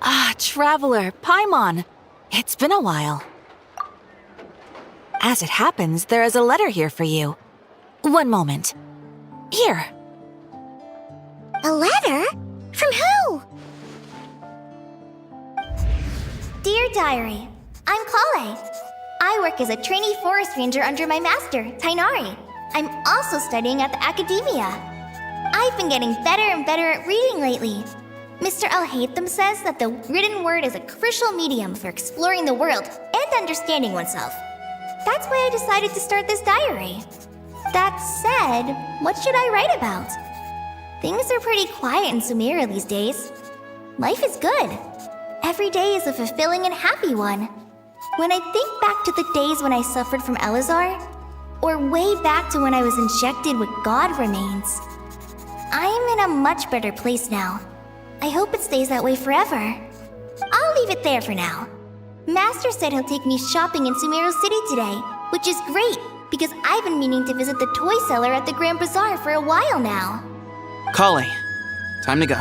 Ah, Traveler, Paimon. It's been a while. As it happens, there is a letter here for you. One moment. Here. A letter? From who? Dear Diary, I'm Kale. I work as a trainee forest ranger under my master, Tainari. I'm also studying at the academia. I've been getting better and better at reading lately. Mr. Al-Haytham says that the written word is a crucial medium for exploring the world and understanding oneself. That's why I decided to start this diary. That said, what should I write about? Things are pretty quiet in Sumeru these days. Life is good. Every day is a fulfilling and happy one. When I think back to the days when I suffered from Elazar, or way back to when I was injected with God remains, I am in a much better place now. I hope it stays that way forever. I'll leave it there for now. Master said he'll take me shopping in Sumeru City today, which is great because I've been meaning to visit the toy seller at the Grand Bazaar for a while now. Kale, time to go.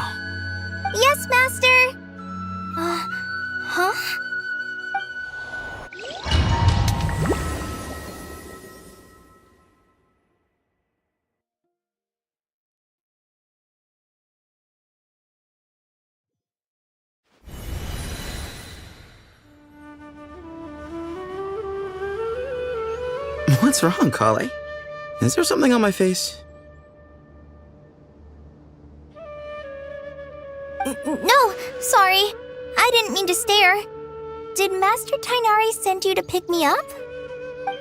Yes, Master! Huh? What's wrong, Kale? Is there something on my face? No, sorry. I didn't mean to stare. Did Master Tainari send you to pick me up?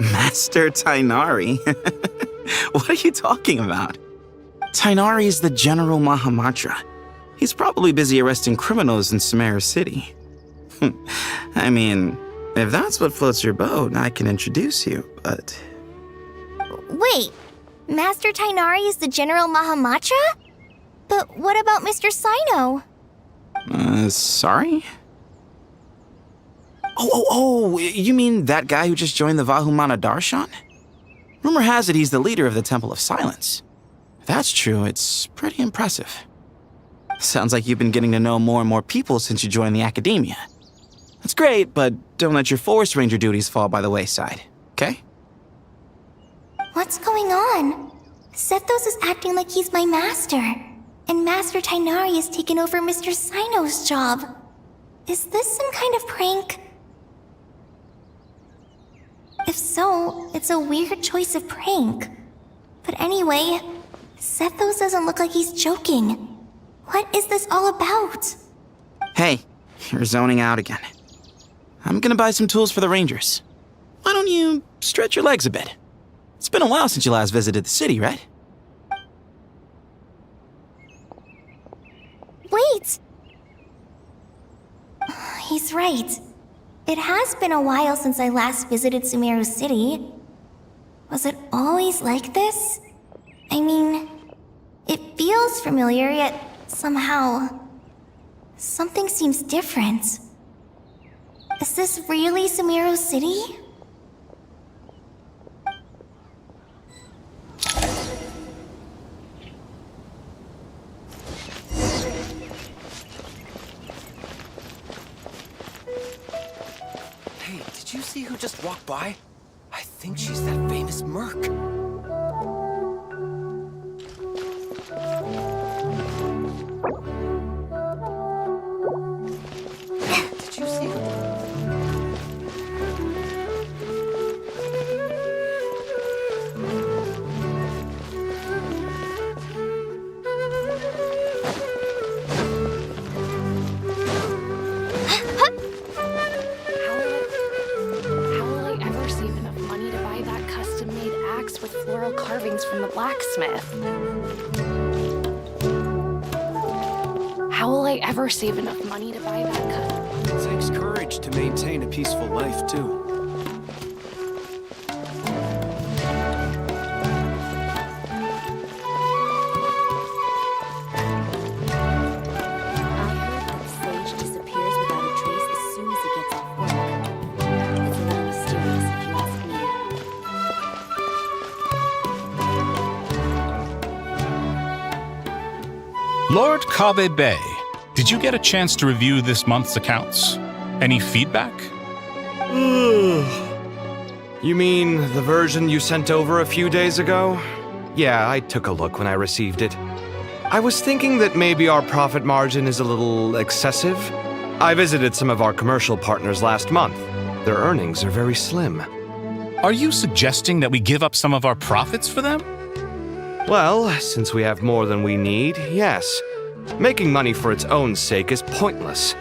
Master Tainari? What are you talking about? Tainari is the General Mahamatra. He's probably busy arresting criminals in Sumeru City. I mean, if that's what floats your boat, I can introduce you, but... Wait, Master Tainari is the General Mahamatra? But what about Mr. Sino? Sorry? Oh, you mean that guy who just joined the Vahumana Darshan? Rumor has it he's the leader of the Temple of Silence. If that's true, it's pretty impressive. Sounds like you've been getting to know more and more people since you joined the academia. That's great, but don't let your forest ranger duties fall by the wayside, okay? What's going on? Sethos is acting like he's my master, and Master Tainari has taken over Mr. Sino's job. Is this some kind of prank? If so, it's a weird choice of prank. But anyway, Sethos doesn't look like he's joking. What is this all about? Hey, you're zoning out again. I'm gonna buy some tools for the rangers. Why don't you stretch your legs a bit? It's been a while since you last visited the city, right? Wait! He's right. It has been a while since I last visited Sumeru City. Was it always like this? I mean, it feels familiar, yet somehow... something seems different. Is this really Sumeru City? Hey, did you see who just walked by? I think she's that famous merc. Did you see her? Carvings from the blacksmith. How will I ever save enough money to buy that cut? It takes courage to maintain a peaceful life, too. Lord Kabe Bay, did you get a chance to review this month's accounts? Any feedback? You mean the version you sent over a few days ago? Yeah, I took a look when I received it. I was thinking that maybe our profit margin is a little excessive. I visited some of our commercial partners last month. Their earnings are very slim. Are you suggesting that we give up some of our profits for them? Well, since we have more than we need, yes. Making money for its own sake is pointless.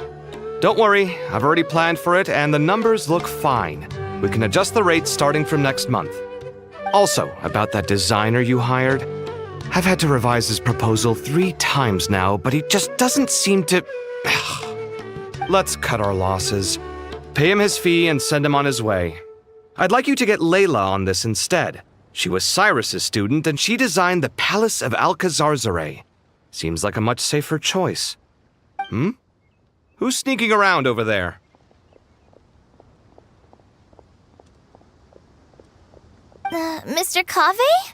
Don't worry, I've already planned for it and the numbers look fine. We can adjust the rates starting from next month. Also, about that designer you hired, I've had to revise his proposal 3 times now, but he just doesn't seem to... Let's cut our losses. Pay him his fee and send him on his way. I'd like you to get Layla on this instead. She was Cyrus's student, and she designed the Palace of Alcazarzaray. Seems like a much safer choice. Who's sneaking around over there? Mr. Kave?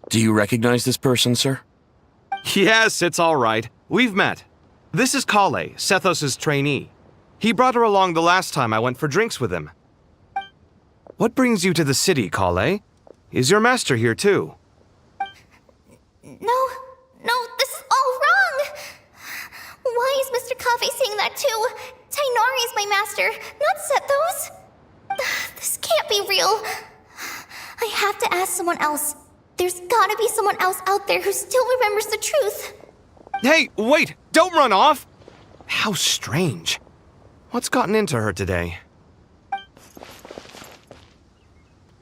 Do you recognize this person, sir? Yes, it's all right. We've met. This is Kale, Sethos' trainee. He brought her along the last time I went for drinks with him. What brings you to the city, Kale? Is your master here too? No, this is all wrong! Why is Mr. Kave saying that too? Tainari is my master, not Sethos. This can't be real. I have to ask someone else. There's gotta be someone else out there who still remembers the truth. Hey, wait! Don't run off! How strange. What's gotten into her today?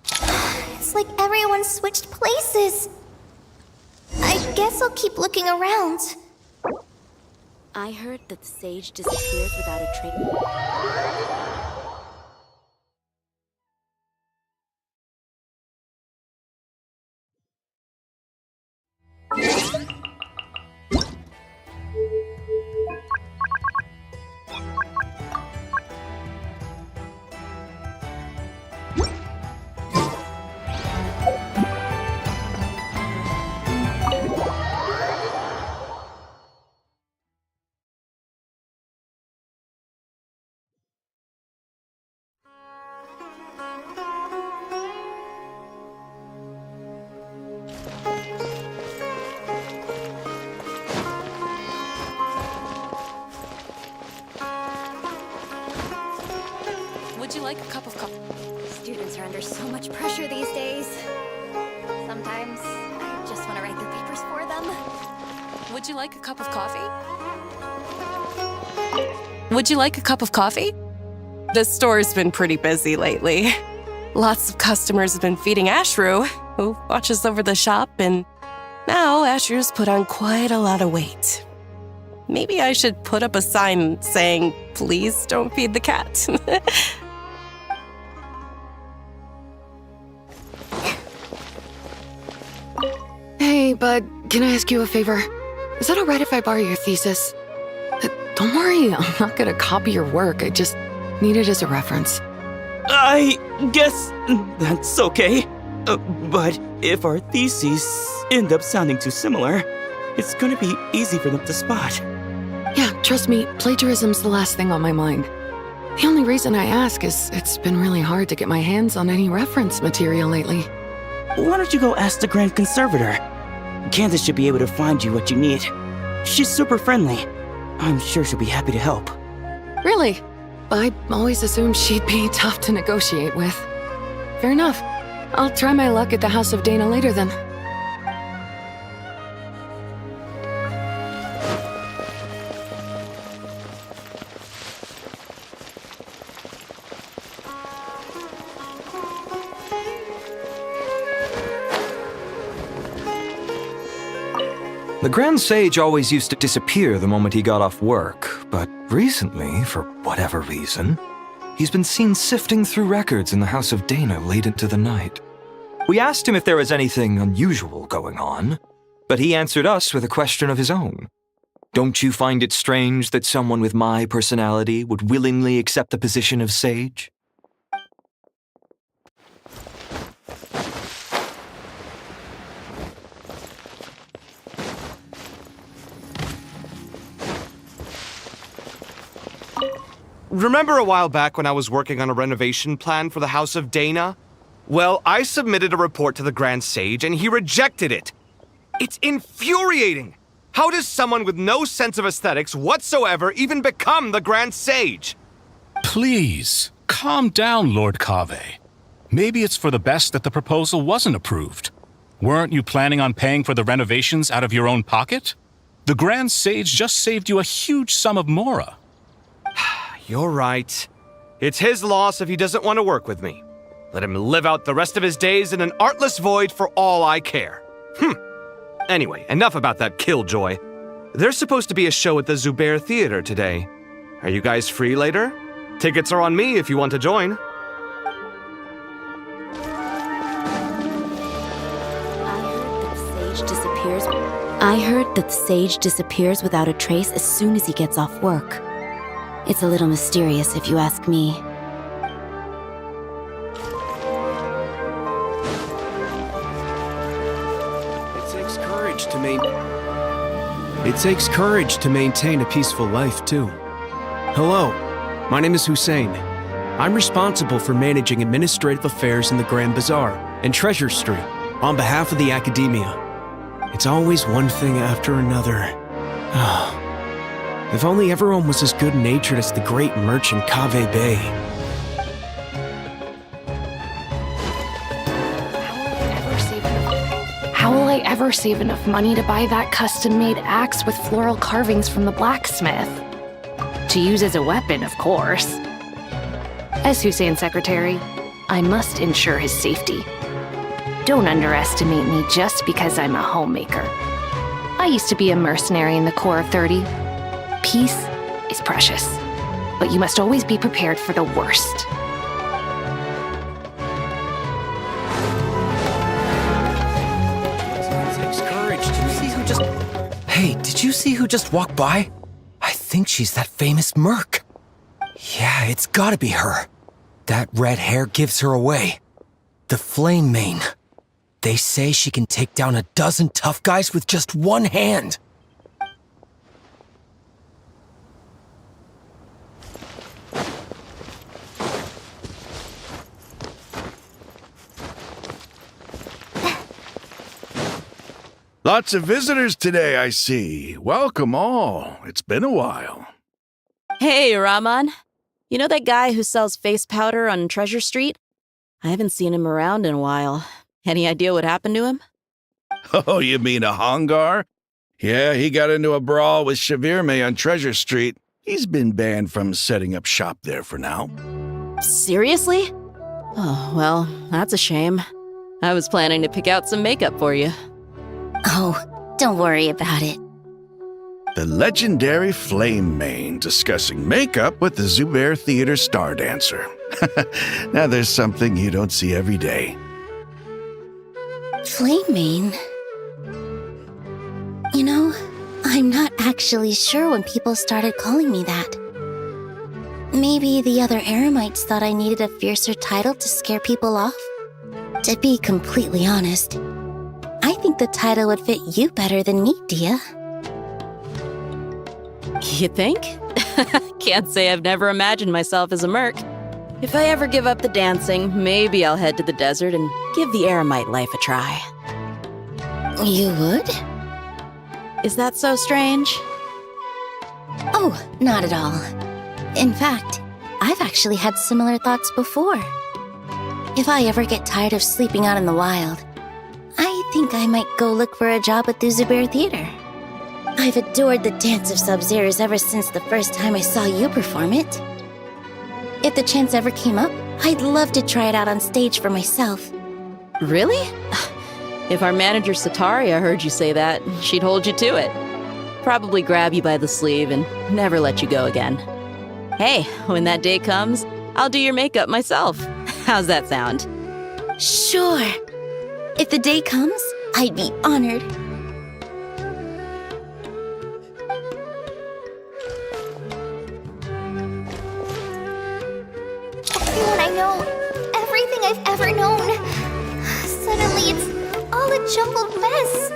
It's like everyone switched places. I guess I'll keep looking around. I heard that the sage disappears without a trace. Would you like a cup of coffee? Students are under so much pressure these days. Sometimes I just want to write their papers for them. Would you like a cup of coffee? Would you like a cup of coffee? The store's been pretty busy lately. Lots of customers have been feeding Ashru, who watches over the shop, and now Ashru's put on quite a lot of weight. Maybe I should put up a sign saying, "Please don't feed the cat." Hey, bud, can I ask you a favor? Is that alright if I borrow your thesis? Don't worry, I'm not gonna copy your work, I just need it as a reference. I guess that's okay. But if our theses end up sounding too similar, it's gonna be easy for them to spot. Yeah, trust me, plagiarism's the last thing on my mind. The only reason I ask is it's been really hard to get my hands on any reference material lately. Why don't you go ask the Grand Conservator? Candace should be able to find you what you need. She's super friendly. I'm sure she'll be happy to help. Really? I always assumed she'd be tough to negotiate with. Fair enough. I'll try my luck at the House of Dana later then. The Grand Sage always used to disappear the moment he got off work, but recently, for whatever reason, he's been seen sifting through records in the House of Dana late into the night. We asked him if there was anything unusual going on, but he answered us with a question of his own. Don't you find it strange that someone with my personality would willingly accept the position of sage? remember a while back when I was working on a renovation plan for the House of Dana? Well, I submitted a report to the Grand Sage and he rejected it. It's infuriating! How does someone with no sense of aesthetics whatsoever even become the Grand Sage? Please, calm down, Lord Kaveh. Maybe it's for the best that the proposal wasn't approved. Weren't you planning on paying for the renovations out of your own pocket? The Grand Sage just saved you a huge sum of mora. You're right. It's his loss if he doesn't want to work with me. Let him live out the rest of his days in an artless void for all I care. Anyway, enough about that killjoy. There's supposed to be a show at the Zubair Theater today. Are you guys free later? Tickets are on me if you want to join. I heard that the sage disappears without a trace as soon as he gets off work. It's a little mysterious if you ask me. It takes courage to maintain a peaceful life, too. Hello, my name is Hussein. I'm responsible for managing administrative affairs in the Grand Bazaar and Treasure Street on behalf of the Academia. It's always one thing after another. If only everyone was as good-natured as the great merchant Kaveh Bey. How will I ever save enough money to buy that custom-made axe with floral carvings from the blacksmith? To use as a weapon, of course. As Hussein's secretary, I must ensure his safety. Don't underestimate me just because I'm a homemaker. I used to be a mercenary in the Corps of 30. Peace is precious, but you must always be prepared for the worst. Hey, did you see who just walked by? I think she's that famous merc. Yeah, it's gotta be her. That red hair gives her away. The Flame Mane. They say she can take down a dozen tough guys with just one hand. Lots of visitors today, I see. Welcome all. It's been a while. Hey, Rahman. You know that guy who sells face powder on Treasure Street? I haven't seen him around in a while. Any idea what happened to him? Oh, you mean a Hongar? Yeah, he got into a brawl with Shavirme on Treasure Street. He's been banned from setting up shop there for now. Seriously? Oh, well, that's a shame. I was planning to pick out some makeup for you. Oh, don't worry about it. The legendary Flame Mane discussing makeup with the Zubair Theater star dancer. Now there's something you don't see every day. Flame Mane? You know, I'm not actually sure when people started calling me that. Maybe the other Eremites thought I needed a fiercer title to scare people off? To be completely honest, I think the title would fit you better than me, Dia. You think? Can't say I've never imagined myself as a merc. If I ever give up the dancing, maybe I'll head to the desert and give the Eremite life a try. You would? Is that so strange? Oh, not at all. In fact, I've actually had similar thoughts before. If I ever get tired of sleeping out in the wild, I think I might go look for a job at the Zubair Theater. I've adored the dance of Sub-Zeros ever since the first time I saw you perform it. If the chance ever came up, I'd love to try it out on stage for myself. Really? If our manager Sataria heard you say that, she'd hold you to it. Probably grab you by the sleeve and never let you go again. Hey, when that day comes, I'll do your makeup myself. How's that sound? Sure. If the day comes, I'd be honored. Everyone I know, everything I've ever known. Suddenly it's all a jumbled mess.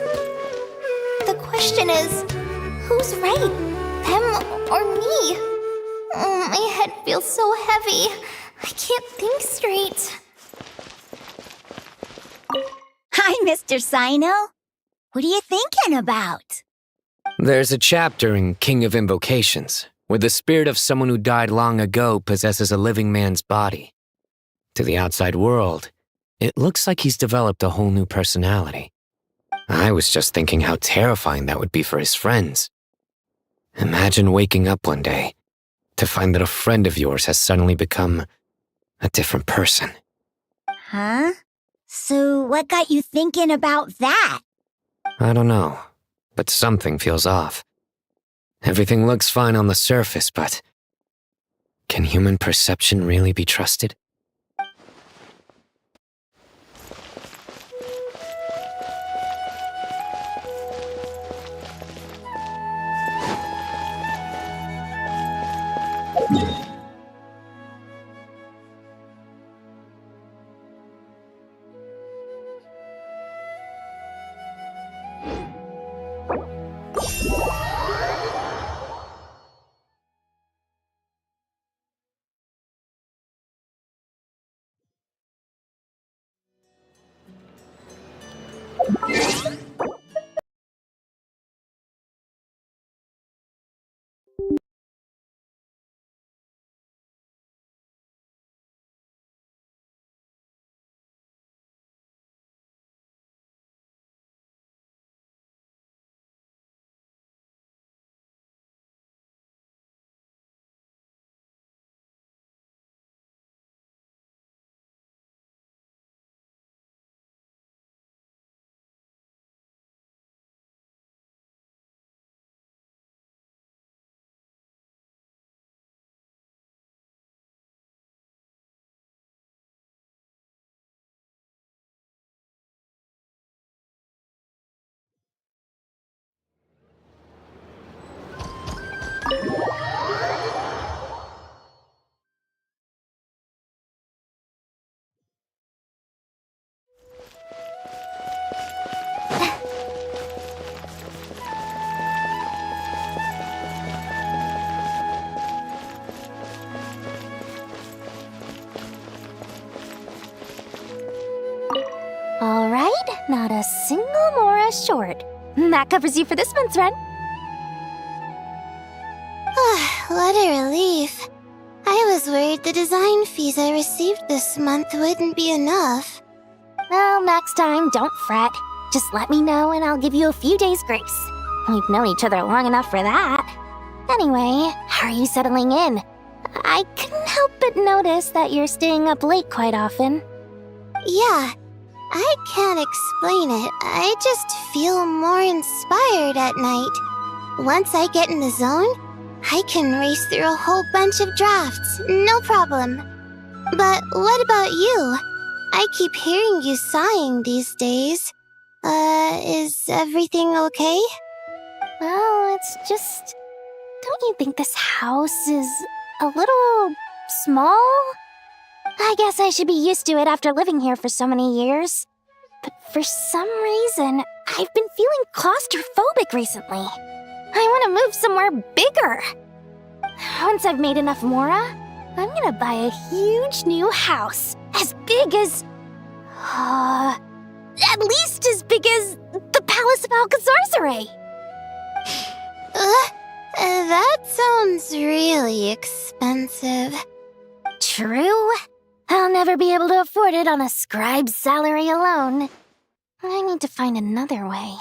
The question is, who's right? Them or me? My head feels so heavy. I can't think straight. Hi, Mr. Sino. What are you thinking about? There's a chapter in King of Invocations where the spirit of someone who died long ago possesses a living man's body. To the outside world, it looks like he's developed a whole new personality. I was just thinking how terrifying that would be for his friends. Imagine waking up one day to find that a friend of yours has suddenly become a different person. Huh? So what got you thinking about that? I don't know, but something feels off. Everything looks fine on the surface, but can human perception really be trusted? All right, not a single Mora short. That covers you for this month's rent. What a relief. I was worried the design fees I received this month wouldn't be enough. Well, next time, don't fret. Just let me know and I'll give you a few days' grace. We've known each other long enough for that. Anyway, how are you settling in? I couldn't help but notice that you're staying up late quite often. Yeah, I can't explain it. I just feel more inspired at night. Once I get in the zone, I can race through a whole bunch of drafts, no problem. But what about you? I keep hearing you sighing these days. Is everything okay? Well, it's just... Don't you think this house is a little small? I guess I should be used to it after living here for so many years. But for some reason, I've been feeling claustrophobic recently. I want to move somewhere bigger. Once I've made enough Mora, I'm gonna buy a huge new house. As big as... at least as big as the Palace of Alcazarzaray. That sounds really expensive. True. I'll never be able to afford it on a scribe's salary alone. I need to find another way.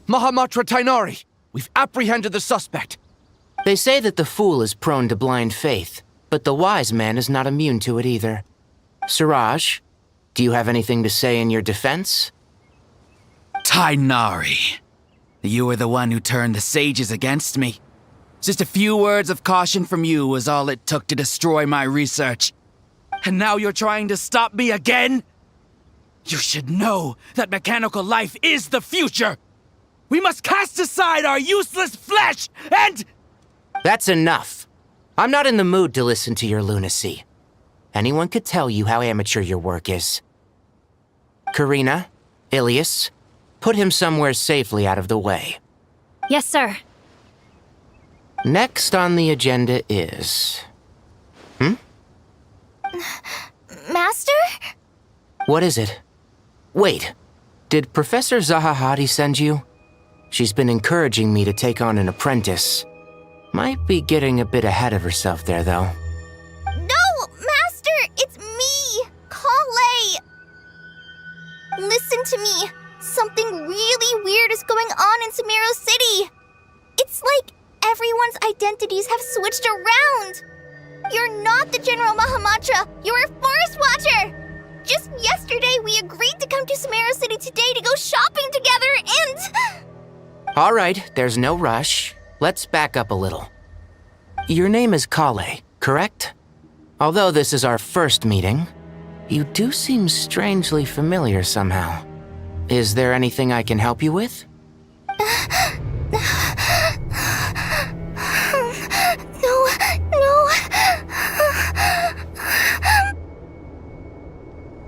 Mahamatra Tainari, we've apprehended the suspect. They say that the fool is prone to blind faith, but the wise man is not immune to it either. Siraj, do you have anything to say in your defense? Tainari, you were the one who turned the sages against me. Just a few words of caution from you was all it took to destroy my research. And now you're trying to stop me again? You should know that mechanical life is the future! We must cast aside our useless flesh and... That's enough. I'm not in the mood to listen to your lunacy. Anyone could tell you how amateur your work is. Karina, Ilias, put him somewhere safely out of the way. Yes, sir. Next on the agenda is... Master? What is it? Wait, did Professor Zahahati send you? She's been encouraging me to take on an apprentice. Might be getting a bit ahead of herself there, though. No, Master! It's me! Kale! Listen to me. Something really weird is going on in Sumeru City. It's like everyone's identities have switched around. You're not the General Mahamatra. You're a Forest Watcher. Just yesterday, we agreed to come to Sumeru City today to go shopping together and... All right, there's no rush. Let's back up a little. Your name is Kale, correct? Although this is our first meeting, you do seem strangely familiar somehow. Is there anything I can help you with? No.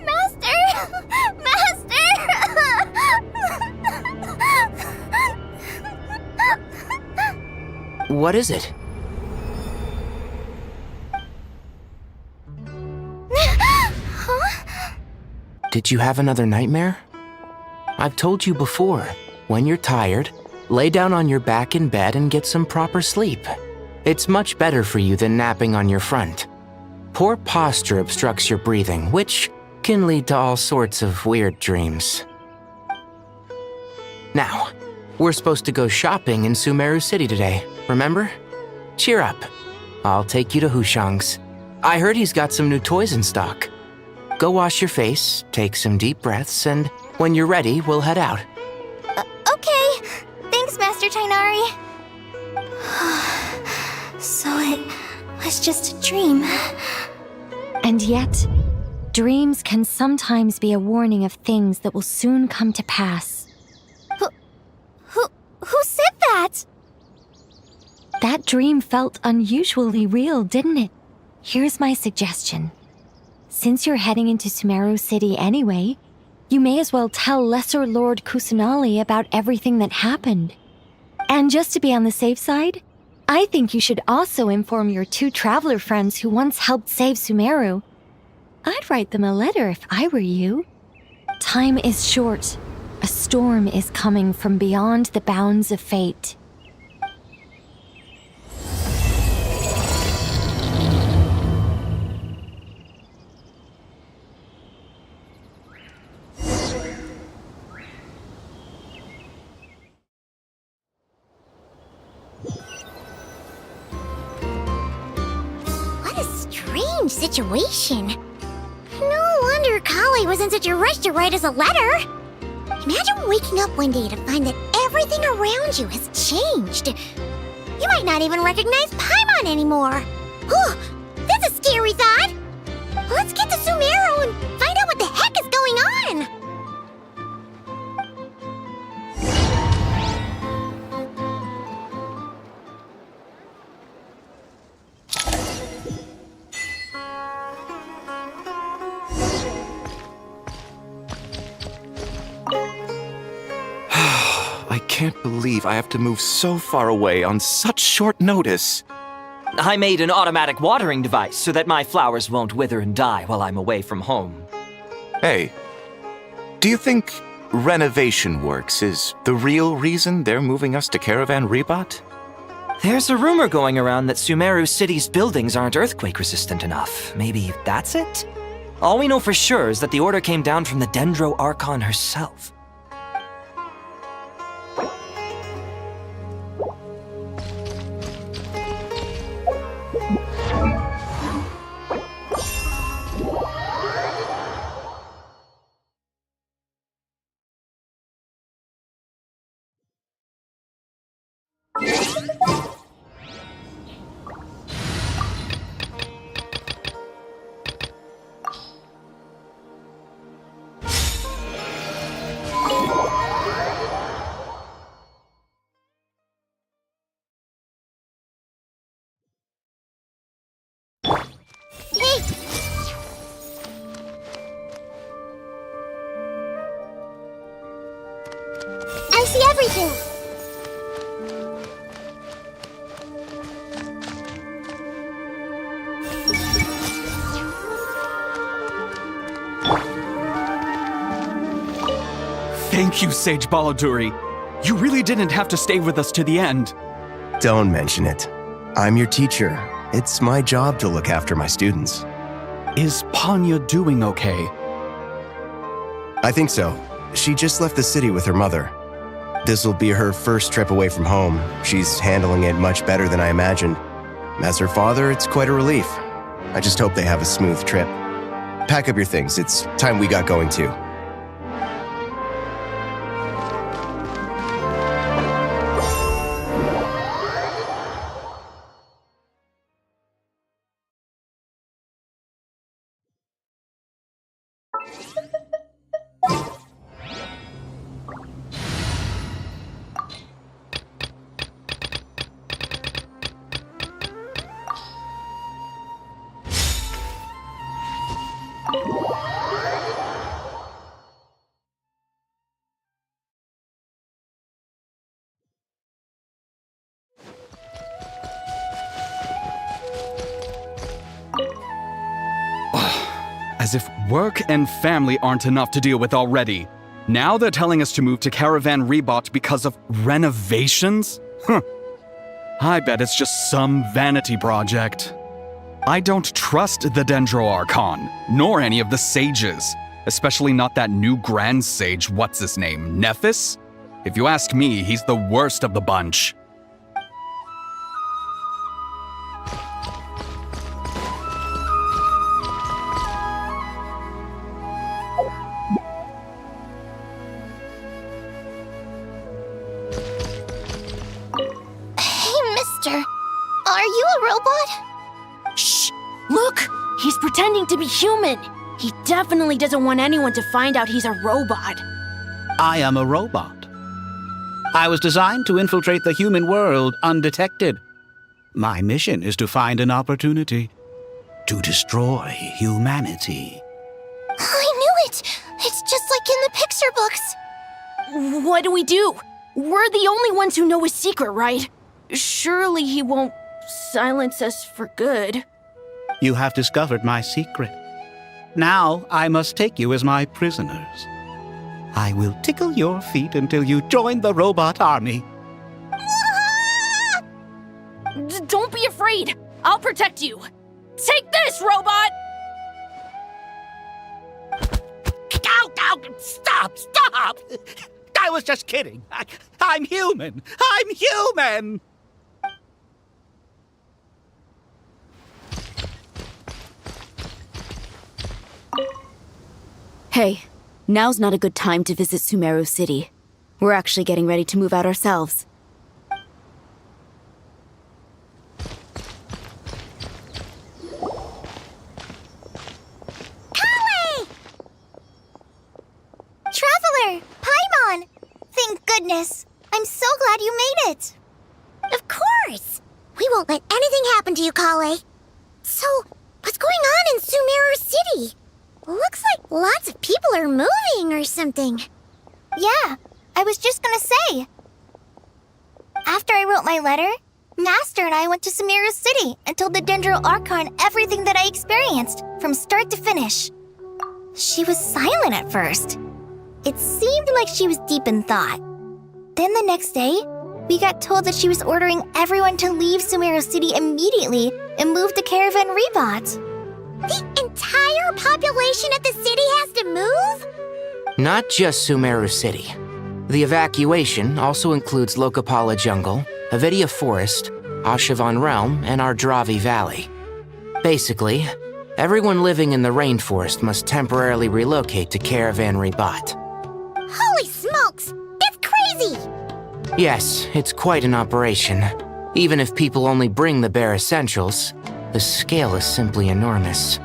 Master! What is it? Did you have another nightmare? I've told you before, when you're tired, lay down on your back in bed and get some proper sleep. It's much better for you than napping on your front. Poor posture obstructs your breathing, which can lead to all sorts of weird dreams. Now, we're supposed to go shopping in Sumeru City today, remember? Cheer up. I'll take you to Hushang's. I heard he's got some new toys in stock. Go wash your face, take some deep breaths, and when you're ready, we'll head out. Okay. Thanks, Master Tainari. So it was just a dream. And yet, dreams can sometimes be a warning of things that will soon come to pass. Who said that? That dream felt unusually real, didn't it? Here's my suggestion. Since you're heading into Sumeru City anyway, you may as well tell Lesser Lord Kusanali about everything that happened. And just to be on the safe side, I think you should also inform your 2 traveler friends who once helped save Sumeru. I'd write them a letter if I were you. Time is short. A storm is coming from beyond the bounds of fate. What a strange situation. No wonder Kale was in such a rush to write us a letter. Imagine waking up one day to find that everything around you has changed. You might not even recognize Paimon anymore. Whew, that's a scary thought. Let's get to Sumeru and find out what the heck is going on. I can't believe I have to move so far away on such short notice. I made an automatic watering device so that my flowers won't wither and die while I'm away from home. Hey, do you think renovation works is the real reason they're moving us to Caravan Rebot? There's a rumor going around that Sumeru City's buildings aren't earthquake-resistant enough. Maybe that's it? All we know for sure is that the order came down from the Dendro Archon herself. I see everything! Thank you, Sage Baladuri. You really didn't have to stay with us to the end. Don't mention it. I'm your teacher. It's my job to look after my students. Is Panya doing okay? I think so. She just left the city with her mother. This will be her first trip away from home. She's handling it much better than I imagined. As her father, it's quite a relief. I just hope they have a smooth trip. Pack up your things. It's time we got going too. As if work and family aren't enough to deal with already. Now they're telling us to move to Caravan Rebot because of renovations? I bet it's just some vanity project. I don't trust the Dendro Archon, nor any of the sages. Especially not that new Grand Sage, what's his name, Nephis? If you ask me, he's the worst of the bunch. Are you a robot? Shh! Look! He's pretending to be human! He definitely doesn't want anyone to find out he's a robot. I am a robot. I was designed to infiltrate the human world undetected. My mission is to find an opportunity to destroy humanity. I knew it! It's just like in the picture books. What do we do? We're the only ones who know his secret, right? Surely he won't silence us for good. You have discovered my secret. Now I must take you as my prisoners. I will tickle your feet until you join the robot army. Don't be afraid! I'll protect you! Take this, robot! Ow, ow, stop! I was just kidding. I'm human! I'm human! Hey, now's not a good time to visit Sumeru City. We're actually getting ready to move out ourselves. Kale! Traveler! Paimon! Thank goodness. I'm so glad you made it. Of course! We won't let anything happen to you, Kale. So, what's going on in Sumeru City? Looks like lots of people are moving or something. Yeah, I was just gonna say. After I wrote my letter, Master and I went to Sumeru City and told the Dendro Archon everything that I experienced, from start to finish. She was silent at first. It seemed like she was deep in thought. Then the next day, we got told that she was ordering everyone to leave Sumeru City immediately and move to Caravan Rebot. The entire population of the city has to move? Not just Sumeru City. The evacuation also includes Lokapala Jungle, Avidia Forest, Ashavan Realm, and Ardravi Valley. Basically, everyone living in the rainforest must temporarily relocate to Caravan Rebot. Holy smokes! It's crazy! Yes, it's quite an operation. Even if people only bring the bare essentials, the scale is simply enormous.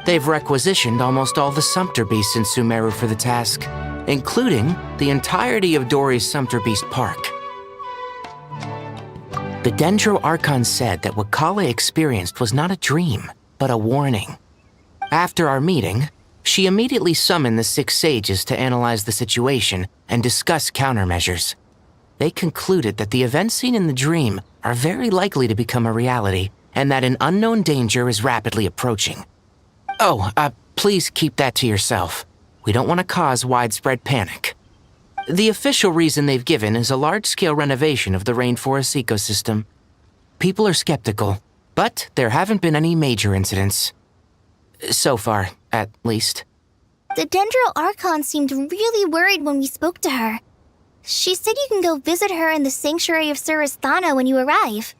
They've requisitioned almost all the Sumpter Beasts in Sumeru for the task, including the entirety of Dori's Sumpter Beast Park. The Dendro Archon said that what Kale experienced was not a dream, but a warning. After our meeting, She immediately summoned the 6 sages to analyze the situation and discuss countermeasures. They concluded that the events seen in the dream are very likely to become a reality, and that an unknown danger is rapidly approaching. Oh, please keep that to yourself. We don't want to cause widespread panic. The official reason they've given is a large-scale renovation of the rainforest ecosystem. People are skeptical, but there haven't been any major incidents. So far, at least. The Dendro Archon seemed really worried when we spoke to her. She said you can go visit her in the Sanctuary of Surasthana when you arrive.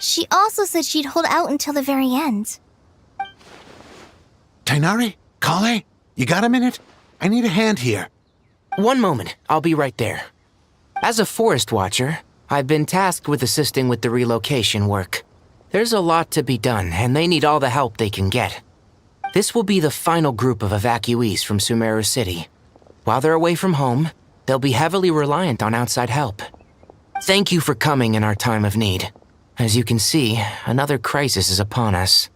She also said she'd hold out until the very end. Tighnari? Kale? You got a minute? I need a hand here. One moment, I'll be right there. As a forest watcher, I've been tasked with assisting with the relocation work. There's a lot to be done, and they need all the help they can get. This will be the final group of evacuees from Sumeru City. While they're away from home, they'll be heavily reliant on outside help. Thank you for coming in our time of need. As you can see, another crisis is upon us.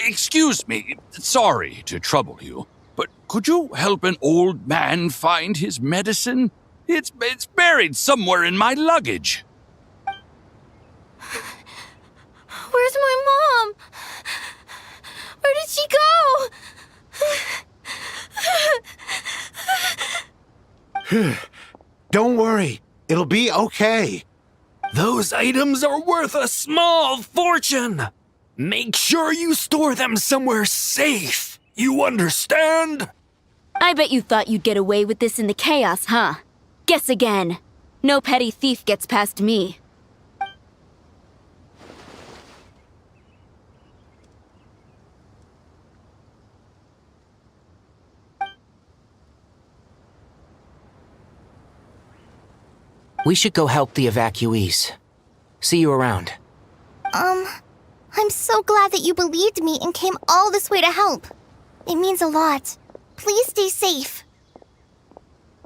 Excuse me, sorry to trouble you, but could you help an old man find his medicine? It's buried somewhere in my luggage. Where's my mom? Where did she go? Don't worry, it'll be okay. Those items are worth a small fortune. Make sure you store them somewhere safe. You understand? I bet you thought you'd get away with this in the chaos, huh? Guess again. No petty thief gets past me. We should go help the evacuees. See you around. I'm so glad that you believed me and came all this way to help. It means a lot. Please stay safe.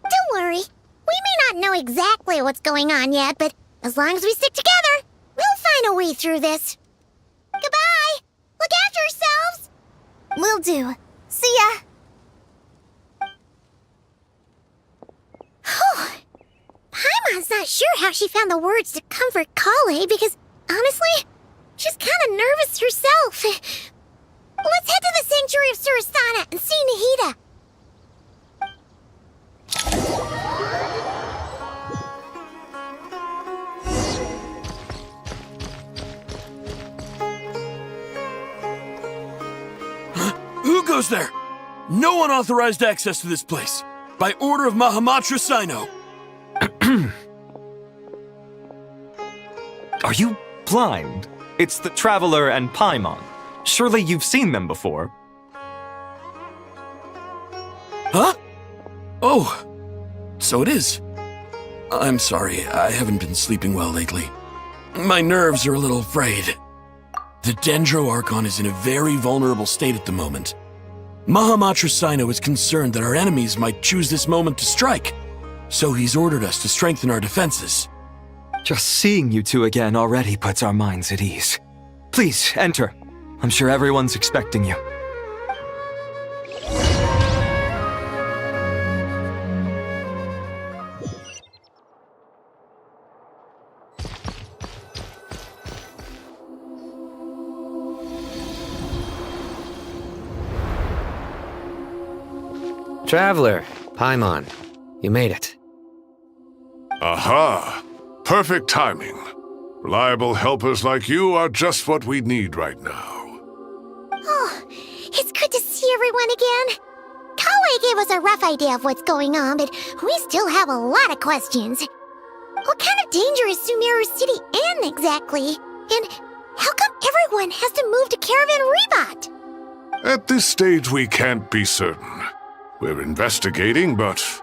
Don't worry. We may not know exactly what's going on yet, but as long as we stick together, we'll find a way through this. Goodbye! Look after yourselves! Will do. See ya! Paimon's not sure how she found the words to comfort Kale because, honestly, she's kind of nervous herself. Let's head to the Sanctuary of Surasthana and see Nahida. Who goes there? No unauthorized access to this place. By order of Mahamatra Sino. Are you blind? It's the Traveler and Paimon. Surely you've seen them before. Huh? Oh, so it is. I'm sorry, I haven't been sleeping well lately. My nerves are a little frayed. The Dendro Archon is in a very vulnerable state at the moment. Mahamatra Sino is concerned that our enemies might choose this moment to strike, so he's ordered us to strengthen our defenses. Just seeing you two again already puts our minds at ease. Please, enter. I'm sure everyone's expecting you. Traveler, Paimon, you made it. Aha! Perfect timing. Reliable helpers like you are just what we need right now. Oh, it's good to see everyone again. Kale gave us a rough idea of what's going on, but we still have a lot of questions. What kind of danger is Sumeru City in exactly? And how come everyone has to move to Caravan Rebot? At this stage, we can't be certain. We're investigating, but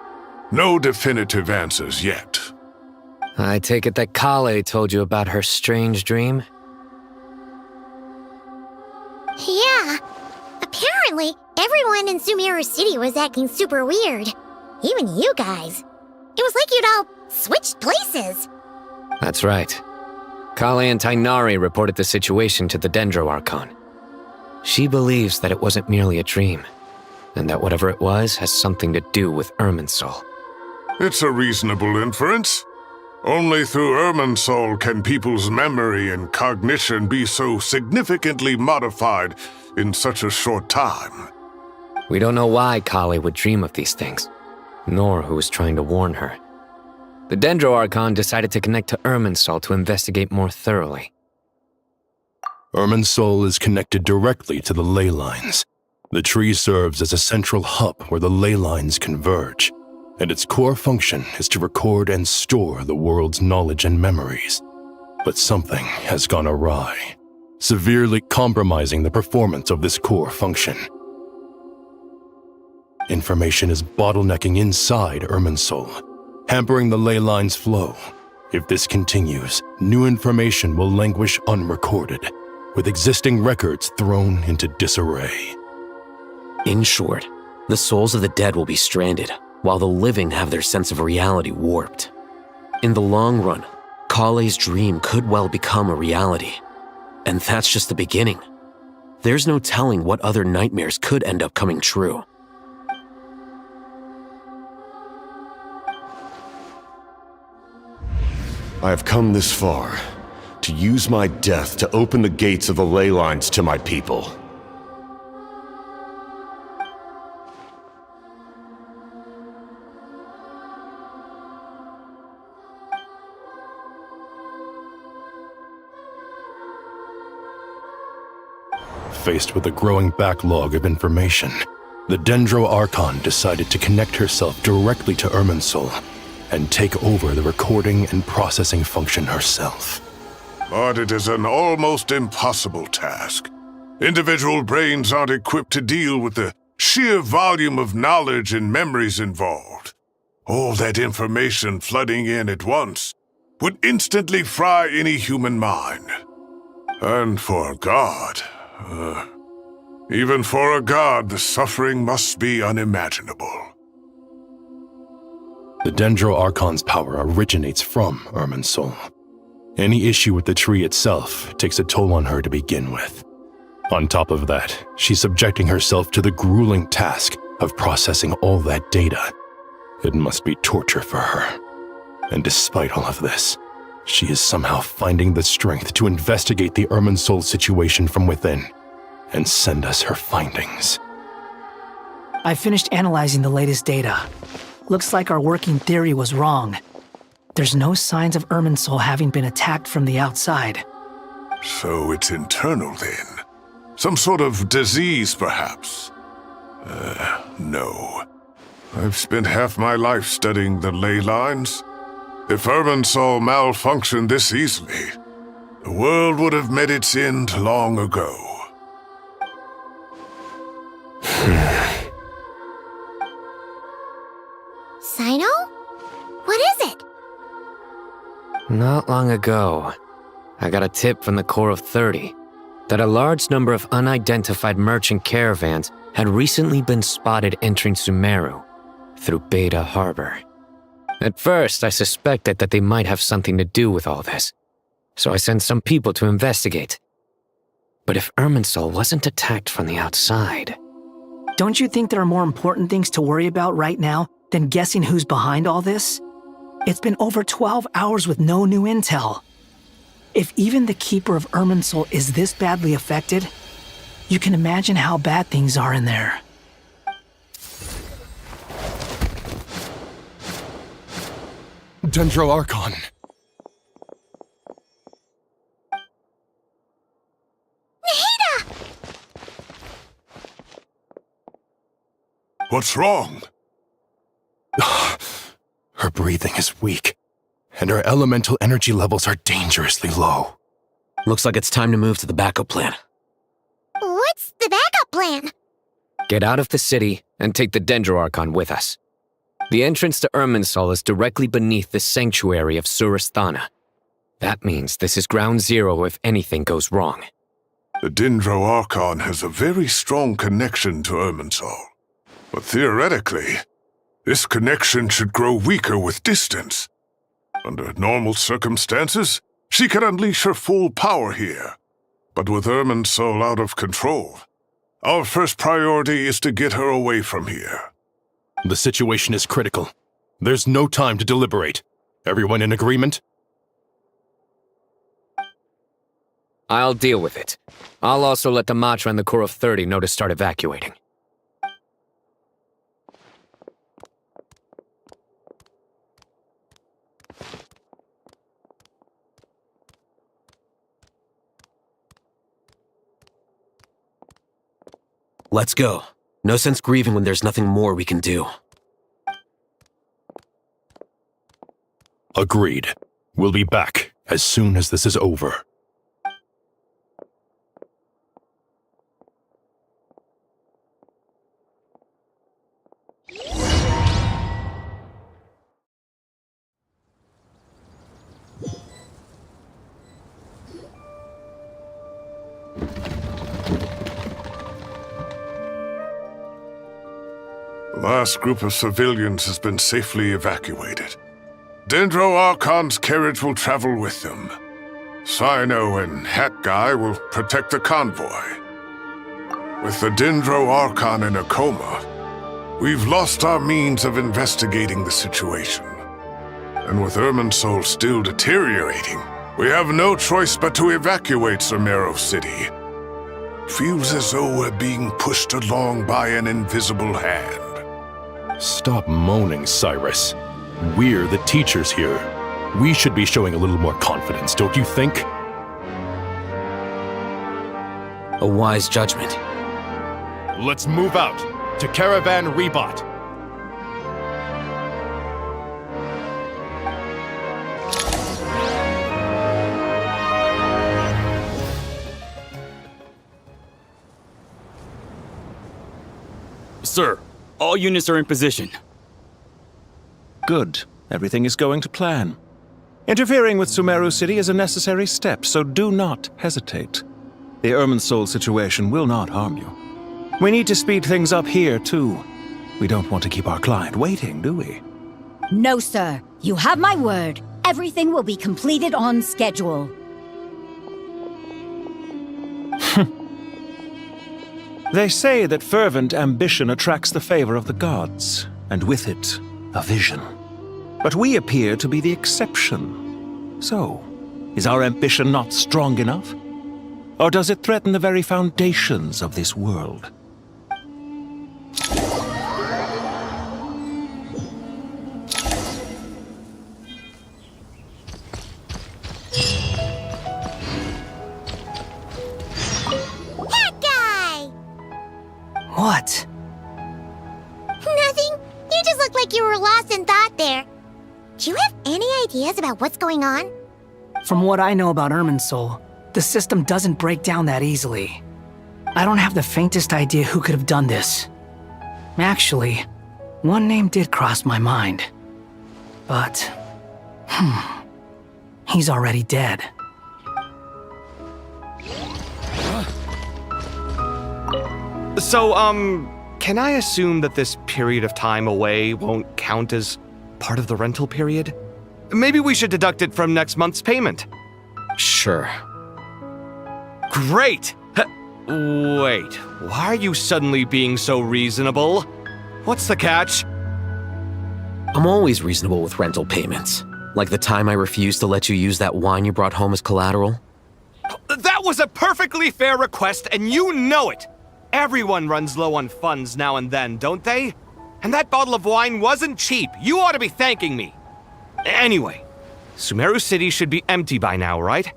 no definitive answers yet. I take it that Kale told you about her strange dream? Yeah. Apparently, everyone in Sumeru City was acting super weird. Even you guys. It was like you'd all switched places. That's right. Kale and Tighnari reported the situation to the Dendro Archon. She believes that it wasn't merely a dream. and that whatever it was has something to do with Irminsul. It's a reasonable inference. Only through Irminsul can people's memory and cognition be so significantly modified in such a short time. We don't know why Kale would dream of these things, nor who was trying to warn her. The Dendro Archon decided to connect to Irminsul to investigate more thoroughly. Irminsul is connected directly to the ley lines. The tree serves as a central hub where the ley lines converge, and its core function is to record and store the world's knowledge and memories. But something has gone awry, severely compromising the performance of this core function. Information is bottlenecking inside Irminsul, hampering the ley line's flow. If this continues, new information will languish unrecorded, with existing records thrown into disarray. In short, the souls of the dead will be stranded, while the living have their sense of reality warped. In the long run, Kale's dream could well become a reality. And that's just the beginning. There's no telling what other nightmares could end up coming true. I have come this far to use my death to open the gates of the ley lines to my people. Faced with a growing backlog of information, the Dendro Archon decided to connect herself directly to Irminsul and take over the recording and processing function herself. But it is an almost impossible task. Individual brains aren't equipped to deal with the sheer volume of knowledge and memories involved. All that information flooding in at once would instantly fry any human mind. And for a god, even for a god, the suffering must be unimaginable. The Dendro Archon's power originates from Irminsul. Any issue with the tree itself takes a toll on her to begin with. On top of that, she's subjecting herself to the grueling task of processing all that data. It must be torture for her. And despite all of this, she is somehow finding the strength to investigate the Irminsul situation from within and send us her findings. I finished analyzing the latest data. Looks like our working theory was wrong. There's no signs of Irminsul having been attacked from the outside. So it's internal then? Some sort of disease, perhaps? No. I've spent half my life studying the ley lines. If Irminsul malfunctioned this easily, the world would have met its end long ago. Sino? What is it? Not long ago, I got a tip from the Core of 30 that a large number of unidentified merchant caravans had recently been spotted entering Sumeru through Beta Harbor. At first, I suspected that they might have something to do with all this, so I sent some people to investigate. But if Irminsul wasn't attacked from the outside... Don't you think there are more important things to worry about right now than guessing who's behind all this? It's been over 12 hours with no new intel. If even the Keeper of Irminsul is this badly affected, you can imagine how bad things are in there. Dendro Archon. What's wrong? Her breathing is weak, and her elemental energy levels are dangerously low. Looks like it's time to move to the backup plan. What's the backup plan? Get out of the city and take the Dendro Archon with us. The entrance to Irminsul is directly beneath the sanctuary of Surasthana. That means this is ground zero if anything goes wrong. The Dendro Archon has a very strong connection to Irminsul. But theoretically, this connection should grow weaker with distance. Under normal circumstances, she could unleash her full power here. But with Irminsul out of control, Our first priority is to get her away from here. The situation is critical. There's no time to deliberate. Everyone in agreement? I'll deal with it. I'll also let the Matra and the Core of 30 know to start evacuating. Let's go. No sense grieving when there's nothing more we can do. Agreed. We'll be back as soon as this is over. The last group of civilians has been safely evacuated. Dendro Archon's carriage will travel with them. Sino and Hat Guy will protect the convoy. With the Dendro Archon in a coma, we've lost our means of investigating the situation. And with Irminsul still deteriorating, we have no choice but to evacuate Sumeru City. Feels as though we're being pushed along by an invisible hand. Stop moaning, Cyrus. We're the teachers here. We should be showing a little more confidence, don't you think? A wise judgment. Let's move out to Caravan Rebot. Sir, all units are in position. Good. Everything is going to plan. Interfering with Sumeru City is a necessary step, so do not hesitate. The Irminsul situation will not harm you. We need to speed things up here, too. We don't want to keep our client waiting, do we? No, sir. You have my word. Everything will be completed on schedule. They say that fervent ambition attracts the favor of the gods, and with it, a vision. But we appear to be the exception. So, is our ambition not strong enough? Or does it threaten the very foundations of this world? What? Nothing. You just look like you were lost in thought there. Do you have any ideas about what's going on? From what I know about Irminsul, the system doesn't break down that easily. I don't have the faintest idea who could have done this. Actually, one name did cross my mind. But, he's already dead. So, can I assume that this period of time away won't count as part of the rental period? Maybe we should deduct it from next month's payment. Sure. Great! Wait, why are you suddenly being so reasonable? What's the catch? I'm always reasonable with rental payments. Like the time I refused to let you use that wine you brought home as collateral. That was a perfectly fair request, and you know it! Everyone runs low on funds now and then, don't they? And that bottle of wine wasn't cheap. You ought to be thanking me. Anyway, Sumeru City should be empty by now, right?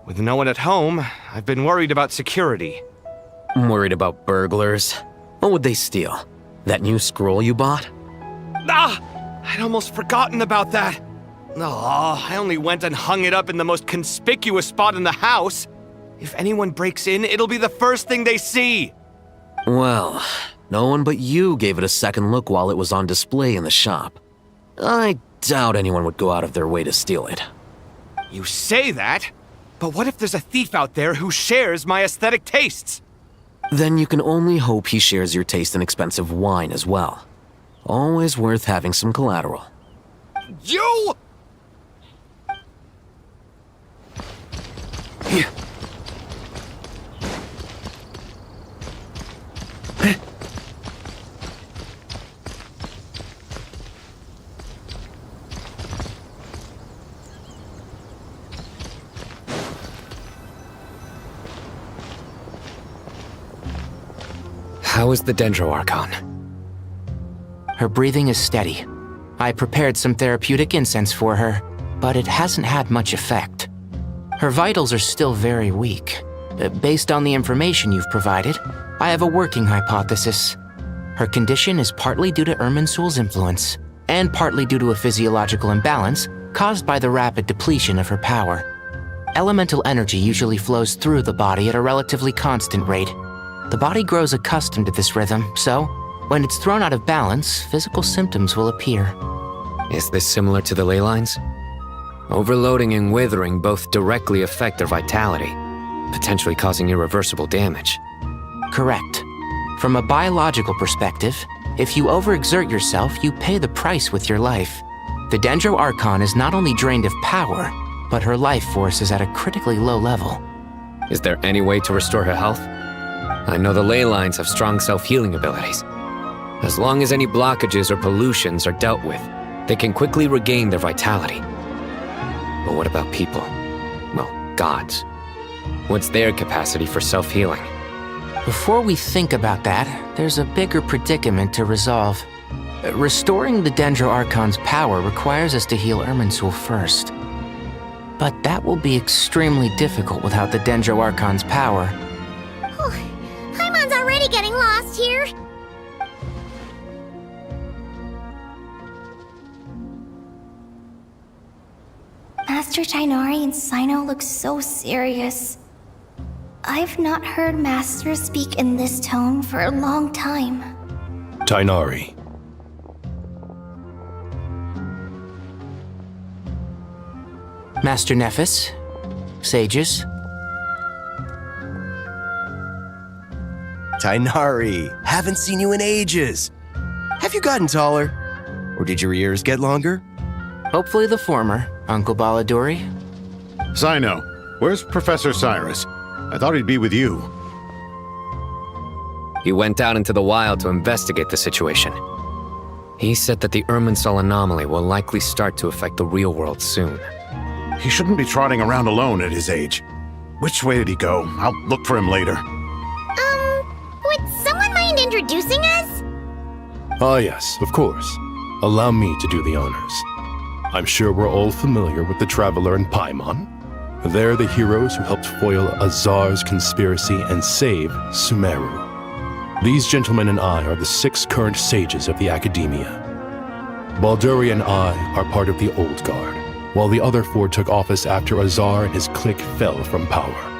With no one at home, I've been worried about security. I'm worried about burglars. What would they steal? That new scroll you bought? Ah! I'd almost forgotten about that. Oh, I only went and hung it up in the most conspicuous spot in the house. If anyone breaks in, it'll be the first thing they see. Well, no one but you gave it a second look while it was on display in the shop. I doubt anyone would go out of their way to steal it. You say that, but what if there's a thief out there who shares my aesthetic tastes? Then you can only hope he shares your taste in expensive wine as well. Always worth having some collateral. You! How is the Dendro Archon? Her breathing is steady. I prepared some therapeutic incense for her, but it hasn't had much effect. Her vitals are still very weak. Based on the information you've provided, I have a working hypothesis. Her condition is partly due to Irminsul's influence, and partly due to a physiological imbalance caused by the rapid depletion of her power. Elemental energy usually flows through the body at a relatively constant rate. The body grows accustomed to this rhythm, so when it's thrown out of balance, physical symptoms will appear. Is this similar to the ley lines? Overloading and withering both directly affect their vitality, potentially causing irreversible damage. Correct. From a biological perspective, if you overexert yourself, you pay the price with your life. The Dendro Archon is not only drained of power, but her life force is at a critically low level. Is there any way to restore her health? I know the ley lines have strong self-healing abilities. As long as any blockages or pollutions are dealt with, they can quickly regain their vitality. But what about people? Well, gods. What's their capacity for self-healing? Before we think about that, there's a bigger predicament to resolve. Restoring the Dendro Archon's power requires us to heal Irminsul first. But that will be extremely difficult without the Dendro Archon's power. Paimon's already getting lost here. Master Tighnari and Cyno look so serious. I've not heard Master speak in this tone for a long time. Tighnari. Master Nephis, sages. Tighnari, haven't seen you in ages. Have you gotten taller? Or did your ears get longer? Hopefully the former, Uncle Baladuri. Cyno, where's Professor Cyrus? I thought he'd be with you. He went out into the wild to investigate the situation. He said that the Irminsul anomaly will likely start to affect the real world soon. He shouldn't be trotting around alone at his age. Which way did he go? I'll look for him later. Would someone mind introducing us? Ah yes, of course. Allow me to do the honors. I'm sure we're all familiar with the Traveler and Paimon. They're the heroes who helped foil Azar's conspiracy and save Sumeru. These gentlemen and I are the 6 current sages of the Academia. Balduri and I are part of the Old Guard, while the other 4 took office after Azar and his clique fell from power.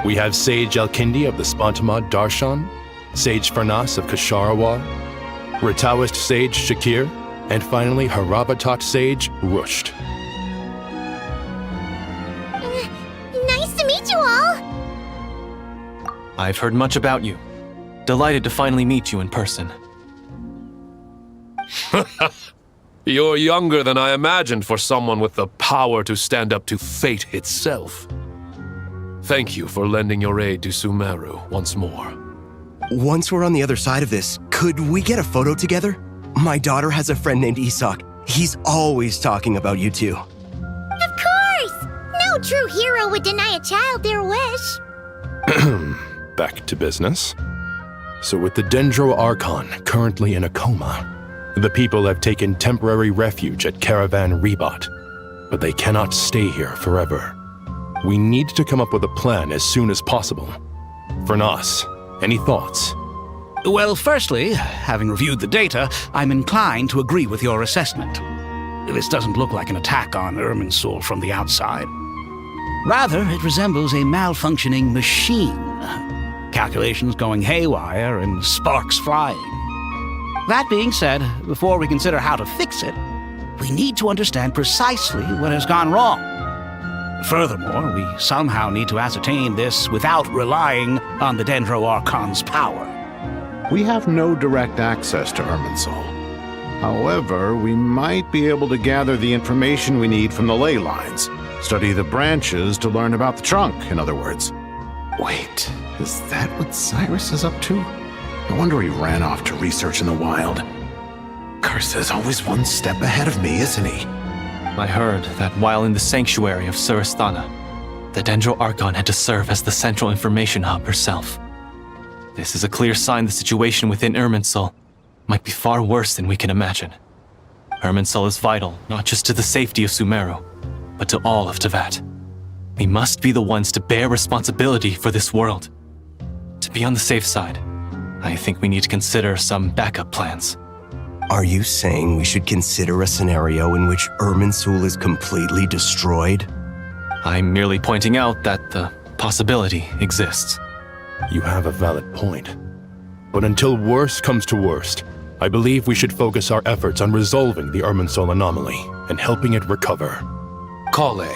We have Sage Elkindi of the Spantamad Darshan, Sage Farnas of Kasharawar, Ritaoist Sage Shakir, and finally Harabatot Sage Rusht. Nice to meet you all! I've heard much about you. Delighted to finally meet you in person. You're younger than I imagined for someone with the power to stand up to fate itself. Thank you for lending your aid to Sumeru once more. Once we're on the other side of this, could we get a photo together? My daughter has a friend named Isak. He's always talking about you two. Of course! No true hero would deny a child their wish. Back to business. So with the Dendro Archon currently in a coma, the people have taken temporary refuge at Caravan Rebot, but they cannot stay here forever. We need to come up with a plan as soon as possible. Fernas, any thoughts? Well, firstly, having reviewed the data, I'm inclined to agree with your assessment. This doesn't look like an attack on Irminsul from the outside. Rather, it resembles a malfunctioning machine. Calculations going haywire and sparks flying. That being said, before we consider how to fix it, we need to understand precisely what has gone wrong. Furthermore, we somehow need to ascertain this without relying on the Dendro Archon's power. We have no direct access to Irminsul. However, we might be able to gather the information we need from the ley lines. Study the branches to learn about the trunk, in other words. Wait, is that what Cyrus is up to? No wonder he ran off to research in the wild. Curse's always one step ahead of me, isn't he? I heard that while in the sanctuary of Surasthana, the Dendro Archon had to serve as the central information hub herself. This is a clear sign the situation within Irminsul might be far worse than we can imagine. Irminsul is vital, not just to the safety of Sumeru, but to all of Teyvat. We must be the ones to bear responsibility for this world. To be on the safe side, I think we need to consider some backup plans. Are you saying we should consider a scenario in which Irminsul is completely destroyed? I'm merely pointing out that the possibility exists. You have a valid point. But until worst comes to worst, I believe we should focus our efforts on resolving the Irminsul anomaly and helping it recover. Kale,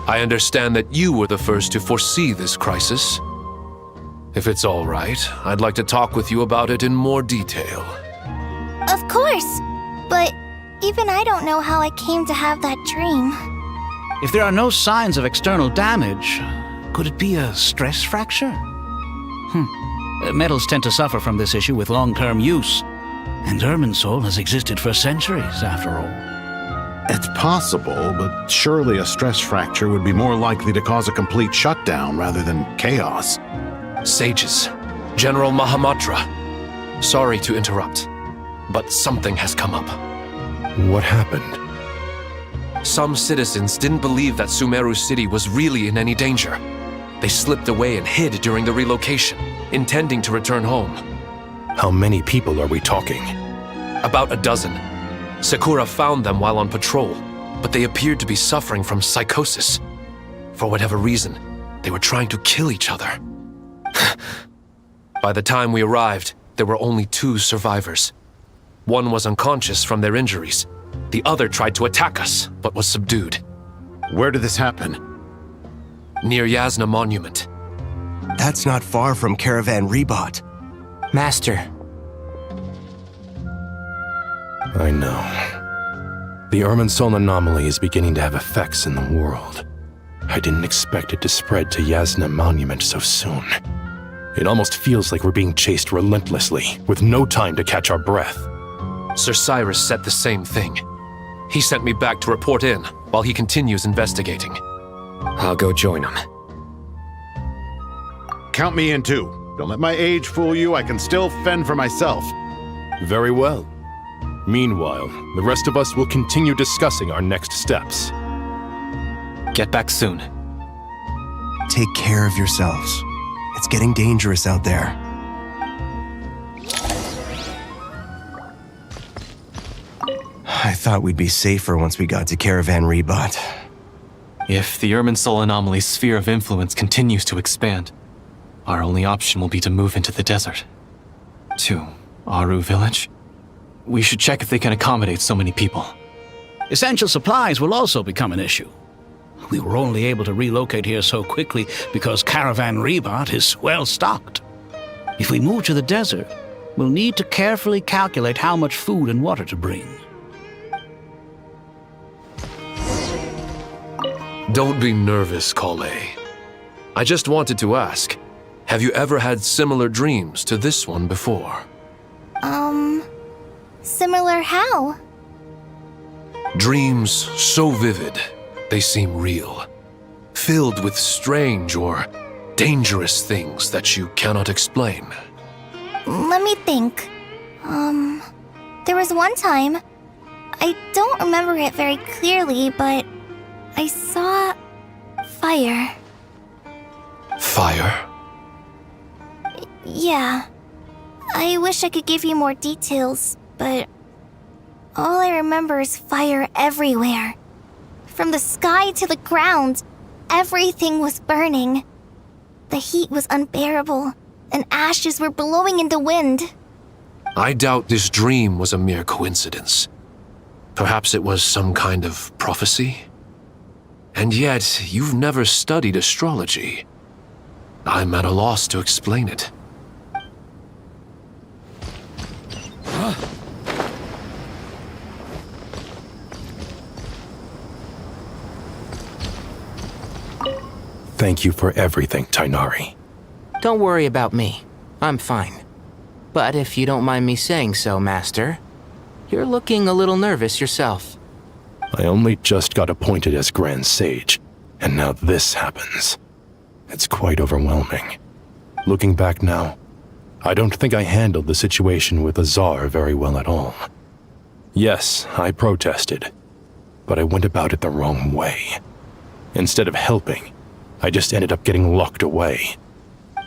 I understand that you were the first to foresee this crisis. If it's all right, I'd like to talk with you about it in more detail. Of course! But even I don't know how I came to have that dream. If there are no signs of external damage, could it be a stress fracture? Metals tend to suffer from this issue with long-term use, and Irminsul has existed for centuries, after all. It's possible, but surely a stress fracture would be more likely to cause a complete shutdown rather than chaos. Sages, General Mahamatra, sorry to interrupt, but something has come up. What happened? Some citizens didn't believe that Sumeru City was really in any danger. They slipped away and hid during the relocation, intending to return home. How many people are we talking? About a dozen. Sakura found them while on patrol, but they appeared to be suffering from psychosis. For whatever reason, they were trying to kill each other. By the time we arrived, there were only 2 survivors. One was unconscious from their injuries. The other tried to attack us, but was subdued. Where did this happen? Near Yasna Monument. That's not far from Caravan Rebot. Master. I know. The Irminsul anomaly is beginning to have effects in the world. I didn't expect it to spread to Yasna Monument so soon. It almost feels like we're being chased relentlessly, with no time to catch our breath. Sir Cyrus said the same thing. He sent me back to report in, while he continues investigating. I'll go join him. Count me in too. Don't let my age fool you, I can still fend for myself. Very well. Meanwhile, the rest of us will continue discussing our next steps. Get back soon. Take care of yourselves. It's getting dangerous out there. I thought we'd be safer once we got to Caravan Rebot. If the Irminsul anomaly's sphere of influence continues to expand, our only option will be to move into the desert. To Aru Village? We should check if they can accommodate so many people. Essential supplies will also become an issue. We were only able to relocate here so quickly because Caravan Rebot is well stocked. If we move to the desert, we'll need to carefully calculate how much food and water to bring. Don't be nervous, Kale. I just wanted to ask, have you ever had similar dreams to this one before? Similar how? Dreams so vivid, they seem real. Filled with strange or dangerous things that you cannot explain. Let me think. There was one time, I don't remember it very clearly, but I saw fire. Fire? Yeah. I wish I could give you more details, but all I remember is fire everywhere. From the sky to the ground, everything was burning. The heat was unbearable, and ashes were blowing in the wind. I doubt this dream was a mere coincidence. Perhaps it was some kind of prophecy? And yet, you've never studied astrology. I'm at a loss to explain it. Thank you for everything, Tainari. Don't worry about me. I'm fine. But if you don't mind me saying so, Master, you're looking a little nervous yourself. I only just got appointed as Grand Sage, and now this happens. It's quite overwhelming. Looking back now, I don't think I handled the situation with Azar very well at all. Yes, I protested, but I went about it the wrong way. Instead of helping, I just ended up getting locked away.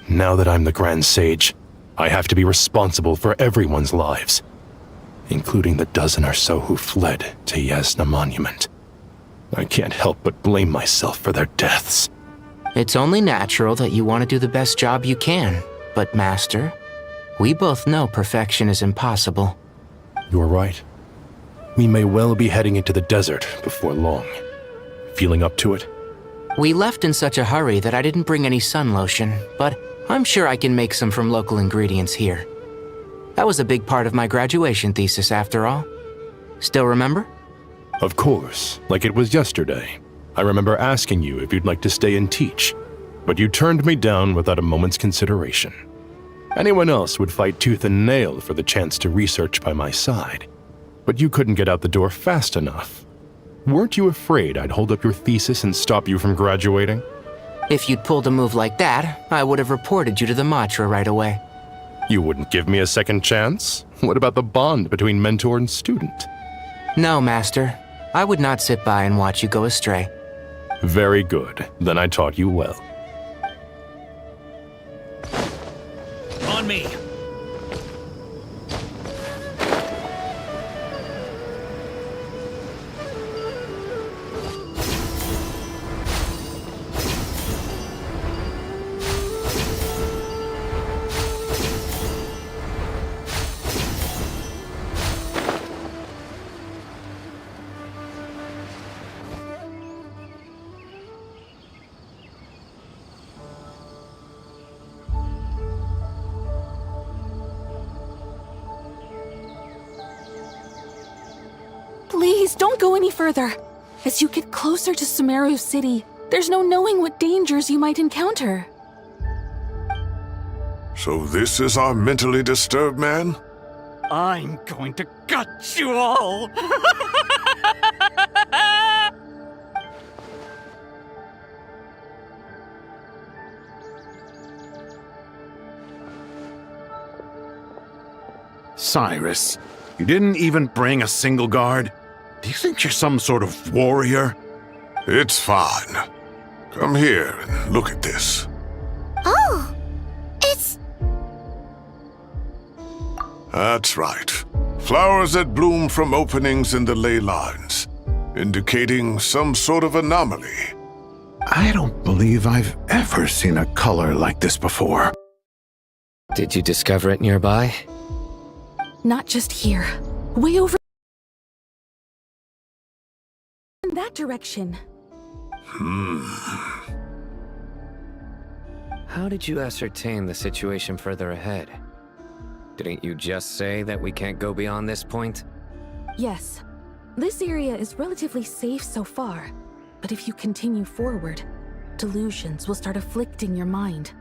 Now that I'm the Grand Sage, I have to be responsible for everyone's lives, including the dozen or so who fled to Yasna Monument. I can't help but blame myself for their deaths. It's only natural that you want to do the best job you can, but Master, we both know perfection is impossible. You're right. We may well be heading into the desert before long. Feeling up to it? We left in such a hurry that I didn't bring any sun lotion, but I'm sure I can make some from local ingredients here. That was a big part of my graduation thesis after all. Still remember? Of course, like it was yesterday. I remember asking you if you'd like to stay and teach, but you turned me down without a moment's consideration. Anyone else would fight tooth and nail for the chance to research by my side, but you couldn't get out the door fast enough. Weren't you afraid I'd hold up your thesis and stop you from graduating? If you'd pulled a move like that, I would have reported you to the Matra right away. You wouldn't give me a second chance? What about the bond between mentor and student? No, Master. I would not sit by and watch you go astray. Very good. Then I taught you well. On me! Please, don't go any further. As you get closer to Sumeru City, there's no knowing what dangers you might encounter. So this is our mentally disturbed man? I'm going to gut you all! Cyrus, you didn't even bring a single guard? Do you think you're some sort of warrior? It's fine. Come here and look at this. Oh, it's... That's right. Flowers that bloom from openings in the ley lines, indicating some sort of anomaly. I don't believe I've ever seen a color like this before. Did you discover it nearby? Not just here. Way over in that direction. How did you ascertain the situation further ahead? Didn't you just say that we can't go beyond this point? Yes. This area is relatively safe so far, but if you continue forward, delusions will start afflicting your mind.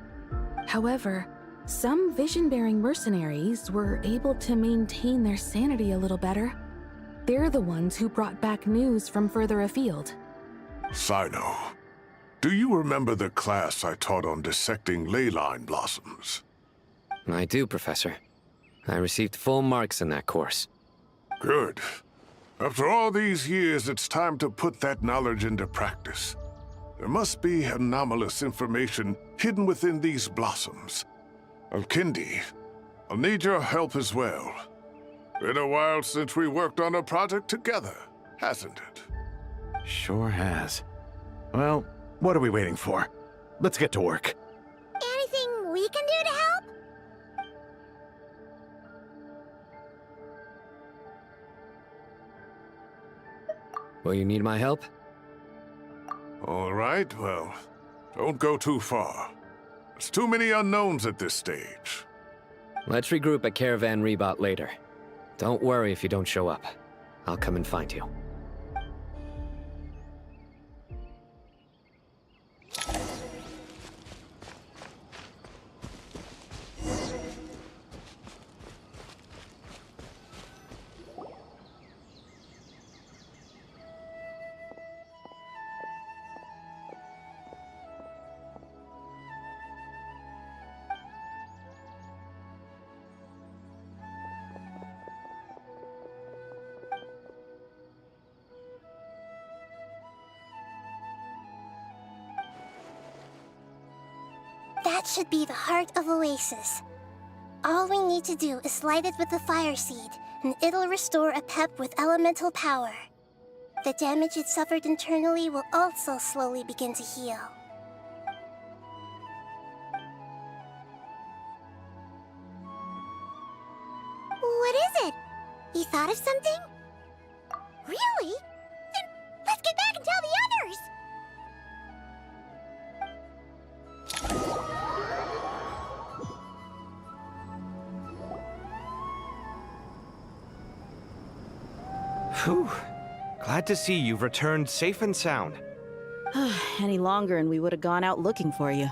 However, some vision-bearing mercenaries were able to maintain their sanity a little better. They're the ones who brought back news from further afield. Sino, do you remember the class I taught on dissecting ley line blossoms? I do, Professor. I received full marks in that course. Good. After all these years, it's time to put that knowledge into practice. There must be anomalous information hidden within these blossoms. Alkindi, I'll need your help as well. Been a while since we worked on a project together, hasn't it? Sure has. Well, what are we waiting for? Let's get to work. Anything we can do to help? Will you need my help? All right, well, don't go too far. There's too many unknowns at this stage. Let's regroup at Caravan Rebot later. Don't worry if you don't show up. I'll come and find you. That should be the heart of Oasis. All we need to do is light it with the fire seed, and it'll restore a pep with elemental power. The damage it suffered internally will also slowly begin to heal. What is it? You thought of something? Really? Then let's get back and tell the others! Whew. Glad to see you've returned safe and sound. Any longer and we would have gone out looking for you.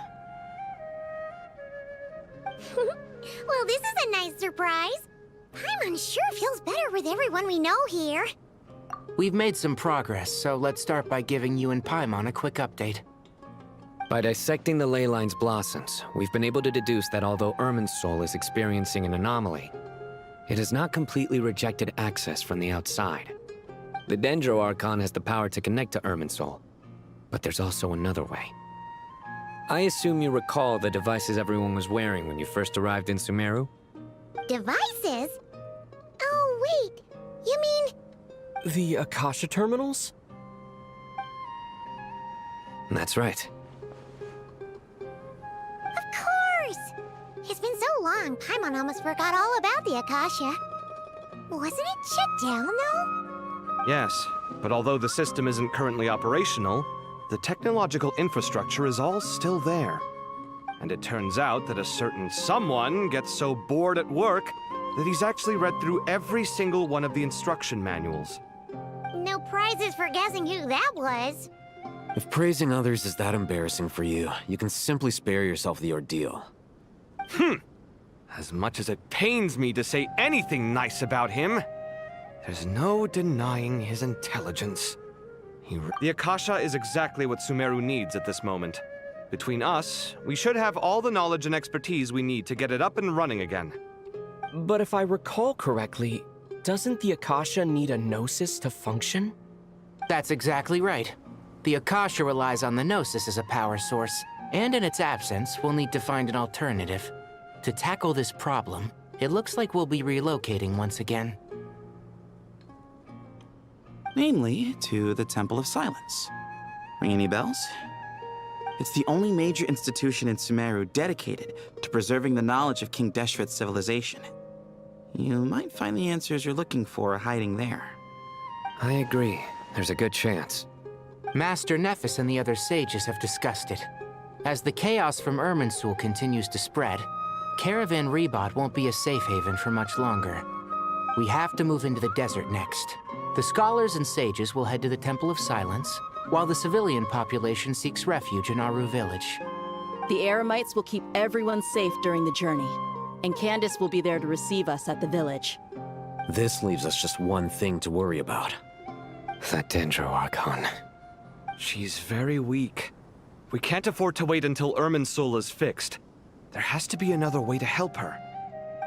Well, this is a nice surprise. Paimon sure feels better with everyone we know here. We've made some progress, so let's start by giving you and Paimon a quick update. By dissecting the ley line's blossoms, we've been able to deduce that although Irmin's soul is experiencing an anomaly, it has not completely rejected access from the outside. The Dendro Archon has the power to connect to Irmin's soul, but there's also another way. I assume you recall the devices everyone was wearing when you first arrived in Sumeru? Devices? Oh, wait. You mean... The Akasha terminals? That's right. Of course! It's been so long, Paimon almost forgot all about the Akasha. Wasn't it shut down, though? Yes, but although the system isn't currently operational, the technological infrastructure is all still there. And it turns out that a certain someone gets so bored at work that he's actually read through every single one of the instruction manuals. No prizes for guessing who that was. If praising others is that embarrassing for you, you can simply spare yourself the ordeal. As much as it pains me to say anything nice about him, there's no denying his intelligence. The Akasha is exactly what Sumeru needs at this moment. Between us, we should have all the knowledge and expertise we need to get it up and running again. But if I recall correctly, doesn't the Akasha need a gnosis to function? That's exactly right. The Akasha relies on the Gnosis as a power source, and in its absence, we'll need to find an alternative. To tackle this problem, it looks like we'll be relocating once again. Namely, to the Temple of Silence. Ring any bells? It's the only major institution in Sumeru dedicated to preserving the knowledge of King Deshret's civilization. You might find the answers you're looking for hiding there. I agree. There's a good chance. Master Nephis and the other sages have discussed it. As the chaos from Irminsul continues to spread, Caravan Rebot won't be a safe haven for much longer. We have to move into the desert next. The scholars and sages will head to the Temple of Silence, while the civilian population seeks refuge in Aru village. The Eremites will keep everyone safe during the journey, and Candace will be there to receive us at the village. This leaves us just one thing to worry about. That Dendro Archon. She's very weak. We can't afford to wait until Irminsul is fixed. There has to be another way to help her.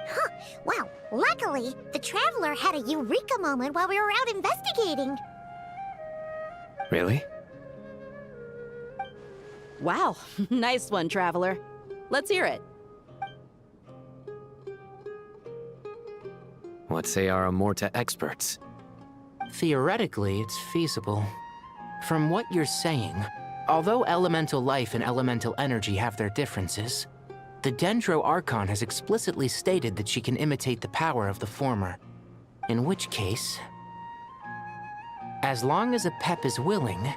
Huh. Well, luckily, the Traveler had a eureka moment while we were out investigating. Really? Wow, nice one, Traveler. Let's hear it. What say our Amorta experts? Theoretically, it's feasible. From what you're saying, although elemental life and elemental energy have their differences, the Dendro Archon has explicitly stated that she can imitate the power of the former. In which case, as long as a Pep is willing,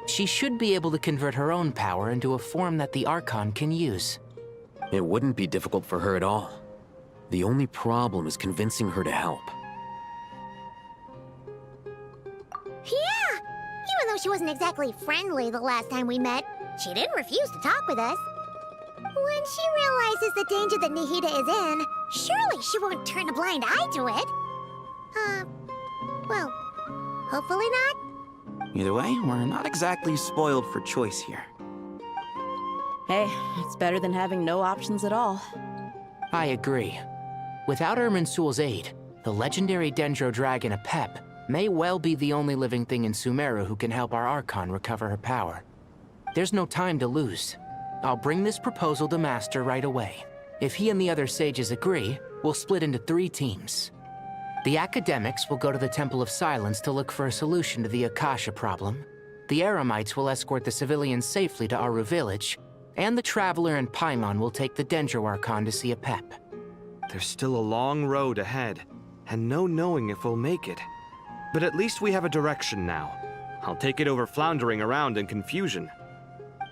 she should be able to convert her own power into a form that the Archon can use. It wouldn't be difficult for her at all. The only problem is convincing her to help. Yeah! Even though she wasn't exactly friendly the last time we met, she didn't refuse to talk with us. When she realizes the danger that Nihida is in, surely she won't turn a blind eye to it. Well, hopefully not. Either way, we're not exactly spoiled for choice here. Hey, it's better than having no options at all. I agree. Without Irminsul's aid, the legendary Dendro Dragon Apep may well be the only living thing in Sumeru who can help our Archon recover her power. There's no time to lose. I'll bring this proposal to Master right away. If he and the other sages agree, we'll split into 3 teams. The academics will go to the Temple of Silence to look for a solution to the Akasha problem. The Eremites will escort the civilians safely to Aru village, and the Traveler and Paimon will take the Dendro Archon to see a pep. There's still a long road ahead, and no knowing if we'll make it. But at least we have a direction now. I'll take it over floundering around in confusion.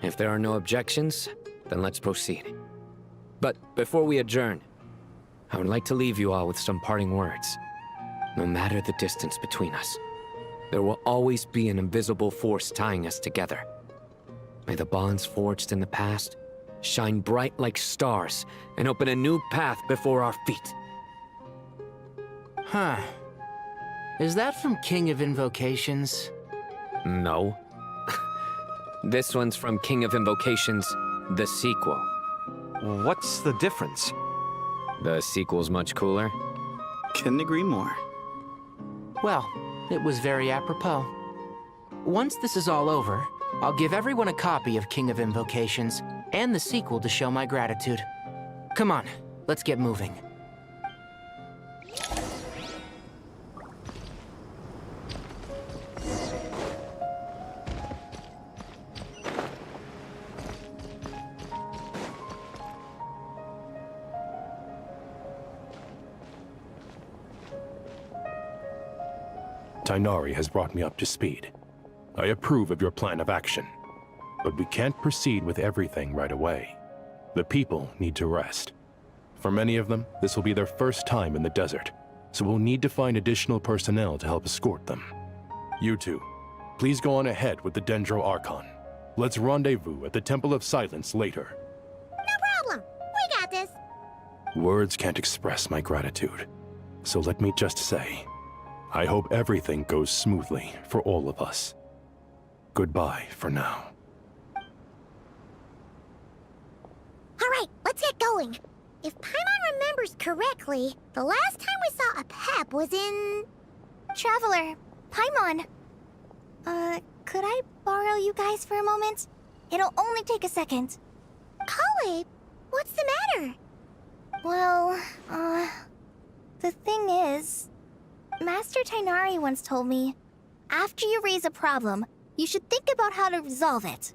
If there are no objections, then let's proceed. But before we adjourn, I would like to leave you all with some parting words. No matter the distance between us, there will always be an invisible force tying us together. May the bonds forged in the past shine bright like stars and open a new path before our feet. Huh. Is that from King of Invocations? No. This one's from King of Invocations, the sequel. What's the difference? The sequel's much cooler. Couldn't agree more. Well, it was very apropos. Once this is all over, I'll give everyone a copy of King of Invocations and the sequel to show my gratitude. Come on, let's get moving. Tighnari has brought me up to speed. I approve of your plan of action, but we can't proceed with everything right away. The people need to rest. For many of them, this will be their first time in the desert, so we'll need to find additional personnel to help escort them. You two, please go on ahead with the Dendro Archon. Let's rendezvous at the Temple of Silence later. No problem. We got this. Words can't express my gratitude, so let me just say, I hope everything goes smoothly for all of us. Goodbye for now. Alright, let's get going. If Paimon remembers correctly, the last time we saw a pep was in... Traveler, Paimon. Could I borrow you guys for a moment? It'll only take a second. Kale, what's the matter? Well, the thing is... Master Tighnari once told me, after you raise a problem, you should think about how to resolve it.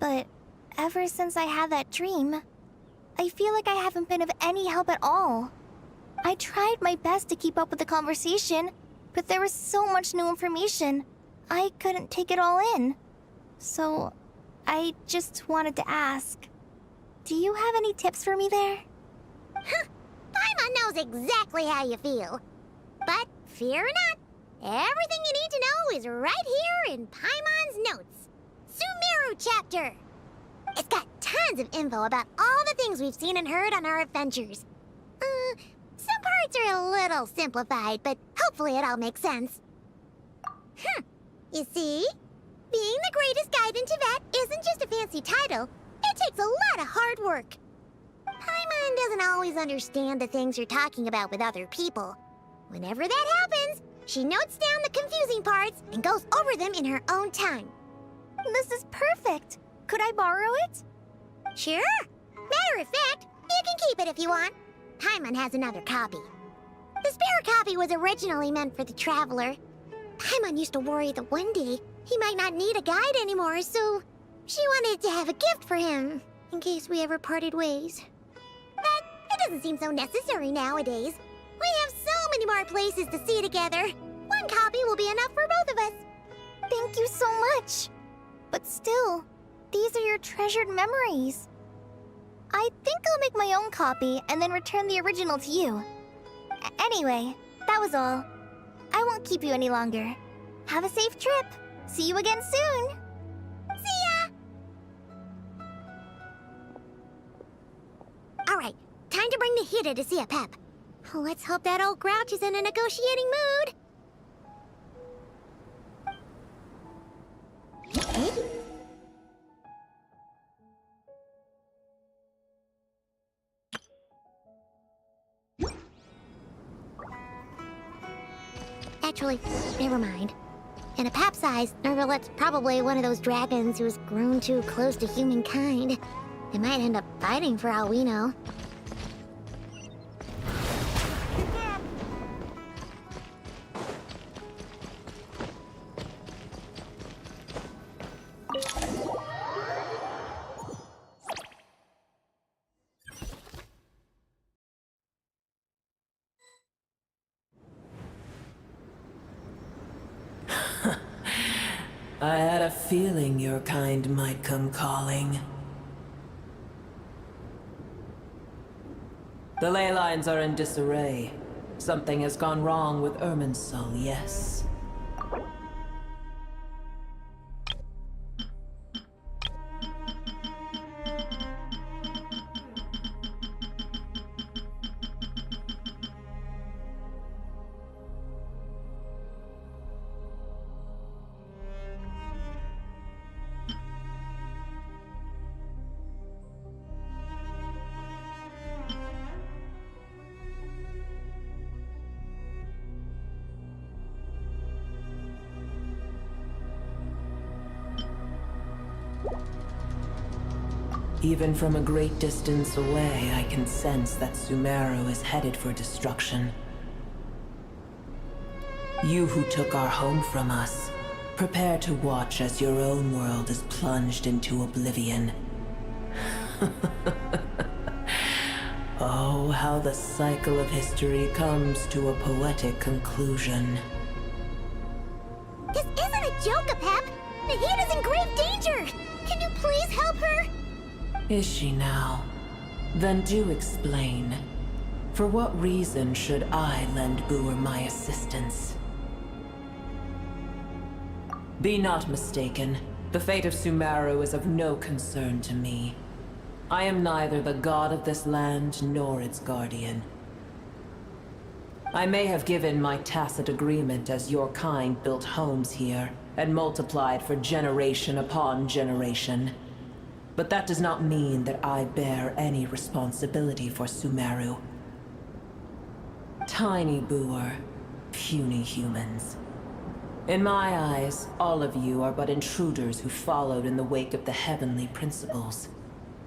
But ever since I had that dream, I feel like I haven't been of any help at all. I tried my best to keep up with the conversation, but there was so much new information, I couldn't take it all in. So, I just wanted to ask, do you have any tips for me there? Paimon knows exactly how you feel. But fear not, everything you need to know is right here in Paimon's notes. Sumeru chapter. It's got tons of info about all the things we've seen and heard on our adventures. Some parts are a little simplified, but hopefully it all makes sense. You see? Being the greatest guide in Tibet isn't just a fancy title. It takes a lot of hard work. Paimon doesn't always understand the things you're talking about with other people. Whenever that happens, she notes down the confusing parts and goes over them in her own time. This is perfect. Could I borrow it? Sure. Matter of fact, you can keep it if you want. Paimon has another copy. The spare copy was originally meant for the Traveler. Paimon used to worry that one day he might not need a guide anymore, so she wanted to have a gift for him, in case we ever parted ways. But it doesn't seem so necessary nowadays. We have so many more places to see together. One copy will be enough for both of us. Thank you so much. But still, these are your treasured memories. I think I'll make my own copy and then return the original to you. Anyway, that was all. I won't keep you any longer. Have a safe trip. See you again soon. See ya! Alright, time to bring the Hida to see a pep. Let's hope that old grouch is in a negotiating mood. Actually, never mind. In a pep size, Nervalet's probably one of those dragons who's grown too close to humankind. They might end up fighting for all we know. I had a feeling your kind might come calling. The ley lines are in disarray. Something has gone wrong with Irminsul, yes. Even from a great distance away, I can sense that Sumeru is headed for destruction. You who took our home from us, prepare to watch as your own world is plunged into oblivion. Oh, how the cycle of history comes to a poetic conclusion. This isn't a joke, Apep! Nahida's in grave danger! Can you please help her? Is she now? Then do explain. For what reason should I lend Booer my assistance? Be not mistaken. The fate of Sumeru is of no concern to me. I am neither the god of this land nor its guardian. I may have given my tacit agreement as your kind built homes here and multiplied for generation upon generation. But that does not mean that I bear any responsibility for Sumeru. Tiny Booer, puny humans. In my eyes, all of you are but intruders who followed in the wake of the heavenly principles.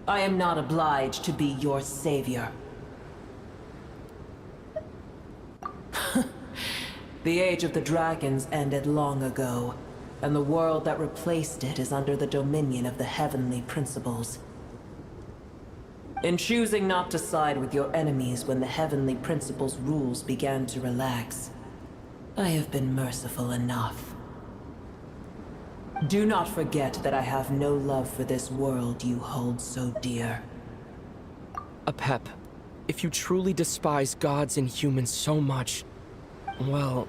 I am not obliged to be your savior. The age of the dragons ended long ago, and the world that replaced it is under the dominion of the heavenly principles. In choosing not to side with your enemies when the heavenly principles' rules began to relax, I have been merciful enough. Do not forget that I have no love for this world you hold so dear. Apep, if you truly despise gods and humans so much, well,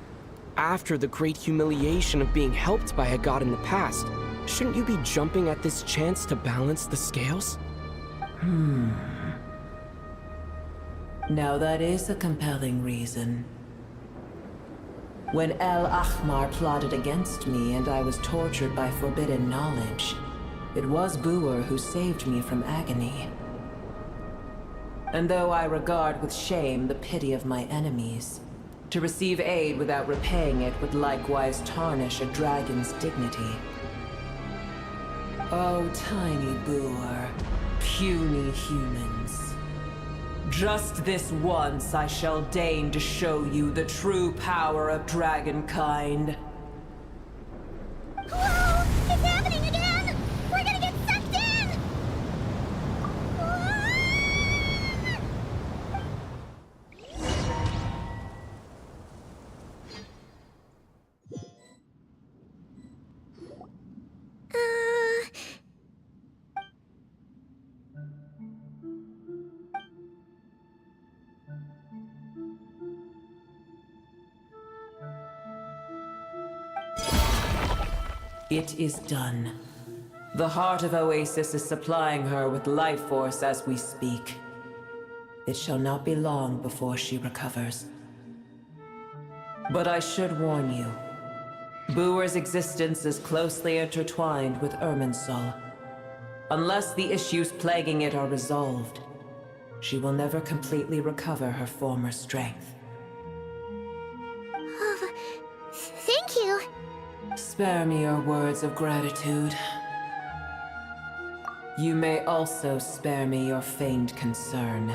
after the great humiliation of being helped by a god in the past, shouldn't you be jumping at this chance to balance the scales? Now that is a compelling reason. When El Ahmar plotted against me and I was tortured by forbidden knowledge, it was Booer who saved me from agony. And though I regard with shame the pity of my enemies, to receive aid without repaying it would likewise tarnish a dragon's dignity. Oh, tiny Booer, puny humans. Just this once I shall deign to show you the true power of dragonkind. Whoa! It's happening again! We're gonna get sucked in! It is done. The heart of Oasis is supplying her with life force as we speak. It shall not be long before she recovers. But I should warn you. Booer's existence is closely intertwined with Irminsul. Unless the issues plaguing it are resolved, she will never completely recover her former strength. Thank you. Spare me your words of gratitude. You may also spare me your feigned concern.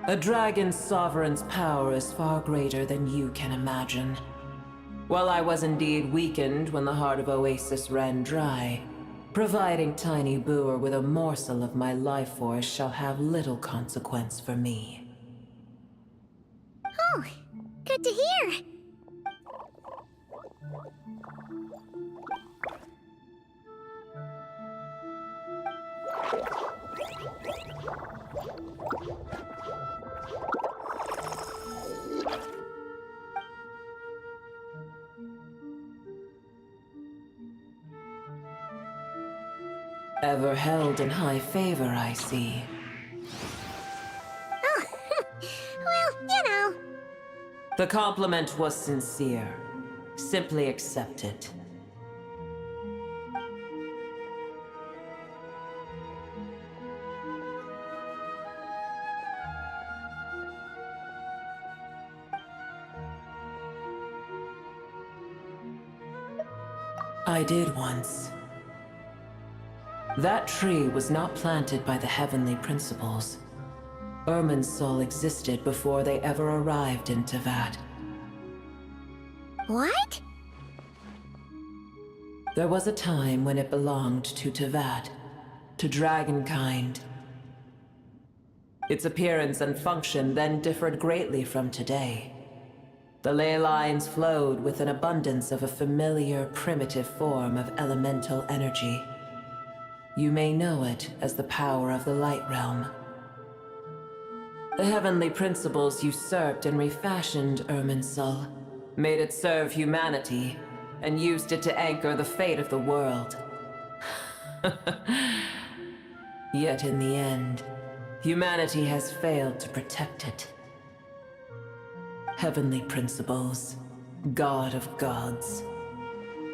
A dragon's sovereign's power is far greater than you can imagine. While I was indeed weakened when the heart of Oasis ran dry, providing Tiny Booer with a morsel of my life force shall have little consequence for me. Oh, good to hear. Ever held in high favor, I see. Oh, well, you know. The compliment was sincere. Simply accept it. I did once. That tree was not planted by the heavenly principles. Irminsul existed before they ever arrived in Tevat. What? There was a time when it belonged to Tevat, to dragonkind. Its appearance and function then differed greatly from today. The ley lines flowed with an abundance of a familiar, primitive form of elemental energy. You may know it as the power of the Light Realm. The heavenly principles usurped and refashioned Irminsul, made it serve humanity, and used it to anchor the fate of the world. Yet in the end, humanity has failed to protect it. Heavenly principles, God of gods.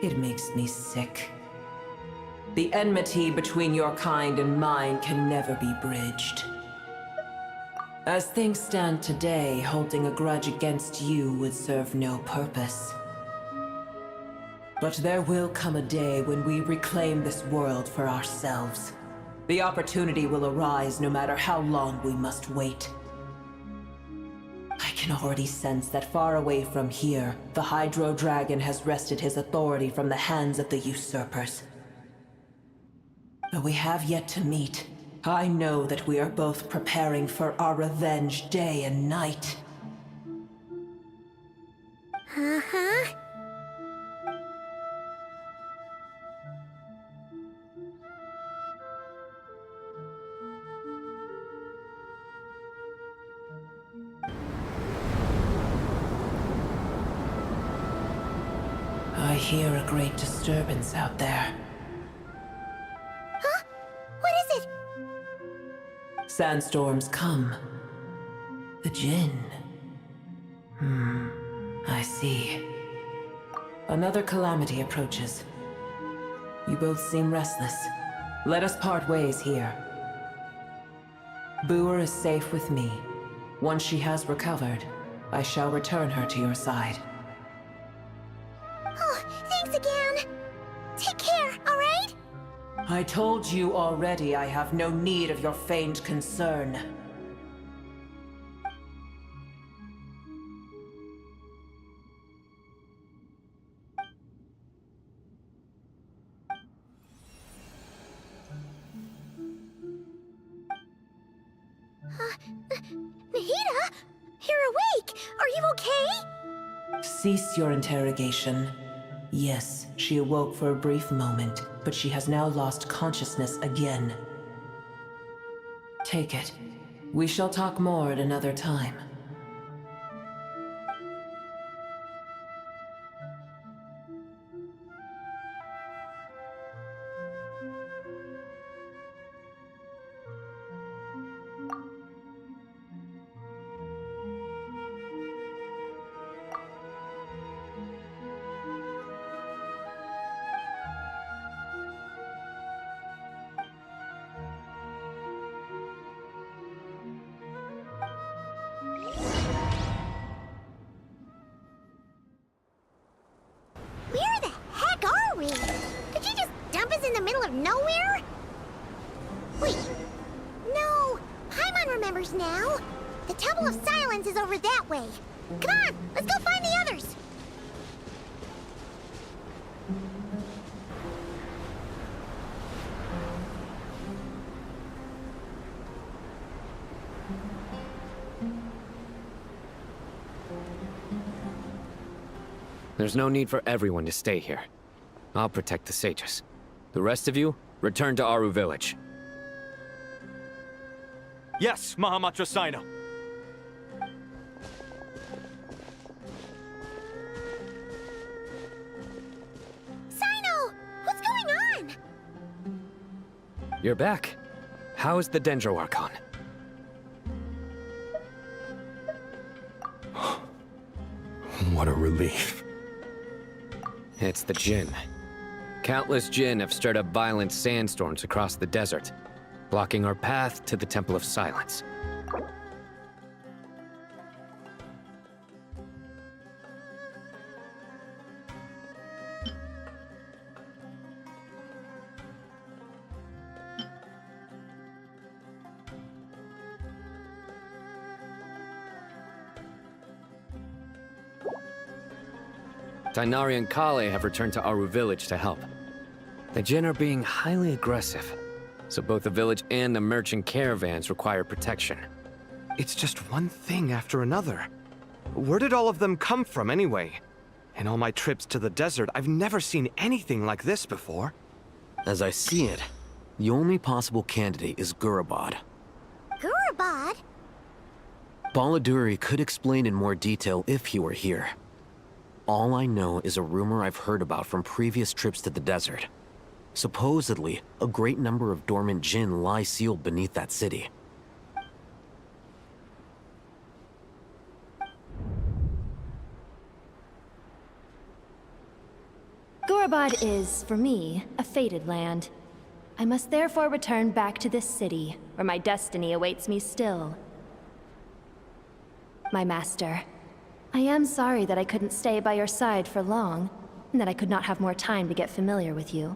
It makes me sick. The enmity between your kind and mine can never be bridged. As things stand today, holding a grudge against you would serve no purpose. But there will come a day when we reclaim this world for ourselves. The opportunity will arise no matter how long we must wait. I can already sense that far away from here, the Hydro Dragon has wrested his authority from the hands of the usurpers. Though we have yet to meet, I know that we are both preparing for our revenge day and night. Uh-huh. I hear a great disturbance out there. Huh? What is it? Sandstorms come. The Jinn. I see. Another calamity approaches. You both seem restless. Let us part ways here. Booer is safe with me. Once she has recovered, I shall return her to your side. Oh, thanks again. Take care, all right? I told you already I have no need of your feigned concern. Nahida? You're awake! Are you okay? Cease your interrogation. Yes, she awoke for a brief moment, but she has now lost consciousness again. Take it. We shall talk more at another time. remembers now. The Temple of Silence is over that way. Come on, let's go find the others. There's no need for everyone to stay here. I'll protect the sages. The rest of you, return to Aru village. Yes, Mahamatra Sino. Sino! What's going on? You're back. How's the Dendro Archon? What a relief. It's the Jinn. Countless Jinn have stirred up violent sandstorms across the desert, blocking our path to the Temple of Silence. Tainari and Kale have returned to Aru village to help. The Jinn are being highly aggressive, so both the village and the merchant caravans require protection. It's just one thing after another. Where did all of them come from anyway? In all my trips to the desert, I've never seen anything like this before. As I see it, the only possible candidate is Gurabad. Gurabad? Baladuri could explain in more detail if he were here. All I know is a rumor I've heard about from previous trips to the desert. Supposedly, a great number of dormant Jinn lie sealed beneath that city. Gurabad is, for me, a fated land. I must therefore return back to this city, where my destiny awaits me still. My master, I am sorry that I couldn't stay by your side for long, and that I could not have more time to get familiar with you.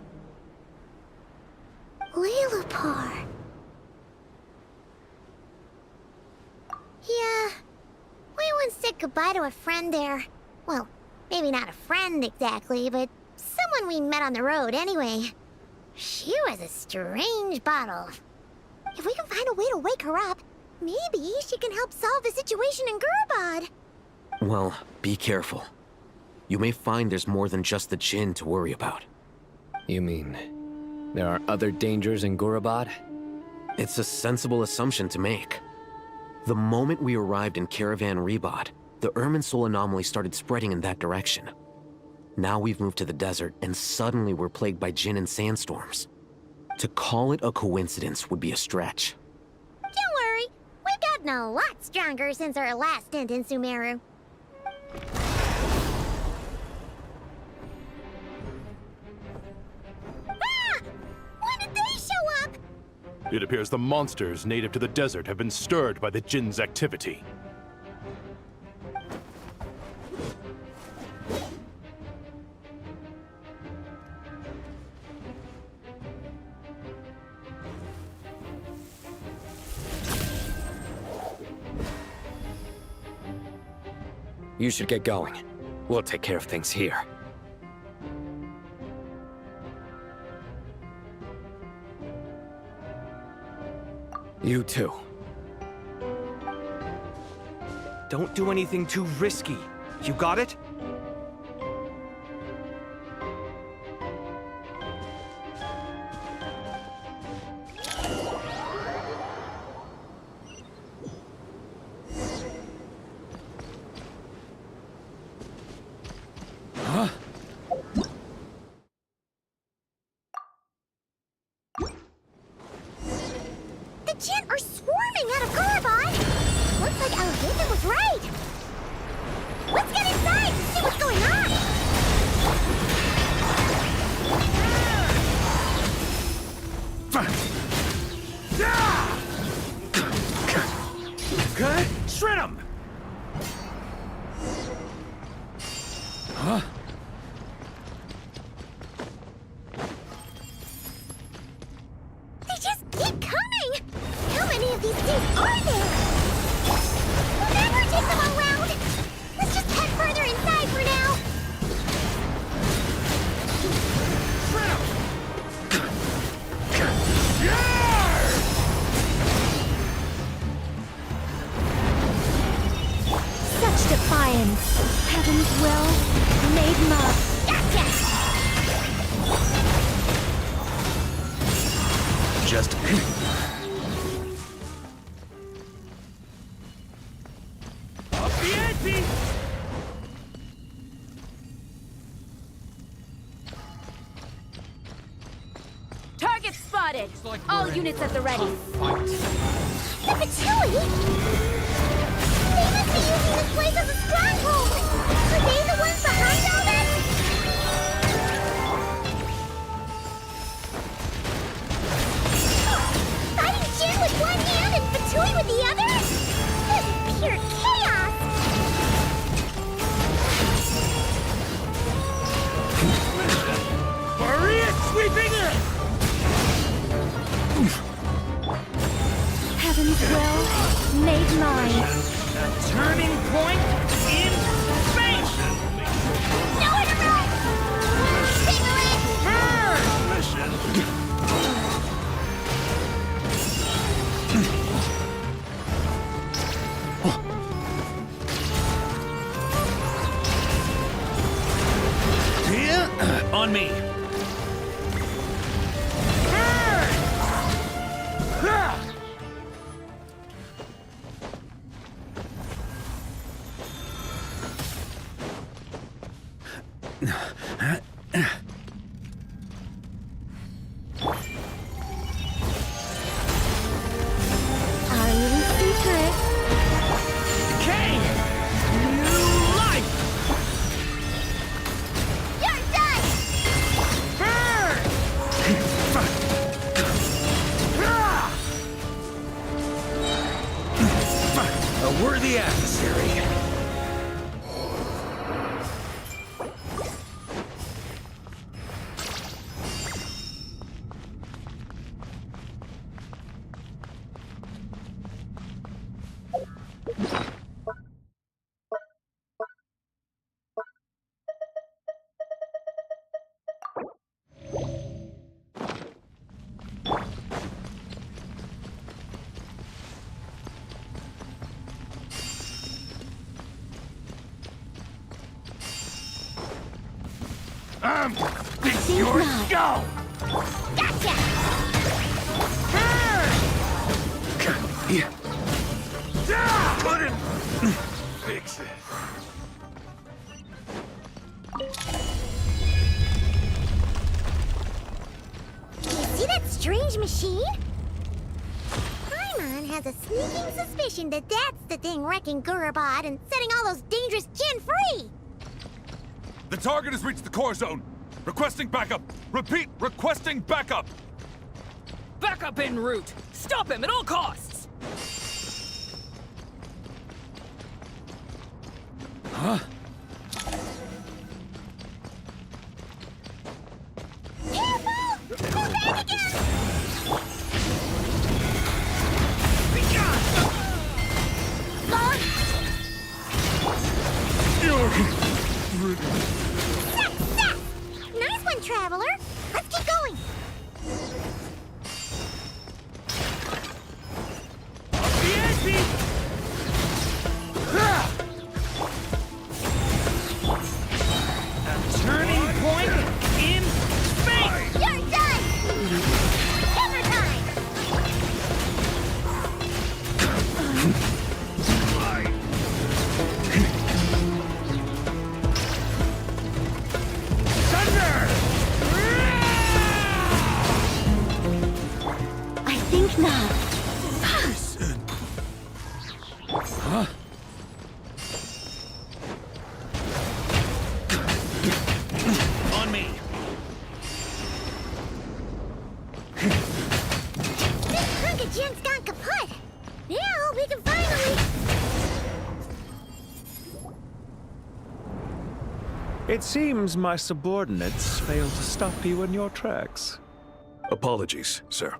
Lilupar. Yeah, we once said goodbye to a friend there. Well, maybe not a friend exactly, but someone we met on the road anyway. She was a strange bottle. If we can find a way to wake her up, maybe she can help solve the situation in Gurabad. Well, be careful. You may find there's more than just the Jinn to worry about. You mean, there are other dangers in Gurabad? It's a sensible assumption to make. The moment we arrived in Caravan Rebad, the Irminsul anomaly started spreading in that direction. Now we've moved to the desert, and suddenly we're plagued by Jinn and sandstorms. To call it a coincidence would be a stretch. Don't worry, we've gotten a lot stronger since our last stint in Sumeru. Ah! When did they show up? It appears the monsters native to the desert have been stirred by the Jinn's activity. You should get going. We'll take care of things here. You too. Don't do anything too risky. You got it? The Jinn are swarming out of Gurabad! Looks like Alhaven was right! Let's get inside and see what's going on! Okay, shred him! Huh? They just keep coming! How many of these entities are there? We'll never take them all round. Let's just head further inside for now. Such defiance. Heaven's will made mine. Just... Target spotted! All units at the ready. The Patui? They must be using this place as a stronghold! Are they the ones behind all this? Fighting Jin with one hand and Patui with the other? This is pure chaos! Maria sweeping it! Heaven's will made mine. A turning point in space! Nowhere to run! Here, on me. Our little secret. Decay! New life! You're done! A worthy adversary. It's yours. Go! Gotcha! Put him! Fix it. You see that strange machine? Paimon has a sneaking suspicion that that's the thing wrecking Gurabad and setting all those dangerous Jin free! The target has reached the core zone. Requesting backup. Repeat, requesting backup. Backup en route! Stop him at all costs! Huh? Careful! Go back again! Success! Nice one, Traveler! Let's keep going! Turning point in space! You're done! Hammer time! Thunder! I think not. Huh? On me! This hunk of Jin's gone kaput! Now we can finally... It seems my subordinates failed to stop you in your tracks. Apologies, sir.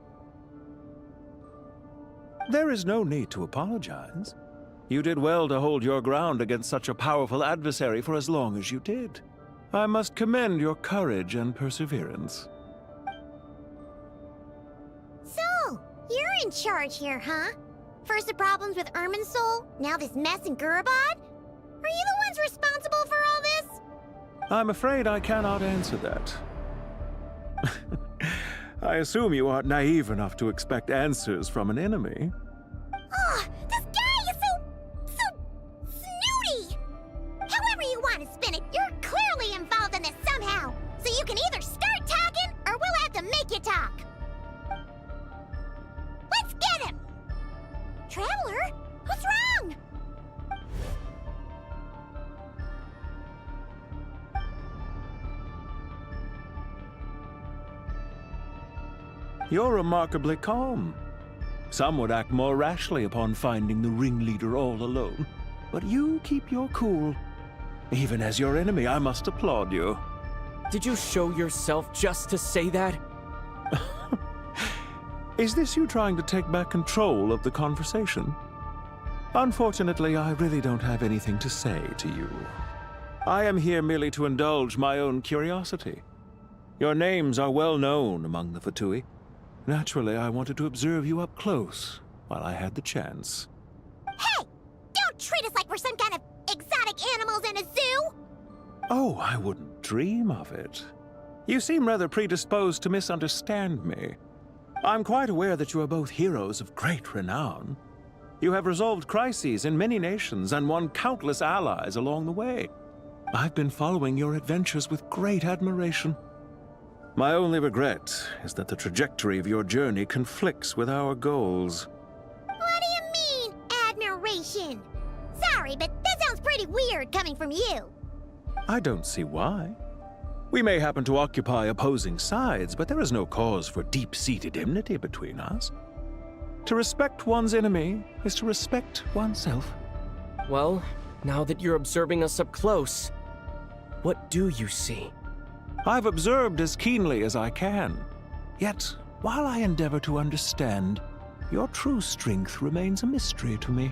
There is no need to apologize. You did well to hold your ground against such a powerful adversary for as long as you did. I must commend your courage and perseverance. So, you're in charge here, huh? First the problems with Irminsul, now this mess in Gurabad? Are you the ones responsible for all this? I'm afraid I cannot answer that. I assume you aren't naive enough to expect answers from an enemy. Oh, this guy is so snooty! However you want to spin it, you're clearly involved in this somehow. So you can either start talking, or we'll have to make you talk. Let's get him! Traveler? What's wrong? You're remarkably calm. Some would act more rashly upon finding the ringleader all alone. But you keep your cool. Even as your enemy, I must applaud you. Did you show yourself just to say that? Is this you trying to take back control of the conversation? Unfortunately, I really don't have anything to say to you. I am here merely to indulge my own curiosity. Your names are well known among the Fatui. Naturally, I wanted to observe you up close while I had the chance. Hey! Don't treat us like we're some kind of exotic animals in a zoo! Oh, I wouldn't dream of it. You seem rather predisposed to misunderstand me. I'm quite aware that you are both heroes of great renown. You have resolved crises in many nations and won countless allies along the way. I've been following your adventures with great admiration. My only regret is that the trajectory of your journey conflicts with our goals. What do you mean, admiration? Sorry, but that sounds pretty weird coming from you. I don't see why. We may happen to occupy opposing sides, but there is no cause for deep-seated enmity between us. To respect one's enemy is to respect oneself. Well, now that you're observing us up close, what do you see? I've observed as keenly as I can. Yet, while I endeavor to understand, your true strength remains a mystery to me.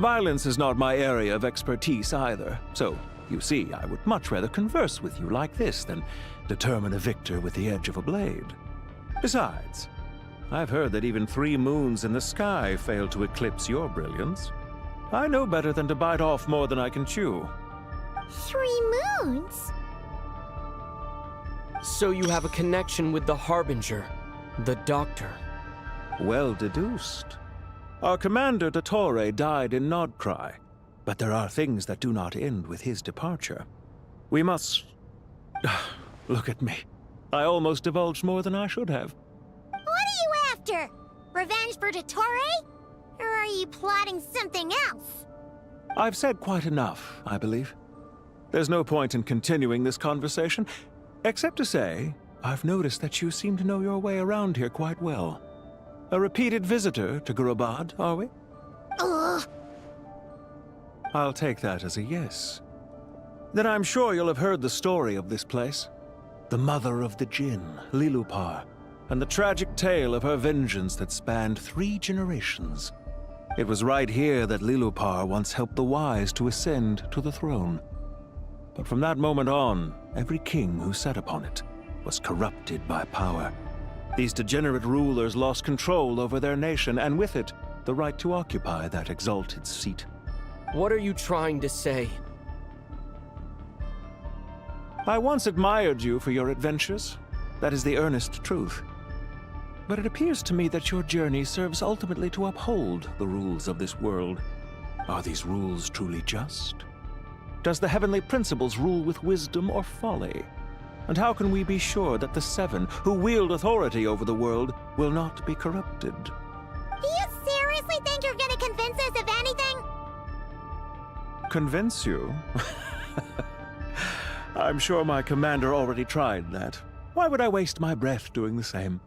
Violence is not my area of expertise either, so, you see, I would much rather converse with you like this than determine a victor with the edge of a blade. Besides, I've heard that even 3 moons in the sky fail to eclipse your brilliance. I know better than to bite off more than I can chew. 3 moons? So you have a connection with the Harbinger, the Doctor. Well deduced. Our commander, Dottore, died in Nodcry, but there are things that do not end with his departure. We must... Look at me. I almost divulged more than I should have. What are you after? Revenge for Dottore? Or are you plotting something else? I've said quite enough, I believe. There's no point in continuing this conversation, except to say, I've noticed that you seem to know your way around here quite well. A repeated visitor to Gurabad, are we? Ugh. I'll take that as a yes. Then I'm sure you'll have heard the story of this place. The mother of the Jinn, Lilupar, and the tragic tale of her vengeance that spanned 3 generations. It was right here that Lilupar once helped the wise to ascend to the throne. But from that moment on, every king who sat upon it was corrupted by power. These degenerate rulers lost control over their nation, and with it, the right to occupy that exalted seat. What are you trying to say? I once admired you for your adventures. That is the earnest truth. But it appears to me that your journey serves ultimately to uphold the rules of this world. Are these rules truly just? Does the heavenly principles rule with wisdom or folly? And how can we be sure that the 7 who wield authority over the world will not be corrupted? Do you seriously think you're gonna convince us of anything? Convince you? I'm sure my commander already tried that. Why would I waste my breath doing the same?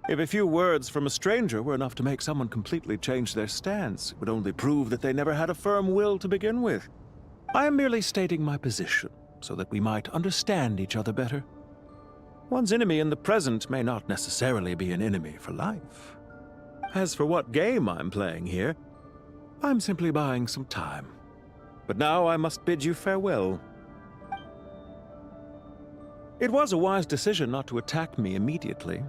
If a few words from a stranger were enough to make someone completely change their stance, it would only prove that they never had a firm will to begin with. I am merely stating my position, so that we might understand each other better. One's enemy in the present may not necessarily be an enemy for life. As for what game I'm playing here, I'm simply buying some time. But now I must bid you farewell. It was a wise decision not to attack me immediately.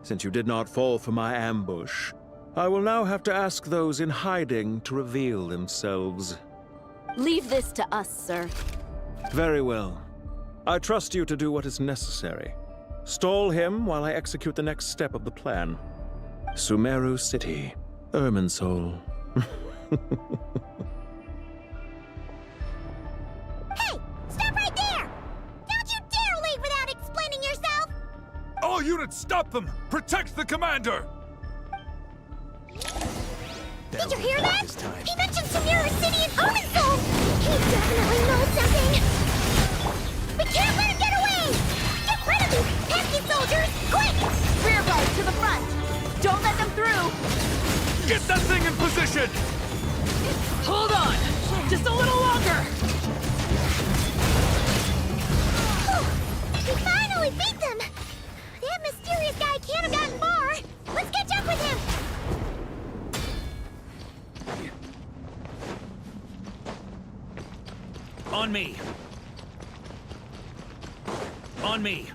Since you did not fall for my ambush, I will now have to ask those in hiding to reveal themselves. Leave this to us, sir. Very well. I trust you to do what is necessary. Stall him while I execute the next step of the plan. Sumeru City, Irminsul. Hey! Stop right there! Don't you dare leave without explaining yourself! All units, stop them! Protect the commander! Did you hear that? He mentioned Sumeru City and Irminsul! He definitely knows something! We can't let him get away! Get rid of these pesky soldiers! Quick! Rear guard to the front! Don't let them through! Get that thing in position! Hold on! Just a little longer! We finally beat them! That mysterious guy can't have gotten far! Let's catch up with him! On me! On me!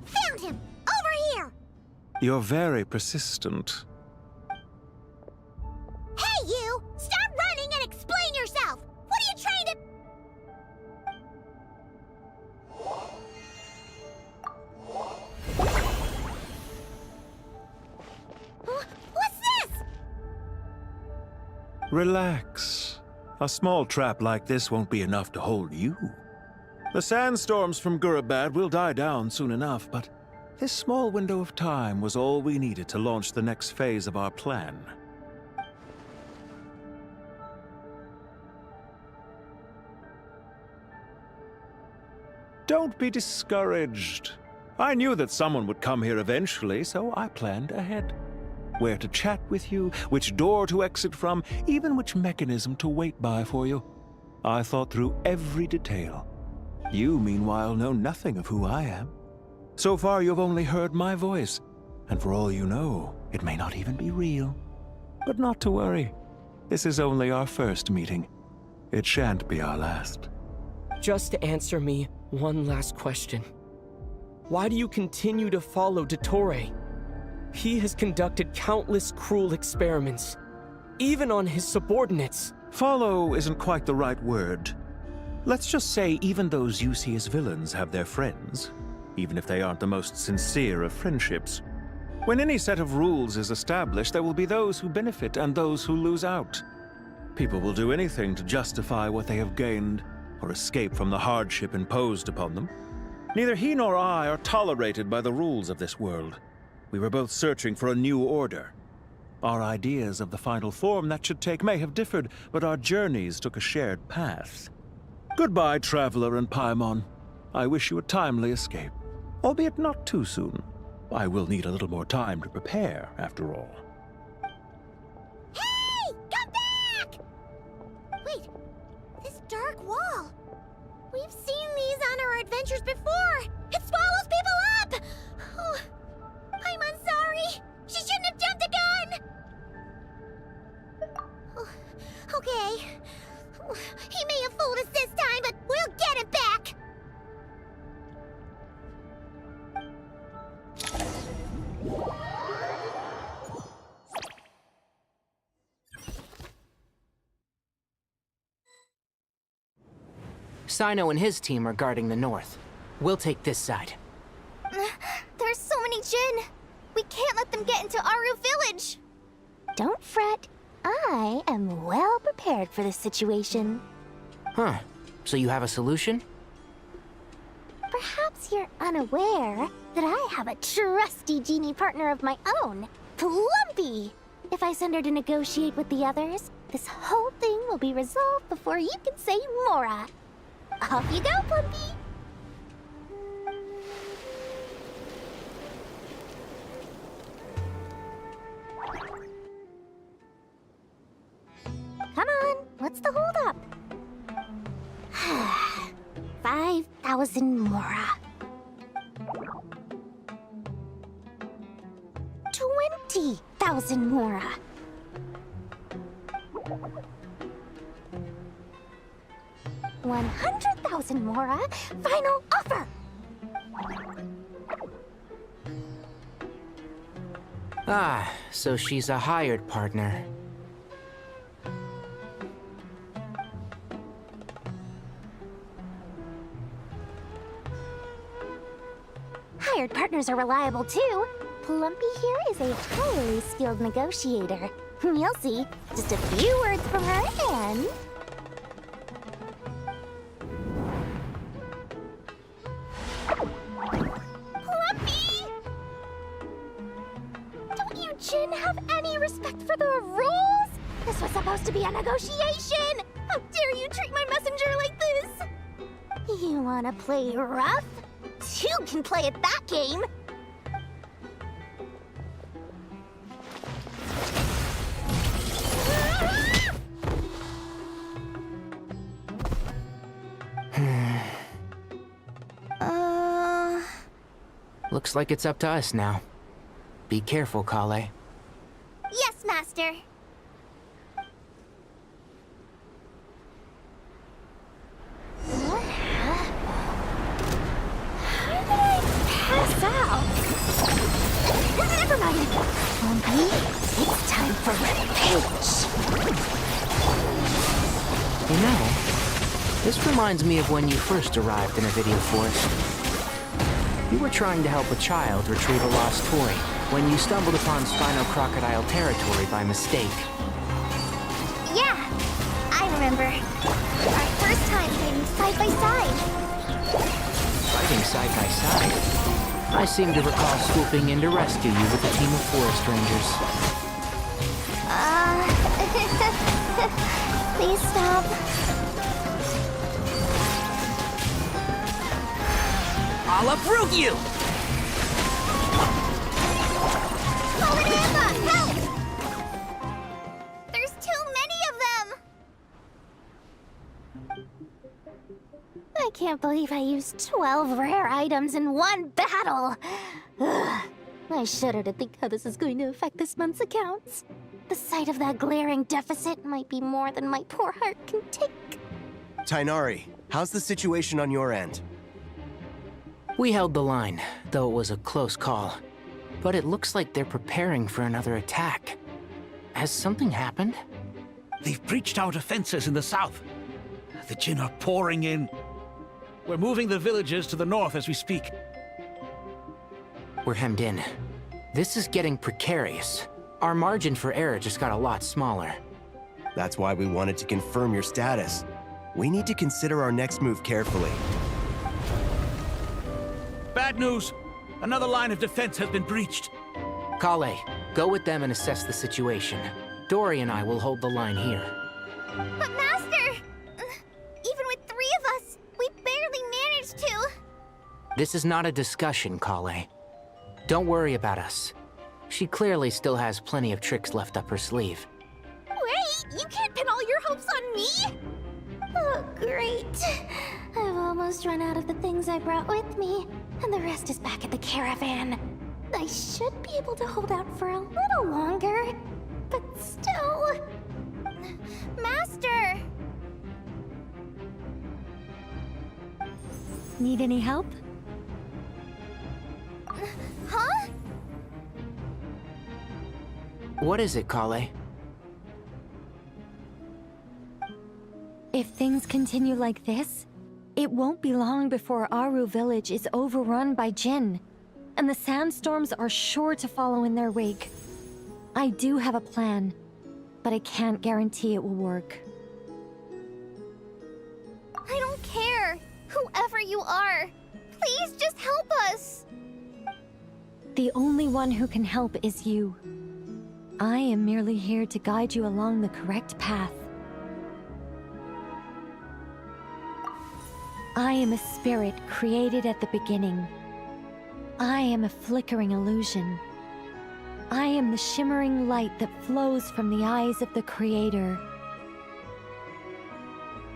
Found him! Over here! You're very persistent. Hey, you! Stop running and explain yourself! What are you trying to... What's this? Relax. A small trap like this won't be enough to hold you. The sandstorms from Gurabad will die down soon enough, but this small window of time was all we needed to launch the next phase of our plan. Don't be discouraged. I knew that someone would come here eventually, so I planned ahead. Where to chat with you, which door to exit from, even which mechanism to wait by for you. I thought through every detail. You, meanwhile, know nothing of who I am. So far, you've only heard my voice, and for all you know, it may not even be real. But not to worry. This is only our first meeting. It shan't be our last. Just answer me one last question. Why do you continue to follow Dottore? He has conducted countless cruel experiments, even on his subordinates. Follow isn't quite the right word. Let's just say even those you see as villains have their friends, even if they aren't the most sincere of friendships. When any set of rules is established, there will be those who benefit and those who lose out. People will do anything to justify what they have gained or escape from the hardship imposed upon them. Neither he nor I are tolerated by the rules of this world. We were both searching for a new order. Our ideas of the final form that should take may have differed, but our journeys took a shared path. Goodbye, Traveler and Paimon. I wish you a timely escape, albeit not too soon. I will need a little more time to prepare, after all. Hey! Come back! Wait, this dark wall. We've seen these on our adventures before. It swallows people up! Oh, I'm sorry. She shouldn't have jumped the gun! Oh, okay. He may have fooled us this time, but we'll get him back! Sino and his team are guarding the north. We'll take this side. There's so many Jin. We can't let them get into Aru Village. Don't fret. I am well prepared for this situation. Huh. So you have a solution? Perhaps you're unaware that I have a trusty genie partner of my own, Plumpy. If I send her to negotiate with the others, this whole thing will be resolved before you can say Mora. Off you go, Plumpy! Come on, what's the holdup? 5,000 mora. 20,000 mora. 100,000 mora. Final offer. Ah, so she's a hired partner. Hired partners are reliable too. Plumpy here is a highly skilled negotiator. You'll see. Just a few words from her and... Plumpy! Don't you, Jin, have any respect for the rules? This was supposed to be a negotiation! How dare you treat my messenger like this? You wanna play rough? Two can play at that game! Looks like it's up to us now. Be careful, Kale. Yes, Master. Pass out. Never mind. Plumpy, it's time for revenge. You know, this reminds me of when you first arrived in a video forest. You were trying to help a child retrieve a lost toy when you stumbled upon Spino Crocodile territory by mistake. Yeah, I remember. Our first time fighting side by side. Fighting side by side? I seem to recall swooping in to rescue you with a team of forest rangers. Please stop. I'll uproot you! Polinampa, help! There's too many of them! I can't believe I used 12 rare items in one battle! Ugh. I shudder to think how this is going to affect this month's accounts. The sight of that glaring deficit might be more than my poor heart can take. Tainari, how's the situation on your end? We held the line, though it was a close call. But it looks like they're preparing for another attack. Has something happened? They've breached our defenses in the south. The Jin are pouring in. We're moving the villagers to the north as we speak. We're hemmed in. This is getting precarious. Our margin for error just got a lot smaller. That's why we wanted to confirm your status. We need to consider our next move carefully. Bad news! Another line of defense has been breached. Kale, go with them and assess the situation. Dory and I will hold the line here. But Master! Even with 3 of us, we barely managed to. This is not a discussion, Kale. Don't worry about us. She clearly still has plenty of tricks left up her sleeve. Wait, you can't pin all your hopes on me! Oh, great. I've almost run out of the things I brought with me, and the rest is back at the caravan. I should be able to hold out for a little longer, but still... Master! Need any help? Huh? What is it, Kale? If things continue like this, it won't be long before Aru village is overrun by Jin, and the sandstorms are sure to follow in their wake. I do have a plan, but I can't guarantee it will work. I don't care. Whoever you are, please just help us. The only one who can help is you. I am merely here to guide you along the correct path. I am a spirit created at the beginning. I am a flickering illusion. I am the shimmering light that flows from the eyes of the Creator.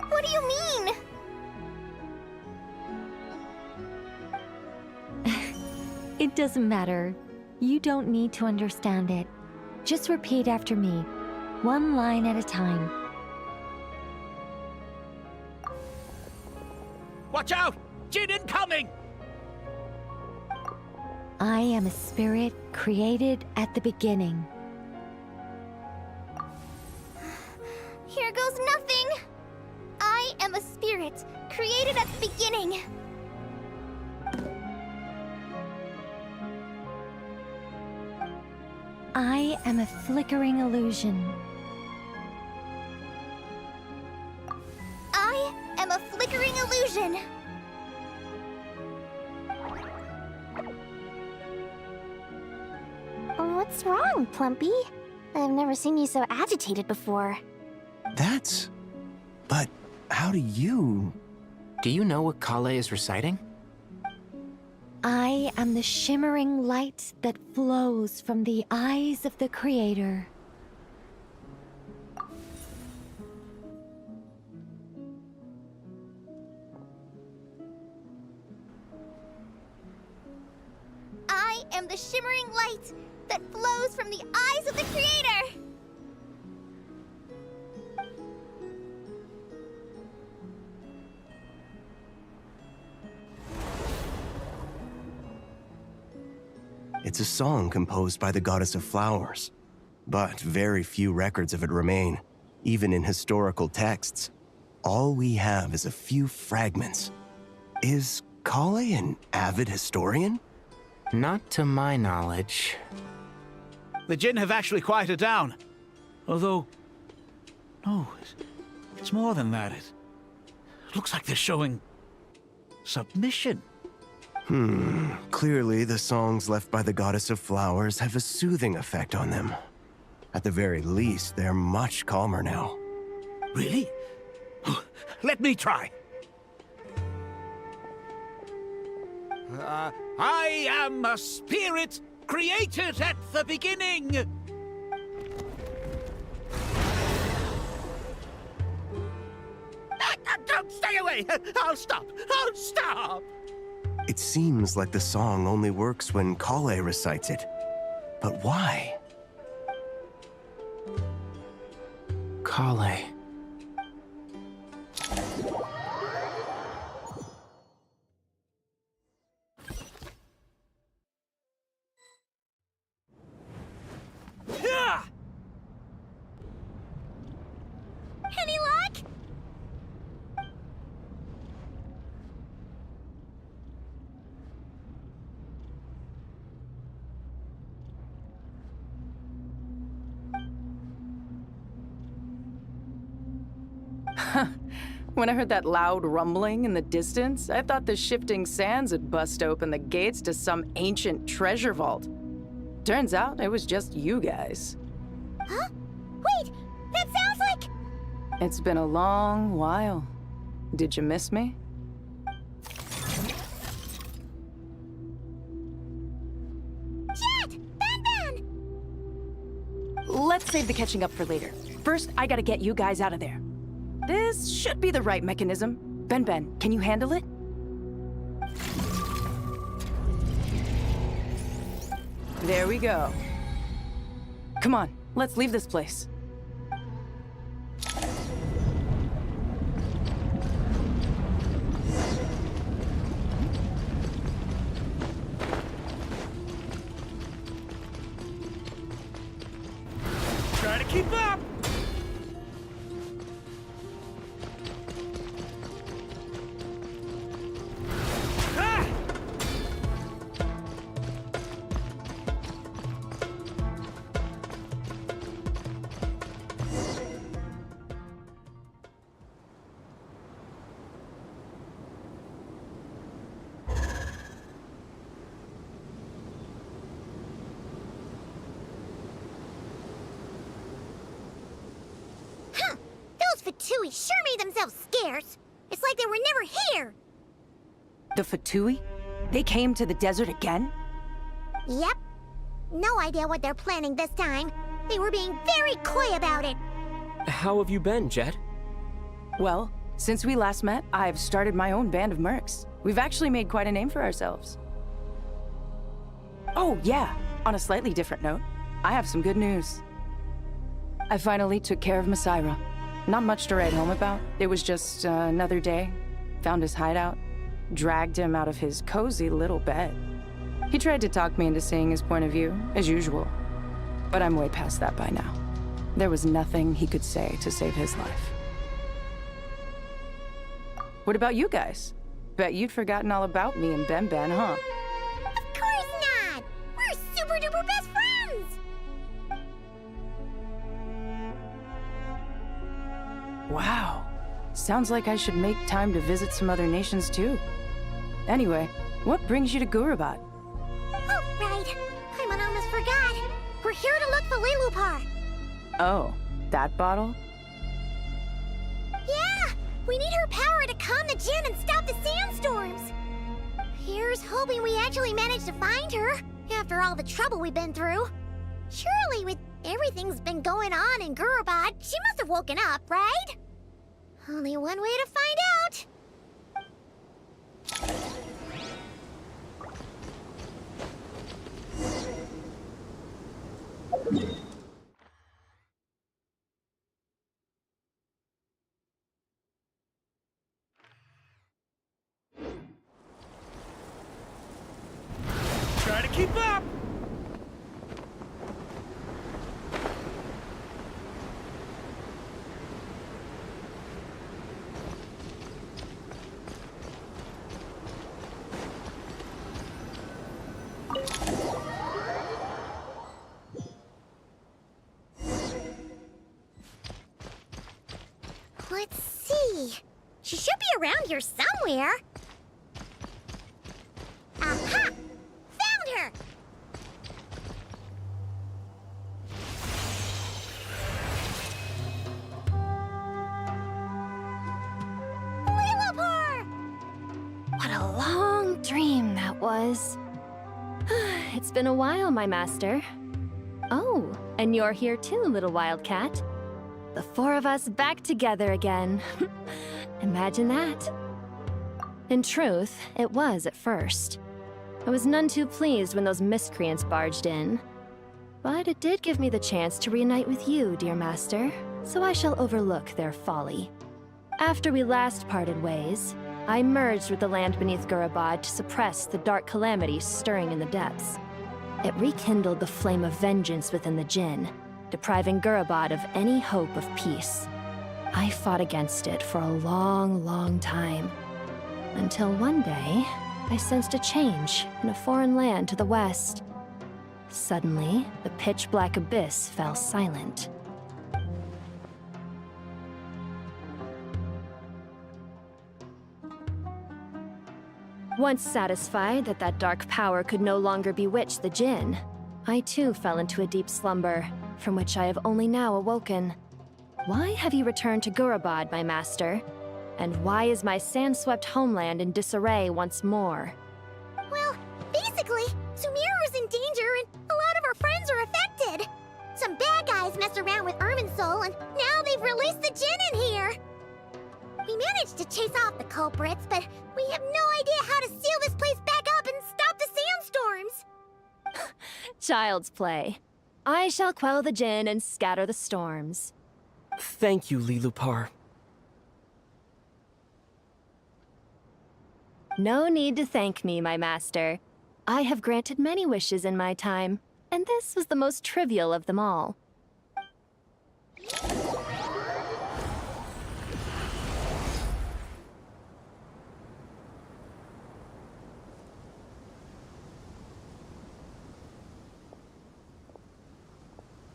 What do you mean? It doesn't matter. You don't need to understand it. Just repeat after me, one line at a time. Watch out! Jin incoming! I am a spirit created at the beginning. Here goes nothing! I am a spirit, created at the beginning. I am a flickering illusion. I am a flickering illusion. What's wrong, Plumpy? I've never seen you so agitated before. But how do you... Do you know what Kale is reciting? I am the shimmering light that flows from the eyes of the Creator. I am the shimmering light that flows from the eyes of the Creator! It's a song composed by the goddess of flowers, but very few records of it remain, even in historical texts. All we have is a few fragments. Is Kale an avid historian? Not to my knowledge. The Jin have actually quieted down. Although... no, it's more than that. It looks like they're showing... submission. Clearly the songs left by the goddess of flowers have a soothing effect on them. At the very least, they're much calmer now. Really? Let me try. I am a spirit created at the beginning. Don't stay away! I'll stop! I'll stop! It seems like the song only works when Kale recites it. But why? Kale. Any luck? When I heard that loud rumbling in the distance, I thought the shifting sands had bust open the gates to some ancient treasure vault. Turns out it was just you guys. Huh? Wait, that sounds like... It's been a long while. Did you miss me? Jet! Ben! Let's save the catching up for later. First, I gotta get you guys out of there. This should be the right mechanism. Ben, can you handle it? There we go. Come on, let's leave this place. Try to keep up! Those Fatui sure made themselves scarce. It's like they were never here. The Fatui? They came to the desert again? Yep. No idea what they're planning this time. They were being very coy about it. How have you been, Jet? Well, since we last met, I've started my own band of mercs. We've actually made quite a name for ourselves. Oh, yeah. On a slightly different note, I have some good news. I finally took care of Masaira. Not much to write home about. It was just another day. Found his hideout. Dragged him out of his cozy little bed. He tried to talk me into seeing his point of view, as usual. But I'm way past that by now. There was nothing he could say to save his life. What about you guys? Bet you'd forgotten all about me and Ben, huh? Of course not! We're super duper best friends! Wow. Sounds like I should make time to visit some other nations too. Anyway, what brings you to Gurabad? Oh, right. I almost forgot. We're here to look for Lilupar. Oh, that bottle? Yeah! We need her power to calm the Jinn and stop the sandstorms. Here's hoping we actually manage to find her, after all the trouble we've been through. Surely, with everything's been going on in Gurabad, she must have woken up, right? Only one way to find out. Try to keep up! Let's see. She should be around here somewhere. Aha! Found her! Lilupar! What a long dream that was. It's been a while, my master. Oh, and you're here too, little wildcat. The four of us back together again. Imagine that. In truth, it was at first. I was none too pleased when those miscreants barged in. But it did give me the chance to reunite with you, dear master, so I shall overlook their folly. After we last parted ways, I merged with the land beneath Gurabad to suppress the dark calamities stirring in the depths. It rekindled the flame of vengeance within the Jinn, depriving Gurabad of any hope of peace. I fought against it for a long, long time. Until one day, I sensed a change in a foreign land to the west. Suddenly, the pitch-black abyss fell silent. Once satisfied that that dark power could no longer bewitch the Jinn, I too fell into a deep slumber, from which I have only now awoken. Why have you returned to Gurabad, my master? And why is my sand-swept homeland in disarray once more? Well, basically, Sumeru's in danger and a lot of our friends are affected. Some bad guys messed around with Irminsul and now they've released the Jinn in here. We managed to chase off the culprits, but we have no idea how to seal this place back up and stop the sandstorms. Child's play. I shall quell the Jinn and scatter the storms. Thank you, Lilupar. No need to thank me, my master. I have granted many wishes in my time, and this was the most trivial of them all.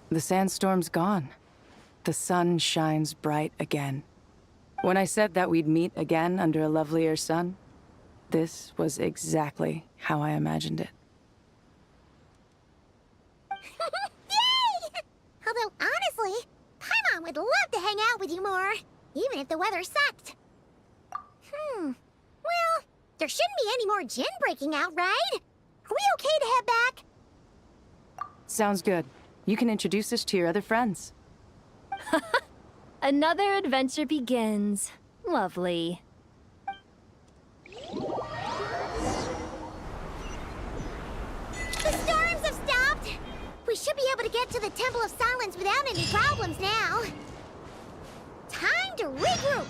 The sandstorm's gone. The sun shines bright again. When I said that we'd meet again under a lovelier sun, this was exactly how I imagined it. Yay! Although, honestly, Paimon would love to hang out with you more, even if the weather sucked. Well, there shouldn't be any more Jinn breaking out, right? Are we okay to head back? Sounds good. You can introduce us to your other friends. Another adventure begins. Lovely. The Temple of Silence without any problems now. Time to regroup!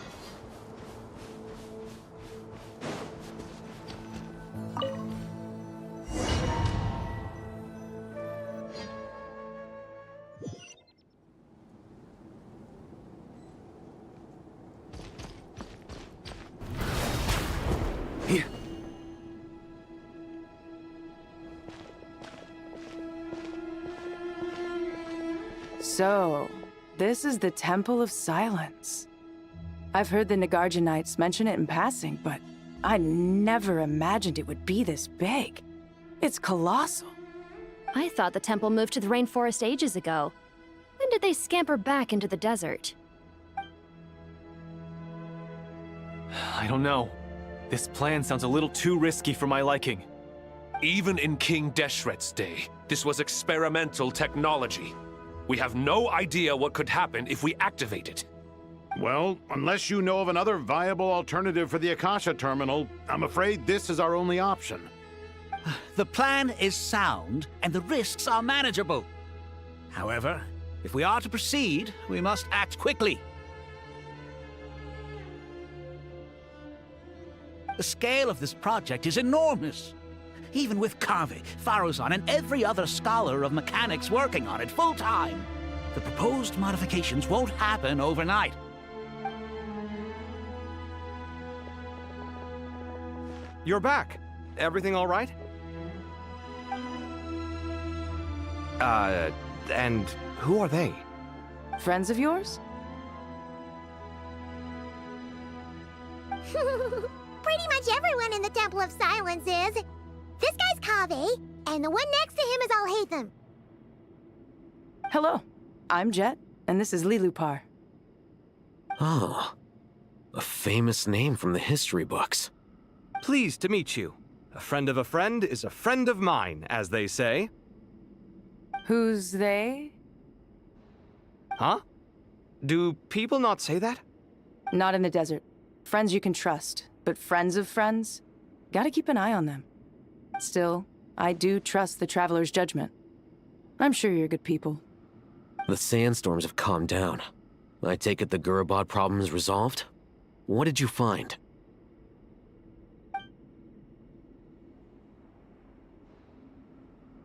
Here. So, this is the Temple of Silence. I've heard the Nagarjanites mention it in passing, but I never imagined it would be this big. It's colossal. I thought the temple moved to the rainforest ages ago. When did they scamper back into the desert? I don't know. This plan sounds a little too risky for my liking. Even in King Deshret's day, this was experimental technology. We have no idea what could happen if we activate it. Well, unless you know of another viable alternative for the Akasha terminal, I'm afraid this is our only option. The plan is sound, and the risks are manageable. However, if we are to proceed, we must act quickly. The scale of this project is enormous. Even with Kave, Faruzan, and every other scholar of mechanics working on it full-time, the proposed modifications won't happen overnight. You're back. Everything all right? And who are they? Friends of yours? Pretty much everyone in the Temple of Silence is. This guy's Kave, and the one next to him is Alhaitham. Hello, I'm Jet, and this is Lilupar. Oh, a famous name from the history books. Pleased to meet you. A friend of a friend is a friend of mine, as they say. Who's they? Huh? Do people not say that? Not in the desert. Friends you can trust, but friends of friends? Gotta keep an eye on them. Still, I do trust the Traveler's judgment. I'm sure you're good people. The sandstorms have calmed down. I take it the Gurabad problem is resolved? What did you find?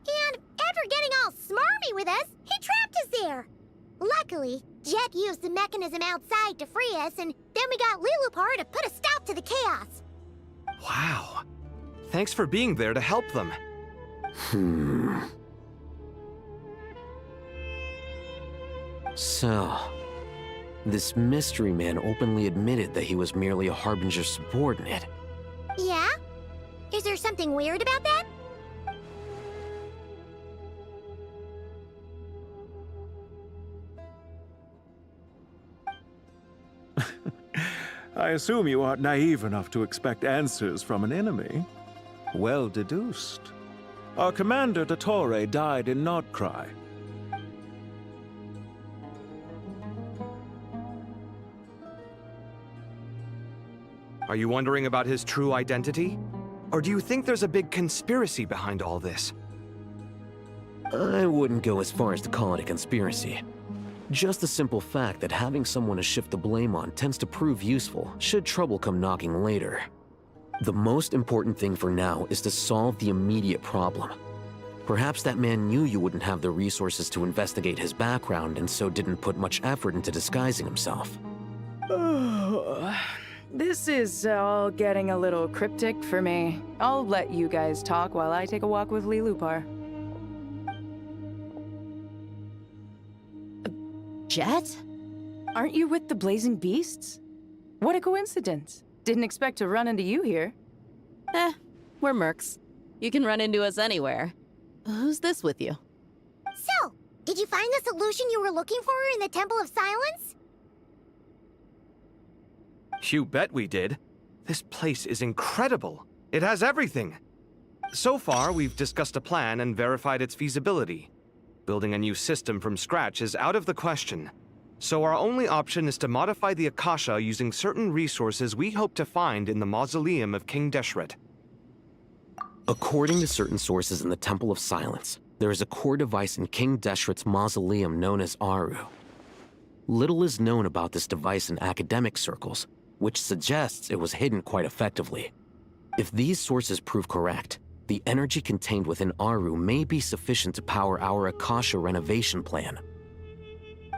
And after getting all smarmy with us, he trapped us there. Luckily, Jet used the mechanism outside to free us, and then we got Lilupar to put a stop to the chaos. Wow. Thanks for being there to help them. So, this mystery man openly admitted that he was merely a Harbinger subordinate. Yeah? Is there something weird about that? I assume you aren't naive enough to expect answers from an enemy. Well deduced. Our commander, Dottore, died in Nordcry. Are you wondering about his true identity? Or do you think there's a big conspiracy behind all this? I wouldn't go as far as to call it a conspiracy. Just the simple fact that having someone to shift the blame on tends to prove useful should trouble come knocking later. The most important thing for now is to solve the immediate problem. Perhaps that man knew you wouldn't have the resources to investigate his background and so didn't put much effort into disguising himself. This is all getting a little cryptic for me. I'll let you guys talk while I take a walk with Lilupar. Jet? Aren't you with the Blazing Beasts? What a coincidence. Didn't expect to run into you here. We're mercs. You can run into us anywhere. Who's this with you? So, did you find the solution you were looking for in the Temple of Silence? You bet we did. This place is incredible. It has everything. So far, we've discussed a plan and verified its feasibility. Building a new system from scratch is out of the question. So our only option is to modify the Akasha using certain resources we hope to find in the mausoleum of King Deshret. According to certain sources in the Temple of Silence, there is a core device in King Deshret's mausoleum known as Aru. Little is known about this device in academic circles, which suggests it was hidden quite effectively. If these sources prove correct, the energy contained within Aru may be sufficient to power our Akasha renovation plan.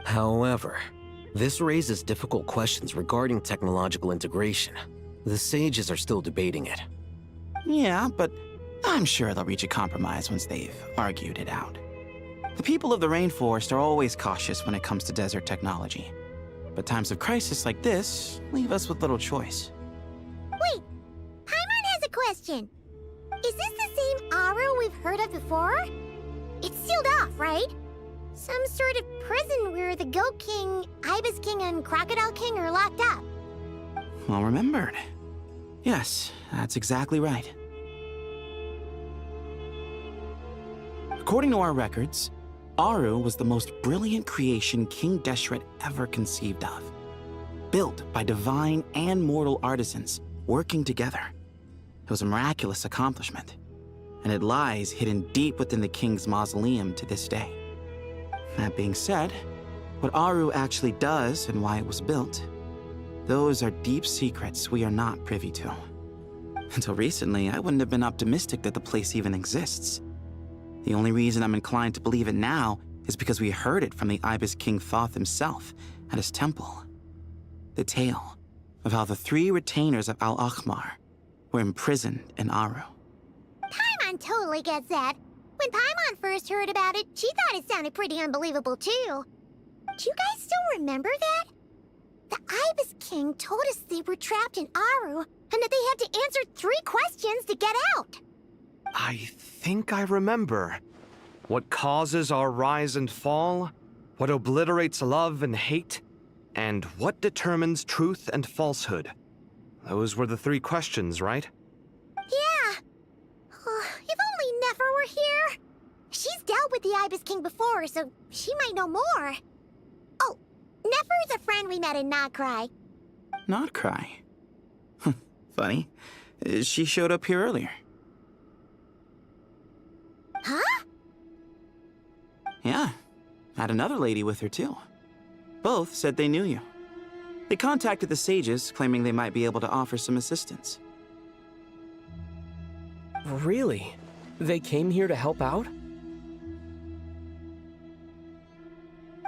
However, this raises difficult questions regarding technological integration. The sages are still debating it. Yeah, but I'm sure they'll reach a compromise once they've argued it out. The people of the rainforest are always cautious when it comes to desert technology. But times of crisis like this leave us with little choice. Wait, Paimon has a question. Is this the same Aru we've heard of before? It's sealed off, right? Some sort of prison where the Goat King, Ibis King, and Crocodile King are locked up. Well remembered. Yes, that's exactly right. According to our records, Aru was the most brilliant creation King Deshret ever conceived of. Built by divine and mortal artisans working together. It was a miraculous accomplishment, and it lies hidden deep within the king's mausoleum to this day. That being said, what Aru actually does and why it was built, those are deep secrets we are not privy to. Until recently, I wouldn't have been optimistic that the place even exists. The only reason I'm inclined to believe it now is because we heard it from the Ibis King Thoth himself at his temple. The tale of how the 3 retainers of Al-Akhmar were imprisoned in Aru. Paimon totally gets that. When Paimon first heard about it, she thought it sounded pretty unbelievable too. Do you guys still remember that? The Ibis King told us they were trapped in Aru and that they had to answer 3 questions to get out. I think I remember. What causes our rise and fall? What obliterates love and hate? And what determines truth and falsehood? Those were the 3 questions, right? Yeah. If only Nefer were here. She's dealt with the Ibis King before, so she might know more. Oh, Nefer's a friend we met in Notcry. Notcry? Funny. She showed up here earlier. Huh? Yeah. Had another lady with her too. Both said they knew you. They contacted the sages, claiming they might be able to offer some assistance. Really? They came here to help out?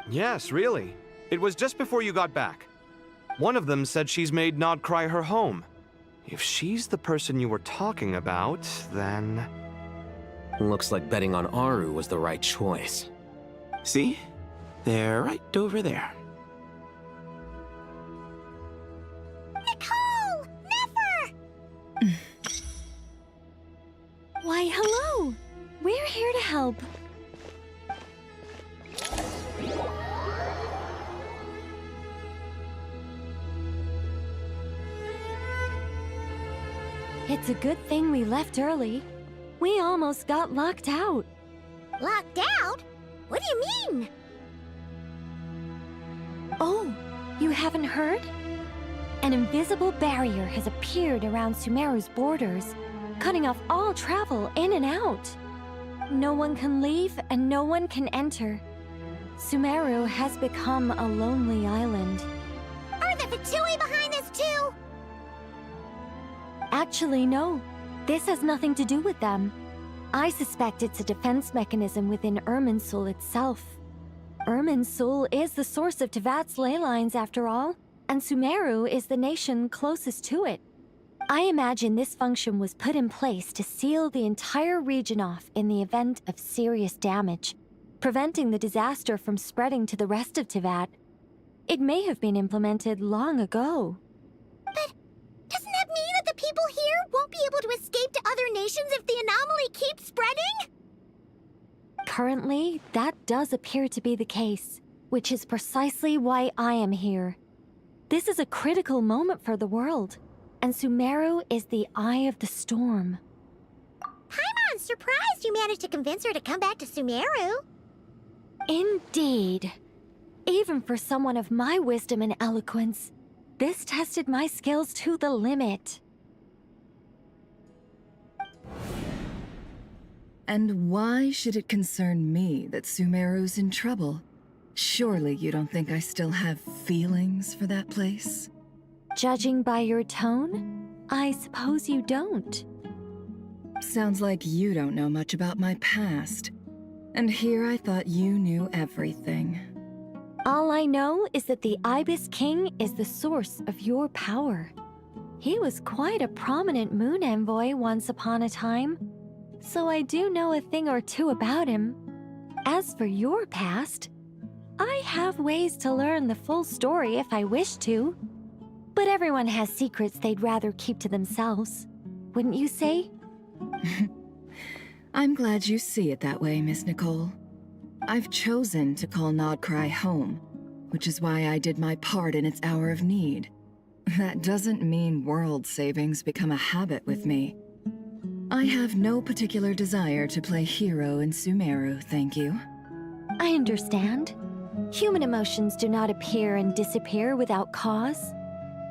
Yes, really. It was just before you got back. One of them said she's made Nodcry her home. If she's the person you were talking about, then... Looks like betting on Aru was the right choice. See? They're right over there. Nicole! Nefer! Why, hello! We're here to help. It's a good thing we left early. We almost got locked out. Locked out? What do you mean? Oh, you haven't heard? An invisible barrier has appeared around Sumeru's borders, cutting off all travel in and out. No one can leave and no one can enter. Sumeru has become a lonely island. Are the Fatui behind this too? Actually, no. This has nothing to do with them. I suspect it's a defense mechanism within Irminsul itself. Irminsul is the source of Tevat's ley lines, after all, and Sumeru is the nation closest to it. I imagine this function was put in place to seal the entire region off in the event of serious damage, preventing the disaster from spreading to the rest of Tevat. It may have been implemented long ago. But doesn't that mean that the people here won't be able to escape to other nations if the anomaly keeps spreading? Currently, that does appear to be the case, which is precisely why I am here. This is a critical moment for the world, and Sumeru is the eye of the storm. Paimon's surprised you managed to convince her to come back to Sumeru. Indeed. Even for someone of my wisdom and eloquence, this tested my skills to the limit. And why should it concern me that Sumeru's in trouble? Surely you don't think I still have feelings for that place? Judging by your tone, I suppose you don't. Sounds like you don't know much about my past. And here I thought you knew everything. All I know is that the Ibis King is the source of your power. He was quite a prominent moon envoy once upon a time, so I do know a thing or two about him. As for your past, I have ways to learn the full story if I wish to. But everyone has secrets they'd rather keep to themselves, wouldn't you say? I'm glad you see it that way, Miss Nicole. I've chosen to call Nodcry home, which is why I did my part in its hour of need. That doesn't mean world savings become a habit with me. I have no particular desire to play hero in Sumeru, thank you. I understand. Human emotions do not appear and disappear without cause.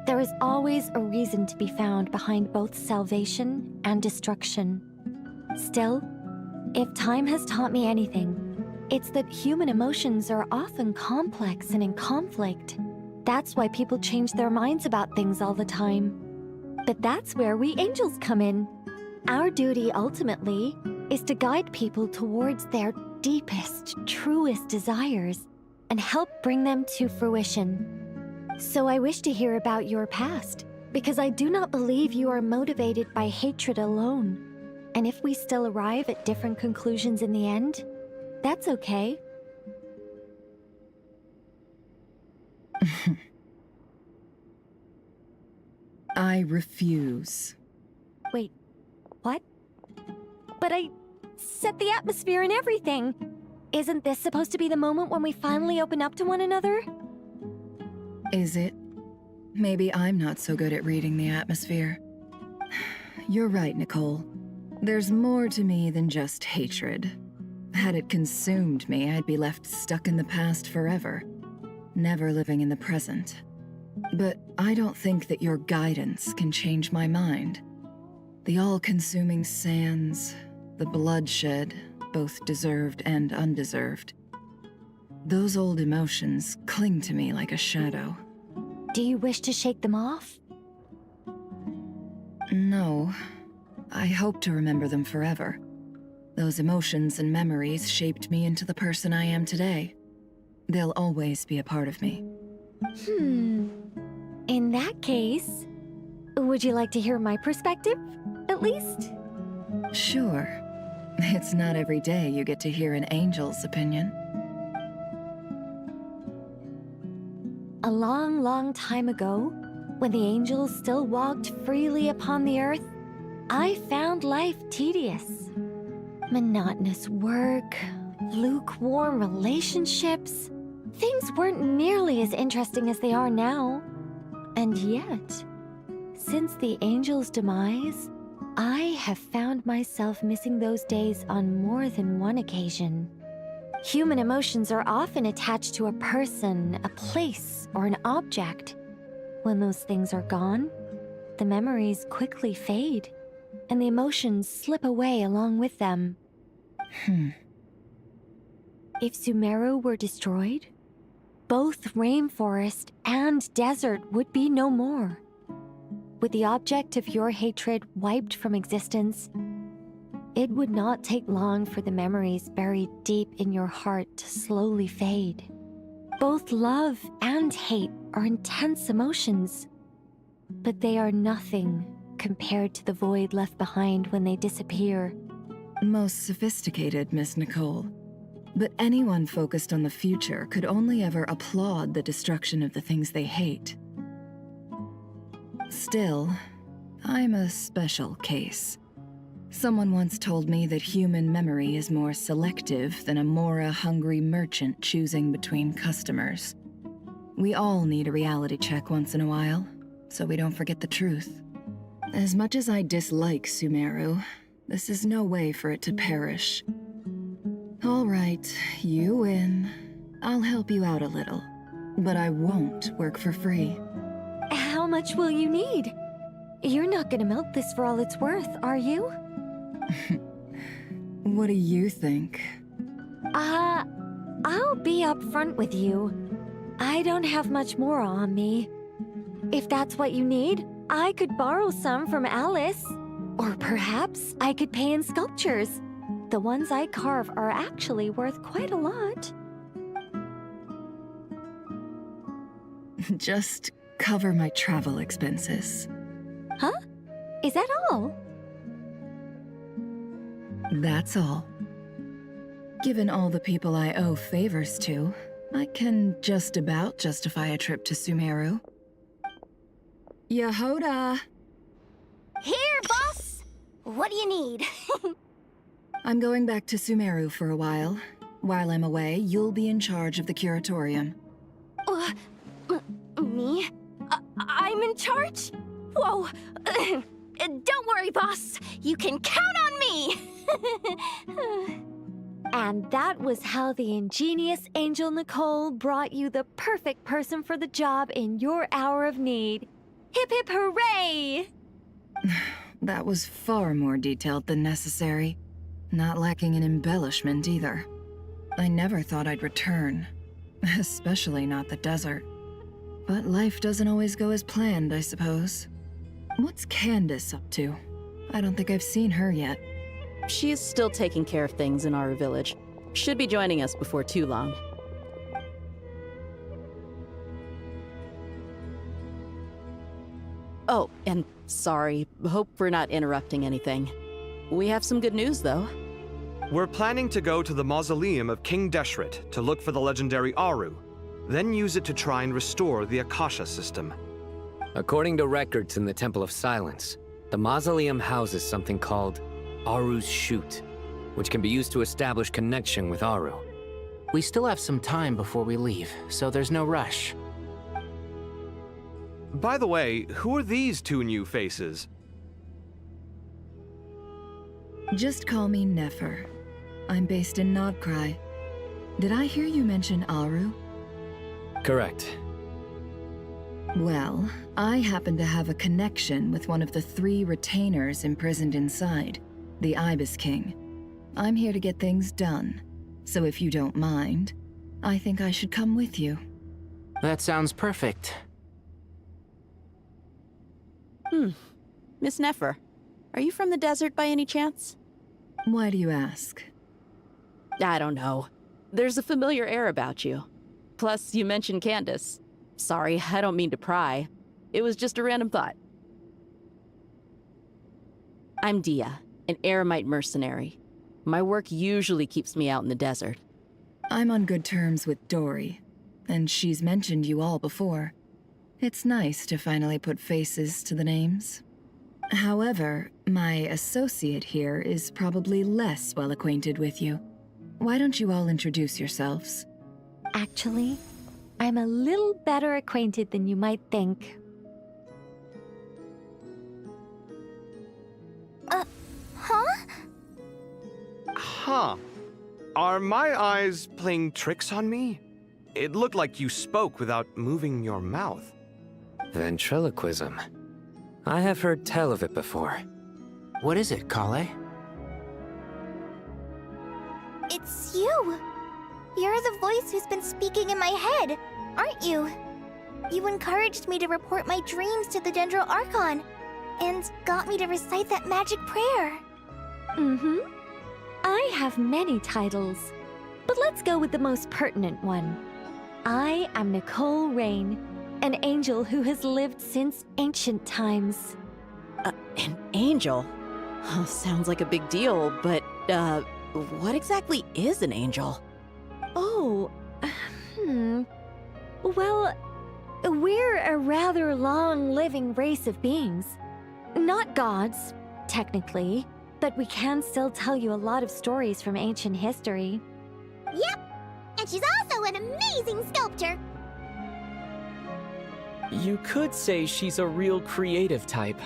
There is always a reason to be found behind both salvation and destruction. Still, if time has taught me anything, it's that human emotions are often complex and in conflict. That's why people change their minds about things all the time. But that's where we angels come in. Our duty, ultimately, is to guide people towards their deepest, truest desires and help bring them to fruition. So I wish to hear about your past, because I do not believe you are motivated by hatred alone. And if we still arrive at different conclusions in the end, that's okay. I refuse. Wait, what? But I set the atmosphere and everything. Isn't this supposed to be the moment when we finally open up to one another? Is it? Maybe I'm not so good at reading the atmosphere. You're right, Nicole. There's more to me than just hatred. Had it consumed me, I'd be left stuck in the past forever, never living in the present. But I don't think that your guidance can change my mind. The all-consuming sands, the bloodshed, both deserved and undeserved. Those old emotions cling to me like a shadow. Do you wish to shake them off? No. I hope to remember them forever. Those emotions and memories shaped me into the person I am today. They'll always be a part of me. In that case, would you like to hear my perspective, at least? Sure. It's not every day you get to hear an angel's opinion. A long, long time ago, when the angels still walked freely upon the earth, I found life tedious. Monotonous work, lukewarm relationships. Things weren't nearly as interesting as they are now. And yet, since the angels' demise, I have found myself missing those days on more than one occasion. Human emotions are often attached to a person, a place, or an object. When those things are gone, the memories quickly fade, and the emotions slip away along with them. If Sumeru were destroyed, both rainforest and desert would be no more. With the object of your hatred wiped from existence, it would not take long for the memories buried deep in your heart to slowly fade. Both love and hate are intense emotions, but they are nothing compared to the void left behind when they disappear. Most sophisticated, Miss Nicole. But anyone focused on the future could only ever applaud the destruction of the things they hate. Still, I'm a special case. Someone once told me that human memory is more selective than a Mora-hungry merchant choosing between customers. We all need a reality check once in a while, so we don't forget the truth. As much as I dislike Sumeru, this is no way for it to perish. All right, you win. I'll help you out a little, but I won't work for free. How much will you need? You're not gonna milk this for all it's worth, are you? What do you think? I'll be upfront with you. I don't have much more on me. If that's what you need, I could borrow some from Alice. Or perhaps I could pay in sculptures. The ones I carve are actually worth quite a lot. Just cover my travel expenses. Huh? Is that all? That's all. Given all the people I owe favors to, I can just about justify a trip to Sumeru. Yehoda! Here, boss! What do you need? I'm going back to Sumeru for a while. While I'm away, you'll be in charge of the curatorium. Me? I'm in charge? Whoa! Don't worry, boss. You can count on me! And that was how the ingenious Angel Nicole brought you the perfect person for the job in your hour of need. Hip hip hooray! That was far more detailed than necessary. Not lacking in embellishment either. I never thought I'd return. Especially not the desert. But life doesn't always go as planned, I suppose. What's Candace up to? I don't think I've seen her yet. She's still taking care of things in our village. Should be joining us before too long. Oh, and sorry. Hope we're not interrupting anything. We have some good news, though. We're planning to go to the mausoleum of King Deshret to look for the legendary Aru, then use it to try and restore the Akasha system. According to records in the Temple of Silence, the mausoleum houses something called Aru's Chute, which can be used to establish connection with Aru. We still have some time before we leave, so there's no rush. By the way, who are these two new faces? Just call me Nefer. I'm based in Nodcry. Did I hear you mention Aru? Correct. Well, I happen to have a connection with one of the 3 retainers imprisoned inside, the Ibis King. I'm here to get things done, so if you don't mind, I think I should come with you. That sounds perfect. Miss Nefer, are you from the desert by any chance? Why do you ask? I don't know. There's a familiar air about you. Plus, you mentioned Candace. Sorry, I don't mean to pry. It was just a random thought. I'm Dia, an Eremite mercenary. My work usually keeps me out in the desert. I'm on good terms with Dory, and she's mentioned you all before. It's nice to finally put faces to the names. However, my associate here is probably less well acquainted with you. Why don't you all introduce yourselves? Actually, I'm a little better acquainted than you might think. Huh? Huh. Are my eyes playing tricks on me? It looked like you spoke without moving your mouth. Ventriloquism. I have heard tell of it before. What is it, Kale? It's you! You're the voice who's been speaking in my head, aren't you? You encouraged me to report my dreams to the Dendro Archon, and got me to recite that magic prayer. Mm-hmm. I have many titles, but let's go with the most pertinent one. I am Nicole Rain, an angel who has lived since ancient times. An angel? Sounds like a big deal, but, what exactly is an angel? Oh, Well, we're a rather long-living race of beings. Not gods, technically, but we can still tell you a lot of stories from ancient history. Yep, and she's also an amazing sculptor. You could say she's a real creative type.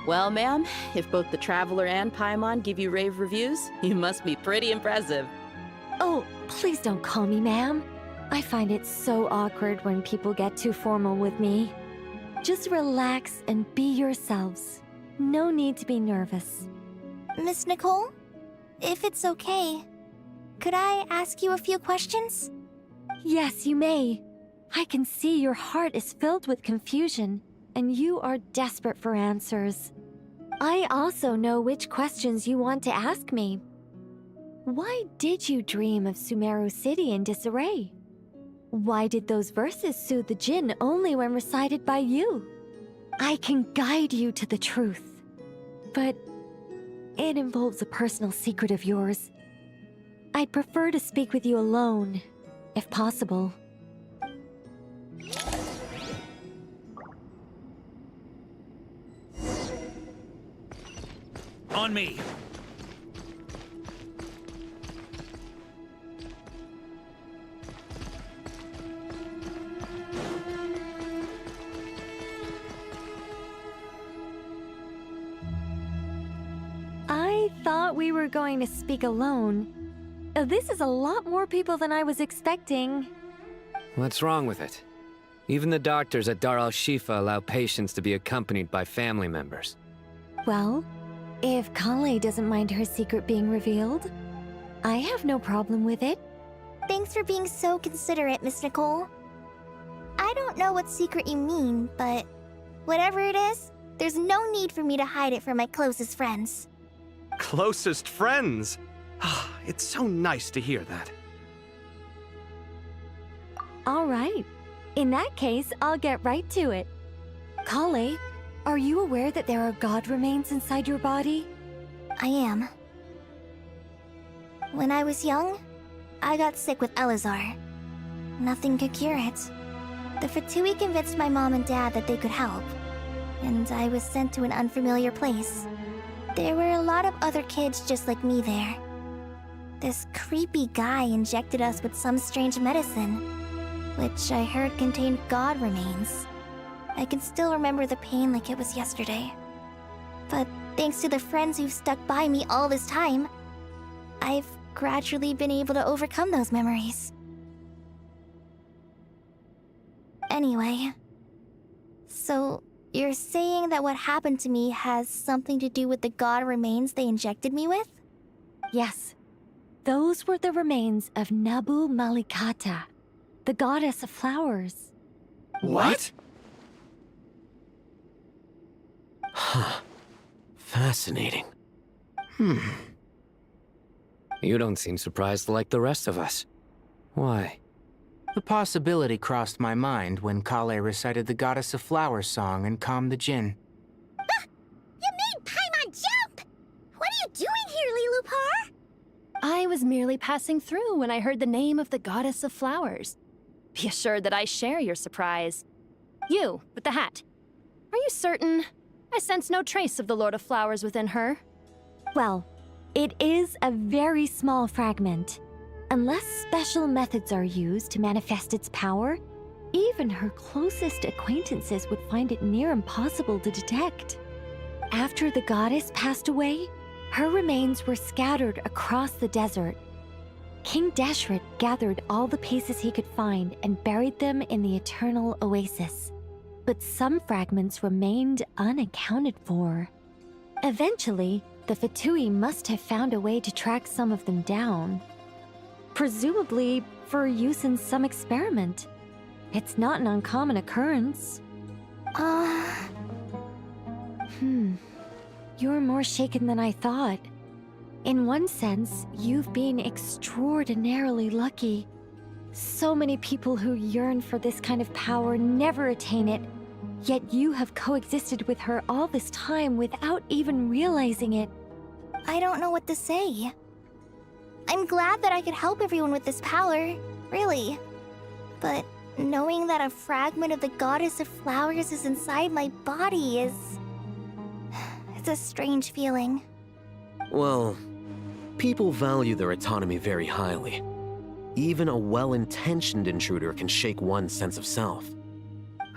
Well, ma'am, if both the Traveler and Paimon give you rave reviews, you must be pretty impressive. Oh, please don't call me ma'am. I find it so awkward when people get too formal with me. Just relax and be yourselves. No need to be nervous. Miss Nicole? If it's okay, could I ask you a few questions? Yes, you may. I can see your heart is filled with confusion, and you are desperate for answers. I also know which questions you want to ask me. Why did you dream of Sumeru City in disarray? Why did those verses soothe the Jinn only when recited by you? I can guide you to the truth, but it involves a personal secret of yours. I'd prefer to speak with you alone, if possible. On me! I thought we were going to speak alone. This is a lot more people than I was expecting. What's wrong with it? Even the doctors at Dar al-Shifa allow patients to be accompanied by family members. Well, if Kale doesn't mind her secret being revealed, I have no problem with it. Thanks for being so considerate, Miss Nicole. I don't know what secret you mean, but whatever it is, there's no need for me to hide it from my closest friends. Closest friends? It's so nice to hear that. All right. In that case, I'll get right to it. Kale, are you aware that there are god remains inside your body? I am. When I was young, I got sick with Elazar. Nothing could cure it. The Fatui convinced my mom and dad that they could help, and I was sent to an unfamiliar place. There were a lot of other kids just like me there. This creepy guy injected us with some strange medicine, which I heard contained god remains. I can still remember the pain like it was yesterday. But thanks to the friends who've stuck by me all this time, I've gradually been able to overcome those memories. Anyway, so you're saying that what happened to me has something to do with the god remains they injected me with? Yes. Those were the remains of Nabu Malikata, the goddess of flowers. What? Huh. Fascinating. You don't seem surprised like the rest of us. Why? The possibility crossed my mind when Kale recited the Goddess of Flowers song and calmed the Jinn. You made Paimon jump! What are you doing here, Lilupar? I was merely passing through when I heard the name of the Goddess of Flowers. Be assured that I share your surprise. You, with the hat. Are you certain? I sense no trace of the Lord of Flowers within her. Well, it is a very small fragment. Unless special methods are used to manifest its power, even her closest acquaintances would find it near impossible to detect. After the goddess passed away, her remains were scattered across the desert. King Deshret gathered all the pieces he could find and buried them in the Eternal Oasis. But some fragments remained unaccounted for. Eventually, the Fatui must have found a way to track some of them down. Presumably for use in some experiment. It's not an uncommon occurrence. You're more shaken than I thought. In one sense, you've been extraordinarily lucky. So many people who yearn for this kind of power never attain it, yet you have coexisted with her all this time without even realizing it. I don't know what to say. I'm glad that I could help everyone with this power, really. But knowing that a fragment of the Goddess of Flowers is inside my body is... it's a strange feeling. Well, people value their autonomy very highly. Even a well-intentioned intruder can shake one's sense of self.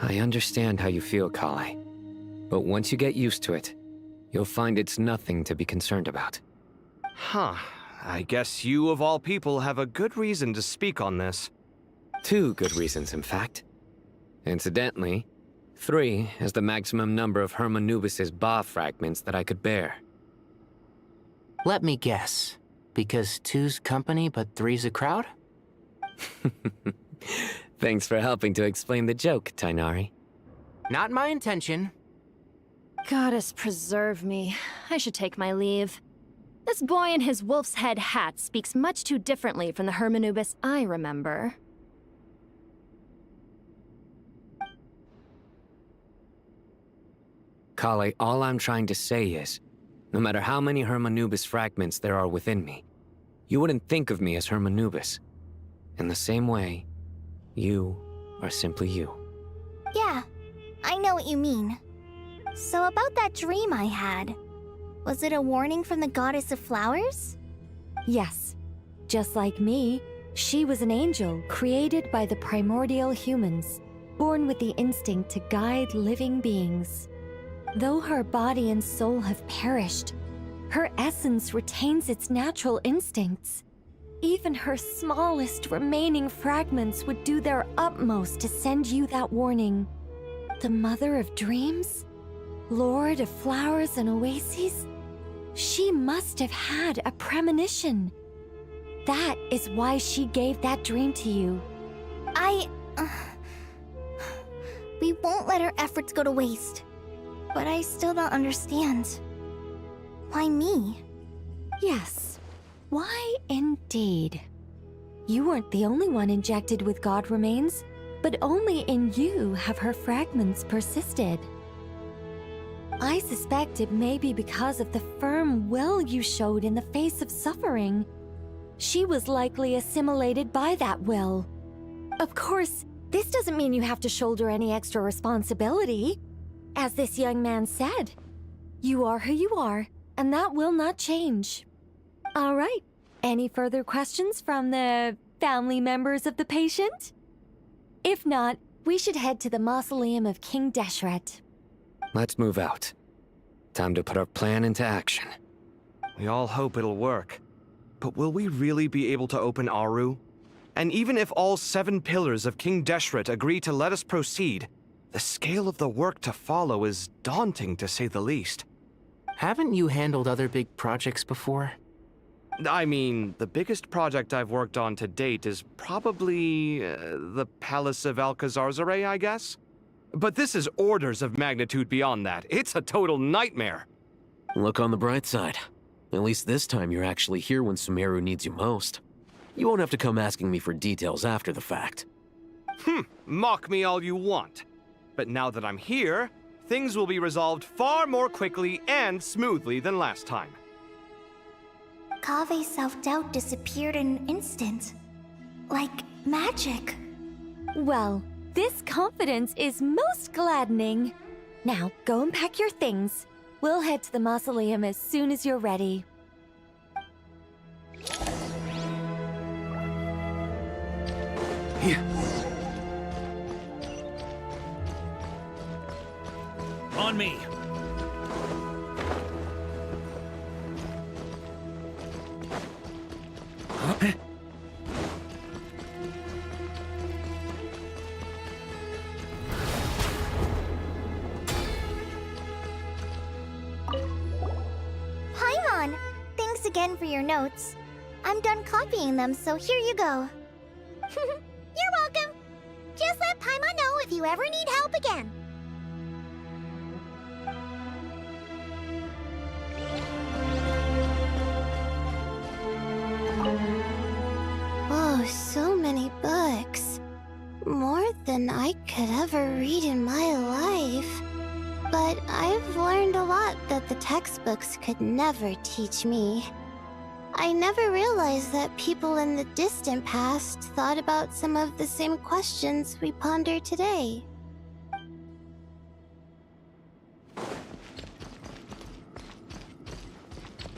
I understand how you feel, Kale. But once you get used to it, you'll find it's nothing to be concerned about. Huh. I guess you, of all people, have a good reason to speak on this. 2 good reasons, in fact. Incidentally, 3 is the maximum number of Hermanubis' Ba fragments that I could bear. Let me guess. Because two's company, but three's a crowd? Thanks for helping to explain the joke, Tainari. Not my intention. Goddess preserve me. I should take my leave. This boy in his wolf's head hat speaks much too differently from the Hermanubis I remember. Kale, all I'm trying to say is, no matter how many Hermanubis fragments there are within me, you wouldn't think of me as Hermanubis. In the same way, you are simply you. Yeah, I know what you mean. So about that dream I had, was it a warning from the Goddess of Flowers? Yes. Just like me, she was an angel created by the primordial humans, born with the instinct to guide living beings. Though her body and soul have perished, her essence retains its natural instincts. Even her smallest remaining fragments would do their utmost to send you that warning. The Mother of Dreams? Lord of Flowers and Oases? She must have had a premonition. That is why she gave that dream to you. We won't let our efforts go to waste. But I still don't understand. Why me? Yes. Why indeed? You weren't the only one injected with God remains, but only in you have her fragments persisted. I suspect it may be because of the firm will you showed in the face of suffering. She was likely assimilated by that will. Of course, this doesn't mean you have to shoulder any extra responsibility. As this young man said, you are who you are, and that will not change. All right, any further questions from the family members of the patient? If not, we should head to the mausoleum of King Deshret. Let's move out. Time to put our plan into action. We all hope it'll work. But will we really be able to open Aru? And even if all 7 pillars of King Deshret agree to let us proceed, the scale of the work to follow is daunting, to say the least. Haven't you handled other big projects before? I mean, the biggest project I've worked on to date is probably the Palace of Alcazarzaray, I guess? But this is orders of magnitude beyond that. It's a total nightmare. Look on the bright side. At least this time you're actually here when Sumeru needs you most. You won't have to come asking me for details after the fact. Mock me all you want. But now that I'm here, things will be resolved far more quickly and smoothly than last time. Kave's self-doubt disappeared in an instant. Like magic. Well, this confidence is most gladdening. Now, go and pack your things. We'll head to the mausoleum as soon as you're ready. Here. On me. Paimon! Thanks again for your notes. I'm done copying them, so here you go. You're welcome. Just let Paimon know if you ever need help again. Oh, so many books. More than I could ever read in my life. But I've learned a lot that the textbooks could never teach me. I never realized that people in the distant past thought about some of the same questions we ponder today.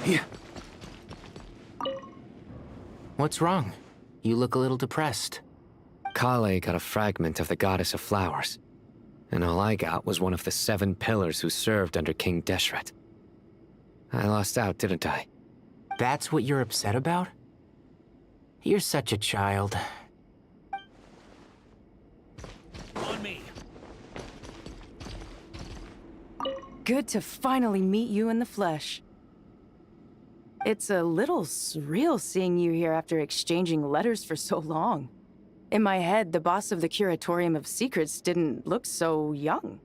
Here. What's wrong? You look a little depressed. Kale got a fragment of the Goddess of Flowers, and all I got was one of the 7 pillars who served under King Deshret. I lost out, didn't I? That's what you're upset about? You're such a child. On me. Good to finally meet you in the flesh. It's a little surreal seeing you here after exchanging letters for so long. In my head, the boss of the Curatorium of Secrets didn't look so young.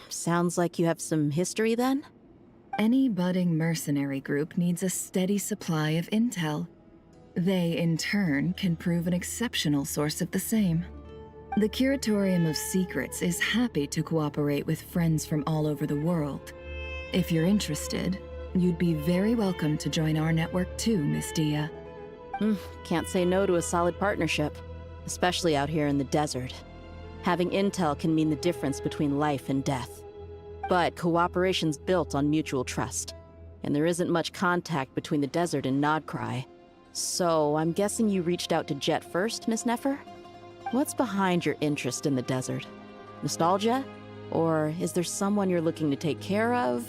Sounds like you have some history then? Any budding mercenary group needs a steady supply of intel. They, in turn, can prove an exceptional source of the same. The Curatorium of Secrets is happy to cooperate with friends from all over the world. If you're interested, you'd be very welcome to join our network too, Miss Dia. Can't say no to a solid partnership, especially out here in the desert. Having intel can mean the difference between life and death. But cooperation's built on mutual trust, and there isn't much contact between the desert and Nodcry. So I'm guessing you reached out to Jet first, Miss Nefer? What's behind your interest in the desert? Nostalgia? Or is there someone you're looking to take care of?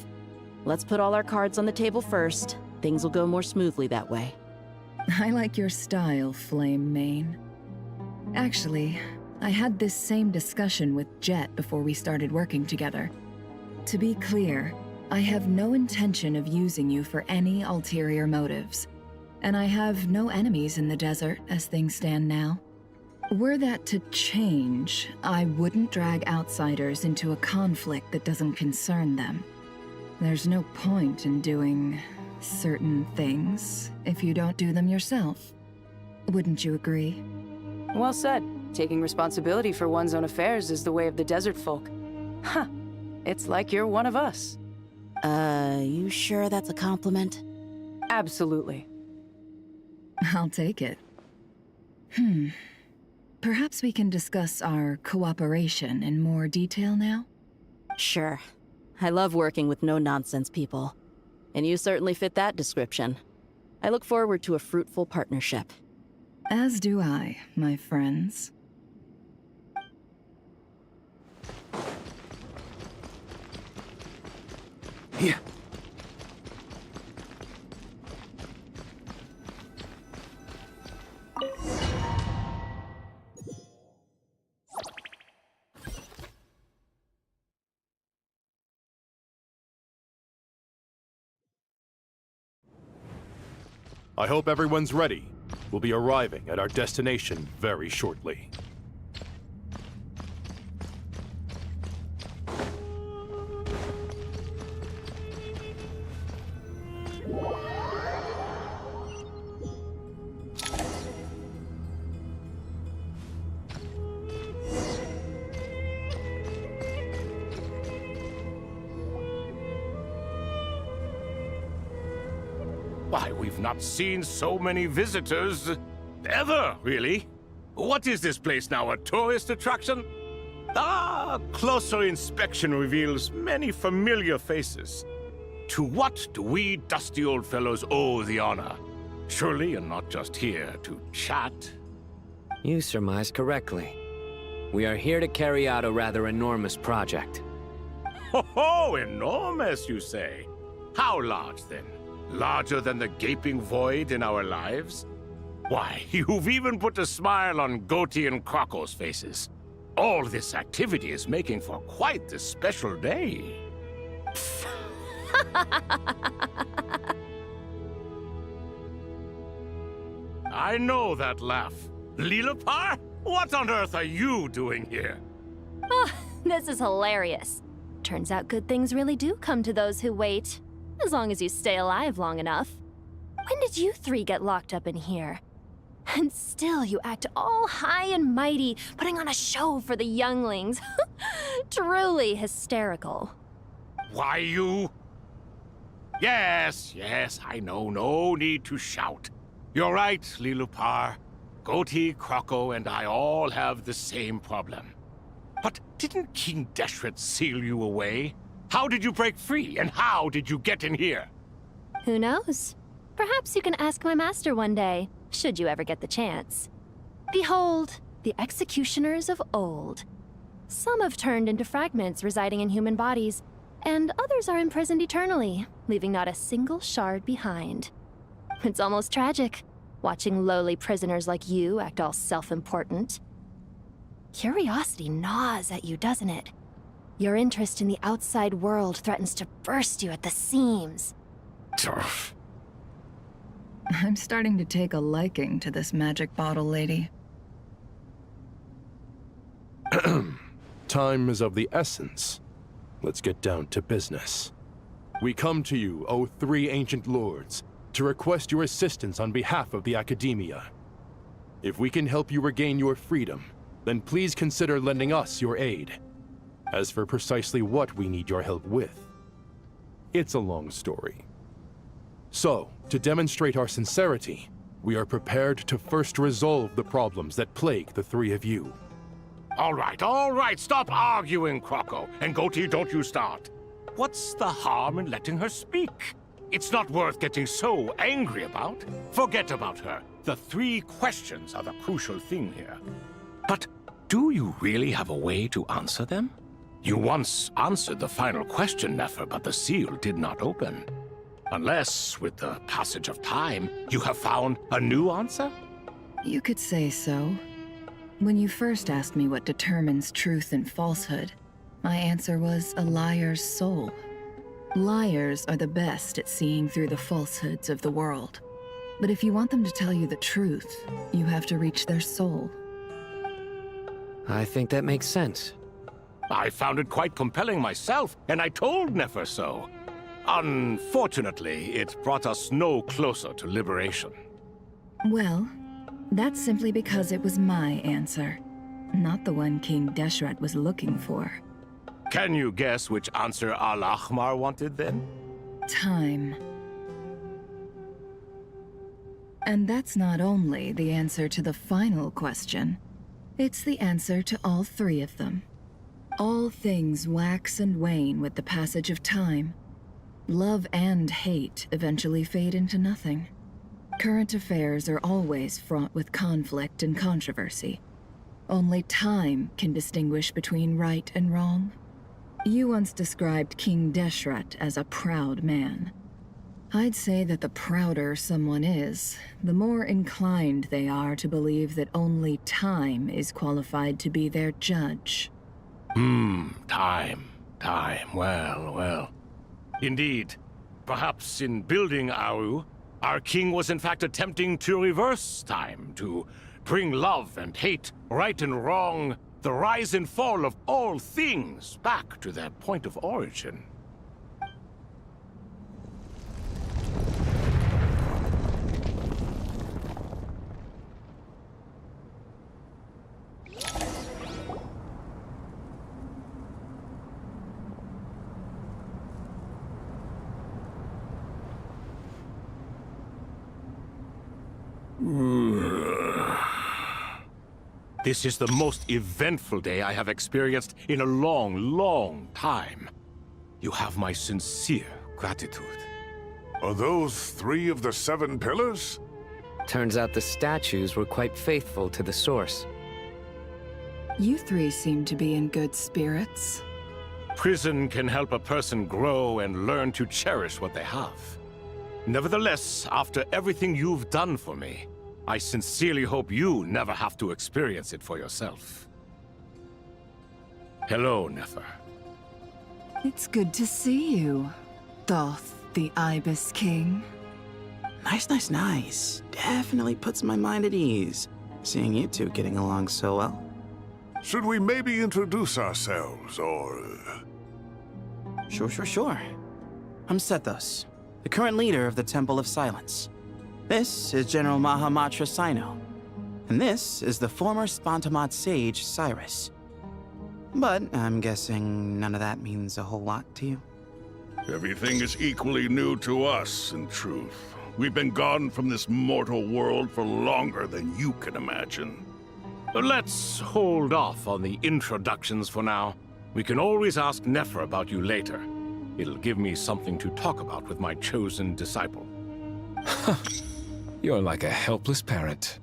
Let's put all our cards on the table first. Things will go more smoothly that way. I like your style, Flame Mane. Actually, I had this same discussion with Jet before we started working together. To be clear, I have no intention of using you for any ulterior motives. And I have no enemies in the desert as things stand now. Were that to change, I wouldn't drag outsiders into a conflict that doesn't concern them. There's no point in doing certain things if you don't do them yourself. Wouldn't you agree? Well said. Taking responsibility for one's own affairs is the way of the desert folk. Huh. It's like you're one of us. You sure that's a compliment? Absolutely. I'll take it. Perhaps we can discuss our cooperation in more detail now? Sure. I love working with no-nonsense people. And you certainly fit that description. I look forward to a fruitful partnership. As do I, my friends. Here. I hope everyone's ready. We'll be arriving at our destination very shortly. Why, we've not seen so many visitors ever, really. What is this place now, a tourist attraction? Ah, closer inspection reveals many familiar faces. To what do we dusty old fellows owe the honor? Surely you're not just here to chat. You surmise correctly. We are here to carry out a rather enormous project. Ho, enormous, you say? How large, then? Larger than the gaping void in our lives? Why, you've even put a smile on Goatee and Crocco's faces. All this activity is making for quite the special day. I know that laugh. Lilipar? What on earth are you doing here? Oh, this is hilarious. Turns out good things really do come to those who wait. As long as you stay alive long enough. When did you three get locked up in here? And still you act all high and mighty, putting on a show for the younglings. Truly hysterical. Why, you... Yes, I know, no need to shout. You're right, Lilipar. Goatee, Crocco, and I all have the same problem. But didn't King Deshret seal you away? How did you break free, and how did you get in here? Who knows? Perhaps you can ask my master one day, should you ever get the chance. Behold, the executioners of old. Some have turned into fragments residing in human bodies, and others are imprisoned eternally, leaving not a single shard behind. It's almost tragic, watching lowly prisoners like you act all self-important. Curiosity gnaws at you, doesn't it? Your interest in the outside world threatens to burst you at the seams. I'm starting to take a liking to this magic bottle lady. Time is of the essence. Let's get down to business. We come to you, O three ancient lords, to request your assistance on behalf of the Academia. If we can help you regain your freedom, then please consider lending us your aid. As for precisely what we need your help with, it's a long story. So, to demonstrate our sincerity, we are prepared to first resolve the problems that plague the three of you. All right, stop arguing, Croco. And Goatee, don't you start. What's the harm in letting her speak? It's not worth getting so angry about. Forget about her. The three questions are the crucial thing here. But do you really have a way to answer them? You once answered the final question, Nefer, but the seal did not open. Unless, with the passage of time, you have found a new answer? You could say so. When you first asked me what determines truth and falsehood, my answer was a liar's soul. Liars are the best at seeing through the falsehoods of the world. But if you want them to tell you the truth, you have to reach their soul. I think that makes sense. I found it quite compelling myself, and I told Nefer so. Unfortunately, it brought us no closer to liberation. Well, that's simply because it was my answer, not the one King Deshret was looking for. Can you guess which answer Al-Ahmar wanted then? Time. And that's not only the answer to the final question, it's the answer to all three of them. All things wax and wane with the passage of time. Love and hate eventually fade into nothing. Current affairs are always fraught with conflict and controversy. Only time can distinguish between right and wrong. You once described King Deshret as a proud man. I'd say that the prouder someone is, the more inclined they are to believe that only time is qualified to be their judge. Time. Well. Indeed. Perhaps in building Aru, our king was in fact attempting to reverse time, to bring love and hate, right and wrong, the rise and fall of all things back to their point of origin. This is the most eventful day I have experienced in a long time. You have my sincere gratitude. Are those 3 of the 7 pillars? Turns out the statues were quite faithful to the source. You three seem to be in good spirits. Prison can help a person grow and learn to cherish what they have. Nevertheless, after everything you've done for me, I sincerely hope you never have to experience it for yourself. Hello, Nefer. It's good to see you, Thoth the Ibis King. Nice. Definitely puts my mind at ease, seeing you two getting along so well. Should we maybe introduce ourselves, or... Sure. I'm Sethos, the current leader of the Temple of Silence. This is General Mahamatra Sino, and this is the former Spantamat sage, Cyrus. But I'm guessing none of that means a whole lot to you. Everything is equally new to us, in truth. We've been gone from this mortal world for longer than you can imagine. Let's hold off on the introductions for now. We can always ask Nefer about you later. It'll give me something to talk about with my chosen disciple. You're like a helpless parrot.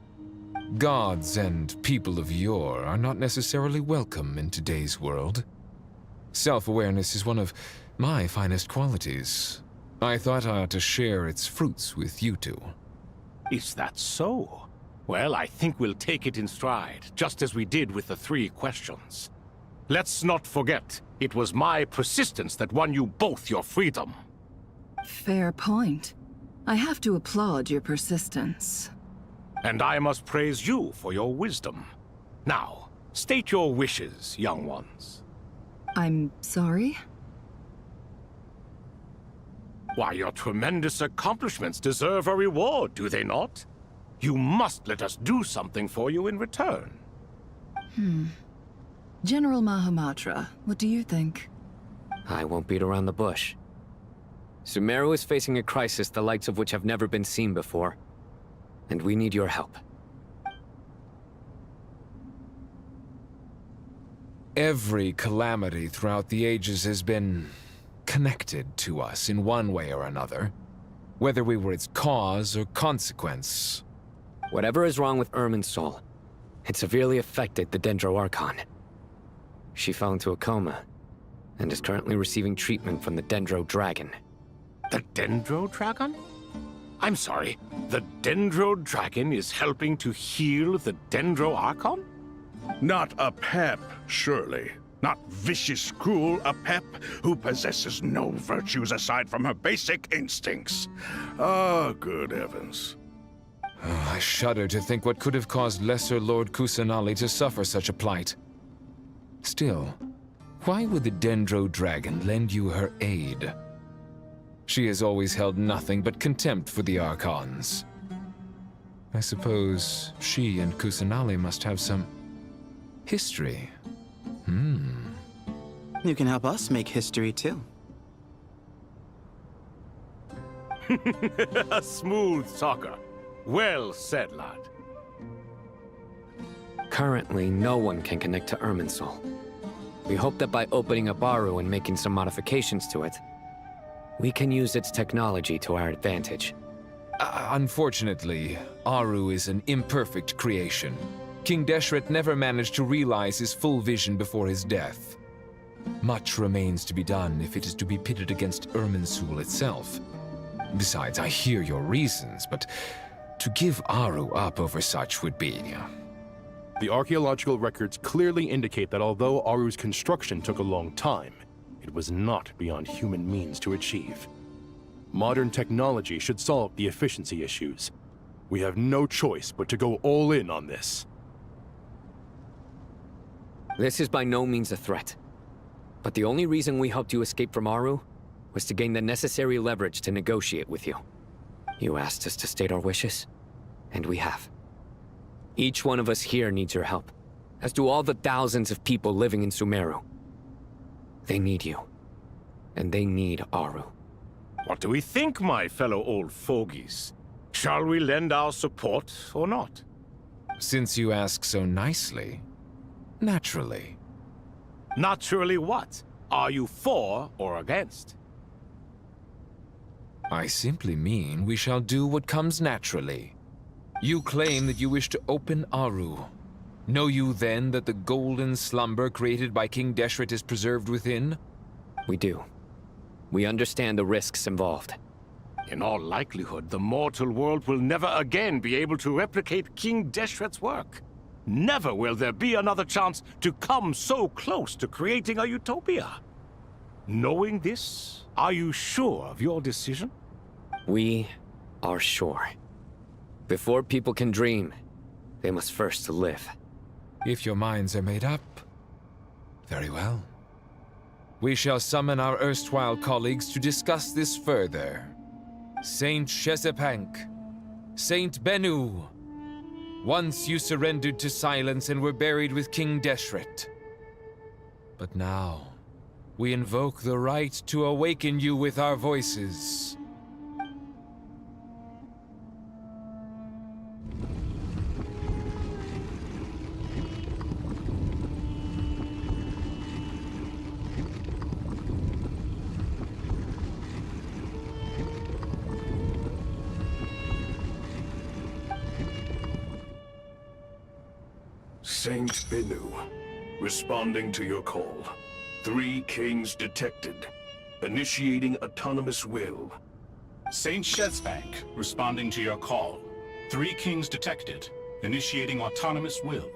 Gods and people of yore are not necessarily welcome in today's world. Self-awareness is one of my finest qualities. I thought I ought to share its fruits with you two. Is that so? Well, I think we'll take it in stride, just as we did with the 3 questions. Let's not forget, it was my persistence that won you both your freedom. Fair point. I have to applaud your persistence. And I must praise you for your wisdom. Now, state your wishes, young ones. I'm sorry? Why, your tremendous accomplishments deserve a reward, do they not? You must let us do something for you in return. General Mahamatra, what do you think? I won't beat around the bush. Sumeru is facing a crisis the likes of which have never been seen before. And we need your help. Every calamity throughout the ages has been connected to us in one way or another, whether we were its cause or consequence. Whatever is wrong with Irminsul, it severely affected the Dendro Archon. She fell into a coma, and is currently receiving treatment from the Dendro Dragon. The Dendro Dragon? I'm sorry, the Dendro Dragon is helping to heal the Dendro Archon? Not a pep, surely. Not vicious, cruel a pep who possesses no virtues aside from her basic instincts. Ah, good heavens. Oh, I shudder to think what could have caused Lesser Lord Kusanali to suffer such a plight. Still, why would the Dendro Dragon lend you her aid? She has always held nothing but contempt for the Archons. I suppose she and Kusanali must have some history. You can help us make history, too. A smooth talker. Well said, lad. Currently, no one can connect to Irminsul. We hope that by opening up Aru and making some modifications to it, we can use its technology to our advantage. Unfortunately, Aru is an imperfect creation. King Deshret never managed to realize his full vision before his death. Much remains to be done if it is to be pitted against Irminsul itself. Besides, I hear your reasons, but to give Aru up over such would be... The archaeological records clearly indicate that although Aru's construction took a long time, it was not beyond human means to achieve. Modern technology should solve the efficiency issues. We have no choice but to go all in on this. This is by no means a threat. But the only reason we helped you escape from Aru was to gain the necessary leverage to negotiate with you. You asked us to state our wishes, and we have. Each one of us here needs your help, as do all the thousands of people living in Sumeru. They need you, and they need Aru. What do we think, my fellow old fogies? Shall we lend our support or not? Since you ask so nicely, naturally. Naturally what? Are you for or against? I simply mean we shall do what comes naturally. You claim that you wish to open Aru. Know you then that the golden slumber created by King Deshret is preserved within? We do. We understand the risks involved. In all likelihood, the mortal world will never again be able to replicate King Deshret's work. Never will there be another chance to come so close to creating a utopia. Knowing this, are you sure of your decision? We are sure. Before people can dream, they must first live. If your minds are made up, very well. We shall summon our erstwhile colleagues to discuss this further. Saint Shezepank, Saint Bennu. Once you surrendered to silence and were buried with King Deshret. But now, we invoke the right to awaken you with our voices. Saint Bennu, responding to your call. 3 kings detected. Initiating autonomous will. Saint Shezbank, responding to your call. 3 kings detected. Initiating autonomous will.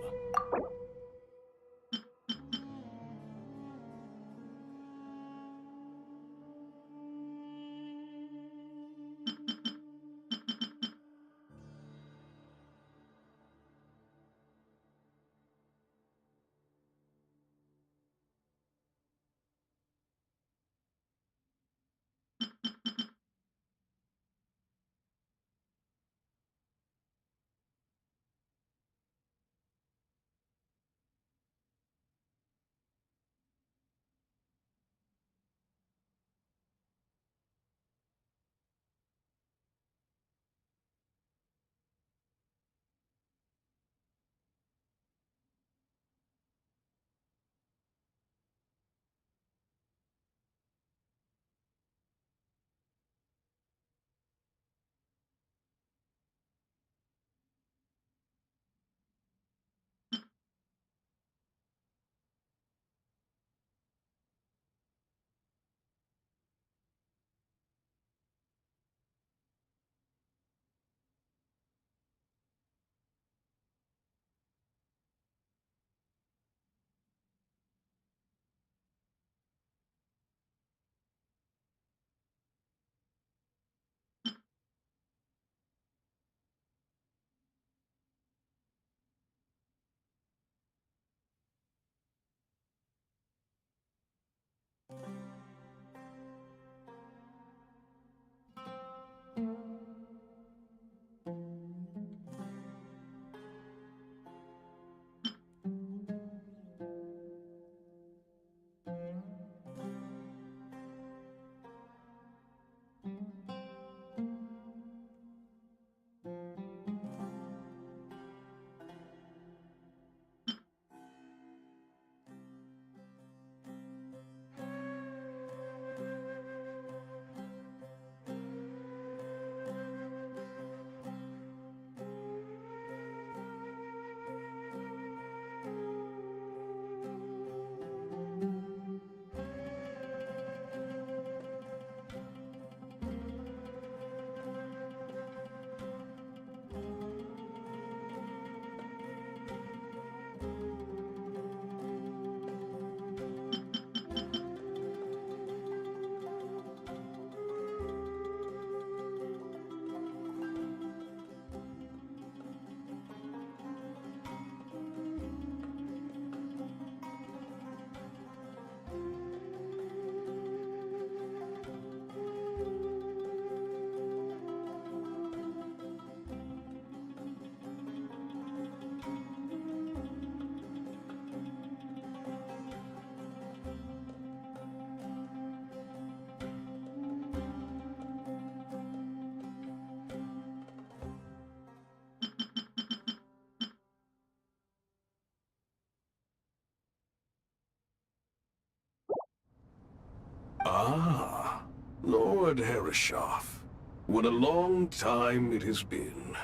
Ah, Lord Herreshoff. What a long time it has been.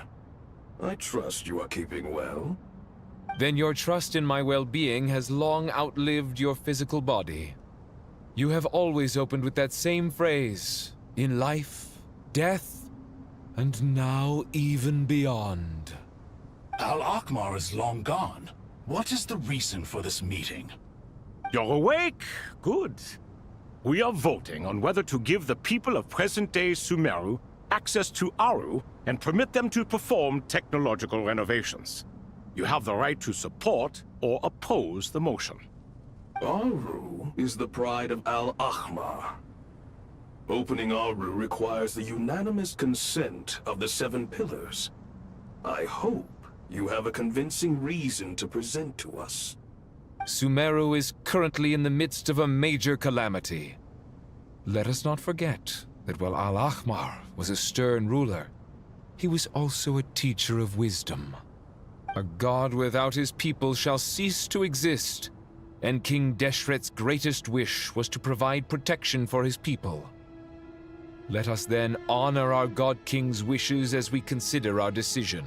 I trust you are keeping well. Then your trust in my well-being has long outlived your physical body. You have always opened with that same phrase, in life, death, and now even beyond. Al-Akhmar is long gone. What is the reason for this meeting? You're awake? Good. We are voting on whether to give the people of present-day Sumeru access to Aru and permit them to perform technological renovations. You have the right to support or oppose the motion. Aru is the pride of Al-Akhmar. Opening Aru requires the unanimous consent of the Seven Pillars. I hope you have a convincing reason to present to us. Sumeru is currently in the midst of a major calamity. Let us not forget that while Al-Akhmar was a stern ruler, he was also a teacher of wisdom. A god without his people shall cease to exist, and King Deshret's greatest wish was to provide protection for his people. Let us then honor our God King's wishes as we consider our decision.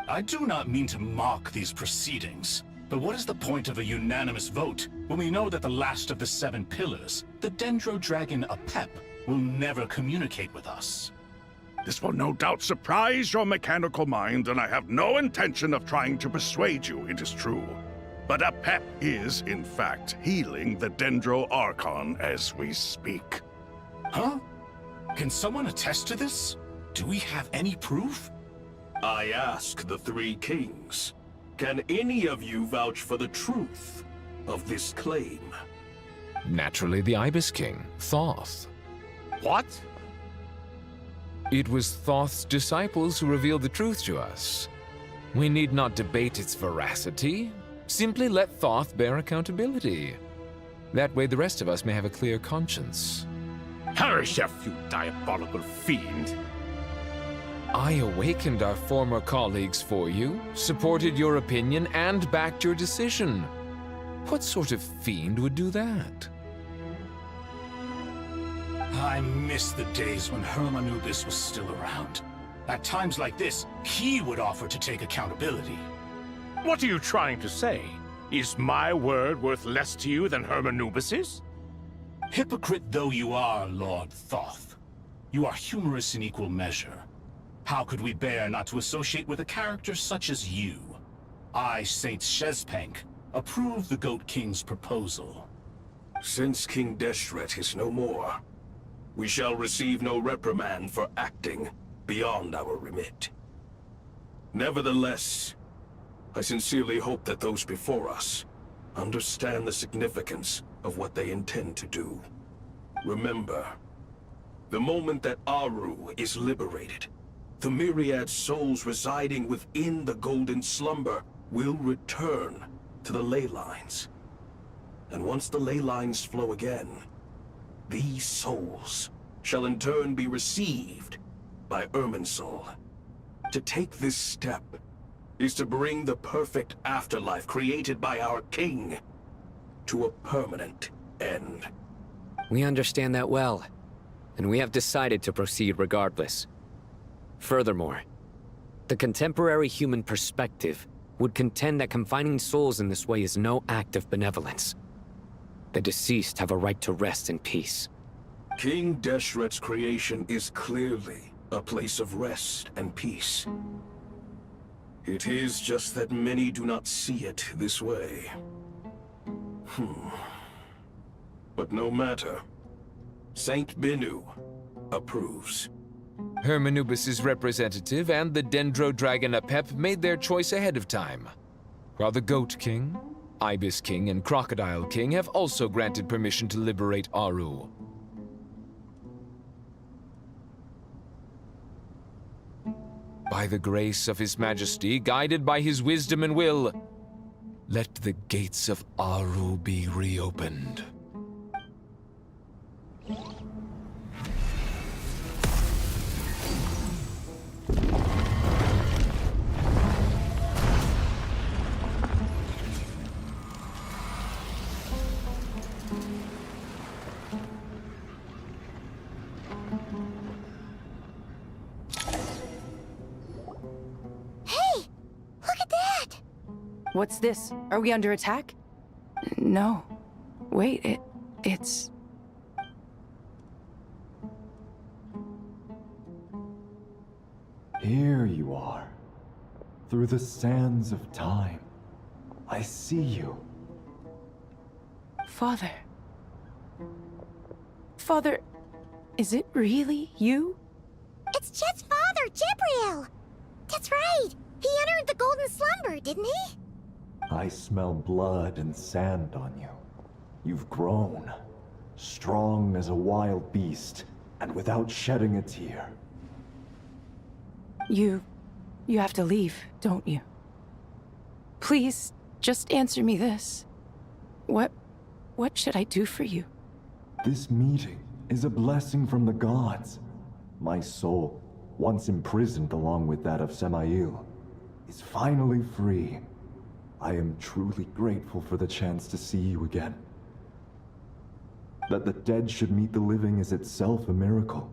I do not mean to mock these proceedings, but what is the point of a unanimous vote when we know that the last of the Seven Pillars, the Dendro Dragon Apep, will never communicate with us? This will no doubt surprise your mechanical mind, and I have no intention of trying to persuade you it is true. But Apep is, in fact, healing the Dendro Archon as we speak. Huh? Can someone attest to this? Do we have any proof? I ask the three kings. Can any of you vouch for the truth of this claim? Naturally, the Ibis King, Thoth. What? It was Thoth's disciples who revealed the truth to us. We need not debate its veracity. Simply let Thoth bear accountability. That way the rest of us may have a clear conscience. Herreshoff, you diabolical fiend! I awakened our former colleagues for you, supported your opinion, and backed your decision. What sort of fiend would do that? I miss the days when Hermanubis was still around. At times like this, he would offer to take accountability. What are you trying to say? Is my word worth less to you than Hermanubis's? Hypocrite though you are, Lord Thoth, you are humorous in equal measure. How could we bear not to associate with a character such as you? I, Saint Shezpank, approve the Goat King's proposal. Since King Deshret is no more, we shall receive no reprimand for acting beyond our remit. Nevertheless, I sincerely hope that those before us understand the significance of what they intend to do. Remember, the moment that Aru is liberated, the myriad souls residing within the Golden Slumber will return to the ley lines. And once the ley lines flow again, these souls shall in turn be received by Irminsul. To take this step is to bring the perfect afterlife created by our king to a permanent end. We understand that well, and we have decided to proceed regardless. Furthermore, the contemporary human perspective would contend that confining souls in this way is no act of benevolence. The deceased have a right to rest in peace. King Deshret's creation is clearly a place of rest and peace. It is just that many do not see it this way. But no matter. Saint Benu approves. Hermanubis' representative and the Dendro Dragon Apep made their choice ahead of time, while the Goat King, Ibis King, and Crocodile King have also granted permission to liberate Aru. By the grace of His Majesty, guided by his wisdom and will, let the gates of Aru be reopened. What's this? Are we under attack? No. Wait, it's... Here you are. Through the sands of time. I see you. Father. Father, is it really you? It's Jet's father, Jibriel! That's right! He entered the Golden Slumber, didn't he? I smell blood and sand on you. You've grown. Strong as a wild beast, and without shedding a tear. You have to leave, don't you? Please, just answer me this. What should I do for you? This meeting is a blessing from the gods. My soul, once imprisoned along with that of Semail, is finally free. I am truly grateful for the chance to see you again. That the dead should meet the living is itself a miracle.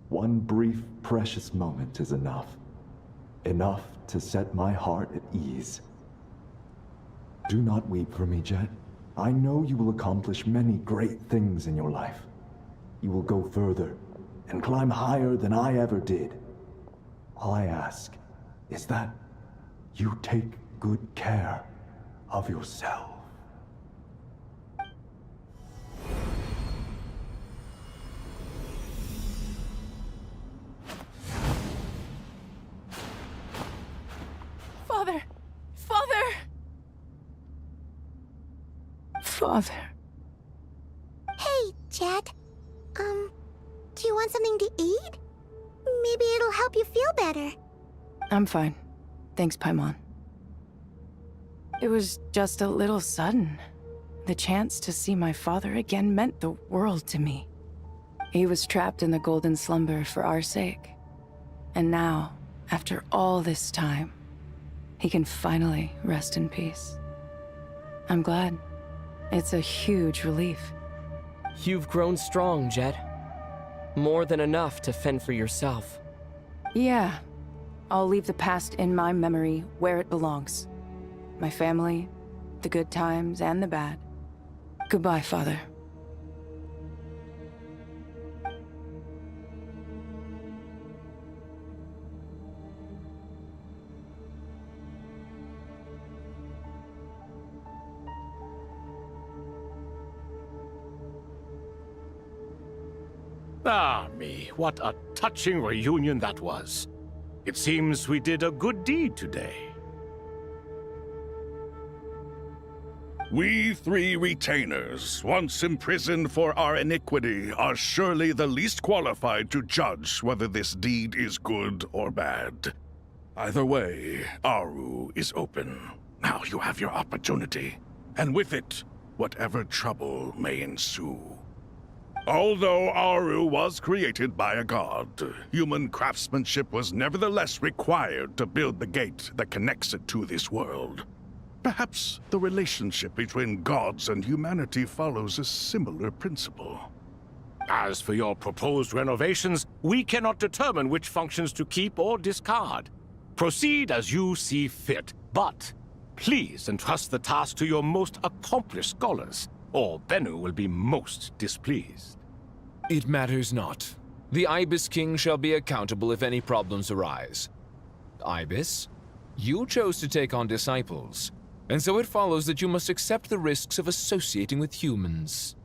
One brief, precious moment is enough. Enough to set my heart at ease. Do not weep for me, Jet. I know you will accomplish many great things in your life. You will go further and climb higher than I ever did. All I ask is that you take good care of yourself. Father! Father! Father. Hey, Jet. Do you want something to eat? Maybe it'll help you feel better. I'm fine. Thanks, Paimon. It was just a little sudden. The chance to see my father again meant the world to me. He was trapped in the Golden Slumber for our sake. And now, after all this time, he can finally rest in peace. I'm glad. It's a huge relief. You've grown strong, Jet. More than enough to fend for yourself. Yeah. I'll leave the past in my memory where it belongs. My family, the good times and the bad. Goodbye, Father. Ah, me, what a touching reunion that was. It seems we did a good deed today. We three retainers, once imprisoned for our iniquity, are surely the least qualified to judge whether this deed is good or bad. Either way, Aru is open. Now you have your opportunity, and with it, whatever trouble may ensue. Although Aru was created by a god, human craftsmanship was nevertheless required to build the gate that connects it to this world. Perhaps the relationship between gods and humanity follows a similar principle. As for your proposed renovations, we cannot determine which functions to keep or discard. Proceed as you see fit, but please entrust the task to your most accomplished scholars, or Benu will be most displeased. It matters not. The Ibis King shall be accountable if any problems arise. Ibis, You chose to take on disciples, and so it follows that you must accept the risks of associating with humans.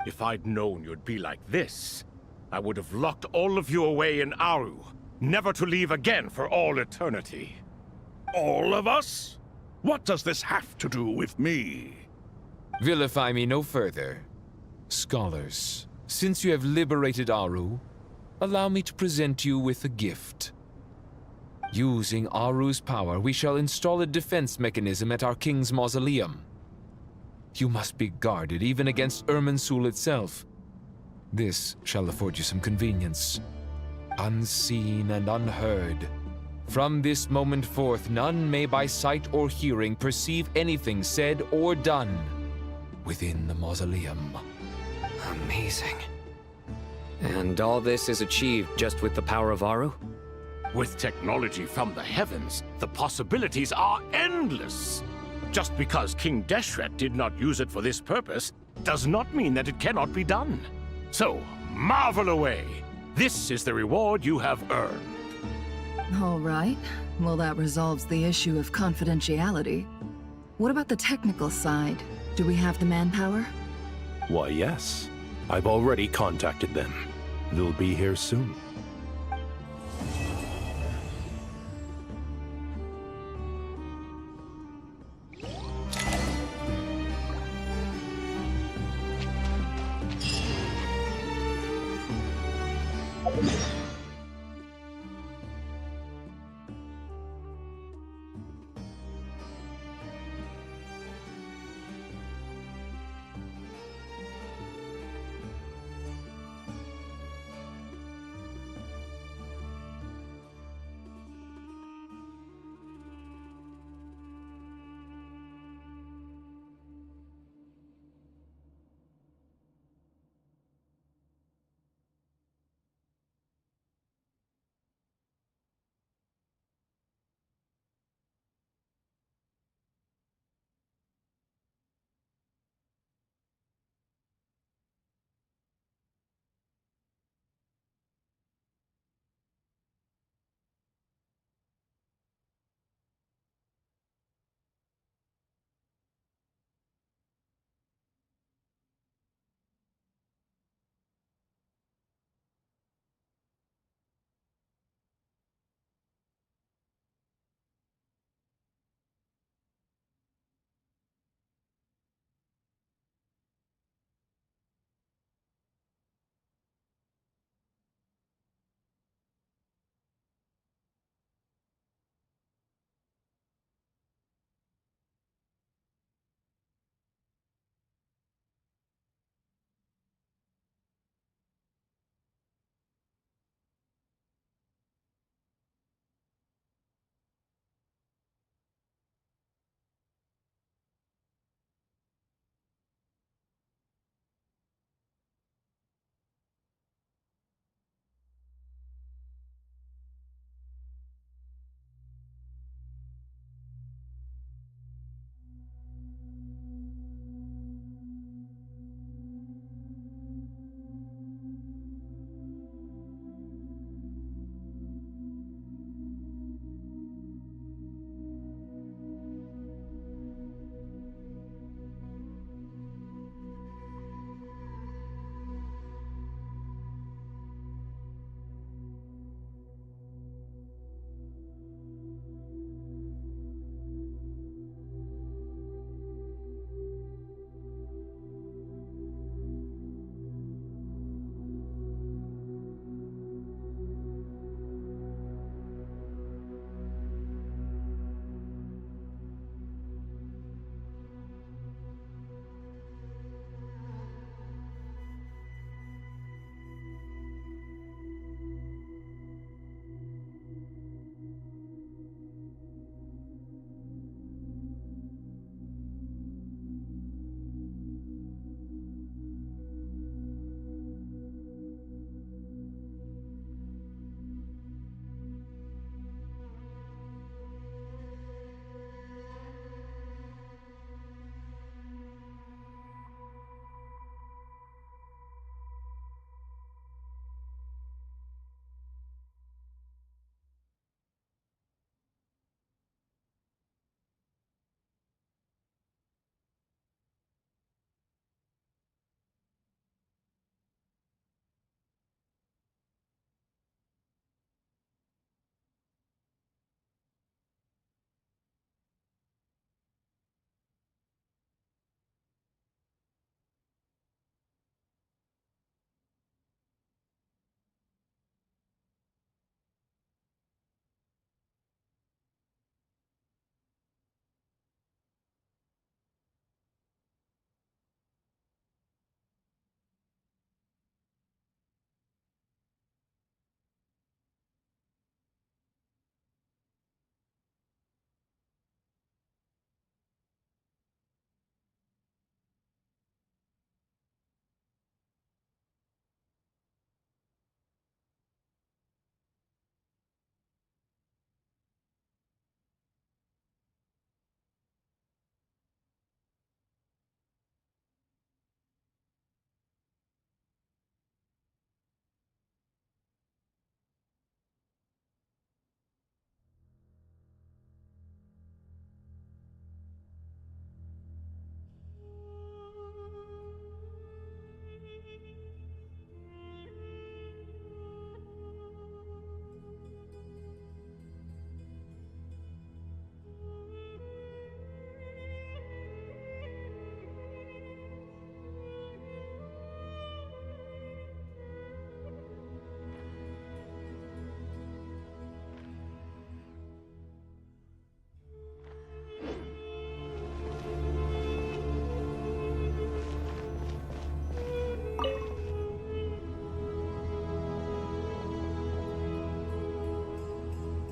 If I'd known you'd be like this, I would have locked all of you away in Aru, never to leave again for all eternity. All of us? What does this have to do with me? Vilify me no further. Scholars, since you have liberated Aru, allow me to present you with a gift. Using Aru's power, we shall install a defense mechanism at our king's mausoleum. You must be guarded even against Irminsul itself. This shall afford you some convenience. Unseen and unheard. From this moment forth, none may by sight or hearing perceive anything said or done within the mausoleum. Amazing. And all this is achieved just with the power of Aru? With technology from the heavens, the possibilities are endless. Just because King Deshret did not use it for this purpose does not mean that it cannot be done. So, marvel away. This is the reward you have earned. All right. Well, that resolves the issue of confidentiality. What about the technical side? Do we have the manpower? Why, yes. I've already contacted them. They'll be here soon.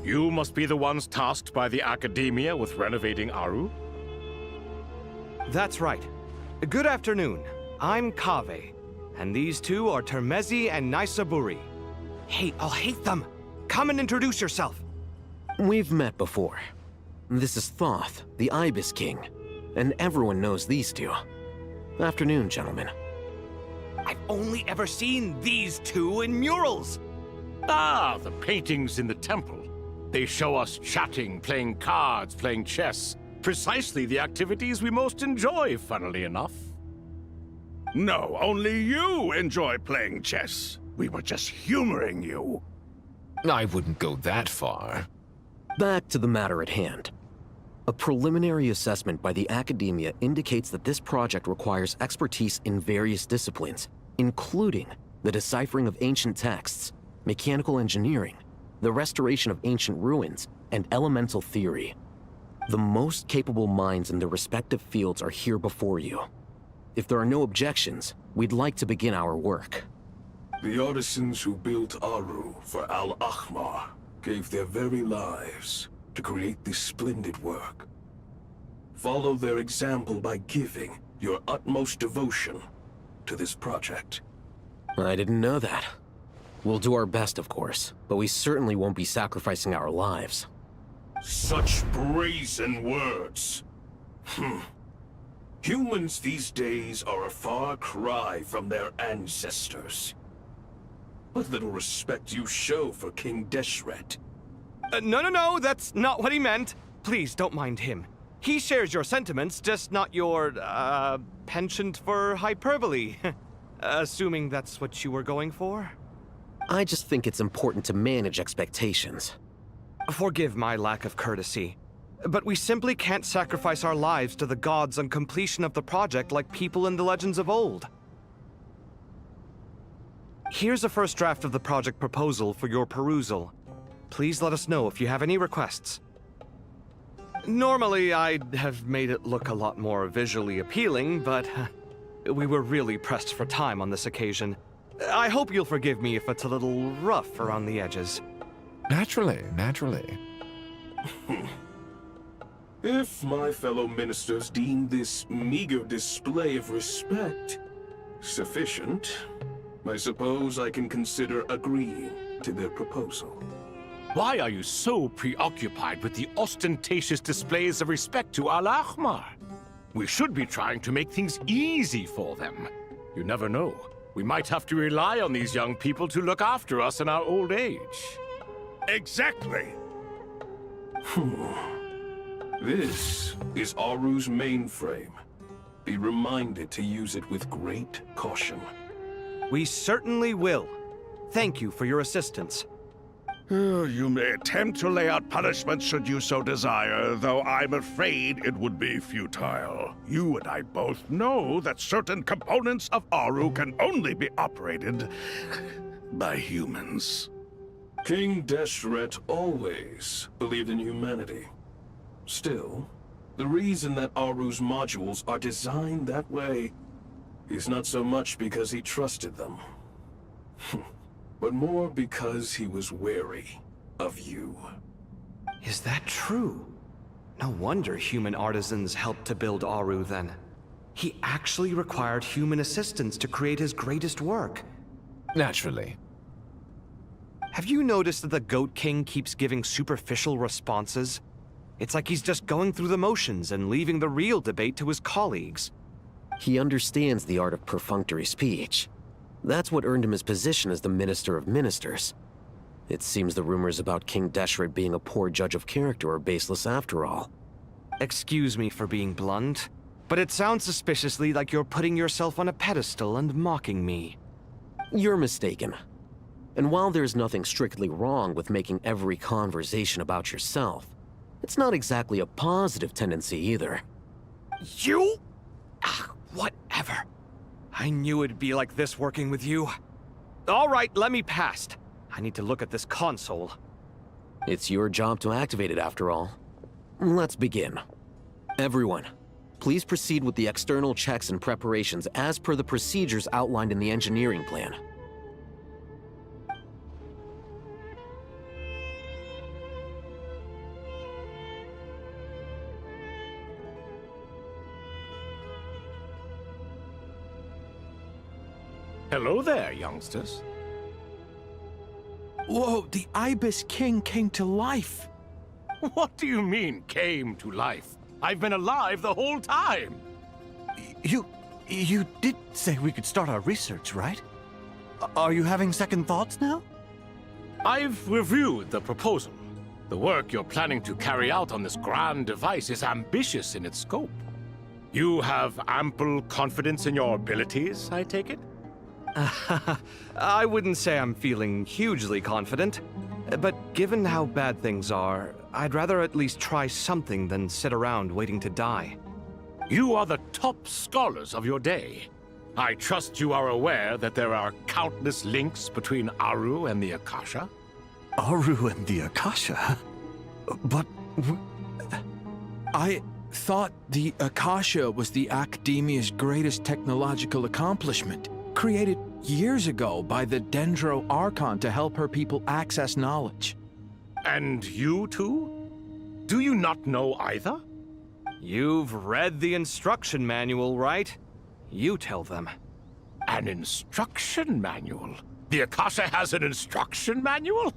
You must be the ones tasked by the Academia with renovating Aru? That's right. Good afternoon. I'm Kaveh, and these two are Termezi and Naisaburi. Hey, I'll hate them! Come and introduce yourself! We've met before. This is Thoth, the Ibis King, and everyone knows these two. Afternoon, gentlemen. I've only ever seen these two in murals! Ah, the paintings in the temple. They show us chatting, playing cards, playing chess. Precisely the activities we most enjoy, funnily enough. No, only you enjoy playing chess. We were just humoring you. I wouldn't go that far. Back to the matter at hand. A preliminary assessment by the Academia indicates that this project requires expertise in various disciplines, including the deciphering of ancient texts, mechanical engineering, the restoration of ancient ruins, and elemental theory. The most capable minds in their respective fields are here before you. If there are no objections, we'd like to begin our work. The artisans who built Aru for Al-Ahmar gave their very lives to create this splendid work. Follow their example by giving your utmost devotion to this project. I didn't know that. We'll do our best, of course, but we certainly won't be sacrificing our lives. Such brazen words. Humans these days are a far cry from their ancestors. What little respect you show for King Deshret. No, that's not what he meant. Please, don't mind him. He shares your sentiments, just not your, penchant for hyperbole. Assuming that's what you were going for? I just think it's important to manage expectations. Forgive my lack of courtesy, but we simply can't sacrifice our lives to the gods on completion of the project like people in the legends of old. Here's a first draft of the project proposal for your perusal. Please let us know if you have any requests. Normally, I'd have made it look a lot more visually appealing, but we were really pressed for time on this occasion. I hope you'll forgive me if it's a little rough around the edges. Naturally. If my fellow ministers deem this meager display of respect sufficient, I suppose I can consider agreeing to their proposal. Why are you so preoccupied with the ostentatious displays of respect to Al-Ahmar? We should be trying to make things easy for them. You never know. We might have to rely on these young people to look after us in our old age. Exactly. This is Aru's mainframe. Be reminded to use it with great caution. We certainly will. Thank you for your assistance. You may attempt to lay out punishment should you so desire, though I'm afraid it would be futile. You and I both know that certain components of Aru can only be operated by humans. King Deshret always believed in humanity. Still, the reason that Aru's modules are designed that way is not so much because he trusted them, but more because he was wary of you. Is that true? No wonder human artisans helped to build Aru then. He actually required human assistance to create his greatest work. Naturally. Have you noticed that the Goat King keeps giving superficial responses? It's like he's just going through the motions and leaving the real debate to his colleagues. He understands the art of perfunctory speech. That's what earned him his position as the Minister of Ministers. It seems the rumors about King Deshret being a poor judge of character are baseless after all. Excuse me for being blunt, but it sounds suspiciously like you're putting yourself on a pedestal and mocking me. You're mistaken. And while there's nothing strictly wrong with making every conversation about yourself, it's not exactly a positive tendency either. You? Whatever. I knew it'd be like this working with you. All right, let me past. I need to look at this console. It's your job to activate it after all. Let's begin. Everyone, please proceed with the external checks and preparations as per the procedures outlined in the engineering plan. Hello there, youngsters. Whoa, the Ibis King came to life. What do you mean, came to life? I've been alive the whole time. You did say we could start our research, right? Are you having second thoughts now? I've reviewed the proposal. The work you're planning to carry out on this grand device is ambitious in its scope. You have ample confidence in your abilities, I take it? I wouldn't say I'm feeling hugely confident, but given how bad things are, I'd rather at least try something than sit around waiting to die. You are the top scholars of your day. I trust you are aware that there are countless links between Aru and the Akasha? Aru and the Akasha? But... I thought the Akasha was the Academia's greatest technological accomplishment, created years ago by the Dendro Archon to help her people access knowledge. And you too? Do you not know either? You've read the instruction manual, right? You tell them. An instruction manual? The Akasha has an instruction manual?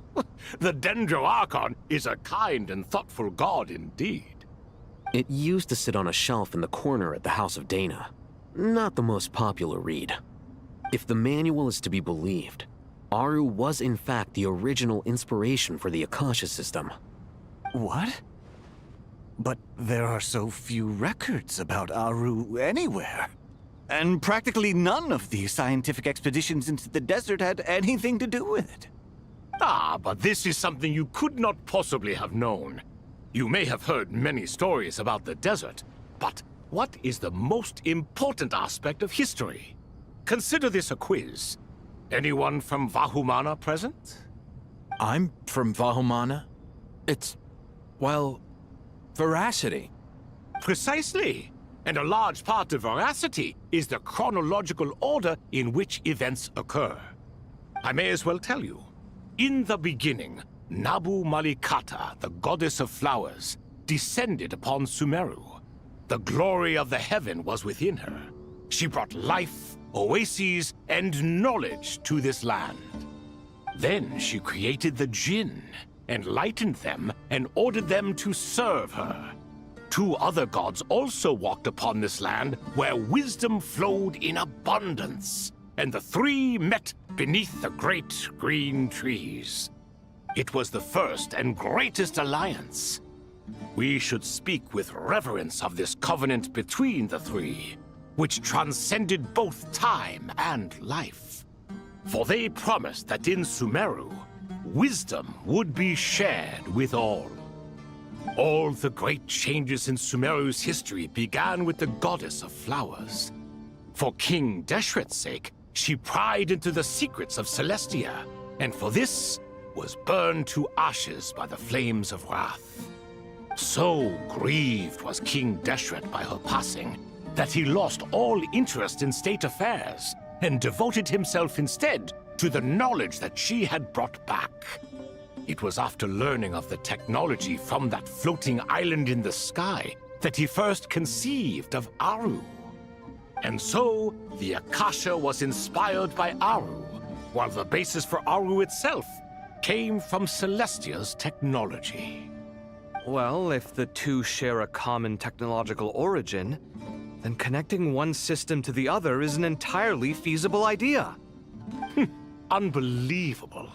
The Dendro Archon is a kind and thoughtful god indeed. It used to sit on a shelf in the corner at the House of Dana. Not the most popular read. If the manual is to be believed, Aru was in fact the original inspiration for the Akasha system. What? But there are so few records about Aru anywhere. And practically none of the scientific expeditions into the desert had anything to do with it. Ah, but this is something you could not possibly have known. You may have heard many stories about the desert, but what is the most important aspect of history? Consider this a quiz. Anyone from Vahumana present? I'm from Vahumana. It's, well, veracity. Precisely. And a large part of veracity is the chronological order in which events occur. I may as well tell you. In the beginning, Nabu Malikata, the goddess of flowers, descended upon Sumeru. The glory of the heaven was within her. She brought life, oases, and knowledge to this land. Then she created the Jinn, enlightened them, and ordered them to serve her. 2 other gods also walked upon this land where wisdom flowed in abundance, and the 3 met beneath the great green trees. It was the first and greatest alliance. We should speak with reverence of this covenant between the 3, which transcended both time and life. For they promised that in Sumeru, wisdom would be shared with all. All the great changes in Sumeru's history began with the goddess of flowers. For King Deshret's sake, she pried into the secrets of Celestia, and for this was burned to ashes by the flames of wrath. So grieved was King Deshret by her passing that he lost all interest in state affairs and devoted himself instead to the knowledge that she had brought back. It was after learning of the technology from that floating island in the sky that he first conceived of Aru. And so, the Akasha was inspired by Aru, while the basis for Aru itself came from Celestia's technology. Well, if the 2 share a common technological origin, then connecting one system to the other is an entirely feasible idea. Unbelievable.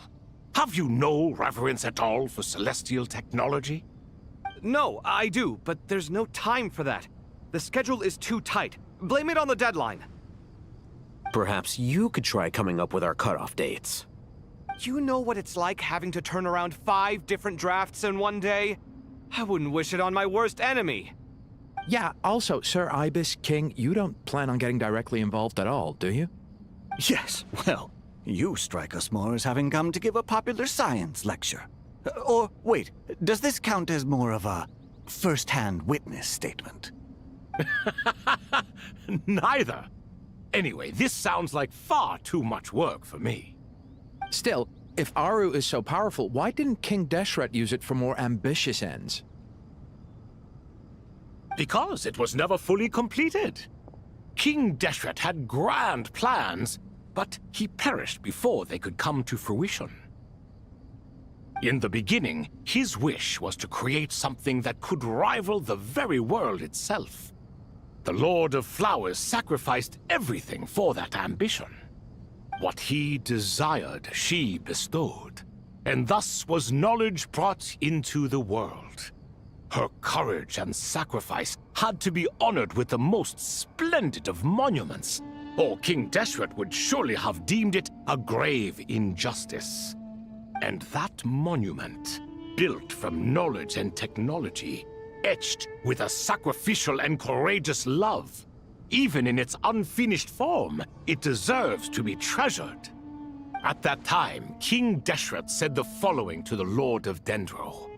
Have you no reverence at all for celestial technology? No, I do, but there's no time for that. The schedule is too tight. Blame it on the deadline. Perhaps you could try coming up with our cutoff dates. You know what it's like having to turn around 5 different drafts in one day? I wouldn't wish it on my worst enemy. Yeah, also, Sir Ibis King, you don't plan on getting directly involved at all, do you? Yes, well, you strike us more as having come to give a popular science lecture. Or, wait, does this count as more of a first-hand witness statement? Neither. Anyway, this sounds like far too much work for me. Still, if Aru is so powerful, why didn't King Deshret use it for more ambitious ends? Because it was never fully completed. King Deshret had grand plans, but he perished before they could come to fruition. In the beginning, his wish was to create something that could rival the very world itself. The Lord of Flowers sacrificed everything for that ambition. What he desired, she bestowed, and thus was knowledge brought into the world. Her courage and sacrifice had to be honored with the most splendid of monuments, or King Deshret would surely have deemed it a grave injustice. And that monument, built from knowledge and technology, etched with a sacrificial and courageous love, even in its unfinished form, it deserves to be treasured. At that time, King Deshret said the following to the Lord of Dendro.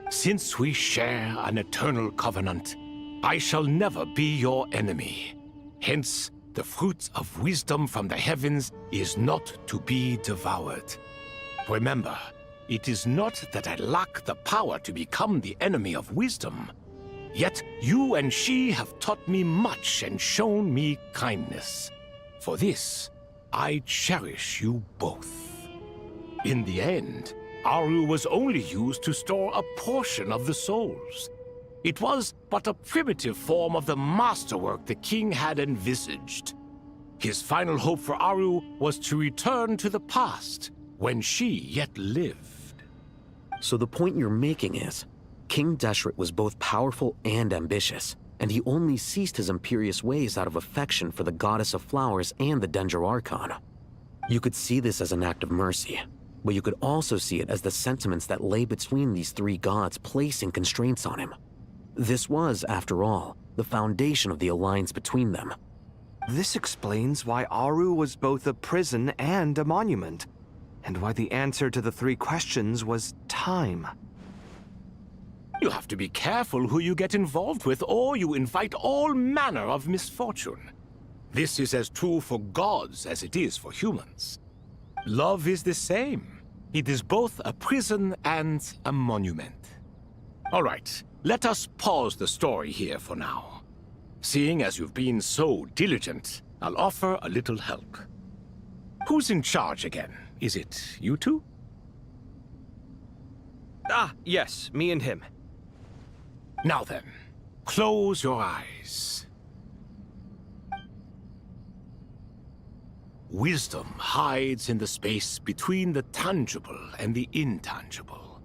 "Since we share an eternal covenant, I shall never be your enemy. Hence, the fruit of wisdom from the heavens is not to be devoured. Remember, it is not that I lack the power to become the enemy of wisdom. Yet you and she have taught me much and shown me kindness. For this, I cherish you both." In the end, Aru was only used to store a portion of the souls. It was but a primitive form of the masterwork the king had envisaged. His final hope for Aru was to return to the past, when she yet lived. So the point you're making is, King Deshret was both powerful and ambitious, and he only ceased his imperious ways out of affection for the Goddess of Flowers and the Dendro Archon. You could see this as an act of mercy, but you could also see it as the sentiments that lay between these three gods placing constraints on him. This was, after all, the foundation of the alliance between them. This explains why Aru was both a prison and a monument, and why the answer to the three questions was time. You have to be careful who you get involved with, or you invite all manner of misfortune. This is as true for gods as it is for humans. Love is the same. It is both a prison and a monument. All right, let us pause the story here for now. Seeing as you've been so diligent, I'll offer a little help. Who's in charge again? Is it you two? Ah, yes, me and him. Now then, close your eyes. Wisdom hides in the space between the tangible and the intangible.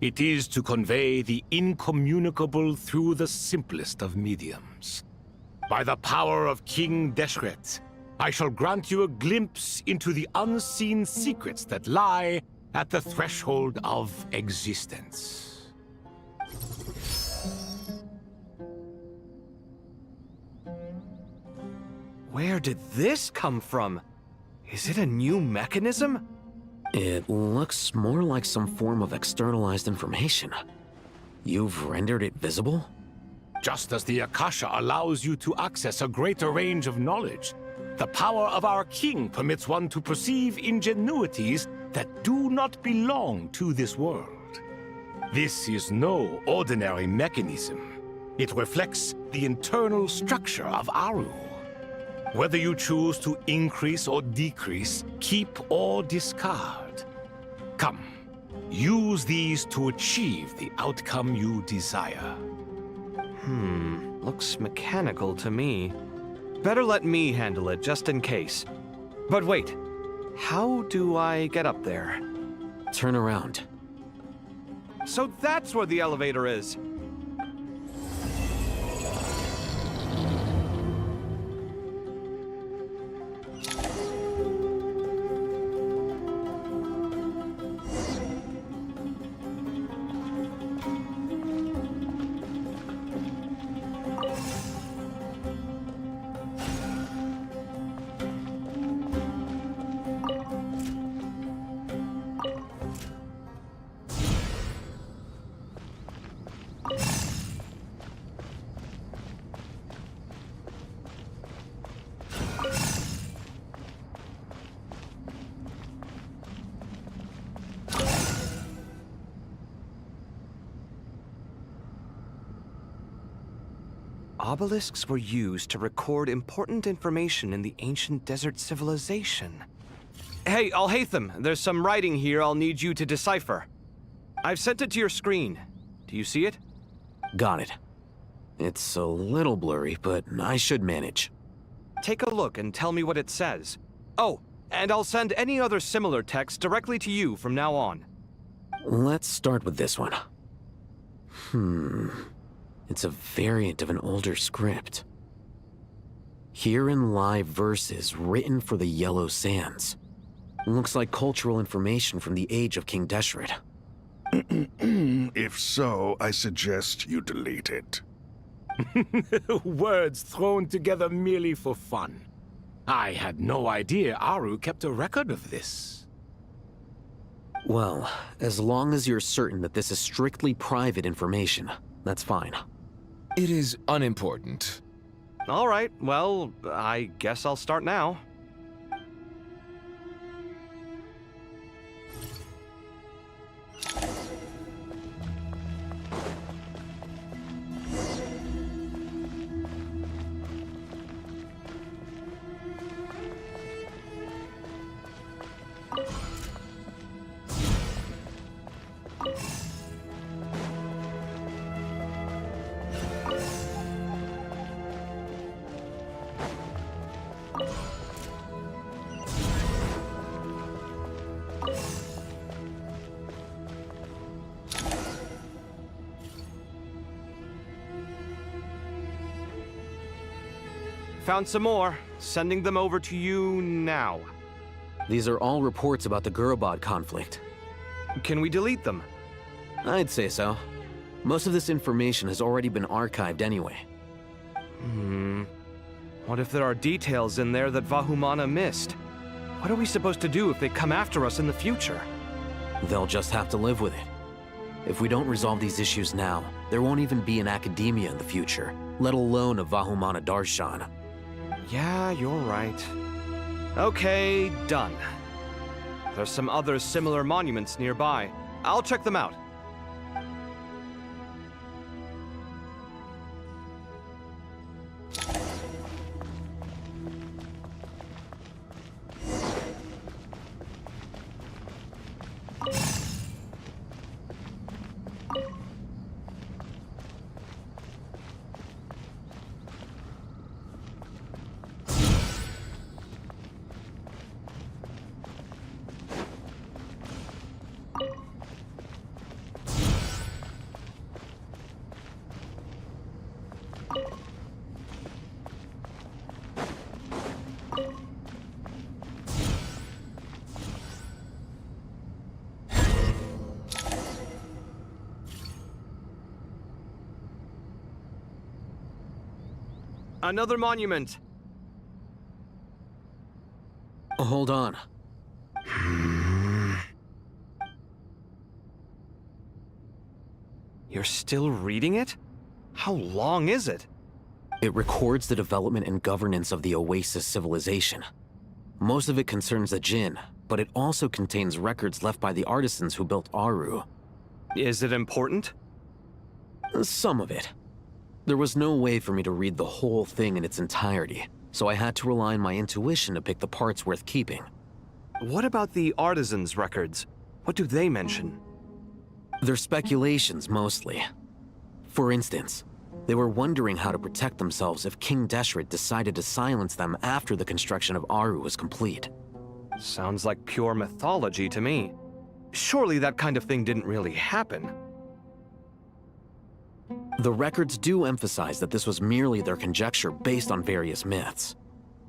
It is to convey the incommunicable through the simplest of mediums. By the power of King Deshret, I shall grant you a glimpse into the unseen secrets that lie at the threshold of existence. Where did this come from? Is it a new mechanism? It looks more like some form of externalized information. You've rendered it visible? Just as the Akasha allows you to access a greater range of knowledge, the power of our king permits one to perceive ingenuities that do not belong to this world. This is no ordinary mechanism. It reflects the internal structure of Aru. Whether you choose to increase or decrease, keep or discard. Come, use these to achieve the outcome you desire. Looks mechanical to me. Better let me handle it, just in case. But wait, how do I get up there? Turn around. So that's where the elevator is. Obelisks were used to record important information in the ancient desert civilization. Hey, Alhaitham, there's some writing here I'll need you to decipher. I've sent it to your screen. Do you see it? Got it. It's a little blurry, but I should manage. Take a look and tell me what it says. Oh, and I'll send any other similar text directly to you from now on. Let's start with this one. It's a variant of an older script. Herein lie verses written for the Yellow Sands. Looks like cultural information from the age of King Deshret. If so, I suggest you delete it. Words thrown together merely for fun. I had no idea Aru kept a record of this. Well, as long as you're certain that this is strictly private information, that's fine. It is unimportant. All right, well, I guess I'll start now. Found some more. Sending them over to you now. These are all reports about the Gurubad conflict. Can we delete them? I'd say so. Most of this information has already been archived anyway. What if there are details in there that Vahumana missed? What are we supposed to do if they come after us in the future? They'll just have to live with it. If we don't resolve these issues now, there won't even be an academia in the future, let alone a Vahumana Darshan. Yeah, you're right. Okay, done. There's some other similar monuments nearby. I'll check them out. Another monument. Hold on. You're still reading it? How long is it? It records the development and governance of the Oasis civilization. Most of it concerns the Jinn, but it also contains records left by the artisans who built Aru. Is it important? Some of it. There was no way for me to read the whole thing in its entirety, so I had to rely on my intuition to pick the parts worth keeping. What about the artisans' records? What do they mention? They're speculations, mostly. For instance, they were wondering how to protect themselves if King Deshret decided to silence them after the construction of Aru was complete. Sounds like pure mythology to me. Surely that kind of thing didn't really happen. The records do emphasize that this was merely their conjecture based on various myths.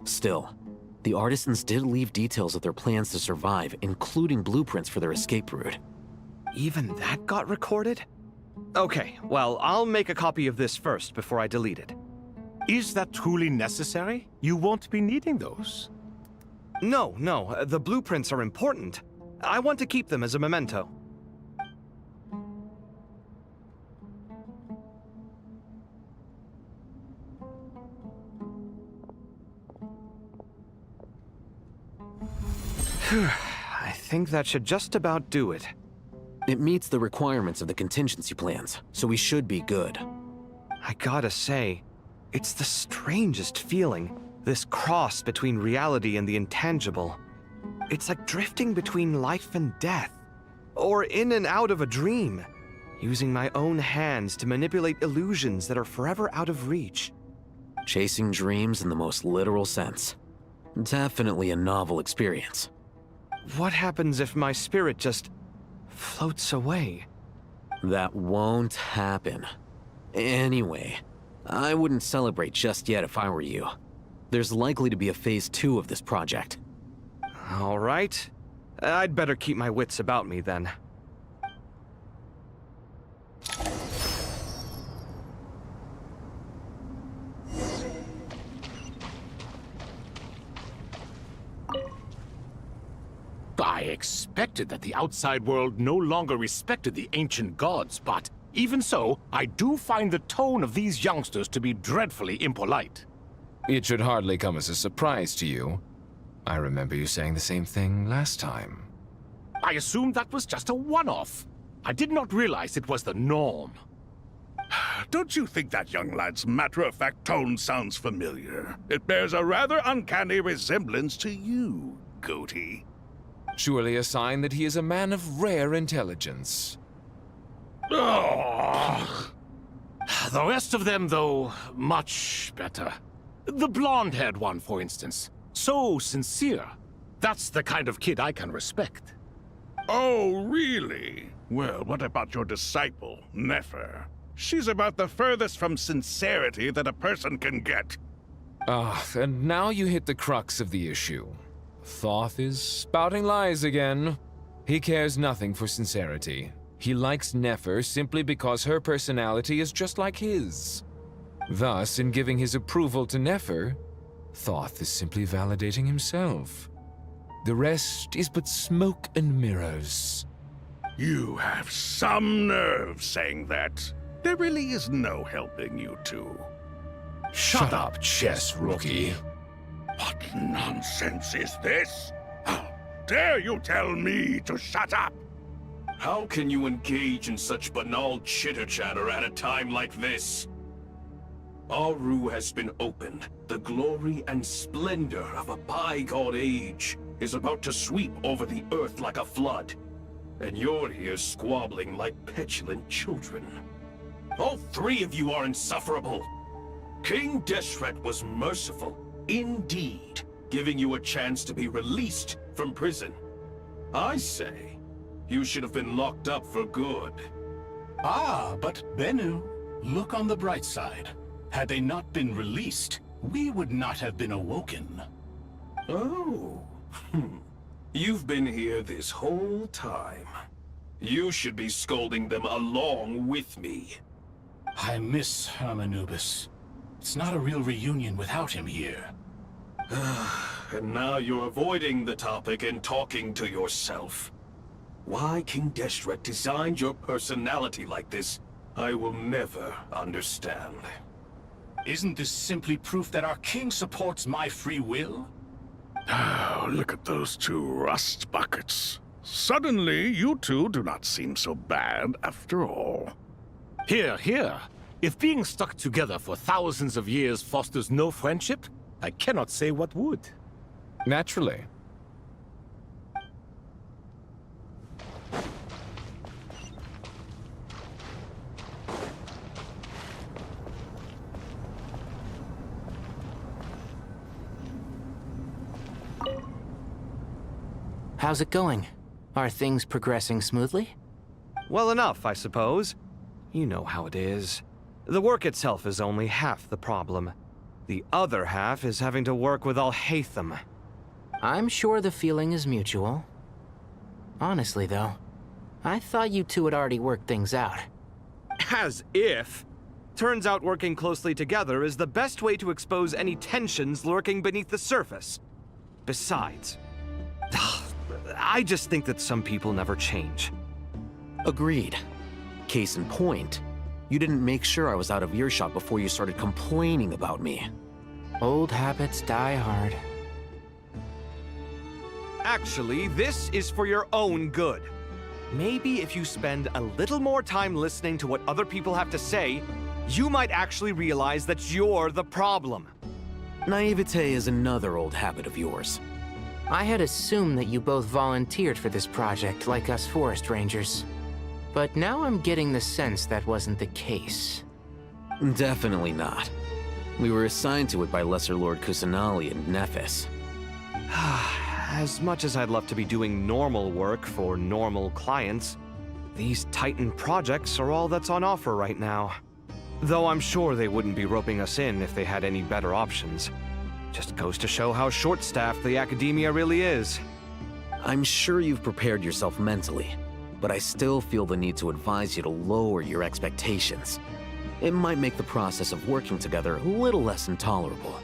Still, the artisans did leave details of their plans to survive, including blueprints for their escape route. Even that got recorded? Okay, well, I'll make a copy of this first before I delete it. Is that truly necessary? You won't be needing those. No, the blueprints are important. I want to keep them as a memento. I think that should just about do it. It meets the requirements of the contingency plans, so we should be good. I gotta say, It's the strangest feeling, this cross between reality and the intangible. It's like drifting between life and death, or in and out of a dream, using my own hands to manipulate illusions that are forever out of reach. Chasing dreams in the most literal sense. Definitely a novel experience. What happens if my spirit just floats away? That won't happen. Anyway, I wouldn't celebrate just yet if I were you. There's likely to be a phase 2 of this project. All right. I'd better keep my wits about me then. I expected that the outside world no longer respected the ancient gods, but even so, I do find the tone of these youngsters to be dreadfully impolite. It should hardly come as a surprise to you. I remember you saying the same thing last time. I assumed that was just a one-off. I did not realize it was the norm. Don't you think that young lad's matter-of-fact tone sounds familiar? It bears a rather uncanny resemblance to you, Goatee. Surely a sign that he is a man of rare intelligence. Ugh. The rest of them, though, much better. The blonde-haired one, for instance. So sincere. That's the kind of kid I can respect. Oh, really? Well, what about your disciple, Nefer? She's about the furthest from sincerity that a person can get. And now you hit the crux of the issue. Thoth is spouting lies again. He cares nothing for sincerity. He likes Nefer simply because her personality is just like his. Thus, in giving his approval to Nefer, Thoth is simply validating himself. The rest is but smoke and mirrors. You have some nerve saying that. There really is no helping you two. Shut up, chess rookie. What nonsense is this? How dare you tell me to shut up? How can you engage in such banal chitter-chatter at a time like this? Aru has been opened. The glory and splendor of a bygone age is about to sweep over the earth like a flood. And you're here squabbling like petulant children. All three of you are insufferable. King Deshret was merciful, indeed, giving you a chance to be released from prison. I say, you should have been locked up for good. Ah, but Bennu, look on the bright side. Had they not been released, we would not have been awoken. Oh, you've been here this whole time. You should be scolding them along with me. I miss Hermanubis. It's not a real reunion without him here. And now you're avoiding the topic and talking to yourself. Why King Deshret designed your personality like this, I will never understand. Isn't this simply proof that our king supports my free will? Oh, look at those two rust buckets. Suddenly, you two do not seem so bad after all. Here, here. If being stuck together for thousands of years fosters no friendship, I cannot say what would. Naturally. How's it going? Are things progressing smoothly? Well enough, I suppose. You know how it is. The work itself is only half the problem. The other half is having to work with Al-Haytham. I'm sure the feeling is mutual. Honestly, though, I thought you two had already worked things out. As if. Turns out working closely together is the best way to expose any tensions lurking beneath the surface. Besides, I just think that some people never change. Agreed. Case in point, you didn't make sure I was out of earshot before you started complaining about me. Old habits die hard. Actually, this is for your own good. Maybe if you spend a little more time listening to what other people have to say, you might actually realize that you're the problem. Naivete is another old habit of yours. I had assumed that you both volunteered for this project, like us forest rangers. But now I'm getting the sense that wasn't the case. Definitely not. We were assigned to it by Lesser Lord Kusanali and Nephis. As much as I'd love to be doing normal work for normal clients, these Titan projects are all that's on offer right now. Though I'm sure they wouldn't be roping us in if they had any better options. Just goes to show how short-staffed the academia really is. I'm sure you've prepared yourself mentally, but I still feel the need to advise you to lower your expectations. It might make the process of working together a little less intolerable.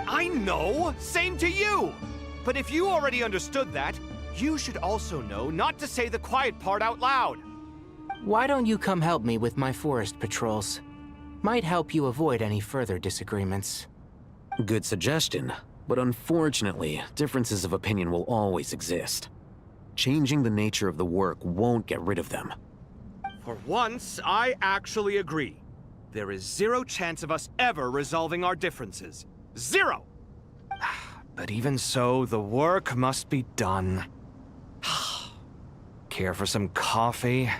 I know! Same to you! But if you already understood that, you should also know not to say the quiet part out loud. Why don't you come help me with my forest patrols? Might help you avoid any further disagreements. Good suggestion, but unfortunately, differences of opinion will always exist. Changing the nature of the work won't get rid of them. For once, I actually agree. There is zero chance of us ever resolving our differences. Zero! But even so, the work must be done. Care for some coffee?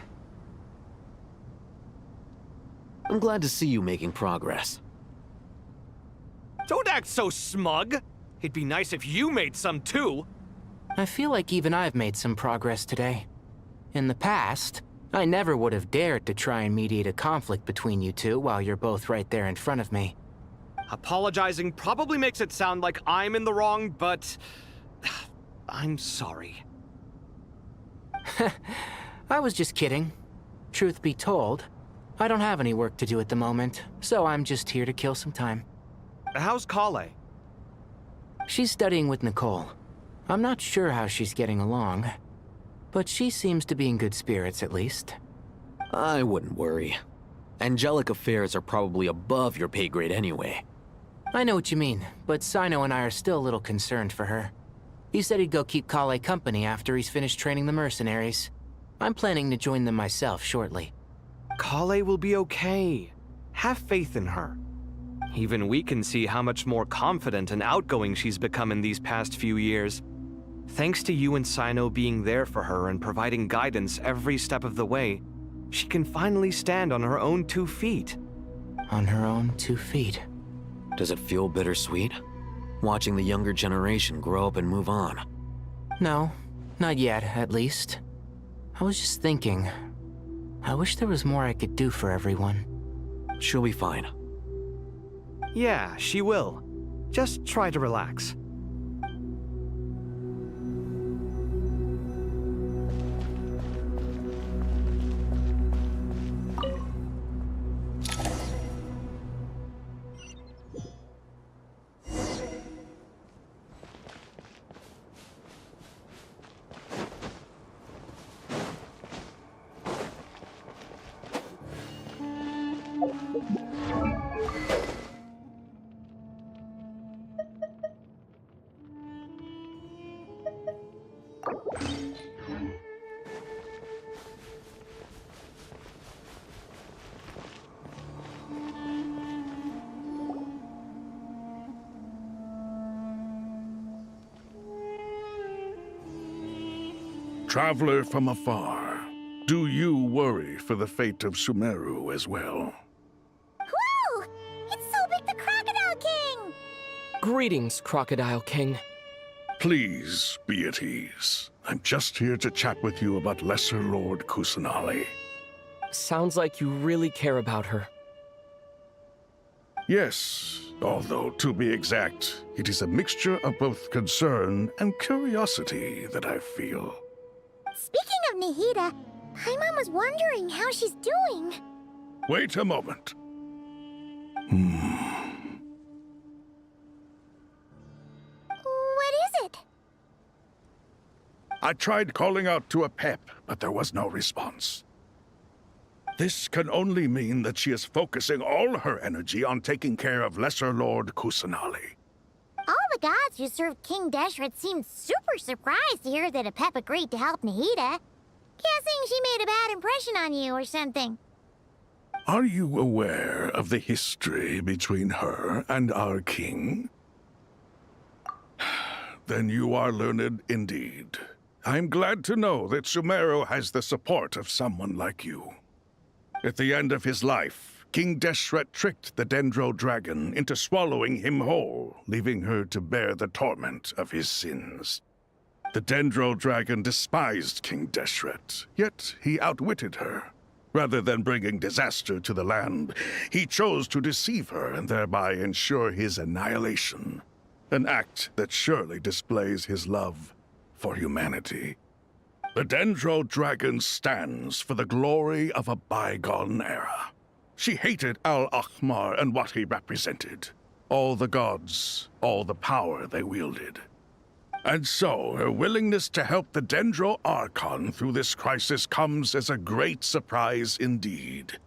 I'm glad to see you making progress. Don't act so smug! It'd be nice if you made some too! I feel like even I've made some progress today. In the past, I never would have dared to try and mediate a conflict between you two while you're both right there in front of me. Apologizing probably makes it sound like I'm in the wrong, but... I'm sorry. I was just kidding. Truth be told, I don't have any work to do at the moment, so I'm just here to kill some time. How's Kale? She's studying with Nicole. I'm not sure how she's getting along, but she seems to be in good spirits at least. I wouldn't worry. Angelic affairs are probably above your pay grade anyway. I know what you mean, but Sino and I are still a little concerned for her. He said he'd go keep Kale company after he's finished training the mercenaries. I'm planning to join them myself shortly. Kale will be okay. Have faith in her. Even we can see how much more confident and outgoing she's become in these past few years. Thanks to you and Sino being there for her and providing guidance every step of the way, she can finally stand on her own 2 feet. On her own 2 feet? Does it feel bittersweet? Watching the younger generation grow up and move on? No, not yet, at least. I was just thinking, I wish there was more I could do for everyone. She'll be fine. Yeah, she will. Just try to relax. Traveler from afar, do you worry for the fate of Sumeru as well? Whoa! It's Sobek the Crocodile King! Greetings, Crocodile King. Please be at ease. I'm just here to chat with you about Lesser Lord Kusanali. Sounds like you really care about her. Yes, although to be exact, it is a mixture of both concern and curiosity that I feel. Speaking of Nahida, Paimon was wondering how she's doing. Wait a moment. What is it? I tried calling out to Apep, but there was no response. This can only mean that she is focusing all her energy on taking care of Lesser Lord Kusanali. All the gods who served King Deshret seemed super surprised to hear that Apep agreed to help Nahida. Guessing she made a bad impression on you or something. Are you aware of the history between her and our king? Then you are learned indeed. I'm glad to know that Sumeru has the support of someone like you. At the end of his life, King Deshret tricked the Dendro Dragon into swallowing him whole, leaving her to bear the torment of his sins. The Dendro Dragon despised King Deshret, yet he outwitted her. Rather than bringing disaster to the land, he chose to deceive her and thereby ensure his annihilation. An act that surely displays his love for humanity. The Dendro Dragon stands for the glory of a bygone era. She hated Al-Ahmar and what he represented. All the gods, all the power they wielded. And so, her willingness to help the Dendro Archon through this crisis comes as a great surprise indeed.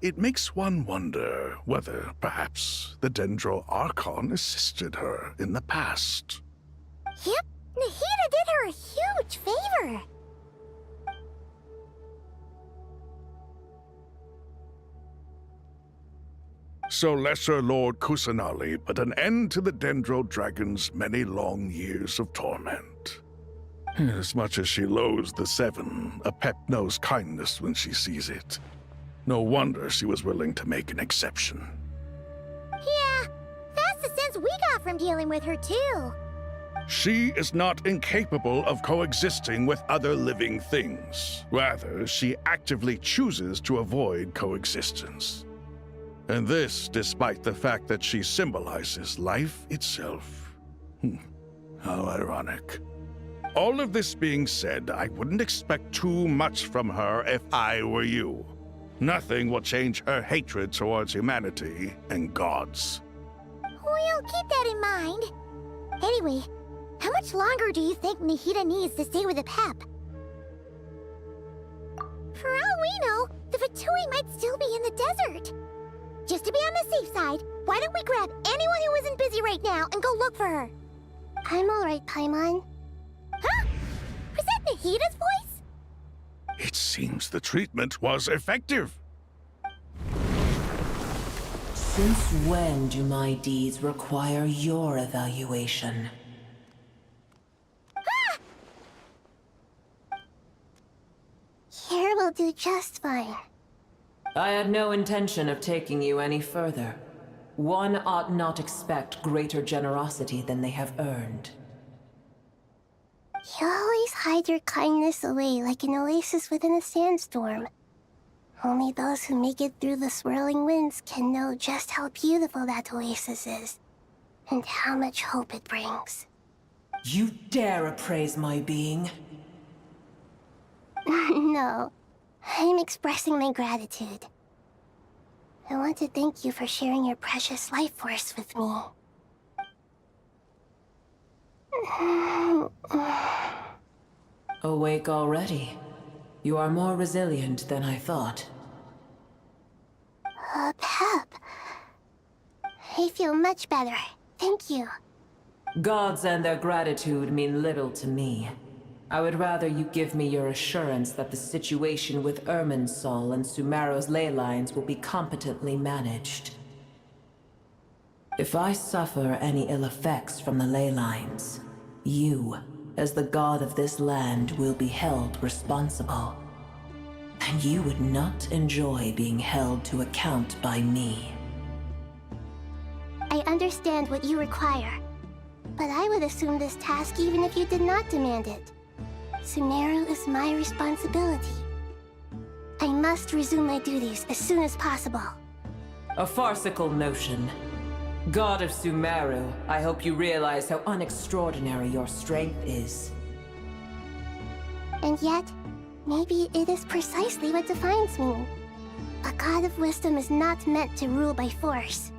It makes one wonder whether, perhaps, the Dendro Archon assisted her in the past. Yep, Nahida did her a huge favor. So Lesser Lord Kusanali put an end to the Dendro Dragon's many long years of torment. As much as she loathes the Seven, Apep knows kindness when she sees it. No wonder she was willing to make an exception. Yeah, that's the sense we got from dealing with her too. She is not incapable of coexisting with other living things. Rather, she actively chooses to avoid coexistence. And this despite the fact that she symbolizes life itself. How ironic. All of this being said, I wouldn't expect too much from her if I were you. Nothing will change her hatred towards humanity and gods. We'll keep that in mind. Anyway, how much longer do you think Nahida needs to stay with Apep? For all we know, the Fatui might still be in the desert. Just to be on the safe side, why don't we grab anyone who isn't busy right now and go look for her? I'm alright, Paimon. Huh? Was that Nahida's voice? It seems the treatment was effective. Since when do my deeds require your evaluation? Here will do just fine. I had no intention of taking you any further. One ought not expect greater generosity than they have earned. You always hide your kindness away like an oasis within a sandstorm. Only those who make it through the swirling winds can know just how beautiful that oasis is, and how much hope it brings. You dare appraise my being? No, I'm expressing my gratitude. I want to thank you for sharing your precious life force with me. Awake already? You are more resilient than I thought. Pep. I feel much better. Thank you. Gods and their gratitude mean little to me. I would rather you give me your assurance that the situation with Irminsul and Sumeru's ley lines will be competently managed. If I suffer any ill effects from the ley lines, you, as the god of this land, will be held responsible. And you would not enjoy being held to account by me. I understand what you require, but I would assume this task even if you did not demand it. Sumeru is my responsibility. I must resume my duties as soon as possible. A farcical notion. God of Sumeru, I hope you realize how unextraordinary your strength is. And yet, maybe it is precisely what defines me. A god of wisdom is not meant to rule by force.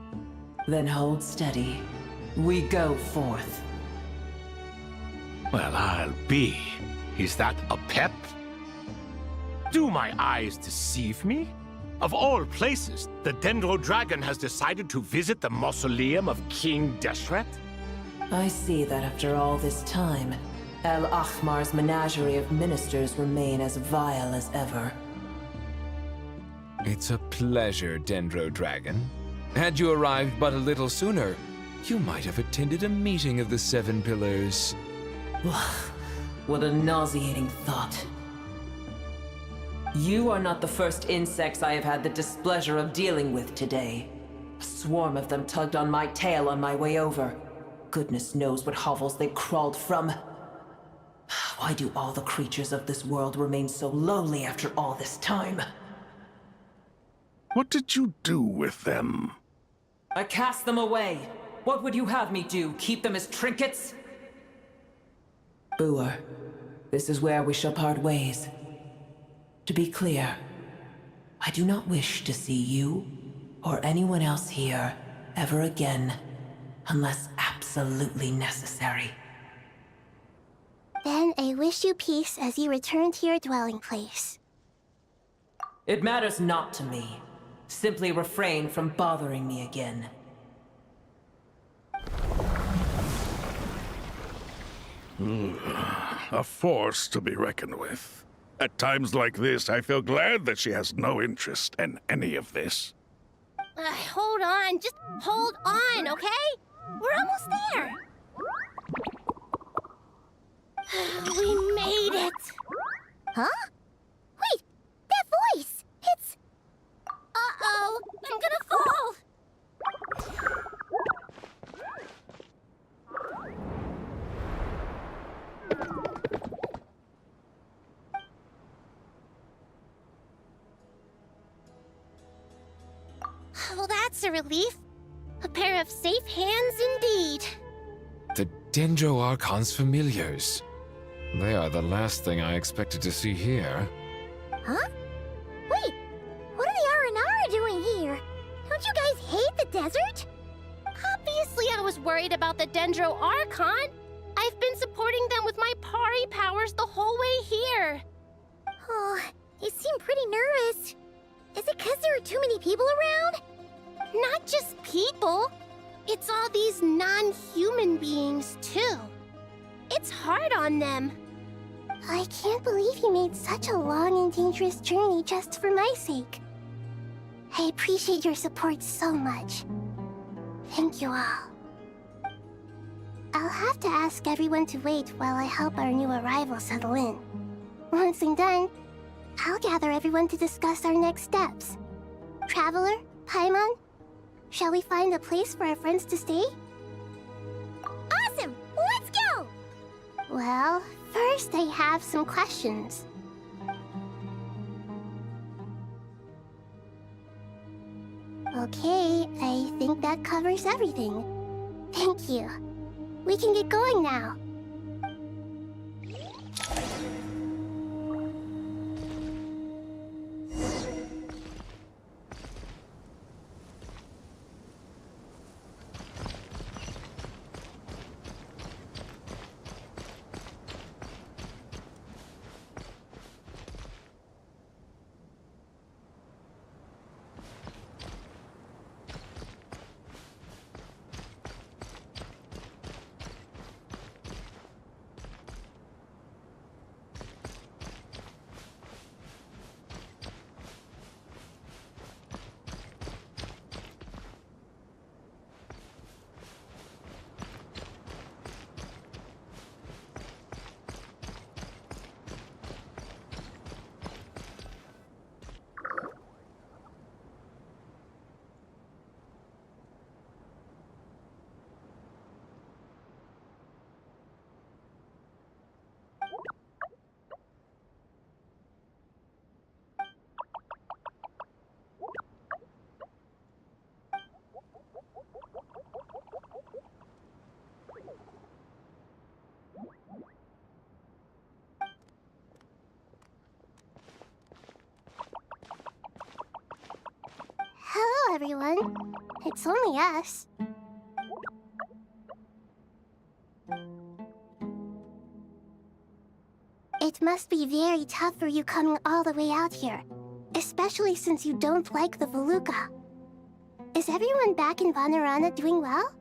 Then hold steady. We go forth. Well, I'll be. Is that Apep? Do my eyes deceive me? Of all places, the Dendro Dragon has decided to visit the mausoleum of King Deshret? I see that after all this time, Al-Ahmar's menagerie of ministers remain as vile as ever. It's a pleasure, Dendro Dragon. Had you arrived but a little sooner, you might have attended a meeting of the Seven Pillars. What a nauseating thought. You are not the first insects I have had the displeasure of dealing with today. A swarm of them tugged on my tail on my way over. Goodness knows what hovels they crawled from. Why do all the creatures of this world remain so lowly after all this time? What did you do with them? I cast them away. What would you have me do? Keep them as trinkets? Boer, this is where we shall part ways. To be clear, I do not wish to see you or anyone else here ever again, unless absolutely necessary. Then I wish you peace as you return to your dwelling place. It matters not to me. Simply refrain from bothering me again. A force to be reckoned with. At times like this, I feel glad that she has no interest in any of this. Hold on, just hold on, okay? We're almost there. We made it. Huh? Wait, that voice! It's... Uh-oh, I'm gonna fall! Well, that's a relief. A pair of safe hands indeed. The Dendro Archon's familiars. They are the last thing I expected to see here. Huh? Wait, what are the Aranara doing here? Don't you guys hate the desert? Obviously I was worried about the Dendro Archon. I've been supporting them with my Pari powers the whole way here. Oh, you seem pretty nervous. Is it because there are too many people around? Not just people. It's all these non-human beings, too. It's hard on them. I can't believe you made such a long and dangerous journey just for my sake. I appreciate your support so much. Thank you all. I'll have to ask everyone to wait while I help our new arrival settle in. Once I'm done, I'll gather everyone to discuss our next steps. Traveler, Paimon, shall we find a place for our friends to stay? Awesome! Let's go! Well, first I have some questions. Okay, I think that covers everything. Thank you. We can get going now. Hello, everyone. It's only us. It must be very tough for you coming all the way out here, especially since you don't like the Voluka. Is everyone back in Vanarana doing well?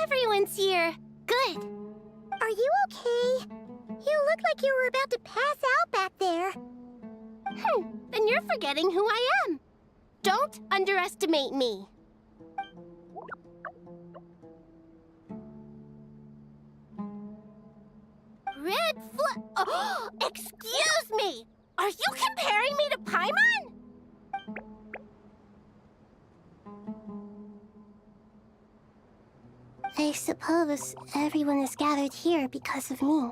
Everyone's here. Good. Are you okay? You look like you were about to pass out back there. Then you're forgetting who I am. Don't underestimate me. Oh, excuse me! Are you comparing me to Paimon? I suppose everyone is gathered here because of me.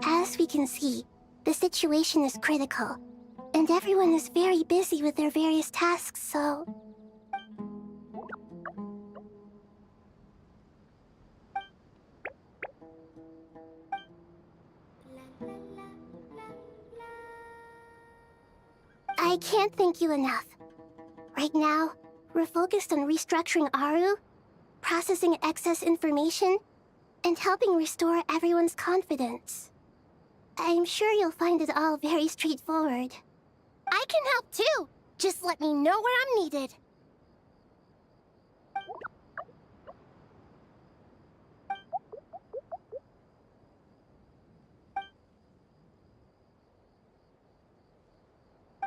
As we can see, the situation is critical, and everyone is very busy with their various tasks, so... I can't thank you enough. Right now, we're focused on restructuring Aru, processing excess information, and helping restore everyone's confidence. I'm sure you'll find it all very straightforward. I can help too. Just let me know where I'm needed.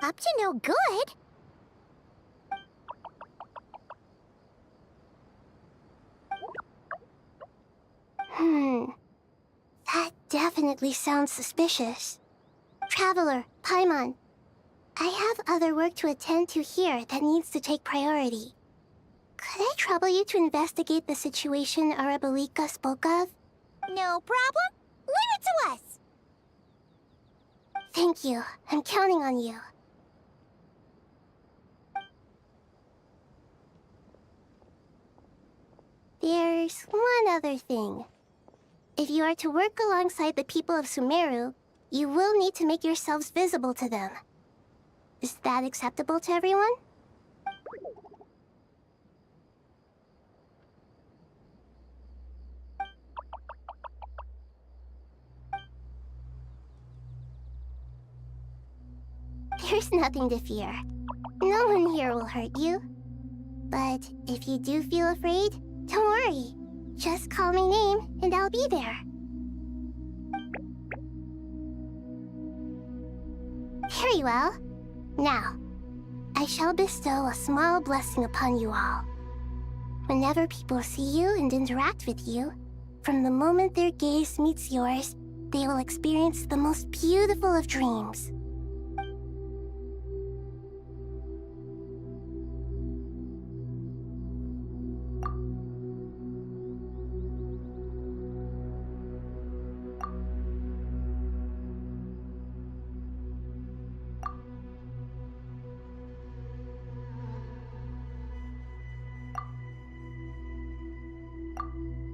Up to no good? That definitely sounds suspicious. Traveler, Paimon, I have other work to attend to here that needs to take priority. Could I trouble you to investigate the situation Arabalika spoke of? No problem. Leave it to us. Thank you. I'm counting on you. There's one other thing. If you are to work alongside the people of Sumeru, you will need to make yourselves visible to them. Is that acceptable to everyone? There's nothing to fear. No one here will hurt you. But if you do feel afraid, don't worry. Just call my name, and I'll be there. Very well. Now, I shall bestow a small blessing upon you all. Whenever people see you and interact with you, from the moment their gaze meets yours, they will experience the most beautiful of dreams.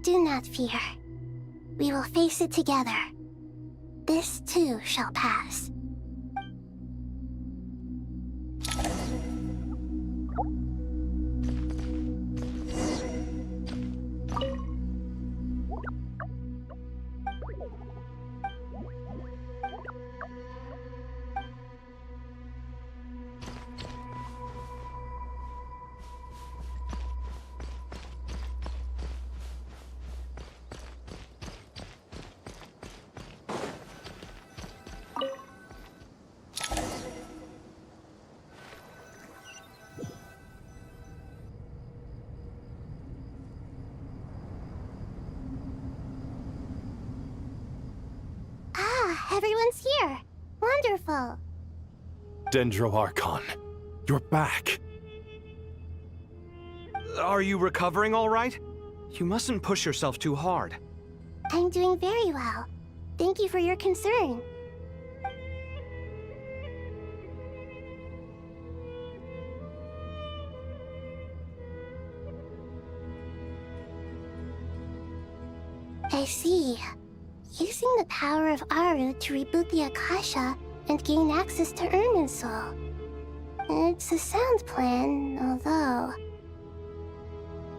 Do not fear. We will face it together. This too shall pass. Everyone's here. Wonderful. Dendro Archon, you're back. Are you recovering all right? You mustn't push yourself too hard. I'm doing very well. Thank you for your concern. I see. Using the power of Aru to reboot the Akasha and gain access to Irminsul. It's a sound plan, although...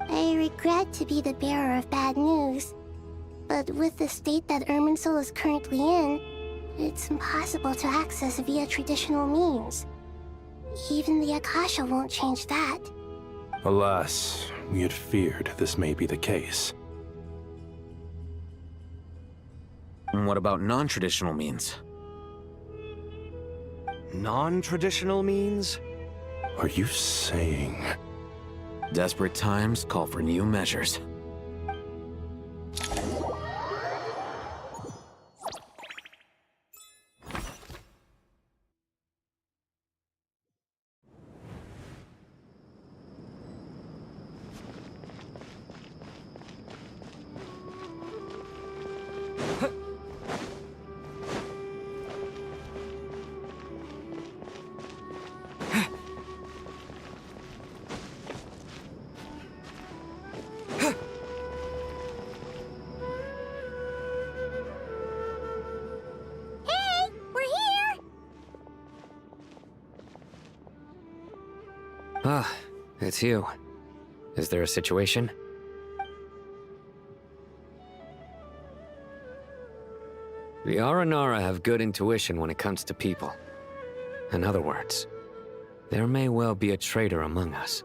I regret to be the bearer of bad news, but with the state that Irminsul is currently in, it's impossible to access via traditional means. Even the Akasha won't change that. Alas, we had feared this may be the case. And what about non-traditional means? Non-traditional means? Are you saying... Desperate times call for new measures. Ah, it's you. Is there a situation? The Aranara have good intuition when it comes to people. In other words, there may well be a traitor among us.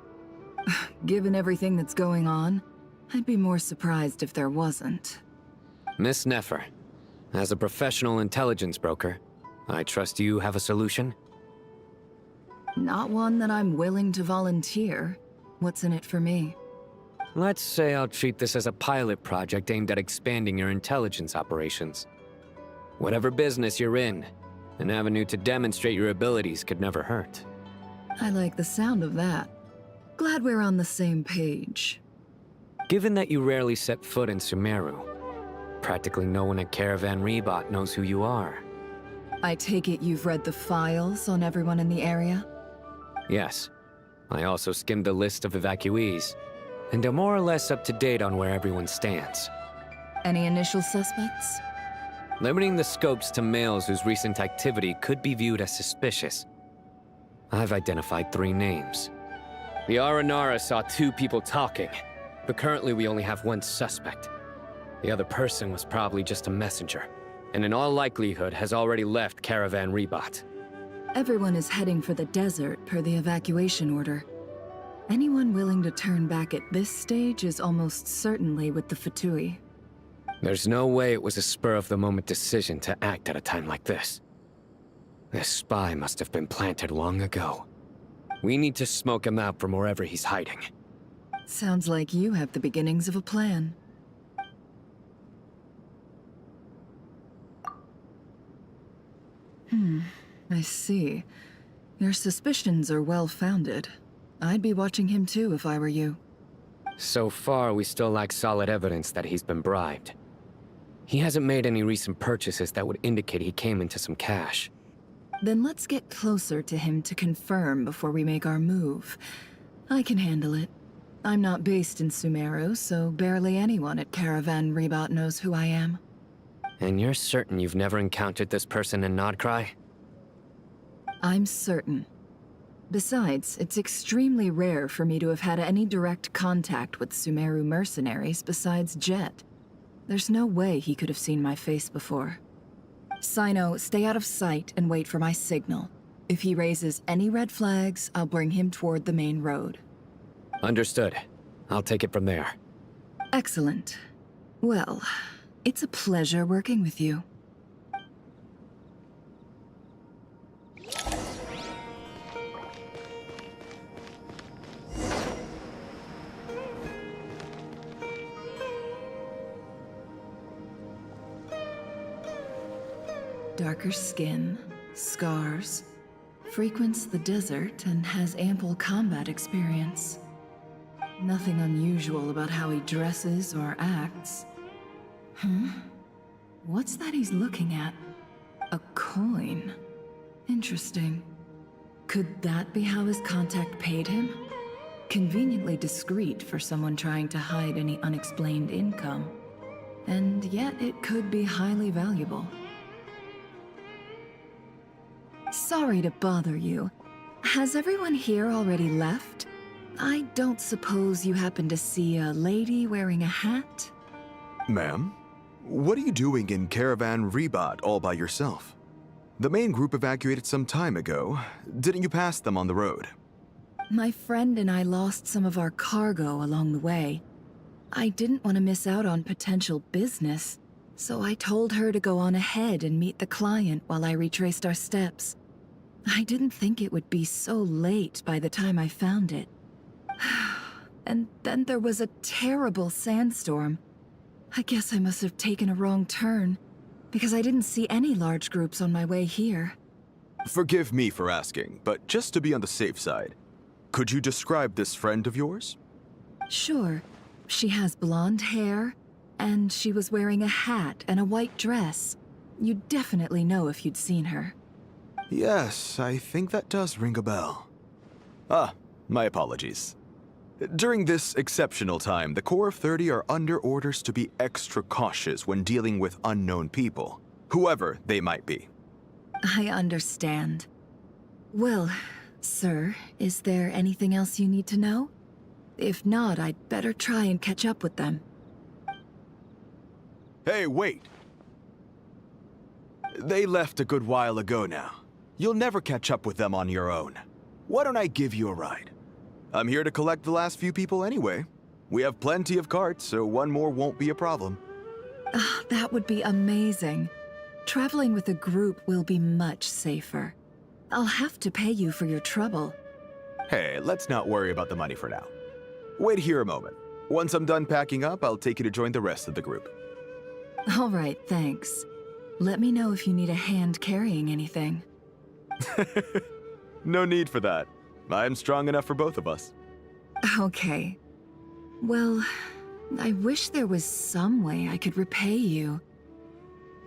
Given everything that's going on, I'd be more surprised if there wasn't. Miss Nefer, as a professional intelligence broker, I trust you have a solution? Not one that I'm willing to volunteer. What's in it for me? Let's say I'll treat this as a pilot project aimed at expanding your intelligence operations. Whatever business you're in, an avenue to demonstrate your abilities could never hurt. I like the sound of that. Glad we're on the same page. Given that you rarely set foot in Sumeru, practically no one at Caravan Rebot knows who you are. I take it you've read the files on everyone in the area? Yes. I also skimmed the list of evacuees, and am more or less up to date on where everyone stands. Any initial suspects? Limiting the scopes to males whose recent activity could be viewed as suspicious. I've identified 3 names. The Aranara saw 2 people talking, but currently we only have 1 suspect. The other person was probably just a messenger, and in all likelihood has already left Caravan Rebot. Everyone is heading for the desert per the evacuation order. Anyone willing to turn back at this stage is almost certainly with the Fatui. There's no way it was a spur-of-the-moment decision to act at a time like this. This spy must have been planted long ago. We need to smoke him out from wherever he's hiding. Sounds like you have the beginnings of a plan. I see. Your suspicions are well-founded. I'd be watching him too if I were you. So far, we still lack solid evidence that he's been bribed. He hasn't made any recent purchases that would indicate he came into some cash. Then let's get closer to him to confirm before we make our move. I can handle it. I'm not based in Sumeru, so barely anyone at Caravan Rebot knows who I am. And you're certain you've never encountered this person in Nodcry? I'm certain. Besides, it's extremely rare for me to have had any direct contact with Sumeru mercenaries besides Jet. There's no way he could have seen my face before. Sino, stay out of sight and wait for my signal. If he raises any red flags, I'll bring him toward the main road. Understood. I'll take it from there. Excellent. Well, it's a pleasure working with you. Darker skin, scars, frequents the desert and has ample combat experience. Nothing unusual about how he dresses or acts. What's that he's looking at? A coin. Interesting. Could that be how his contact paid him? Conveniently discreet for someone trying to hide any unexplained income. And yet it could be highly valuable. Sorry to bother you. Has everyone here already left? I don't suppose you happen to see a lady wearing a hat? Ma'am, what are you doing in Caravan Rebot all by yourself? The main group evacuated some time ago. Didn't you pass them on the road? My friend and I lost some of our cargo along the way. I didn't want to miss out on potential business, so I told her to go on ahead and meet the client while I retraced our steps. I didn't think it would be so late by the time I found it. And then there was a terrible sandstorm. I guess I must have taken a wrong turn, because I didn't see any large groups on my way here. Forgive me for asking, but just to be on the safe side, could you describe this friend of yours? Sure. She has blonde hair, and she was wearing a hat and a white dress. You'd definitely know if you'd seen her. Yes, I think that does ring a bell. Ah, my apologies. During this exceptional time, the Core of 30 are under orders to be extra cautious when dealing with unknown people, whoever they might be. I understand. Well, sir, is there anything else you need to know? If not, I'd better try and catch up with them. Hey, wait! They left a good while ago now. You'll never catch up with them on your own. Why don't I give you a ride? I'm here to collect the last few people anyway. We have plenty of carts, so one more won't be a problem. That would be amazing. Traveling with a group will be much safer. I'll have to pay you for your trouble. Hey, let's not worry about the money for now. Wait here a moment. Once I'm done packing up, I'll take you to join the rest of the group. All right, thanks. Let me know if you need a hand carrying anything. No need for that. I'm strong enough for both of us. Okay. Well, I wish there was some way I could repay you.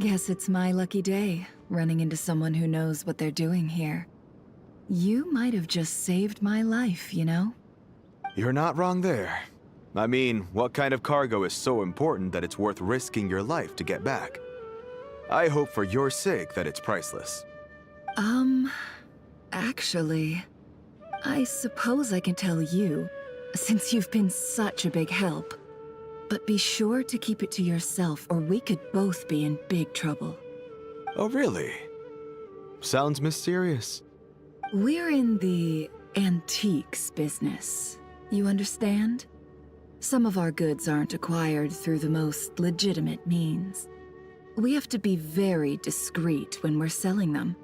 Guess it's my lucky day, running into someone who knows what they're doing here. You might have just saved my life, you know? You're not wrong there. I mean, what kind of cargo is so important that it's worth risking your life to get back? I hope for your sake that it's priceless. Actually, I suppose I can tell you, since you've been such a big help. But be sure to keep it to yourself, or we could both be in big trouble. Oh, really? Sounds mysterious. We're in the antiques business. You understand? Some of our goods aren't acquired through the most legitimate means. We have to be very discreet when we're selling them.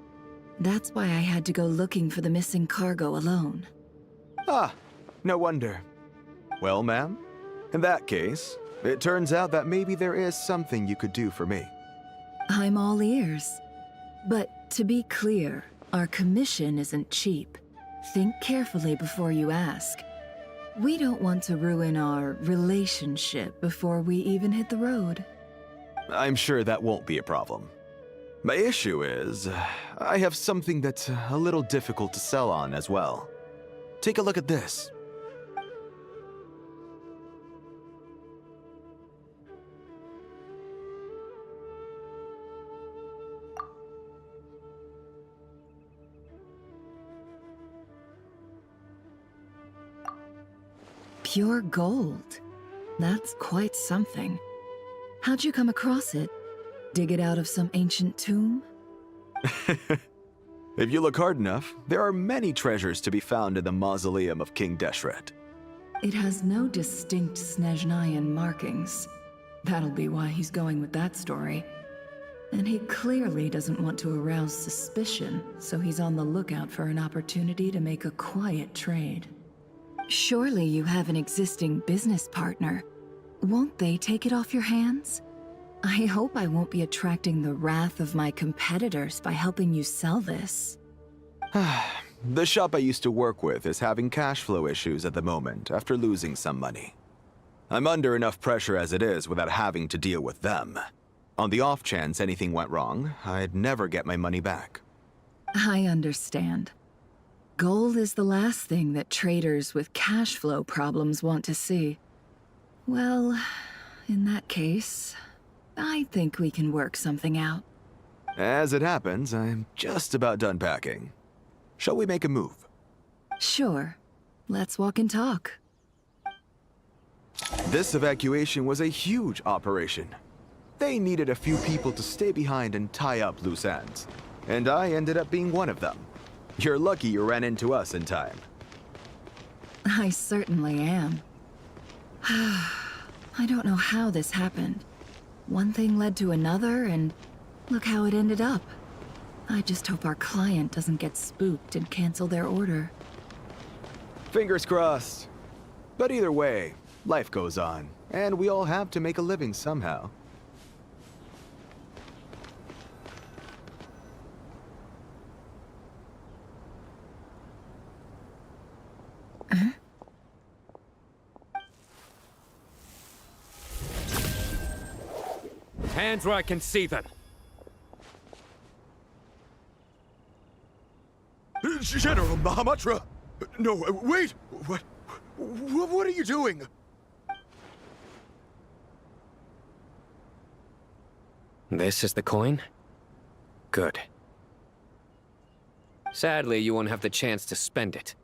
That's why I had to go looking for the missing cargo alone. Ah, no wonder. Well, ma'am, in that case, it turns out that maybe there is something you could do for me. I'm all ears. But to be clear, our commission isn't cheap. Think carefully before you ask. We don't want to ruin our relationship before we even hit the road. I'm sure that won't be a problem. My issue is, I have something that's a little difficult to sell on as well. Take a look at this. Pure gold. That's quite something. How'd you come across it? Dig it out of some ancient tomb? If you look hard enough, there are many treasures to be found in the mausoleum of King Deshret. It has no distinct Snezhnayan markings. That'll be why he's going with that story. And he clearly doesn't want to arouse suspicion, so he's on the lookout for an opportunity to make a quiet trade. Surely you have an existing business partner. Won't they take it off your hands? I hope I won't be attracting the wrath of my competitors by helping you sell this. The shop I used to work with is having cash flow issues at the moment after losing some money. I'm under enough pressure as it is without having to deal with them. On the off chance anything went wrong, I'd never get my money back. I understand. Gold is the last thing that traders with cash flow problems want to see. Well, in that case, I think we can work something out. As it happens, I'm just about done packing. Shall we make a move? Sure. Let's walk and talk. This evacuation was a huge operation. They needed a few people to stay behind and tie up loose ends. And I ended up being one of them. You're lucky you ran into us in time. I certainly am. I don't know how this happened. One thing led to another, and look how it ended up. I just hope our client doesn't get spooked and cancel their order. Fingers crossed. But either way, life goes on, and we all have to make a living somehow. Hands where I can see them. General Mahamatra! No, wait! What are you doing? This is the coin? Good. Sadly, you won't have the chance to spend it.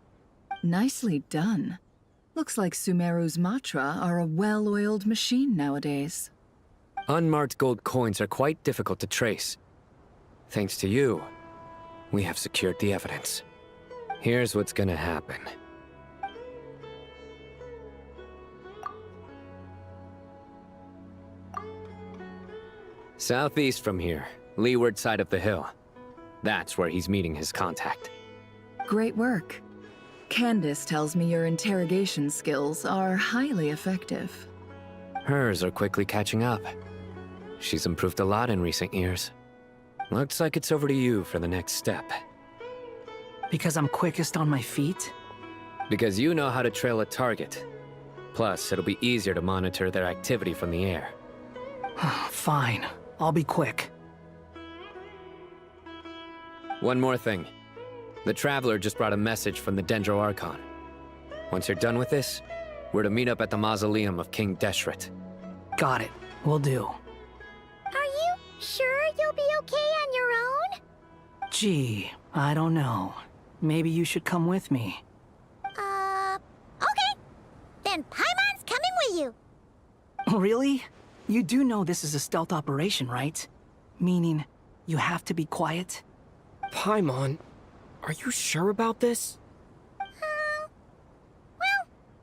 Nicely done. Looks like Sumeru's Matra are a well-oiled machine nowadays. Unmarked gold coins are quite difficult to trace. Thanks to you, we have secured the evidence. Here's what's gonna happen. Southeast from here, leeward side of the hill. That's where he's meeting his contact. Great work. Candace tells me your interrogation skills are highly effective. Hers are quickly catching up. She's improved a lot in recent years. Looks like it's over to you for the next step. Because I'm quickest on my feet? Because you know how to trail a target. Plus, it'll be easier to monitor their activity from the air. Fine. I'll be quick. One more thing. The Traveler just brought a message from the Dendro Archon. Once you're done with this, we're to meet up at the mausoleum of King Deshret. Got it. Will do. Are you sure you'll be okay on your own? Gee, I don't know. Maybe you should come with me. Okay. Then Paimon's coming with you. Really? You do know this is a stealth operation, right? Meaning, you have to be quiet? Paimon, are you sure about this? Well,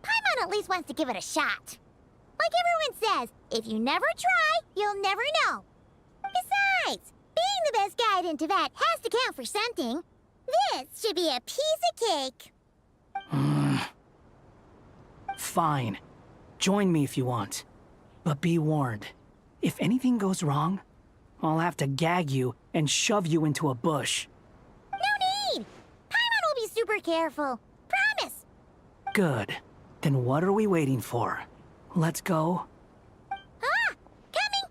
Paimon at least wants to give it a shot. Like everyone says, if you never try, you'll never know. Besides, being the best guide in Tibet has to count for something. This should be a piece of cake. Fine. Join me if you want. But be warned. If anything goes wrong, I'll have to gag you and shove you into a bush. No need! Paimon will be super careful. Promise! Good. Then what are we waiting for? Let's go. Ah! Coming!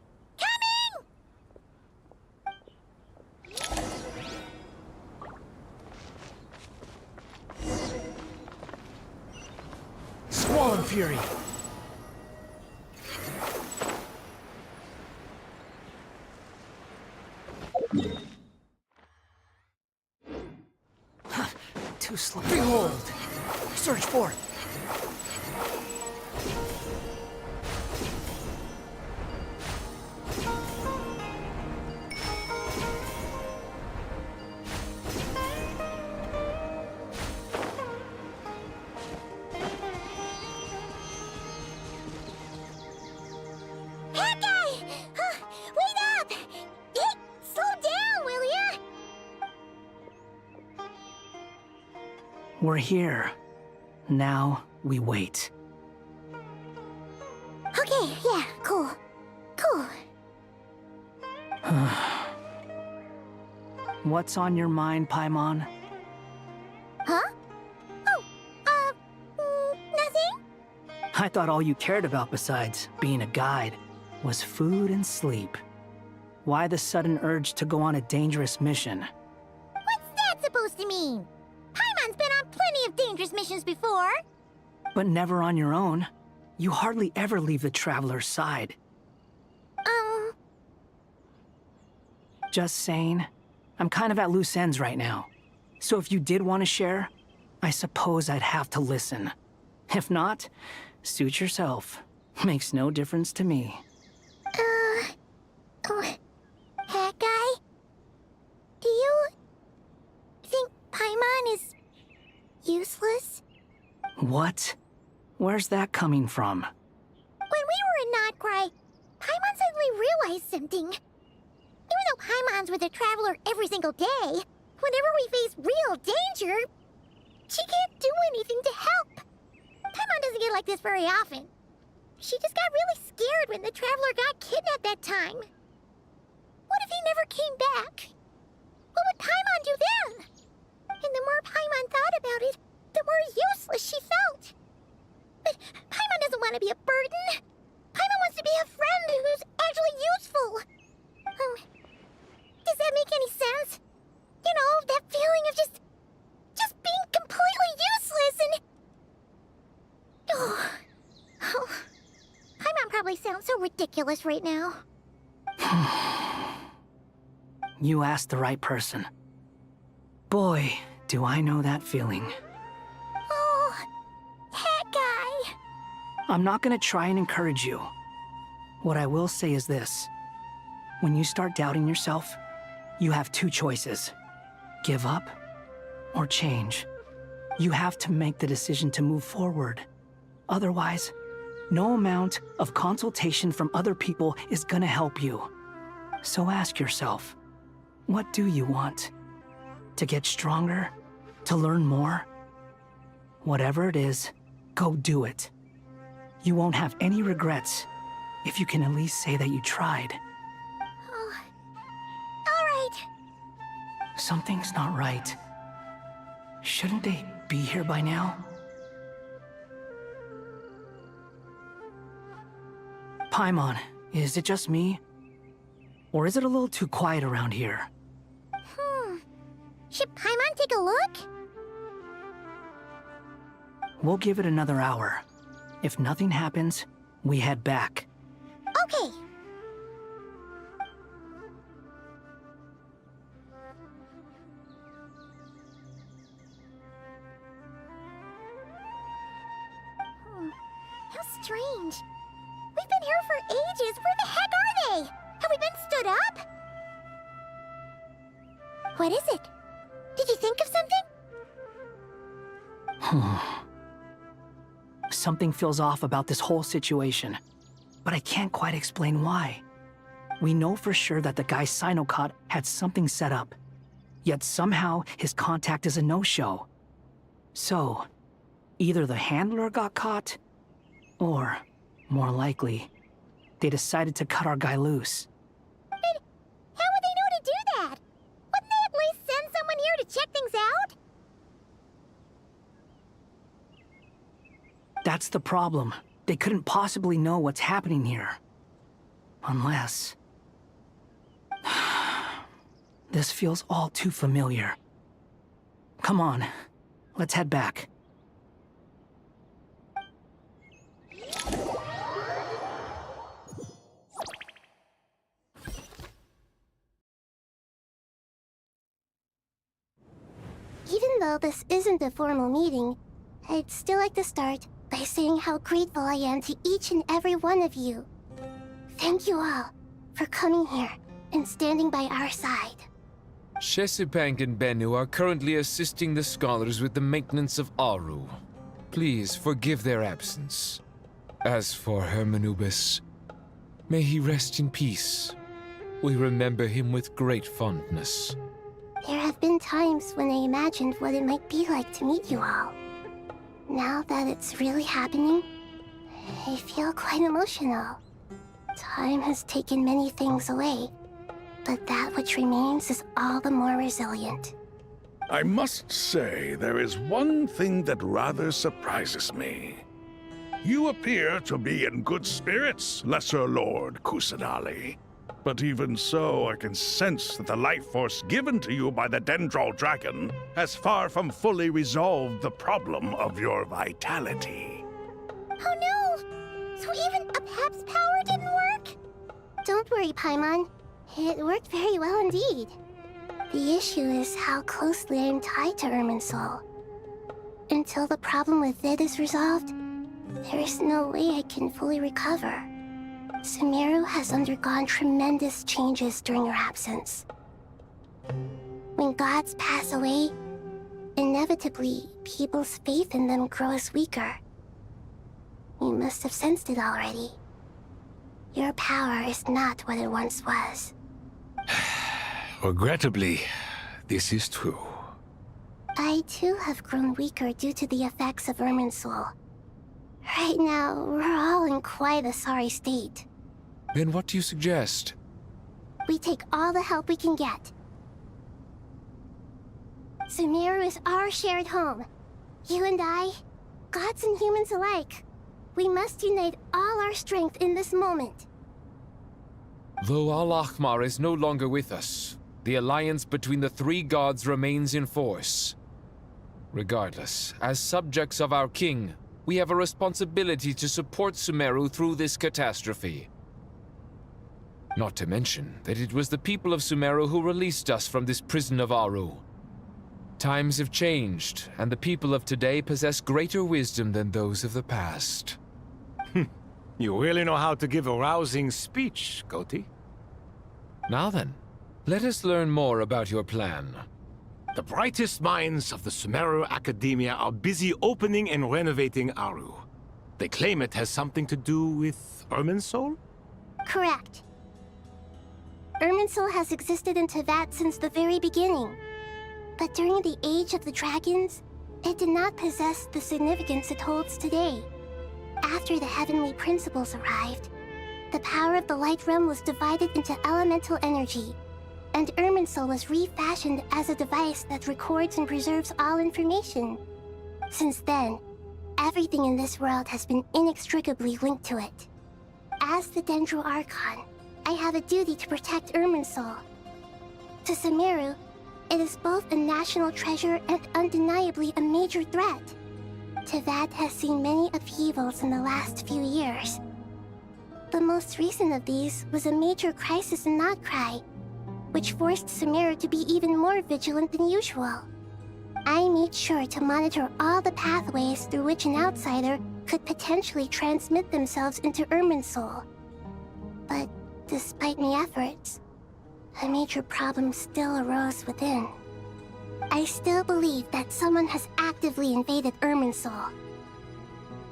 Squall Fury! Too slow. Behold! Search for it! We're here. Now, we wait. Okay, yeah, cool. What's on your mind, Paimon? Huh? Nothing? I thought all you cared about besides being a guide was food and sleep. Why the sudden urge to go on a dangerous mission? What's that supposed to mean? Paimon's been on plenty of dangerous missions before. But never on your own. You hardly ever leave the Traveler's side. Just saying. I'm kind of at loose ends right now. So if you did want to share, I suppose I'd have to listen. If not, suit yourself. Makes no difference to me. That guy? Do you think Paimon is useless? What? Where's that coming from? When we were in Notcry, Paimon suddenly realized something. Even though Paimon's with a traveler every single day, whenever we face real danger, she can't do anything to help. Paimon doesn't get like this very often. She just got really scared when the traveler got kidnapped that time. What if he never came back? What would Paimon do then? And the more Paimon thought about it, the more useless she felt. But Paimon doesn't want to be a burden. Paimon wants to be a friend who's actually useful. Does that make any sense? You know, that feeling of just being completely useless and... Oh, Paimon probably sounds so ridiculous right now. You asked the right person. Boy, do I know that feeling. Oh, that guy. I'm not gonna try and encourage you. What I will say is this. When you start doubting yourself, you have two choices. Give up or change. You have to make the decision to move forward. Otherwise, no amount of consultation from other people is gonna help you. So ask yourself, what do you want? To get stronger? To learn more? Whatever it is, go do it. You won't have any regrets if you can at least say that you tried. Oh, all right. Something's not right. Shouldn't they be here by now? Paimon, is it just me? Or is it a little too quiet around here? Should Paimon take a look? We'll give it another hour. If nothing happens, we head back. Okay. How strange. We've been here for ages. Where the heck are they? Have we been stood up? What is it? Did you think of something? Something feels off about this whole situation, but I can't quite explain why. We know for sure that the guy Sinocot had something set up, yet somehow his contact is a no-show. So, either the handler got caught, or, more likely, they decided to cut our guy loose. But how would they know to do that? Wouldn't they at least send someone here to check things out? That's the problem. They couldn't possibly know what's happening here. Unless... This feels all too familiar. Come on, let's head back. Even though this isn't a formal meeting, I'd still like to start by saying how grateful I am to each and every one of you. Thank you all for coming here and standing by our side. Shesipank and Bennu are currently assisting the scholars with the maintenance of Aru. Please forgive their absence. As for Hermanubis, may he rest in peace. We remember him with great fondness. There have been times when I imagined what it might be like to meet you all. Now that it's really happening, I feel quite emotional. Time has taken many things away, but that which remains is all the more resilient. I must say, there is one thing that rather surprises me. You appear to be in good spirits, Lesser Lord Kusanali. But even so, I can sense that the life force given to you by the Dendral Dragon has far from fully resolved the problem of your vitality. Oh no! So even Apep's power didn't work? Don't worry, Paimon. It worked very well indeed. The issue is how closely I'm tied to Irminsul. Until the problem with it is resolved, there is no way I can fully recover. Sumeru has undergone tremendous changes during your absence. When gods pass away, inevitably, people's faith in them grows weaker. You must have sensed it already. Your power is not what it once was. Regrettably, this is true. I too have grown weaker due to the effects of Irminsul. Right now, we're all in quite a sorry state. Then what do you suggest? We take all the help we can get. Sumeru is our shared home. You and I, gods and humans alike. We must unite all our strength in this moment. Though Al-Ahmar is no longer with us, the alliance between the three gods remains in force. Regardless, as subjects of our king, we have a responsibility to support Sumeru through this catastrophe. Not to mention that it was the people of Sumeru who released us from this prison of Aru. Times have changed, and the people of today possess greater wisdom than those of the past. You really know how to give a rousing speech, Goti. Now then, let us learn more about your plan. The brightest minds of the Sumeru Academia are busy opening and renovating Aru. They claim it has something to do with Irminsul? Correct. Irminsul has existed in Teyvat since the very beginning. But during the Age of the Dragons, it did not possess the significance it holds today. After the heavenly principles arrived, the power of the Light Realm was divided into elemental energy, and Irminsul was refashioned as a device that records and preserves all information. Since then, everything in this world has been inextricably linked to it. As the Dendro Archon, I have a duty to protect Irminsul. To Sumeru, it is both a national treasure and undeniably a major threat. Teyvat has seen many upheavals in the last few years. The most recent of these was a major crisis in Notcry, which forced Sumeru to be even more vigilant than usual. I made sure to monitor all the pathways through which an outsider could potentially transmit themselves into Irminsul. But despite my efforts, a major problem still arose within. I still believe that someone has actively invaded Irminsul.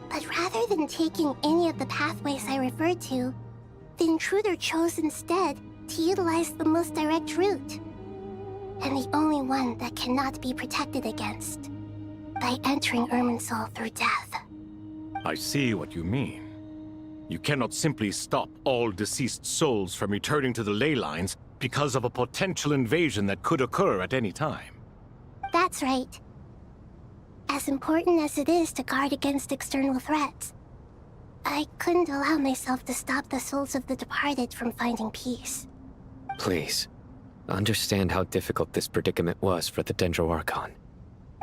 But rather than taking any of the pathways I referred to, the intruder chose instead to utilize the most direct route, and the only one that cannot be protected against, by entering Irminsul through death. I see what you mean. You cannot simply stop all deceased souls from returning to the ley lines because of a potential invasion that could occur at any time. That's right. As important as it is to guard against external threats, I couldn't allow myself to stop the souls of the departed from finding peace. Please, understand how difficult this predicament was for the Dendro Archon.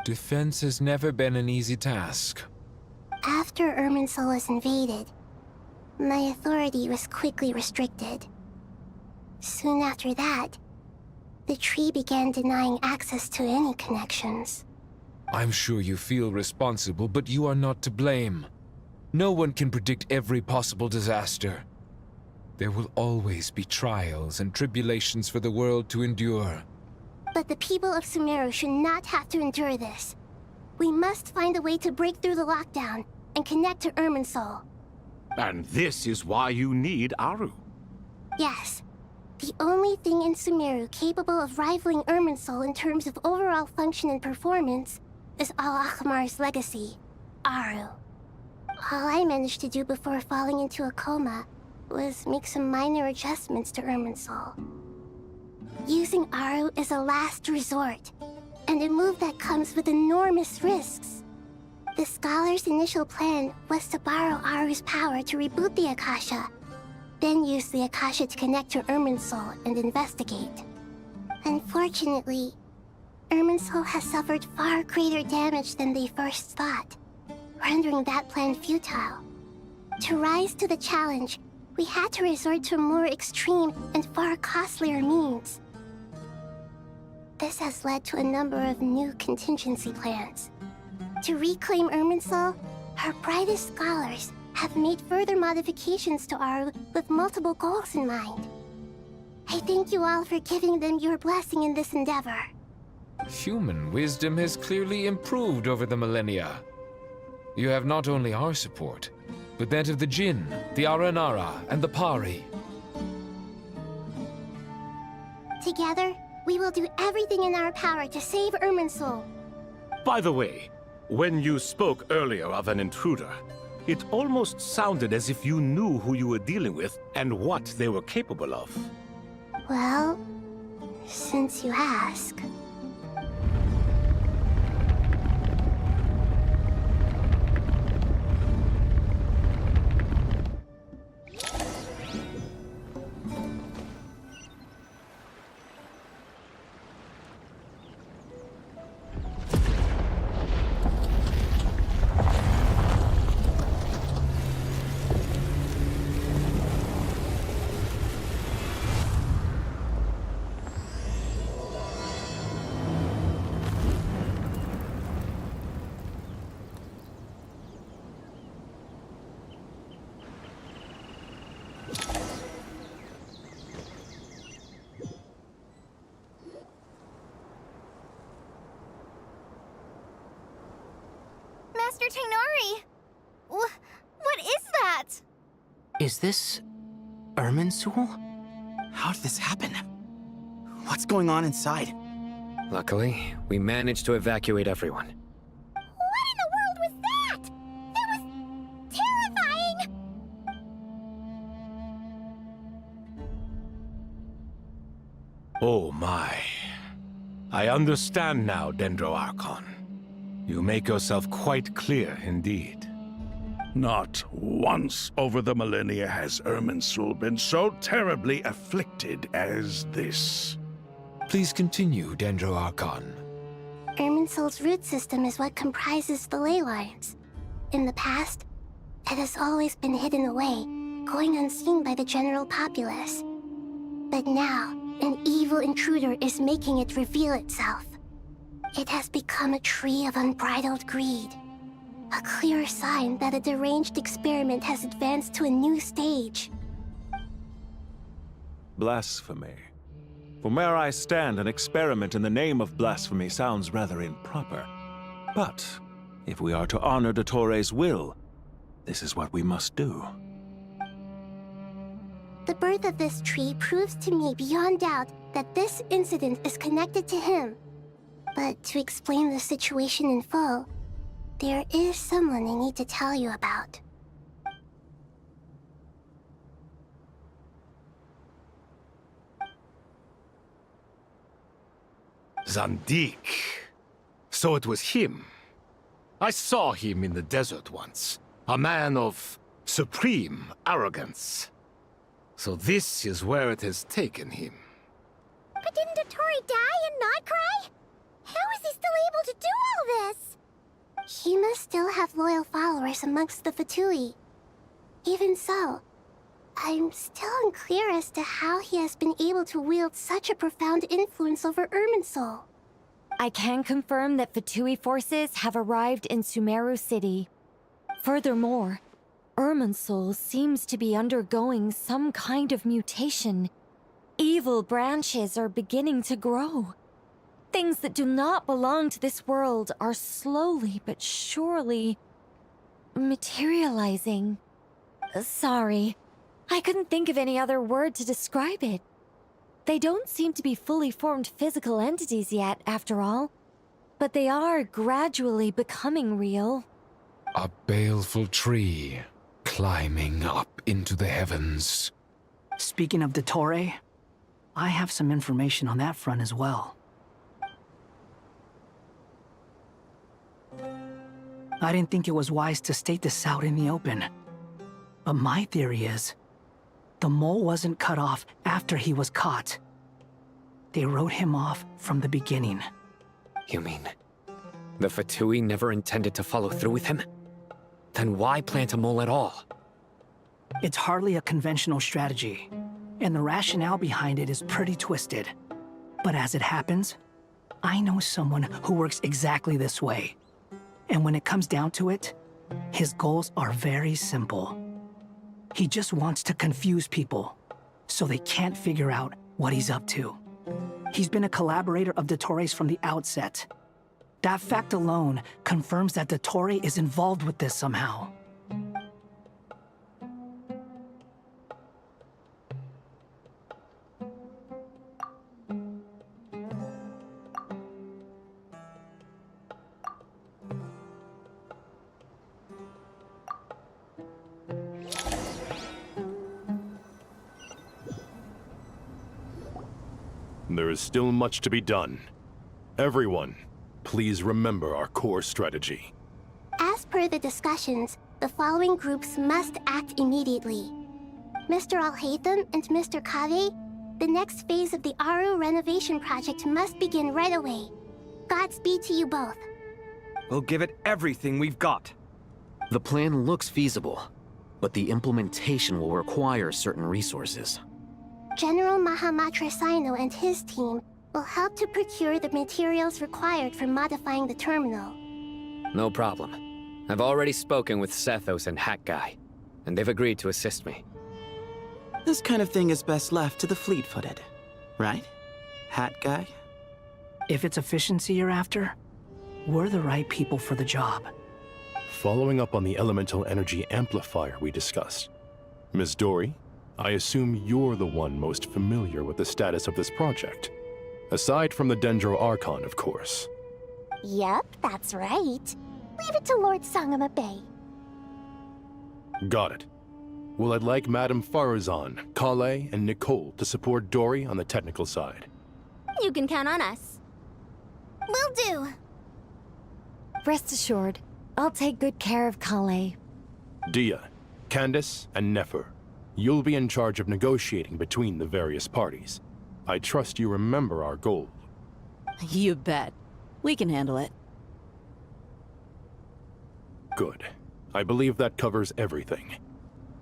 Defense has never been an easy task. After Irminsul was invaded, my authority was quickly restricted. Soon after that, the tree began denying access to any connections. I'm sure you feel responsible, but you are not to blame. No one can predict every possible disaster. There will always be trials and tribulations for the world to endure. But the people of Sumeru should not have to endure this. We must find a way to break through the lockdown and connect to Irminsul. And this is why you need Aru. Yes. The only thing in Sumeru capable of rivaling Irminsul in terms of overall function and performance is Al-Ahmar's legacy, Aru. All I managed to do before falling into a coma was make some minor adjustments to Irminsul. Using Aru is a last resort, and a move that comes with enormous risks. The Scholar's initial plan was to borrow Aru's power to reboot the Akasha, then use the Akasha to connect to Irminsul and investigate. Unfortunately, Irminsul has suffered far greater damage than they first thought, rendering that plan futile. To rise to the challenge, we had to resort to more extreme and far costlier means. This has led to a number of new contingency plans. To reclaim Irminsul, our brightest scholars have made further modifications to Aru with multiple goals in mind. I thank you all for giving them your blessing in this endeavor. Human wisdom has clearly improved over the millennia. You have not only our support, but that of the Jinn, the Aranara, and the Pari. Together, we will do everything in our power to save Irminsul. By the way, when you spoke earlier of an intruder, it almost sounded as if you knew who you were dealing with and what they were capable of. Well, since you ask. Master Tainari! What is that? Is this Irminsul? How did this happen? What's going on inside? Luckily, we managed to evacuate everyone. What in the world was that? That was terrifying! Oh my. I understand now, Dendro Archon. You make yourself quite clear indeed. Not once over the millennia has Irminsul been so terribly afflicted as this. Please continue, Dendro Archon. Irminsul's root system is what comprises the ley lines. In the past, it has always been hidden away, going unseen by the general populace. But now, an evil intruder is making it reveal itself. It has become a tree of unbridled greed. A clear sign that a deranged experiment has advanced to a new stage. Blasphemy. From where I stand, an experiment in the name of blasphemy sounds rather improper. But if we are to honor Dottores' will, this is what we must do. The birth of this tree proves to me beyond doubt that this incident is connected to him. But to explain the situation in full, there is someone I need to tell you about. Zandik. So it was him. I saw him in the desert once. A man of supreme arrogance. So this is where it has taken him. But didn't Dottore die and not cry? How is he still able to do all this? He must still have loyal followers amongst the Fatui. Even so, I'm still unclear as to how he has been able to wield such a profound influence over Irminsul. I can confirm that Fatui forces have arrived in Sumeru City. Furthermore, Irminsul seems to be undergoing some kind of mutation. Evil branches are beginning to grow. Things that do not belong to this world are slowly but surely materializing. Sorry, I couldn't think of any other word to describe it. They don't seem to be fully formed physical entities yet, after all. But they are gradually becoming real. A baleful tree climbing up into the heavens. Speaking of Dottore, I have some information on that front as well. I didn't think it was wise to state this out in the open. But my theory is, the mole wasn't cut off after he was caught. They wrote him off from the beginning. You mean, the Fatui never intended to follow through with him? Then why plant a mole at all? It's hardly a conventional strategy, and the rationale behind it is pretty twisted. But as it happens, I know someone who works exactly this way. And when it comes down to it, his goals are very simple. He just wants to confuse people, so they can't figure out what he's up to. He's been a collaborator of Dottores from the outset. That fact alone confirms that Dottore is involved with this somehow. There is still much to be done. Everyone, please remember our core strategy. As per the discussions, the following groups must act immediately. Mr. Alhaitham and Mr. Kave, the next phase of the Aru renovation project must begin right away. Godspeed to you both. We'll give it everything we've got. The plan looks feasible, but the implementation will require certain resources. General Mahamatra Sino and his team will help to procure the materials required for modifying the terminal. No problem. I've already spoken with Sethos and Hat Guy, and they've agreed to assist me. This kind of thing is best left to the fleet-footed, right? Hat Guy? If it's efficiency you're after, we're the right people for the job. Following up on the elemental energy amplifier we discussed, Ms. Dory, I assume you're the one most familiar with the status of this project. Aside from the Dendro Archon, of course. Yep, that's right. Leave it to Lord Sangama Bay. Got it. Well, I'd like Madame Farazan, Kale, and Nicole to support Dory on the technical side. You can count on us. Will do. Rest assured, I'll take good care of Kale. Dia, Candace, and Nefer, you'll be in charge of negotiating between the various parties. I trust you remember our goal. You bet. We can handle it. Good. I believe that covers everything.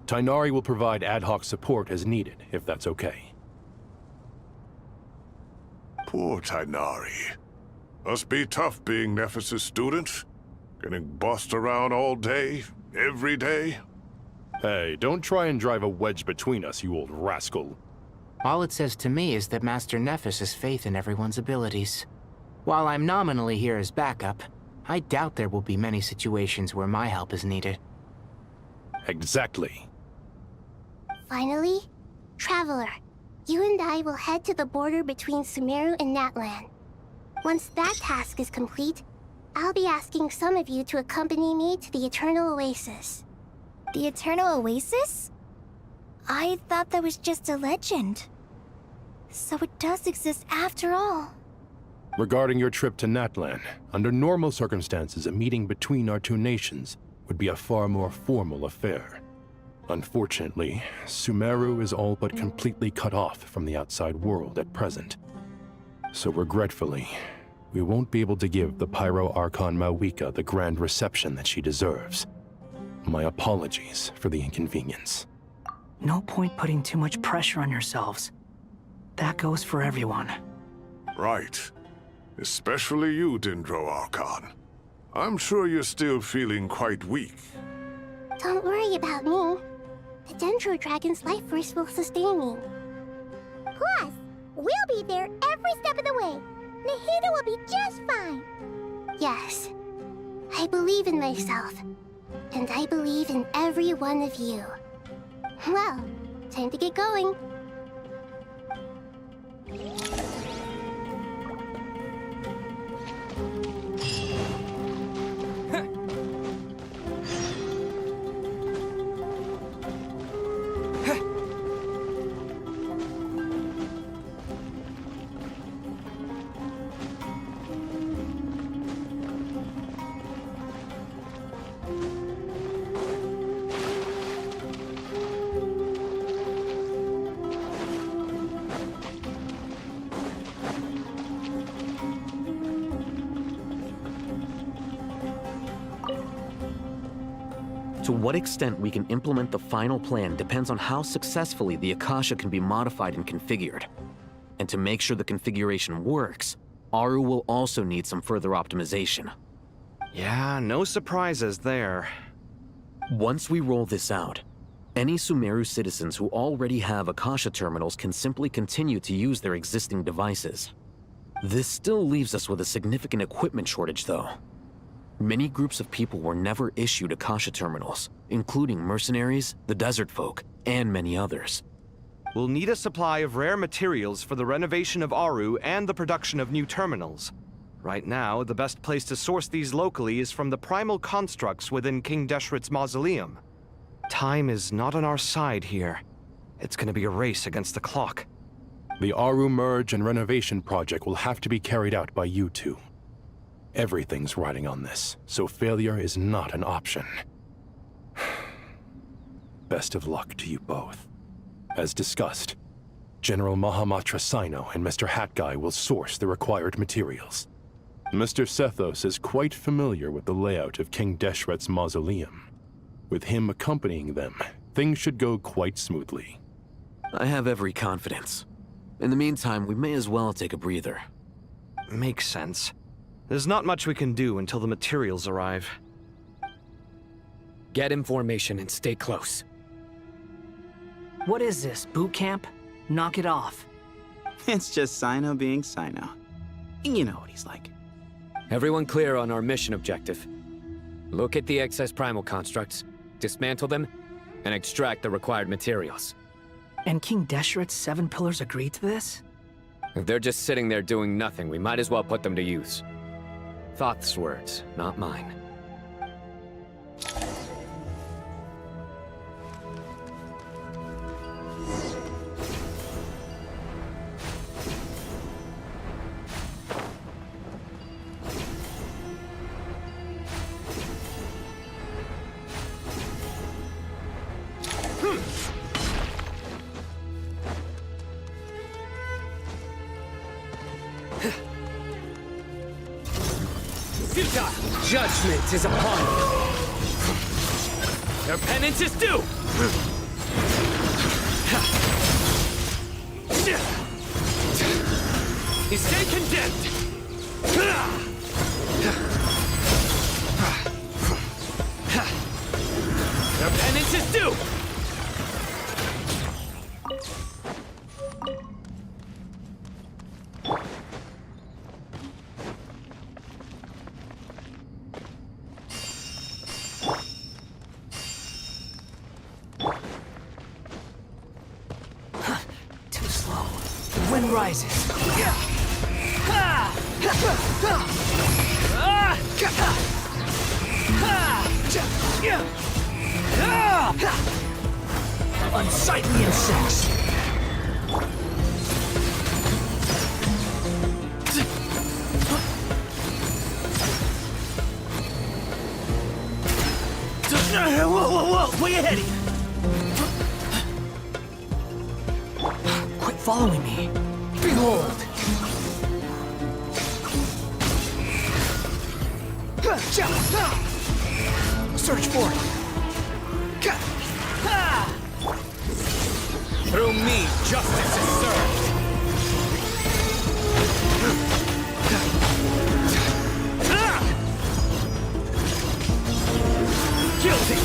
Tainari will provide ad hoc support as needed, if that's okay. Poor Tainari. Must be tough being Nephis' student. Getting bossed around all day, every day. Hey, don't try and drive a wedge between us, you old rascal. All it says to me is that Master Nephis has faith in everyone's abilities. While I'm nominally here as backup, I doubt there will be many situations where my help is needed. Exactly. Finally, Traveler, you and I will head to the border between Sumeru and Natlan. Once that task is complete, I'll be asking some of you to accompany me to the Eternal Oasis. The Eternal Oasis? I thought that was just a legend. So it does exist after all. Regarding your trip to Natlan, under normal circumstances, a meeting between our two nations would be a far more formal affair. Unfortunately, Sumeru is all but completely cut off from the outside world at present. So regretfully, we won't be able to give the Pyro Archon Mawika the grand reception that she deserves. My apologies for the inconvenience. No point putting too much pressure on yourselves. That goes for everyone. Right. Especially you, Dendro Archon. I'm sure you're still feeling quite weak. Don't worry about me. The Dendro Dragon's life force will sustain me. Plus, we'll be there every step of the way. Nahida will be just fine. Yes. I believe in myself. And I believe in every one of you. Well, time to get going. To what extent we can implement the final plan depends on how successfully the Akasha can be modified and configured. And to make sure the configuration works, Aru will also need some further optimization. Yeah, no surprises there. Once we roll this out, Any Sumeru citizens who already have Akasha terminals can simply continue to use their existing devices. This still leaves us with a significant equipment shortage, though. Many groups of people were never issued Akasha terminals, including mercenaries, the desert folk, and many others. We'll need a supply of rare materials for the renovation of Aru and the production of new terminals. Right now, the best place to source these locally is from the primal constructs within King Deshret's mausoleum. Time is not on our side here. It's gonna be a race against the clock. The Aru merge and renovation project will have to be carried out by you two. Everything's riding on this, so failure is not an option. Best of luck to you both. As discussed, General Mahamatra Sino and Mr. Hat Guy will source the required materials. Mr. Sethos is quite familiar with the layout of King Deshret's mausoleum. With him accompanying them, things should go quite smoothly. I have every confidence. In the meantime, we may as well take a breather. Makes sense. There's not much we can do until the materials arrive. Get in formation and stay close. What is this, boot camp? Knock it off. It's just Sino being Sino. You know what he's like. Everyone clear on our mission objective. Look at the excess primal constructs, dismantle them, and extract the required materials. And King Deshret's 7 pillars agree to this? If they're just sitting there doing nothing, we might as well put them to use. Thoth's words, not mine. Judgment is upon you. Their penance is due. You stay condemned. Their penance is due. Rises. Unsightly insects. Whoa, where you heading? Quit following me. Behold! Search for it! Through me, justice is served! Guilty!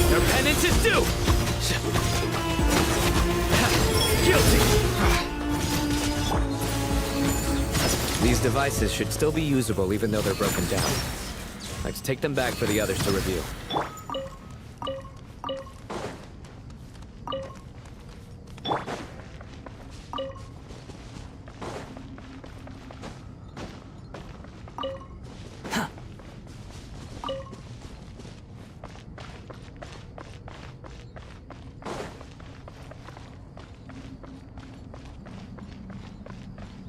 Their penance is due! Guilty! These devices should still be usable even though they're broken down. Let's take them back for the others to review.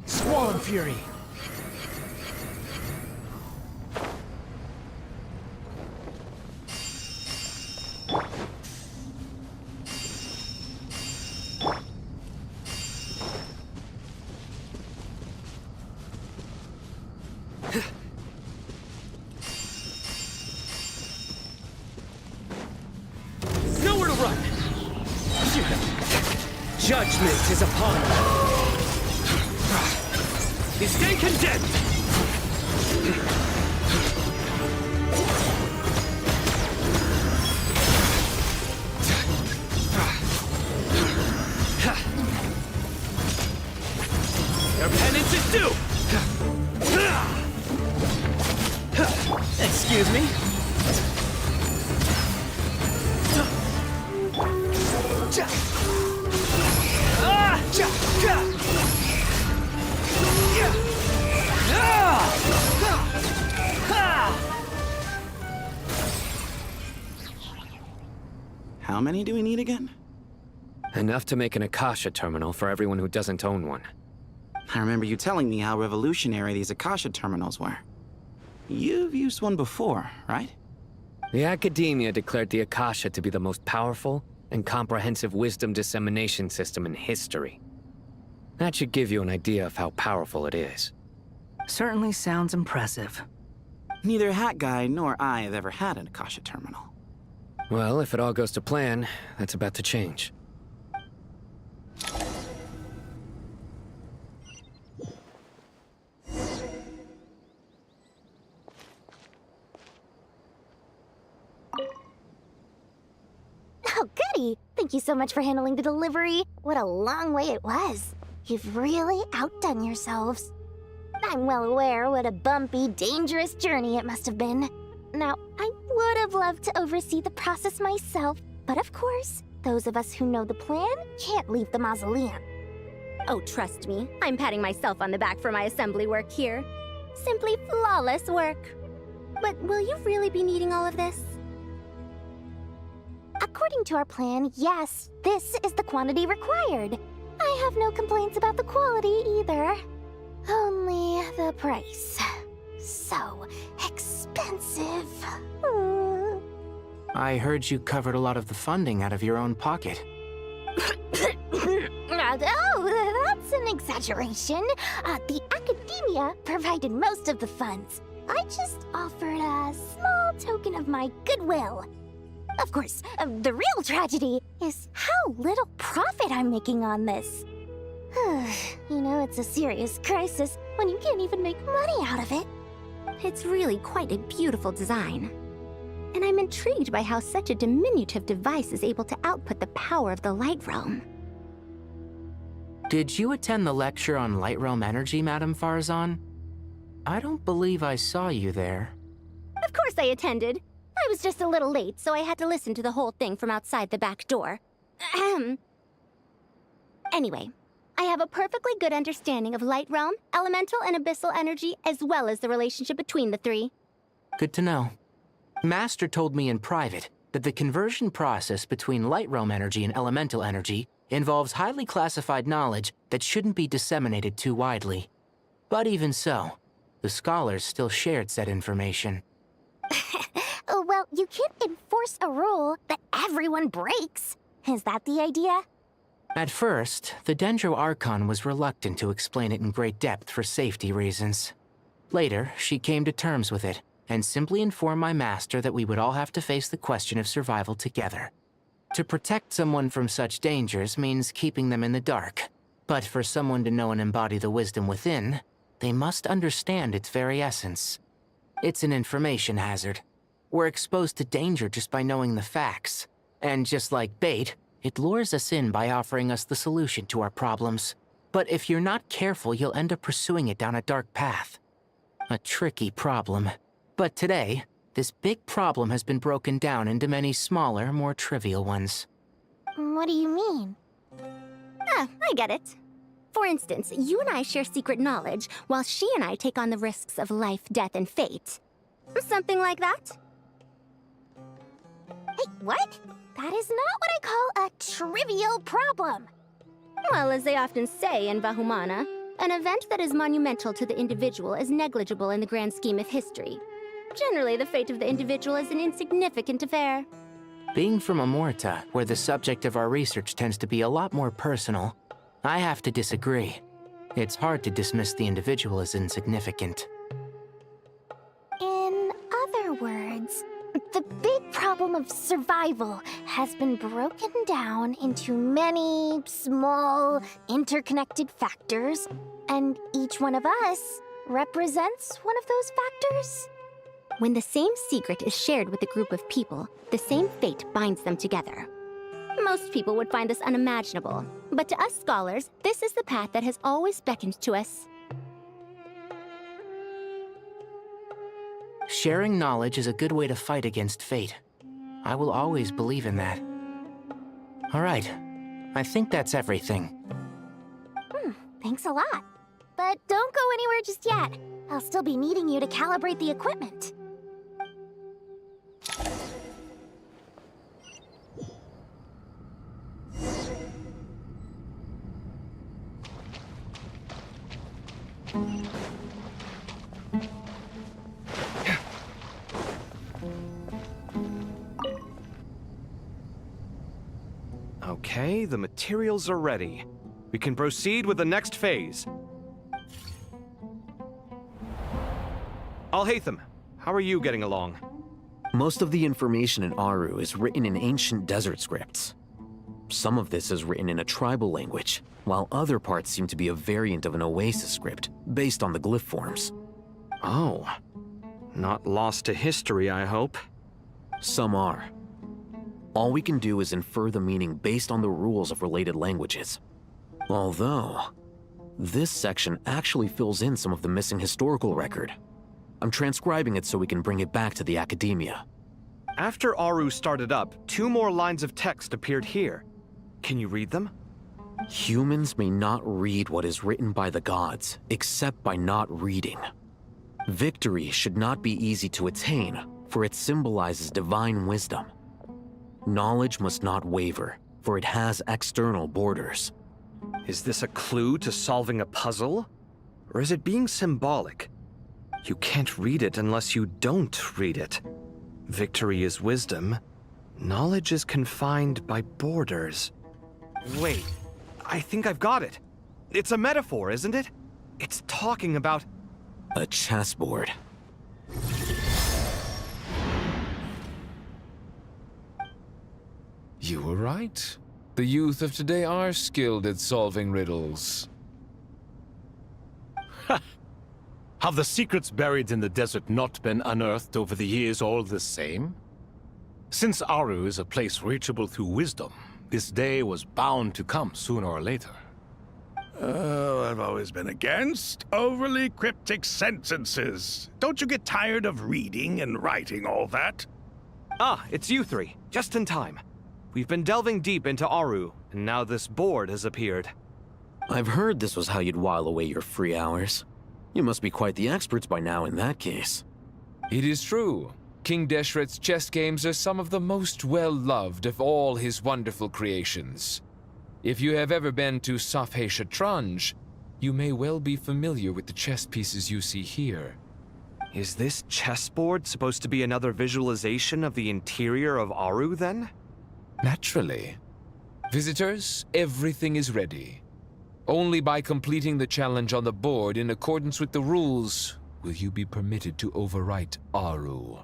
Squall Fury! Nowhere to run! Judgment is upon you! You stay condemned! How many do we need again? Enough to make an Akasha terminal for everyone who doesn't own one. I remember you telling me how revolutionary these Akasha terminals were. You've used one before, right? The Academia declared the Akasha to be the most powerful and comprehensive wisdom dissemination system in history. That should give you an idea of how powerful it is. Certainly sounds impressive. Neither Hat Guy nor I have ever had an Akasha terminal. Well, if it all goes to plan, that's about to change. Oh, goody! Thank you so much for handling the delivery. What a long way it was. You've really outdone yourselves. I'm well aware what a bumpy, dangerous journey it must have been. Now, I would have loved to oversee the process myself, but of course, those of us who know the plan can't leave the mausoleum. Oh, trust me, I'm patting myself on the back for my assembly work here. Simply flawless work. But will you really be needing all of this? According to our plan, yes, this is the quantity required. I have no complaints about the quality either. Only the price. So expensive. I heard you covered a lot of the funding out of your own pocket. Oh, that's an exaggeration. The Academia provided most of the funds. I just offered a small token of my goodwill. Of course, the real tragedy is how little profit I'm making on this. You know, it's a serious crisis when you can't even make money out of it. It's really quite a beautiful design. And I'm intrigued by how such a diminutive device is able to output the power of the Light Realm. Did you attend the lecture on Light Realm energy, Madame Farzan? I don't believe I saw you there. Of course I attended. I was just a little late, so I had to listen to the whole thing from outside the back door. Ahem. Anyway, I have a perfectly good understanding of Light Realm, elemental and abyssal energy, as well as the relationship between the three. Good to know. Master told me in private that the conversion process between Light Realm energy and elemental energy involves highly classified knowledge that shouldn't be disseminated too widely. But even so, the scholars still shared said information. Well, you can't enforce a rule that everyone breaks. Is that the idea? At first, the Dendro Archon was reluctant to explain it in great depth for safety reasons. Later, she came to terms with it, and simply informed my master that we would all have to face the question of survival together. To protect someone from such dangers means keeping them in the dark, but for someone to know and embody the wisdom within, they must understand its very essence. It's an information hazard. We're exposed to danger just by knowing the facts, and just like bait, it lures us in by offering us the solution to our problems. But if you're not careful, you'll end up pursuing it down a dark path. A tricky problem. But today, this big problem has been broken down into many smaller, more trivial ones. What do you mean? Ah, I get it. For instance, you and I share secret knowledge, while she and I take on the risks of life, death, and fate. Something like that? Hey, what? That is not what I call a trivial problem. Well, as they often say in Vahumana, an event that is monumental to the individual is negligible in the grand scheme of history. Generally, the fate of the individual is an insignificant affair. Being from Amorta, where the subject of our research tends to be a lot more personal, I have to disagree. It's hard to dismiss the individual as insignificant. In other words, the big problem of survival has been broken down into many small, interconnected factors, and each one of us represents one of those factors. When the same secret is shared with a group of people, the same fate binds them together. Most people would find this unimaginable, but to us scholars, this is the path that has always beckoned to us. Sharing knowledge is a good way to fight against fate. I will always believe in that. All right, I think that's everything. Thanks a lot. But don't go anywhere just yet. I'll still be needing you to calibrate the equipment. Okay, the materials are ready. We can proceed with the next phase. Alhaitham, how are you getting along? Most of the information in Aru is written in ancient desert scripts. Some of this is written in a tribal language, while other parts seem to be a variant of an Oasis script, based on the glyph forms. Oh. Not lost to history, I hope. Some are. All we can do is infer the meaning based on the rules of related languages. Although, this section actually fills in some of the missing historical record. I'm transcribing it so we can bring it back to the academia. After Aru started up, 2 more lines of text appeared here. Can you read them? Humans may not read what is written by the gods, except by not reading. Victory should not be easy to attain, for it symbolizes divine wisdom. Knowledge must not waver, for it has external borders. Is this a clue to solving a puzzle? Or is it being symbolic? You can't read it unless you don't read it. Victory is wisdom. Knowledge is confined by borders. Wait, I think I've got it. It's a metaphor, isn't it? It's talking about... A chessboard. You were right. The youth of today are skilled at solving riddles. Have the secrets buried in the desert not been unearthed over the years all the same? Since Aru is a place reachable through wisdom, this day was bound to come sooner or later. Oh, I've always been against overly cryptic sentences. Don't you get tired of reading and writing all that? Ah, it's you 3. Just in time. We've been delving deep into Aru, and now this board has appeared. I've heard this was how you'd while away your free hours. You must be quite the experts by now in that case. It is true. King Deshret's chess games are some of the most well-loved of all his wonderful creations. If you have ever been to Safhe Shatranj, you may well be familiar with the chess pieces you see here. Is this chessboard supposed to be another visualization of the interior of Aru, then? Naturally. Visitors, everything is ready. Only by completing the challenge on the board in accordance with the rules will you be permitted to overwrite Aru.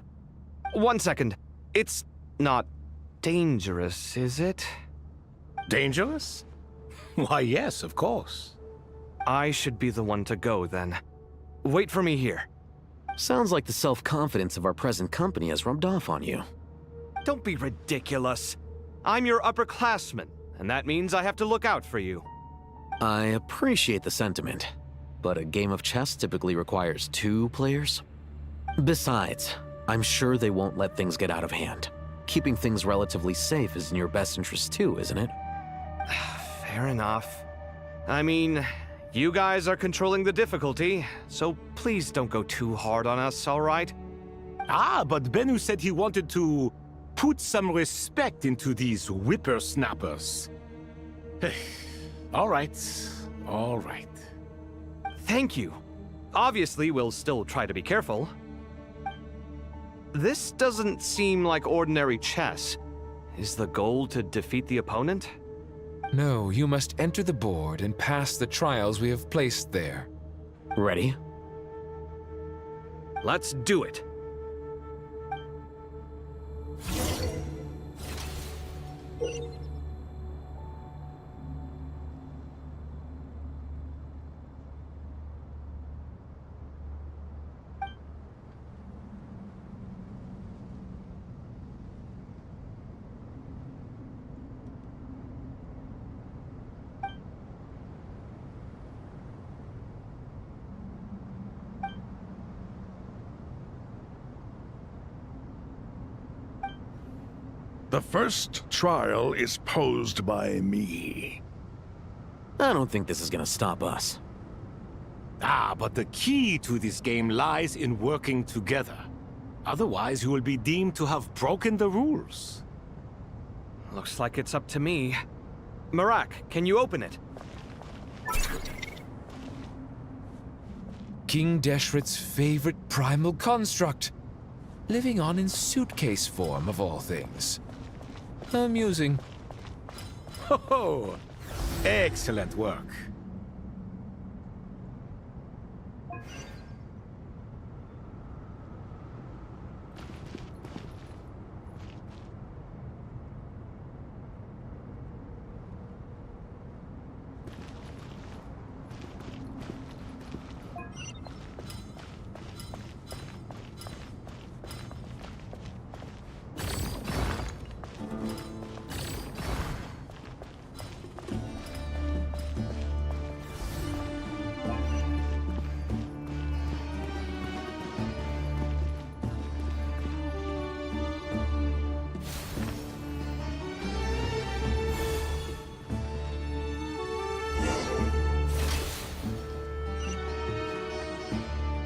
1 second. It's not dangerous, is it? Dangerous? Why, yes, of course. I should be the one to go, then. Wait for me here. Sounds like the self-confidence of our present company has rubbed off on you. Don't be ridiculous. I'm your upperclassman, and that means I have to look out for you. I appreciate the sentiment, but a game of chess typically requires 2 players. Besides, I'm sure they won't let things get out of hand. Keeping things relatively safe is in your best interest too, isn't it? Fair enough. I mean, you guys are controlling the difficulty, so please don't go too hard on us, all right? Ah, but Bennu said he wanted to put some respect into these whippersnappers. All right, all right. Thank you. Obviously, we'll still try to be careful. This doesn't seem like ordinary chess. Is the goal to defeat the opponent? No, you must enter the board and pass the trials we have placed there. Ready? Let's do it. The first trial is posed by me. I don't think this is gonna stop us. Ah, but the key to this game lies in working together. Otherwise, you will be deemed to have broken the rules. Looks like it's up to me. Marak, can you open it? King Deshret's favorite primal construct. Living on in suitcase form, of all things. Amusing. Ho-ho! Excellent work.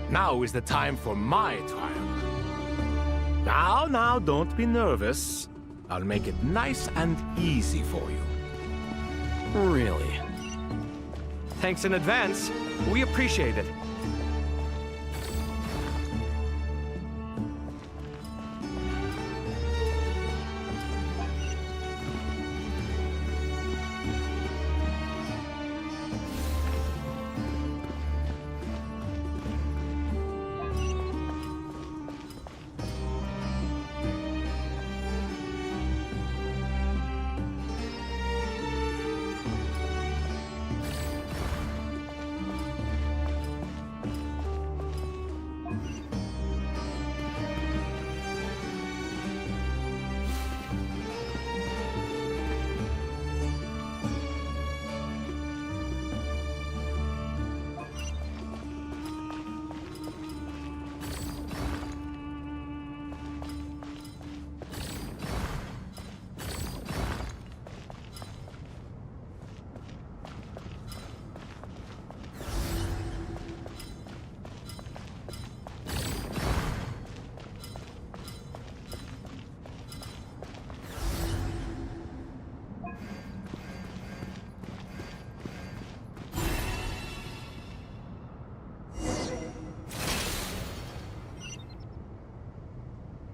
Now is the time for my trial. Now, don't be nervous. I'll make it nice and easy for you. Really? Thanks in advance. We appreciate it.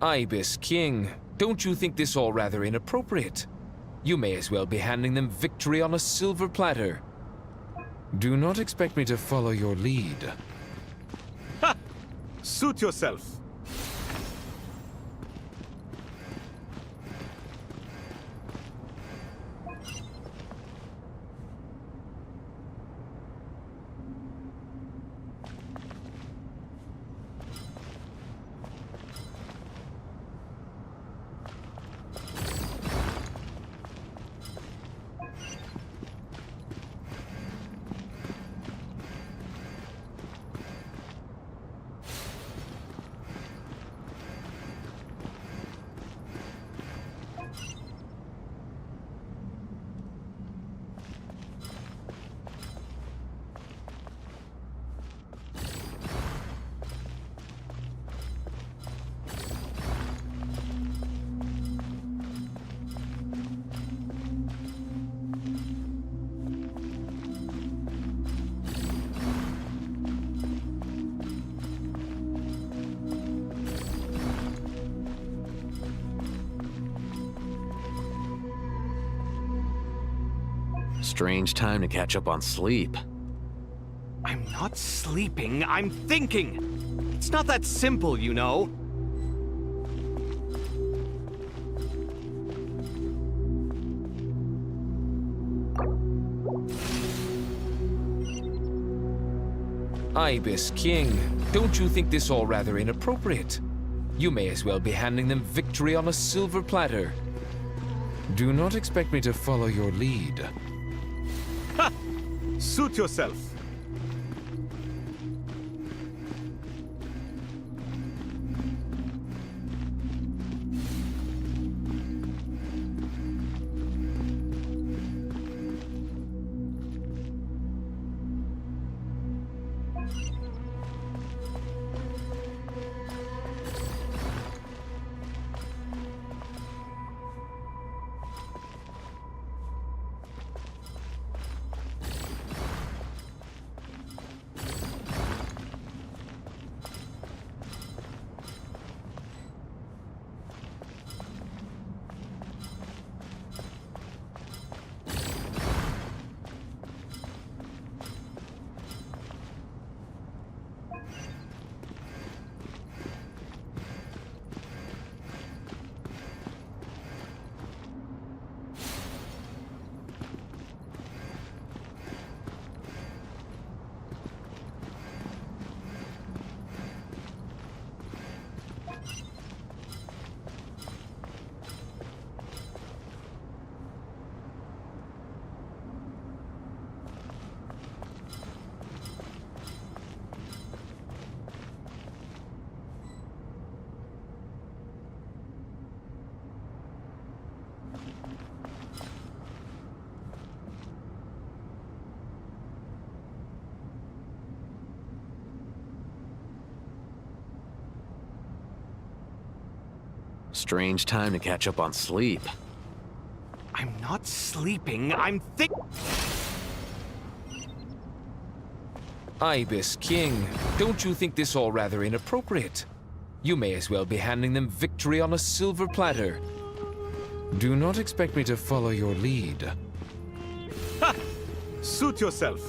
Ibis King, don't you think this all rather inappropriate? You may as well be handing them victory on a silver platter. Do not expect me to follow your lead. Ha! Suit yourself. Strange time to catch up on sleep. I'm not sleeping, I'm thinking. It's not that simple, you know. Ibis King, don't you think this all rather inappropriate? You may as well be handing them victory on a silver platter. Do not expect me to follow your lead. Ha! Suit yourself. Strange time to catch up on sleep. I'm not sleeping, I'm Ibis King, don't you think this all rather inappropriate? You may as well be handing them victory on a silver platter. Do not expect me to follow your lead. Ha! Suit yourself.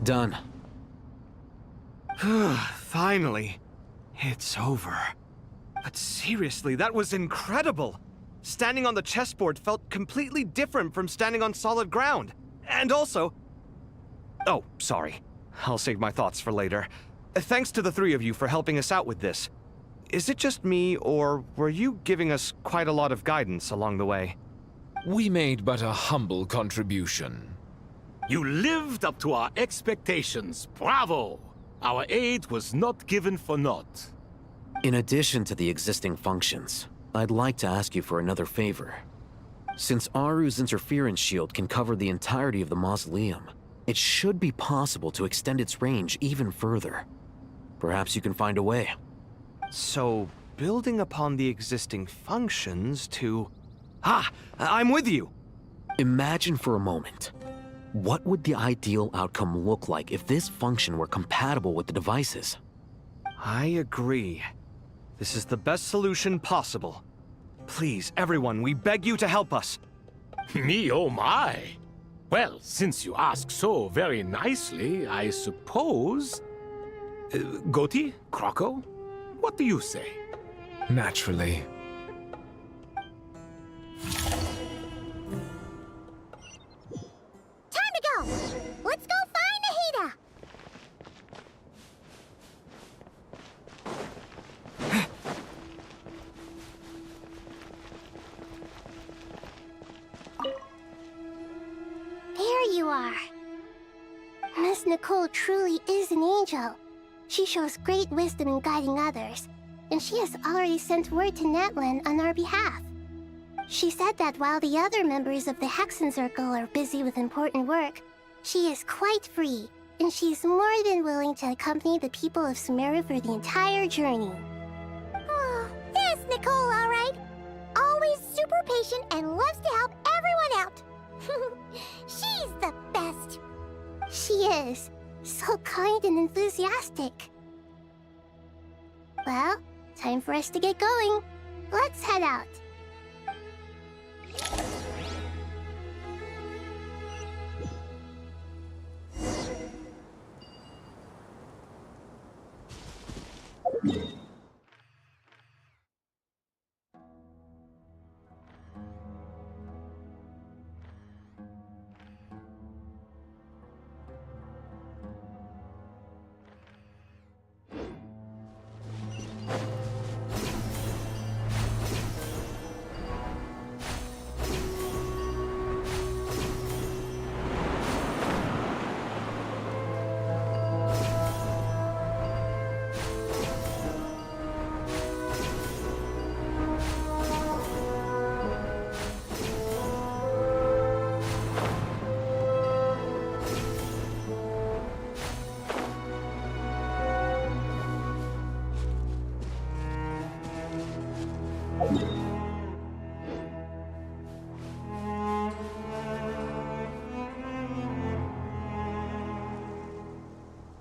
Done. Finally. It's over. But seriously, that was incredible. Standing on the chessboard felt completely different from standing on solid ground. And also... Oh, sorry. I'll save my thoughts for later. Thanks to the three of you for helping us out with this. Is it just me, or were you giving us quite a lot of guidance along the way? We made but a humble contribution. You lived up to our expectations. Bravo! Our aid was not given for naught. In addition to the existing functions, I'd like to ask you for another favor. Since Aru's interference shield can cover the entirety of the mausoleum, it should be possible to extend its range even further. Perhaps you can find a way. So, building upon the existing functions to... I'm with you! Imagine for a moment. What would the ideal outcome look like if this function were compatible with the devices? I agree. This is the best solution possible. Please, everyone, we beg you to help us. Me, oh my! Well, since you ask so very nicely, I suppose... Goti? Kroko? What do you say? Naturally. Time to go! Let's go find Nahida! There you are. Miss Nicole truly is an angel. She shows great wisdom in guiding others, and she has already sent word to Natlan on our behalf. She said that while the other members of the Hexen Circle are busy with important work, she is quite free, and she is more than willing to accompany the people of Sumeru for the entire journey. Oh, that's Nicole, all right. Always super patient and loves to help everyone out. She's the best. She is. So kind and enthusiastic. Well, time for us to get going. Let's head out.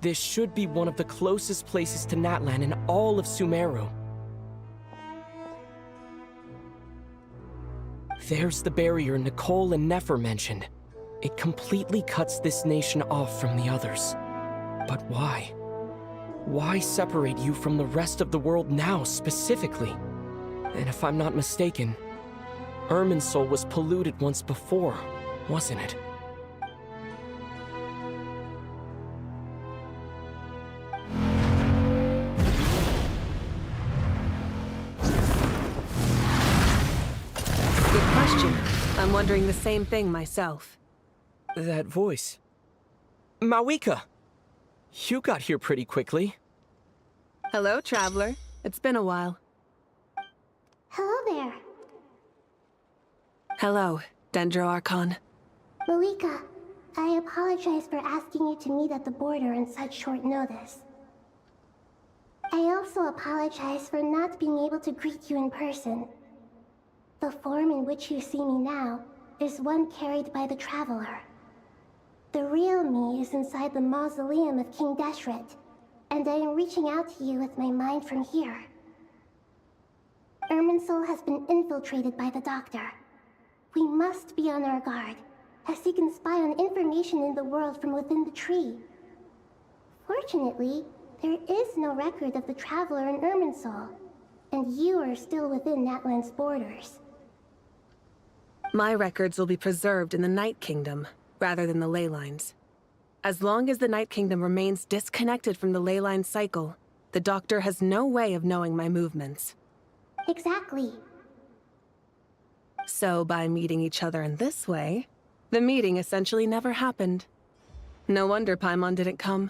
This should be one of the closest places to Natlan in all of Sumeru. There's the barrier Nicole and Nefer mentioned. It completely cuts this nation off from the others. But why? Why separate you from the rest of the world now, specifically? And if I'm not mistaken, Irminsul was polluted once before, wasn't it? Good question. I'm wondering the same thing myself. That voice. Mawika! You got here pretty quickly. Hello, traveler. It's been a while. Hello there. Hello, Dendro Archon. Mawika, I apologize for asking you to meet at the border on such short notice. I also apologize for not being able to greet you in person. The form in which you see me now is one carried by the Traveler. The real me is inside the mausoleum of King Deshret, and I am reaching out to you with my mind from here. Irminsul has been infiltrated by the Doctor. We must be on our guard, as he can spy on information in the world from within the tree. Fortunately, there is no record of the Traveler in Irminsul, and you are still within Natlan's borders. My records will be preserved in the Night Kingdom, rather than the ley lines. As long as the Night Kingdom remains disconnected from the ley line cycle, the Doctor has no way of knowing my movements. Exactly. So by meeting each other in this way, the meeting essentially never happened. No wonder Paimon didn't come.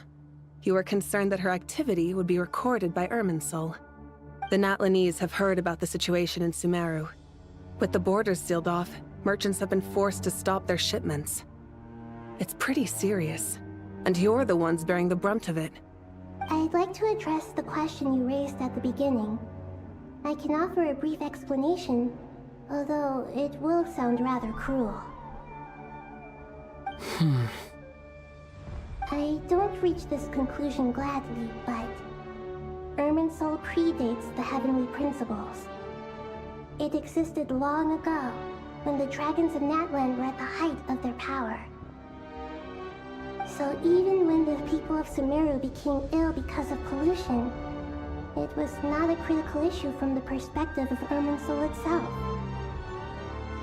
You were concerned that her activity would be recorded by Irminsul. The Natlanese have heard about the situation in Sumeru. With the borders sealed off, merchants have been forced to stop their shipments. It's pretty serious, and you're the ones bearing the brunt of it. I'd like to address the question you raised at the beginning. I can offer a brief explanation, although it will sound rather cruel. I don't reach this conclusion gladly, but Irminsul predates the Heavenly Principles. It existed long ago, when the dragons of Natlan were at the height of their power. So even when the people of Sumeru became ill because of pollution, it was not a critical issue from the perspective of Irminsul itself.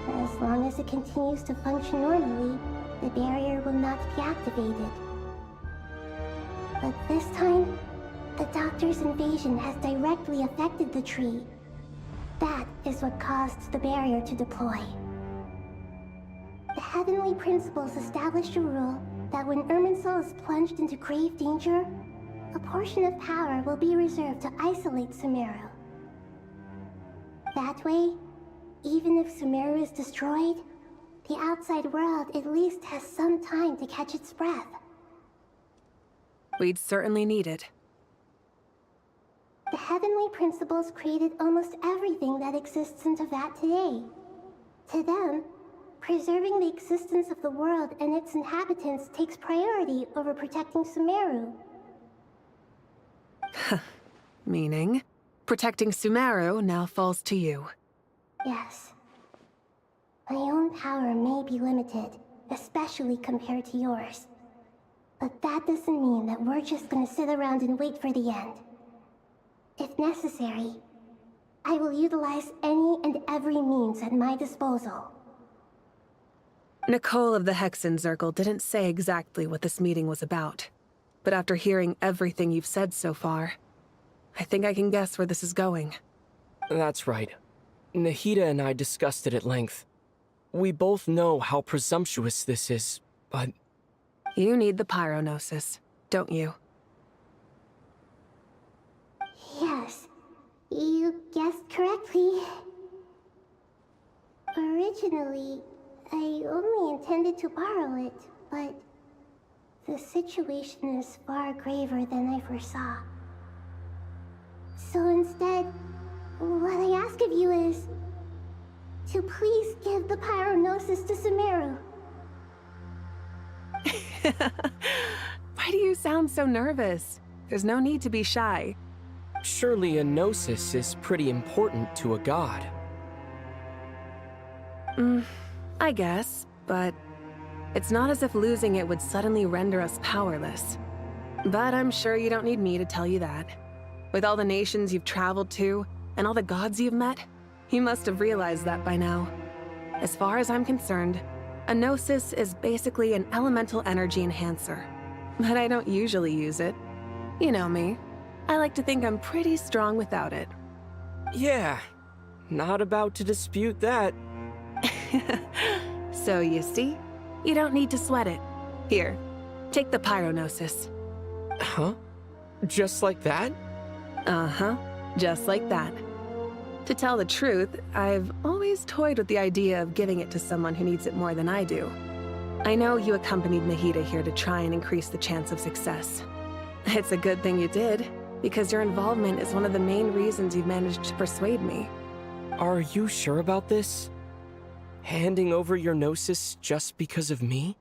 As long as it continues to function normally, the barrier will not be activated. But this time, the Doctor's invasion has directly affected the tree. That is what caused the barrier to deploy. The Heavenly Principles established a rule that when Irminsul is plunged into grave danger, a portion of power will be reserved to isolate Sumeru. That way, even if Sumeru is destroyed, the outside world at least has some time to catch its breath. We'd certainly need it. The Heavenly Principles created almost everything that exists in Teyvat today. To them, preserving the existence of the world and its inhabitants takes priority over protecting Sumeru. Meaning, protecting Sumeru now falls to you. Yes. My own power may be limited, especially compared to yours. But that doesn't mean that we're just gonna sit around and wait for the end. If necessary, I will utilize any and every means at my disposal. Nicole of the Hexen Circle didn't say exactly what this meeting was about. But after hearing everything you've said so far, I think I can guess where this is going. That's right. Nahida and I discussed it at length. We both know how presumptuous this is, but... You need the pyronosis, don't you? Yes, you guessed correctly. Originally, I only intended to borrow it, but the situation is far graver than I foresaw. So instead, What I ask of you is to please give the pyronosis to Sumeru. Why do you sound so nervous? There's no need to be shy. Surely a gnosis is pretty important to a god. I guess, but it's not as if losing it would suddenly render us powerless. But I'm sure you don't need me to tell you that. With all the nations you've traveled to, and all the gods you've met, you must have realized that by now. As far as I'm concerned, a gnosis is basically an elemental energy enhancer. But I don't usually use it. You know me. I like to think I'm pretty strong without it. Yeah, not about to dispute that. So you see, you don't need to sweat it. Here, take the pyronosis. Huh? Just like that? Uh-huh, just like that. To tell the truth, I've always toyed with the idea of giving it to someone who needs it more than I do. I know you accompanied Nahida here to try and increase the chance of success. It's a good thing you did, because your involvement is one of the main reasons you've managed to persuade me. Are you sure about this? Handing over your gnosis just because of me?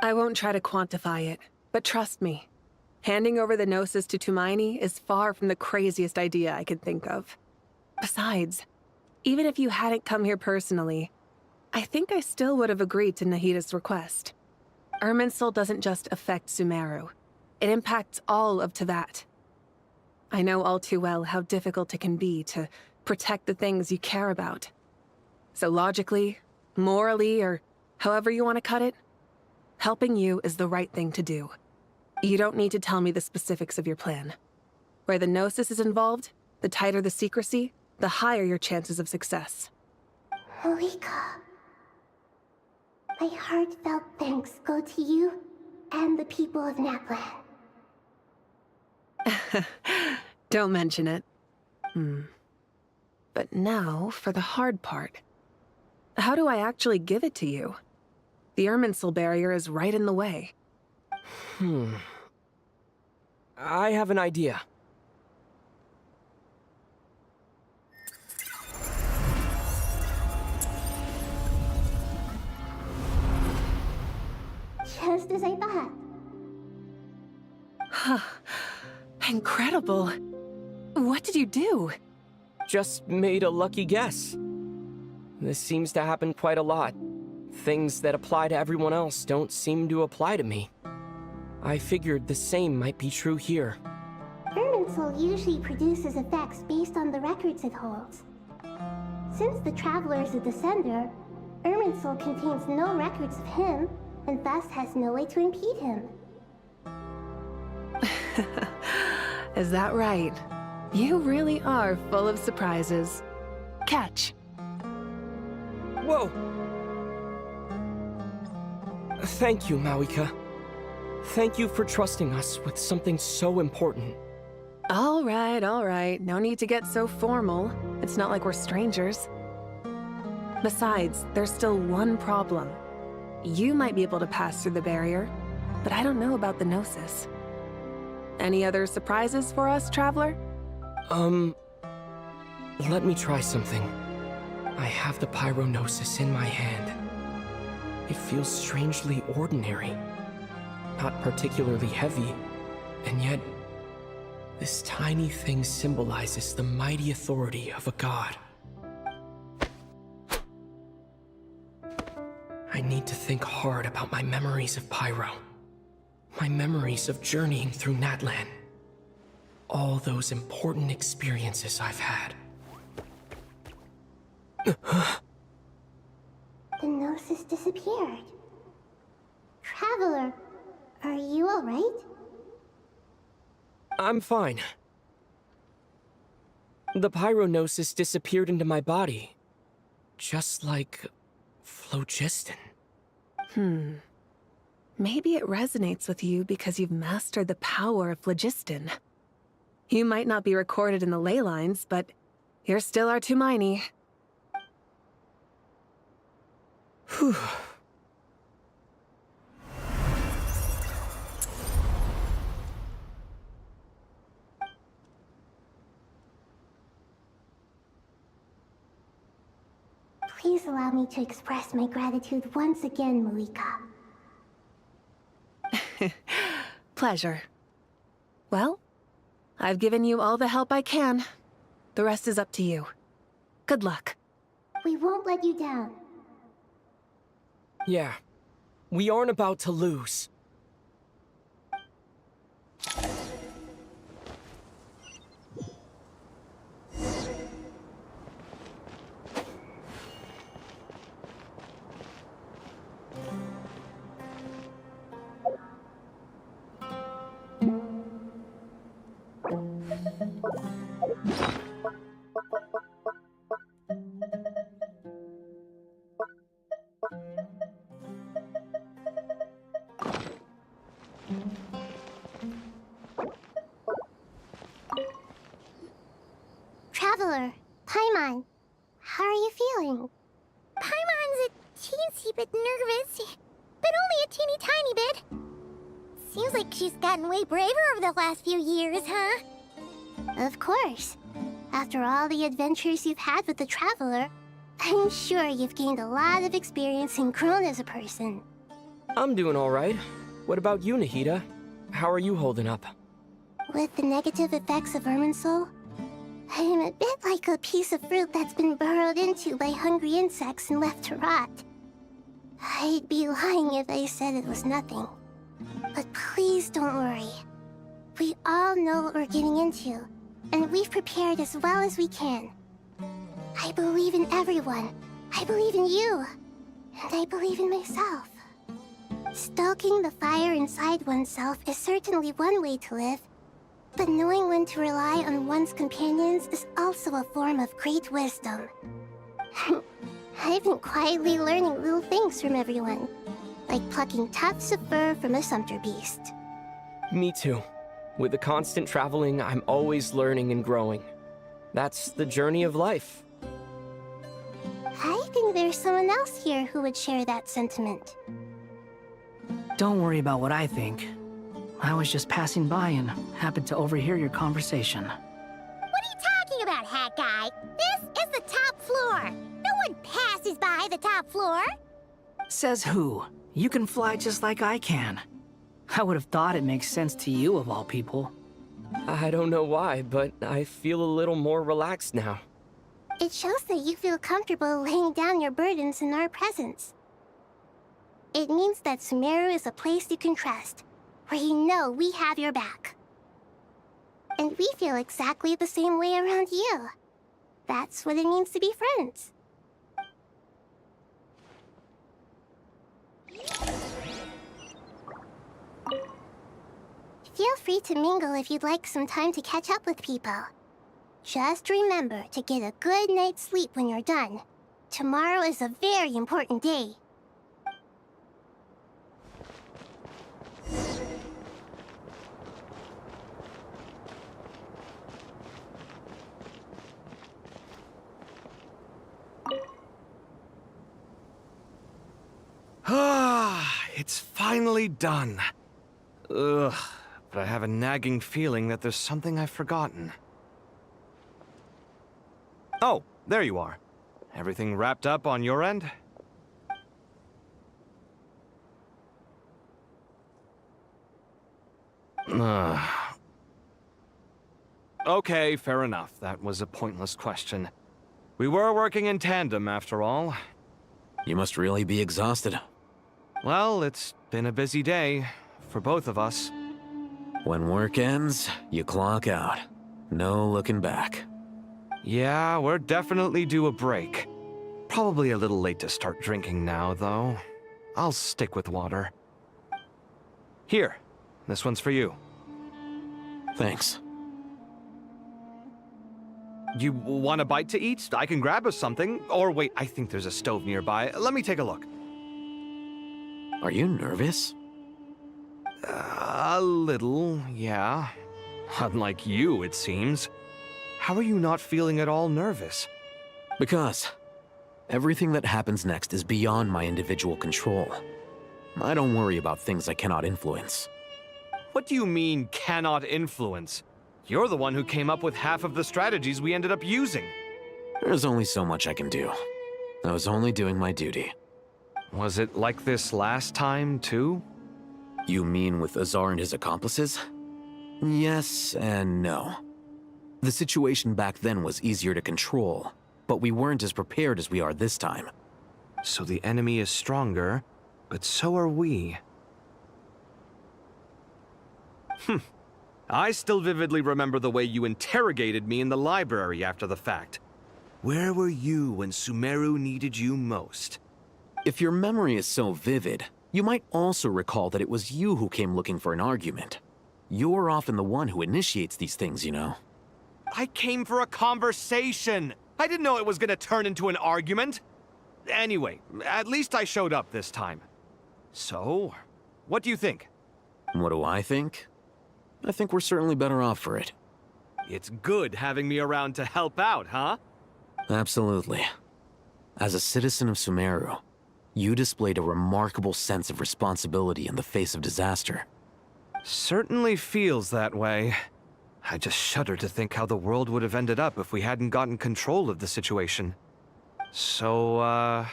I won't try to quantify it, but trust me. Handing over the gnosis to Tumaini is far from the craziest idea I could think of. Besides, even if you hadn't come here personally, I think I still would have agreed to Nahida's request. Irminsul doesn't just affect Sumeru. It impacts all of Teyvat. I know all too well how difficult it can be to protect the things you care about. So logically, morally, or however you want to cut it, helping you is the right thing to do. You don't need to tell me the specifics of your plan. Where the gnosis is involved, the tighter the secrecy, the higher your chances of success. Malika, my heartfelt thanks go to you and the people of Natlan. Don't mention it. But now, for the hard part. How do I actually give it to you? The Irminsul barrier is right in the way. I have an idea. Just as I thought. Incredible. What did you do? Just made a lucky guess. This seems to happen quite a lot. Things that apply to everyone else don't seem to apply to me. I figured the same might be true here. Irminsul usually produces effects based on the records it holds. Since the Traveler is a Descender, Irminsul contains no records of him, and thus has no way to impede him. Is that right? You really are full of surprises. Catch. Whoa! Thank you, Mawika. Thank you for trusting us with something so important. All right. No need to get so formal. It's not like we're strangers. Besides, there's still one problem. You might be able to pass through the barrier, but I don't know about the Gnosis. Any other surprises for us, Traveler? Let me try something. I have the Pyronosis in my hand. It feels strangely ordinary. Not particularly heavy, and yet this tiny thing symbolizes the mighty authority of a god. I need to think hard about my memories of Pyro. My memories of journeying through Natlan. All those important experiences I've had. The Gnosis disappeared. Traveler, are you alright? I'm fine. The Pyronosis disappeared into my body. Just like phlogiston. Maybe it resonates with you because you've mastered the power of phlogiston. You might not be recorded in the ley lines, but you're still our Tumaini. Whew. please allow me to express my gratitude once again, Malika. Pleasure. Well, I've given you all the help I can. The rest is up to you. Good luck. We won't let you down. Yeah, we aren't about to lose. Traveler, Paimon, how are you feeling? Paimon's a teensy bit nervous, but only a teeny tiny bit. Seems like she's gotten way braver over the last few years, huh? Of course. After all the adventures you've had with the Traveler, I'm sure you've gained a lot of experience and grown as a person. I'm doing all right. What about you, Nahida? How are you holding up? With the negative effects of Irminsul, I am a bit like a piece of fruit that's been burrowed into by hungry insects and left to rot. I'd be lying if I said it was nothing. But please don't worry. We all know what we're getting into, and we've prepared as well as we can. I believe in everyone. I believe in you. And I believe in myself. Stoking the fire inside oneself is certainly one way to live, but knowing when to rely on one's companions is also a form of great wisdom. I've been quietly learning little things from everyone, like plucking tufts of fur from a sumpter beast. Me too. With the constant traveling, I'm always learning and growing. That's the journey of life. I think there's someone else here who would share that sentiment. Don't worry about what I think. I was just passing by and happened to overhear your conversation. What are you talking about, Hat Guy? This is the top floor. No one passes by the top floor. Says who? You can fly just like I can. I would have thought it makes sense to you of all people. I don't know why, but I feel a little more relaxed now. It shows that you feel comfortable laying down your burdens in our presence. It means that Sumeru is a place you can trust, where you know we have your back. And we feel exactly the same way around you. That's what it means to be friends. Feel free to mingle if you'd like some time to catch up with people. Just remember to get a good night's sleep when you're done. Tomorrow is a very important day. Ah, it's finally done. Ugh, but I have a nagging feeling that there's something I've forgotten. Oh, there you are. Everything wrapped up on your end? Okay, fair enough. That was a pointless question. We were working in tandem, after all. You must really be exhausted. Well, it's been a busy day for both of us. When work ends, you clock out. No looking back. Yeah, we're definitely due a break. Probably a little late to start drinking now, though. I'll stick with water. Here, this one's for you. Thanks. You want a bite to eat? I can grab us something. Or wait, I think there's a stove nearby. Let me take a look. Are you nervous? A little, yeah. Unlike you, it seems. How are you not feeling at all nervous? Because everything that happens next is beyond my individual control. I don't worry about things I cannot influence. What do you mean, cannot influence? You're the one who came up with half of the strategies we ended up using. There's only so much I can do. I was only doing my duty. Was it like this last time, too? You mean with Azar and his accomplices? Yes and no. The situation back then was easier to control, but we weren't as prepared as we are this time. So the enemy is stronger, but so are we. I still vividly remember the way you interrogated me in the library after the fact. Where were you when Sumeru needed you most? If your memory is so vivid, you might also recall that it was you who came looking for an argument. You're often the one who initiates these things, you know. I came for a conversation. I didn't know it was gonna turn into an argument. Anyway, at least I showed up this time. So, what do you think? What do I think? I think we're certainly better off for it. It's good having me around to help out, huh? Absolutely. As a citizen of Sumeru, you displayed a remarkable sense of responsibility in the face of disaster. Certainly feels that way. I just shudder to think how the world would have ended up if we hadn't gotten control of the situation. So,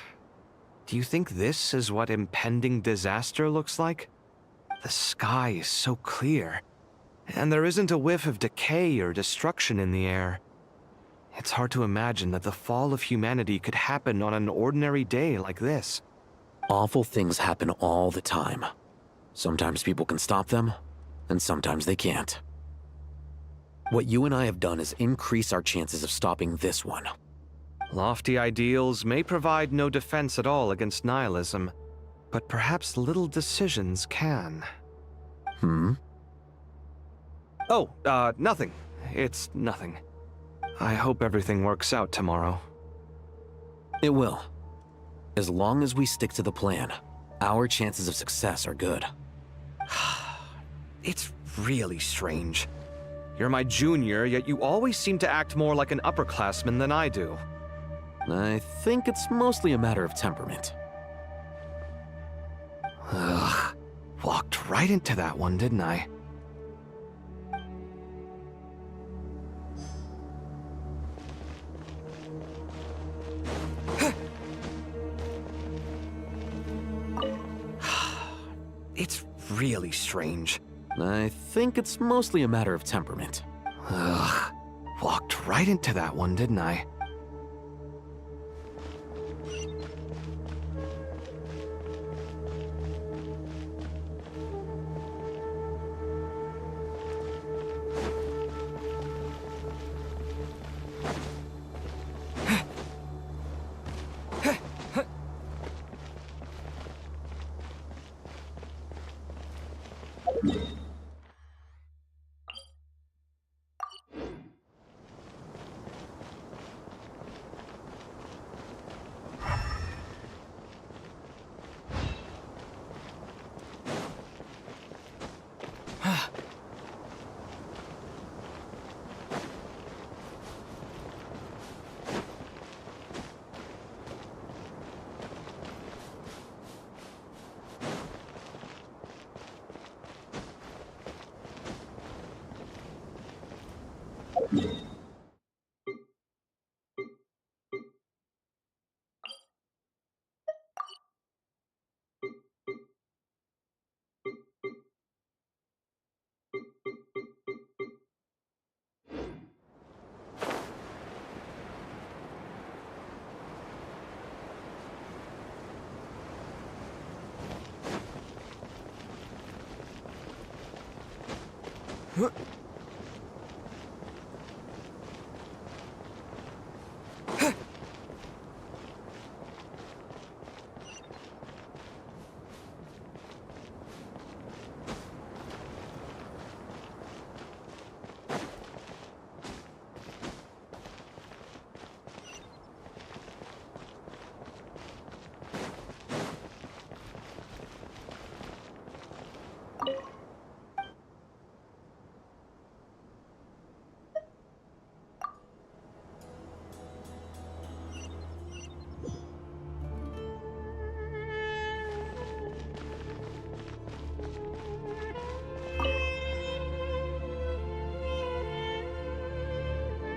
do you think this is what impending disaster looks like? The sky is so clear, and there isn't a whiff of decay or destruction in the air. It's hard to imagine that the fall of humanity could happen on an ordinary day like this. Awful things happen all the time. Sometimes people can stop them, and sometimes they can't. What you and I have done is increase our chances of stopping this one. Lofty ideals may provide no defense at all against nihilism, but perhaps little decisions can. Oh, nothing. It's nothing. I hope everything works out tomorrow. It will. As long as we stick to the plan, our chances of success are good. It's really strange. You're my junior, yet you always seem to act more like an upperclassman than I do. I think it's mostly a matter of temperament. Ugh. Walked right into that one, didn't I? It's really strange. I think it's mostly a matter of temperament. Ugh. Walked right into that one, didn't I?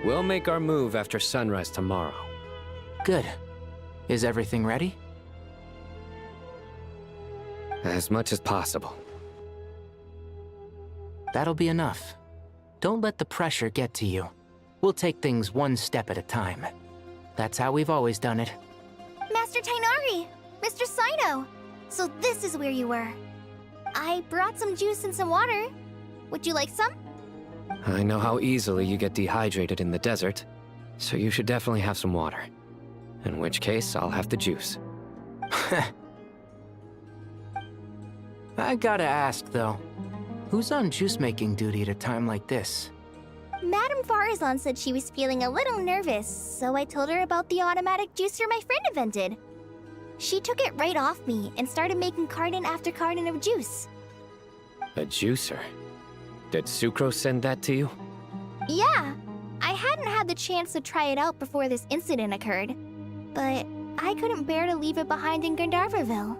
We'll make our move after sunrise tomorrow. Good. Is everything ready? As much as possible. That'll be enough. Don't let the pressure get to you. We'll take things one step at a time. That's how we've always done it. Master Tainari! Mr. Sino! So this is where you were. I brought some juice and some water. Would you like some? I know how easily you get dehydrated in the desert, so you should definitely have some water. In which case, I'll have the juice. I gotta ask, though. Who's on juice-making duty at a time like this? Madame Farazan said she was feeling a little nervous, so I told her about the automatic juicer my friend invented. She took it right off me and started making carton after carton of juice. A juicer? Did Sucrose send that to you? Yeah, I hadn't had the chance to try it out before this incident occurred, but I couldn't bear to leave it behind in Gandharvaville.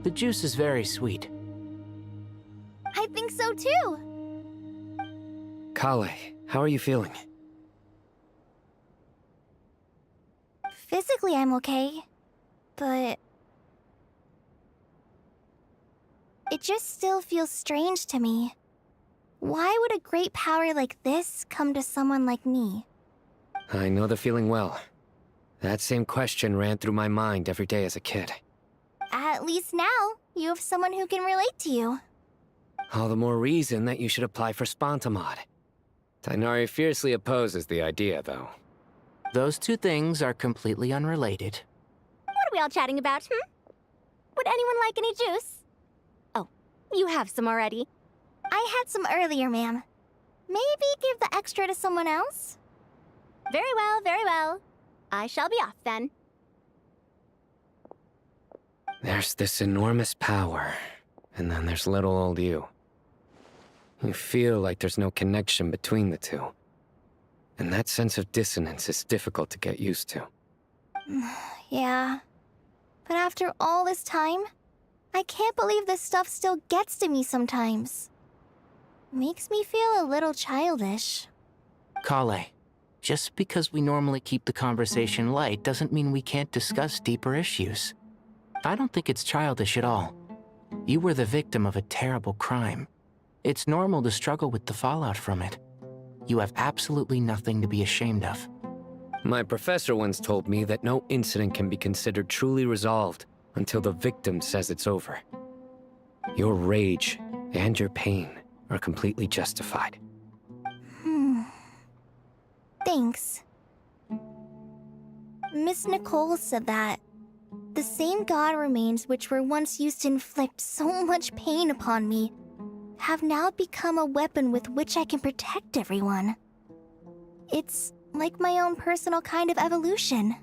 The juice is very sweet. I think so too. Kale, how are you feeling? Physically, I'm okay, but it just still feels strange to me. Why would a great power like this come to someone like me? I know the feeling well. That same question ran through my mind every day as a kid. At least now, you have someone who can relate to you. All the more reason that you should apply for Spontamod. Tainari fiercely opposes the idea, though. Those two things are completely unrelated. What are we all chatting about, Would anyone like any juice? Oh, you have some already. I had some earlier, ma'am. Maybe give the extra to someone else? Very well, very well. I shall be off then. There's this enormous power, and then there's little old you. You feel like there's no connection between the two. And that sense of dissonance is difficult to get used to. Yeah. But after all this time, I can't believe this stuff still gets to me sometimes. Makes me feel a little childish. Kale, just because we normally keep the conversation light doesn't mean we can't discuss deeper issues. I don't think it's childish at all. You were the victim of a terrible crime. It's normal to struggle with the fallout from it. You have absolutely nothing to be ashamed of. My professor once told me that no incident can be considered truly resolved until the victim says it's over. Your rage and your pain are completely justified. Thanks. Miss Nicole said that the same god remains which were once used to inflict so much pain upon me have now become a weapon with which I can protect everyone. It's like my own personal kind of evolution.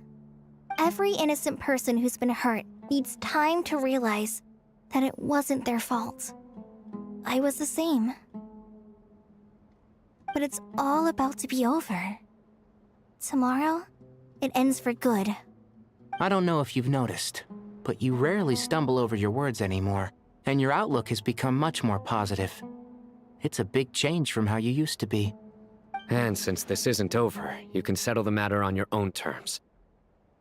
Every innocent person who's been hurt needs time to realize that it wasn't their fault. I was the same. But it's all about to be over. Tomorrow, it ends for good. I don't know if you've noticed, but you rarely stumble over your words anymore, and your outlook has become much more positive. It's a big change from how you used to be. And since this isn't over, you can settle the matter on your own terms.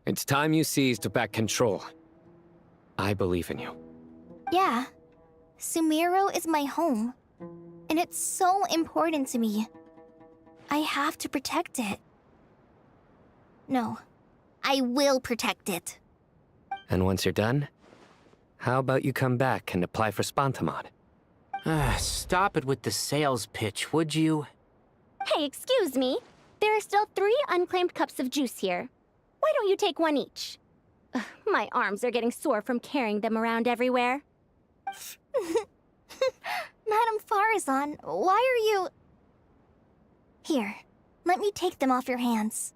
It's time you seized back control. I believe in you. Yeah. Sumero is my home. And it's so important to me. I have to protect it. No. I will protect it. And once you're done, how about you come back and apply for Spontamod? Stop it with the sales pitch, would you? Hey, excuse me. There are still 3 unclaimed cups of juice here. Why don't you take one each? Ugh, my arms are getting sore from carrying them around everywhere. Madame Farazan, why are you... Here, let me take them off your hands.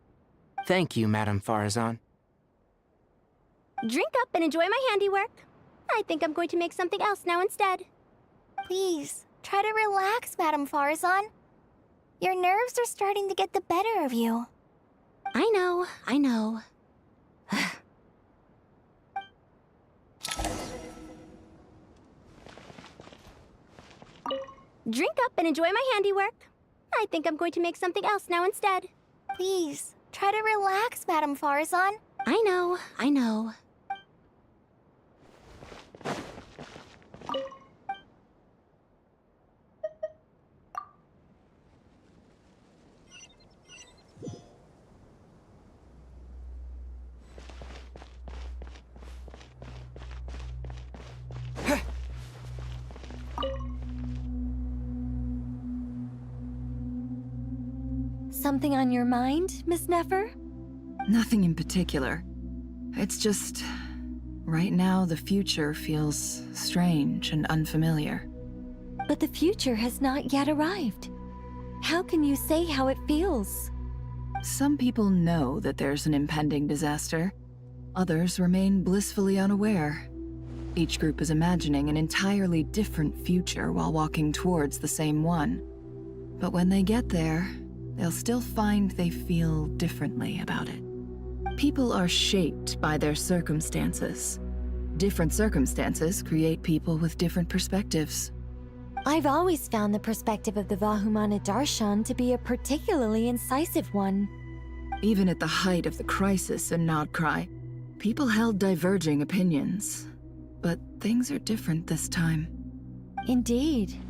Thank you, Madame Farazan. Drink up and enjoy my handiwork. I think I'm going to make something else now instead. Please, try to relax, Madame Farazan. Your nerves are starting to get the better of you. I know, I know. Drink up and enjoy my handiwork. I think I'm going to make something else now instead. Please, try to relax, Madame Farazan. I know, I know. Something on your mind, Miss Nefer? Nothing in particular. It's just... right now, the future feels strange and unfamiliar. But the future has not yet arrived. How can you say how it feels? Some people know that there's an impending disaster. Others remain blissfully unaware. Each group is imagining an entirely different future while walking towards the same one. But when they get there, they'll still find they feel differently about it. People are shaped by their circumstances. Different circumstances create people with different perspectives. I've always found the perspective of the Vahumana Darshan to be a particularly incisive one. Even at the height of the crisis in Nodcry, people held diverging opinions. But things are different this time. Indeed.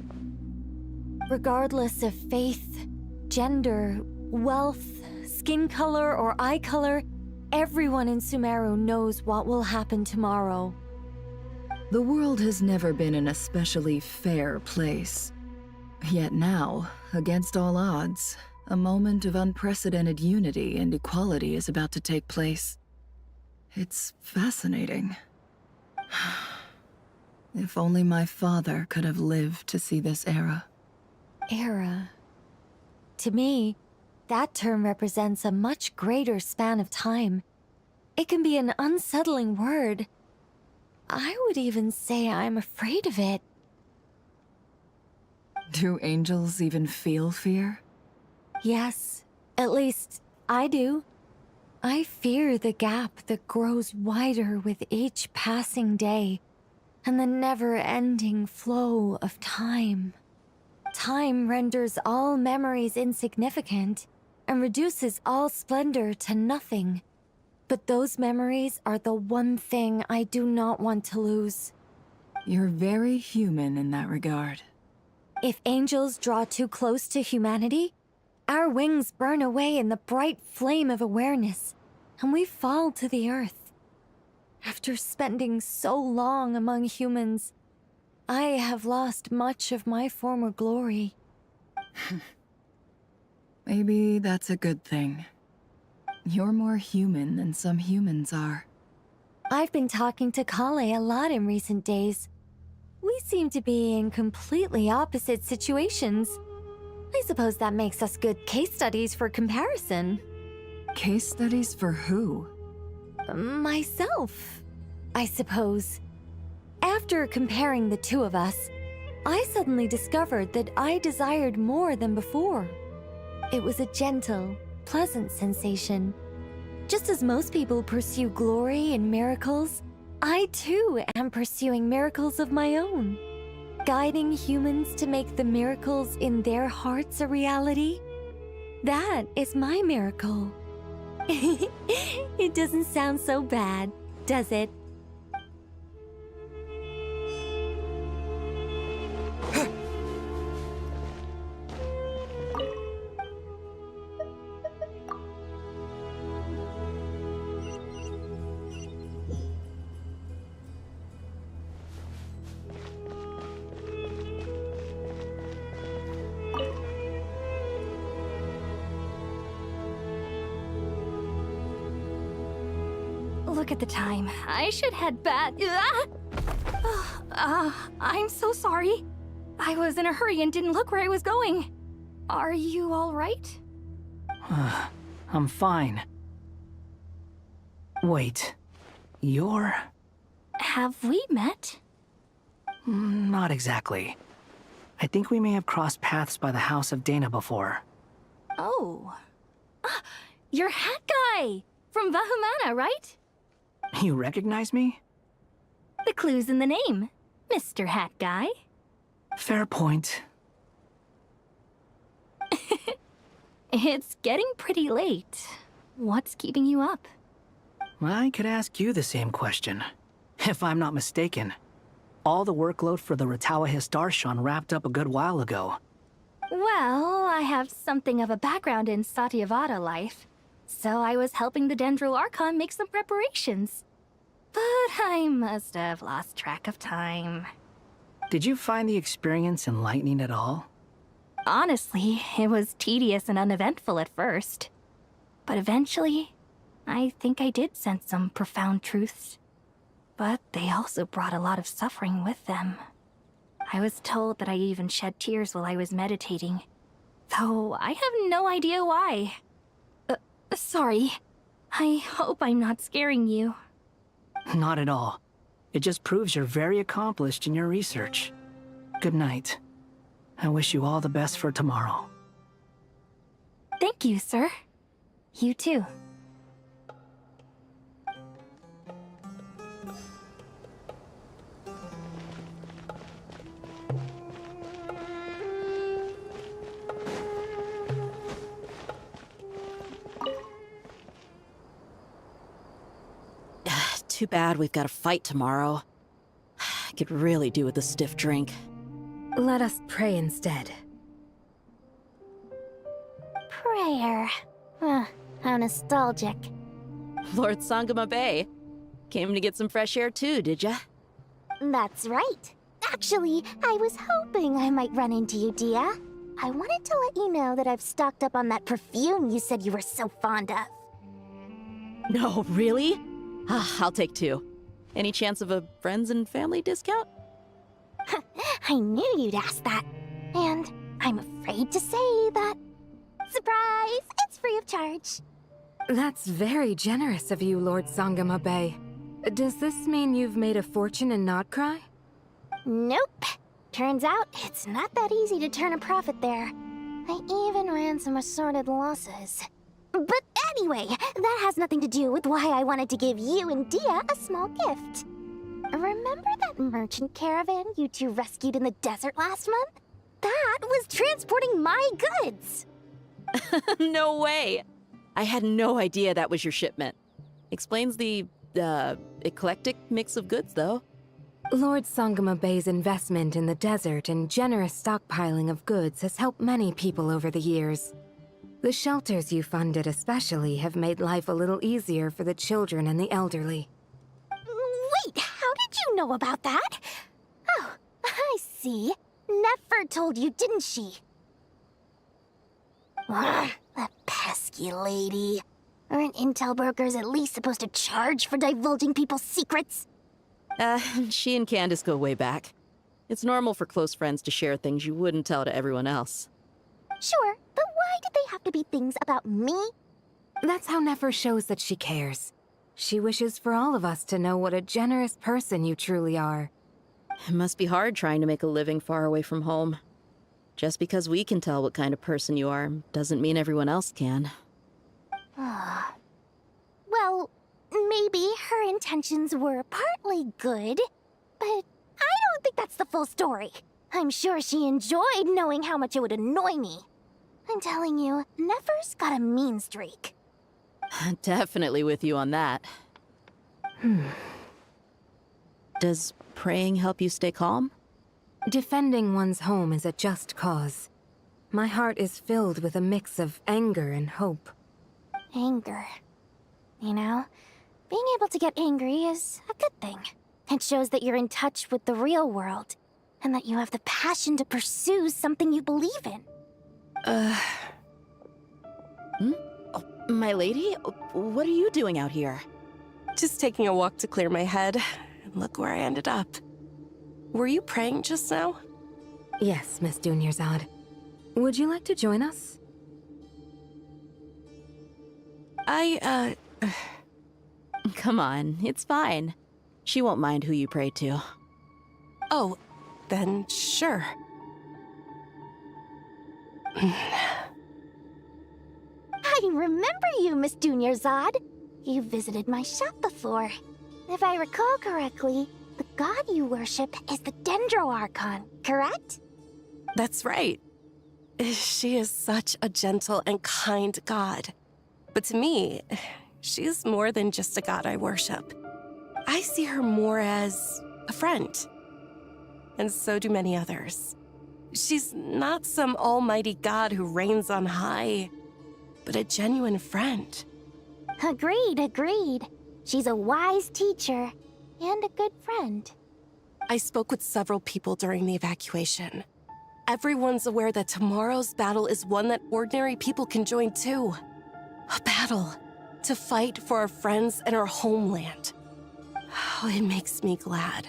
Regardless of faith, gender, wealth, skin color, or eye color, everyone in Sumeru knows what will happen tomorrow. The world has never been an especially fair place. Yet now, against all odds, a moment of unprecedented unity and equality is about to take place. It's fascinating. If only my father could have lived to see this era. Era. To me, that term represents a much greater span of time. It can be an unsettling word. I would even say I'm afraid of it. Do angels even feel fear? Yes, at least I do. I fear the gap that grows wider with each passing day, and the never-ending flow of time. Time renders all memories insignificant, and reduces all splendor to nothing. But those memories are the one thing I do not want to lose. You're very human in that regard. If angels draw too close to humanity, our wings burn away in the bright flame of awareness, and we fall to the earth. After spending so long among humans, I have lost much of my former glory. Maybe that's a good thing. You're more human than some humans are. I've been talking to Kale a lot in recent days. We seem to be in completely opposite situations. I suppose that makes us good case studies for comparison. Case studies for who? Myself, I suppose. After comparing the two of us, I suddenly discovered that I desired more than before. It was a gentle, pleasant sensation. Just as most people pursue glory and miracles, I too am pursuing miracles of my own. Guiding humans to make the miracles in their hearts a reality. That is my miracle. It doesn't sound so bad, does it? Look at the time. I should head back. I'm so sorry. I was in a hurry and didn't look where I was going. Are you all right? I'm fine. Wait, you're... Have we met? Not exactly. I think we may have crossed paths by the house of Dana before. Oh. You're Hat Guy! From Vahumana, right? You recognize me? The clue's in the name, Mr. Hat Guy. Fair point. It's getting pretty late. What's keeping you up? I could ask you the same question. If I'm not mistaken, all the workload for the Ratawa Archon wrapped up a good while ago. Well, I have something of a background in Satyavada life, so I was helping the Dendro Archon make some preparations. But I must have lost track of time. Did you find the experience enlightening at all? Honestly, it was tedious and uneventful at first. But eventually, I think I did sense some profound truths. But they also brought a lot of suffering with them. I was told that I even shed tears while I was meditating, though I have no idea why. Sorry. I hope I'm not scaring you. Not at all. It just proves you're very accomplished in your research. Good night. I wish you all the best for tomorrow. Thank you, sir. You too. Too bad we've got a fight tomorrow. I could really do with a stiff drink. Let us pray instead. Prayer. How nostalgic. Lord Sangama Bay. Came to get some fresh air too, did ya? That's right. Actually, I was hoping I might run into you, Dia. I wanted to let you know that I've stocked up on that perfume you said you were so fond of. No, really? I'll take 2. Any chance of a friends and family discount? I knew you'd ask that. And I'm afraid to say that. Surprise! It's free of charge. That's very generous of you, Lord Sangama Bay. Does this mean you've made a fortune in Not Cry? Nope. Turns out it's not that easy to turn a profit there. I even ran some assorted losses. But anyway, that has nothing to do with why I wanted to give you and Dia a small gift. Remember that merchant caravan you two rescued in the desert last month? That was transporting my goods! No way! I had no idea that was your shipment. Explains the, eclectic mix of goods, though. Lord Sangama Bay's investment in the desert and generous stockpiling of goods has helped many people over the years. The shelters you funded especially have made life a little easier for the children and the elderly. Wait, how did you know about that? Oh, I see. Nefer told you, didn't she? Ugh, that pesky lady. Aren't intel brokers at least supposed to charge for divulging people's secrets? She and Candace go way back. It's normal for close friends to share things you wouldn't tell to everyone else. Sure, but why did they have to be things about me? That's how Nefer shows that she cares. She wishes for all of us to know what a generous person you truly are. It must be hard trying to make a living far away from home. Just because we can tell what kind of person you are doesn't mean everyone else can. Well, maybe her intentions were partly good, but I don't think that's the full story. I'm sure she enjoyed knowing how much it would annoy me. I'm telling you, Nefer's got a mean streak. Definitely with you on that. Does praying help you stay calm? Defending one's home is a just cause. My heart is filled with a mix of anger and hope. Anger. You know, being able to get angry is a good thing. It shows that you're in touch with the real world, and that you have the passion to pursue something you believe in. Oh, my lady? What are you doing out here? Just taking a walk to clear my head. And look where I ended up. Were you praying just now? Yes, Miss Dunyarzad. Would you like to join us? Come on, it's fine. She won't mind who you pray to. Oh, then sure. I remember you, Miss Dunyarzad. You visited my shop before. If I recall correctly, the god you worship is the Dendro Archon, correct? That's right. She is such a gentle and kind god. But to me, She's more than just a god I worship. I see her more as a friend. And so do many others. She's not some almighty god who reigns on high, but a genuine friend. Agreed. She's a wise teacher and a good friend. I spoke with several people during the evacuation. Everyone's aware that tomorrow's battle is one that ordinary people can join too. A battle to fight for our friends and our homeland. Oh, it makes me glad.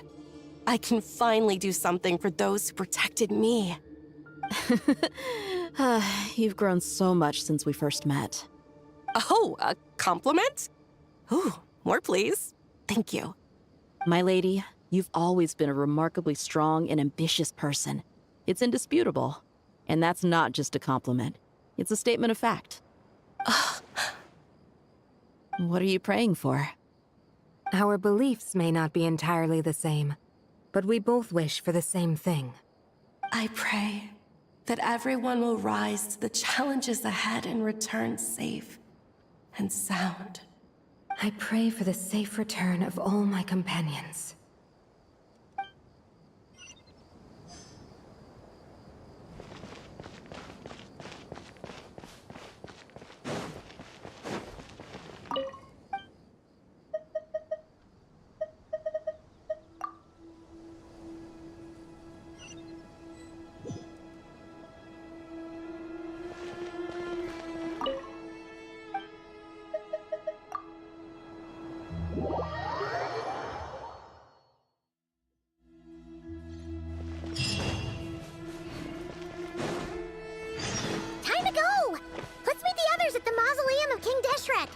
I can finally do something for those who protected me. You've grown so much since we first met. Oh, a compliment? Ooh, more please. Thank you. My lady, you've always been a remarkably strong and ambitious person. It's indisputable. And that's not just a compliment. It's a statement of fact. What are you praying for? Our beliefs may not be entirely the same, but we both wish for the same thing. I pray that everyone will rise to the challenges ahead and return safe and sound. I pray for the safe return of all my companions. Time to go! Let's meet the others at the mausoleum of King Deshret.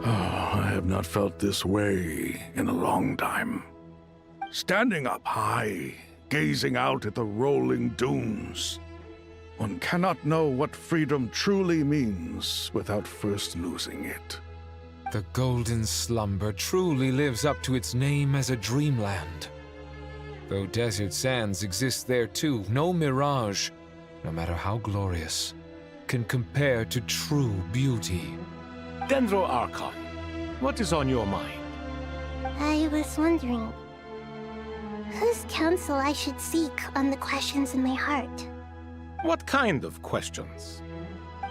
I have not felt this way in a long time. Standing up high, gazing out at the rolling dunes. One cannot know what freedom truly means without first losing it. The golden slumber truly lives up to its name as a dreamland. Though desert sands exist there too, no mirage, no matter how glorious, can compare to true beauty. Dendro Archon, what is on your mind? I was wondering whose counsel I should seek on the questions in my heart. What kind of questions?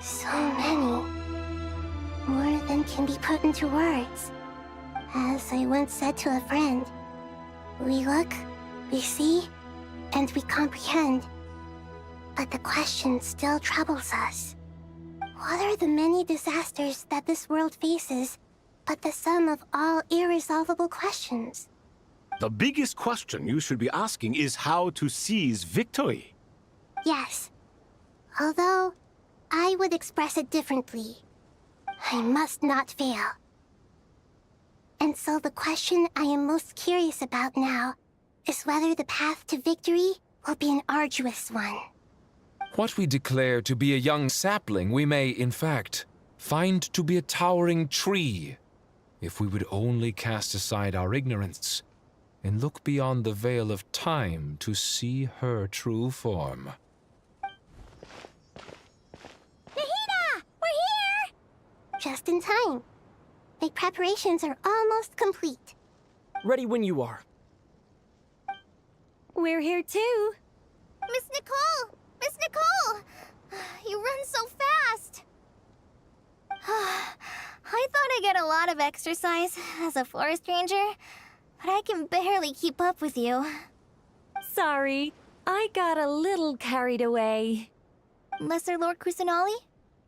So many. More than can be put into words. As I once said to a friend, we look, we see, and we comprehend. But the question still troubles us. What are the many disasters that this world faces, but the sum of all irresolvable questions? The biggest question you should be asking is how to seize victory. Yes. Although, I would express it differently. I must not fail. And so the question I am most curious about now is whether the path to victory will be an arduous one. What we declare to be a young sapling, we may, in fact, find to be a towering tree, if we would only cast aside our ignorance and look beyond the veil of time to see her true form. Nahida! We're here! Just in time. My preparations are almost complete. Ready when you are. We're here too. Miss Nicole! Miss Nicole! You run so fast! I thought I'd get a lot of exercise as a forest ranger, but I can barely keep up with you. Sorry, I got a little carried away. Lesser Lord Kusanali,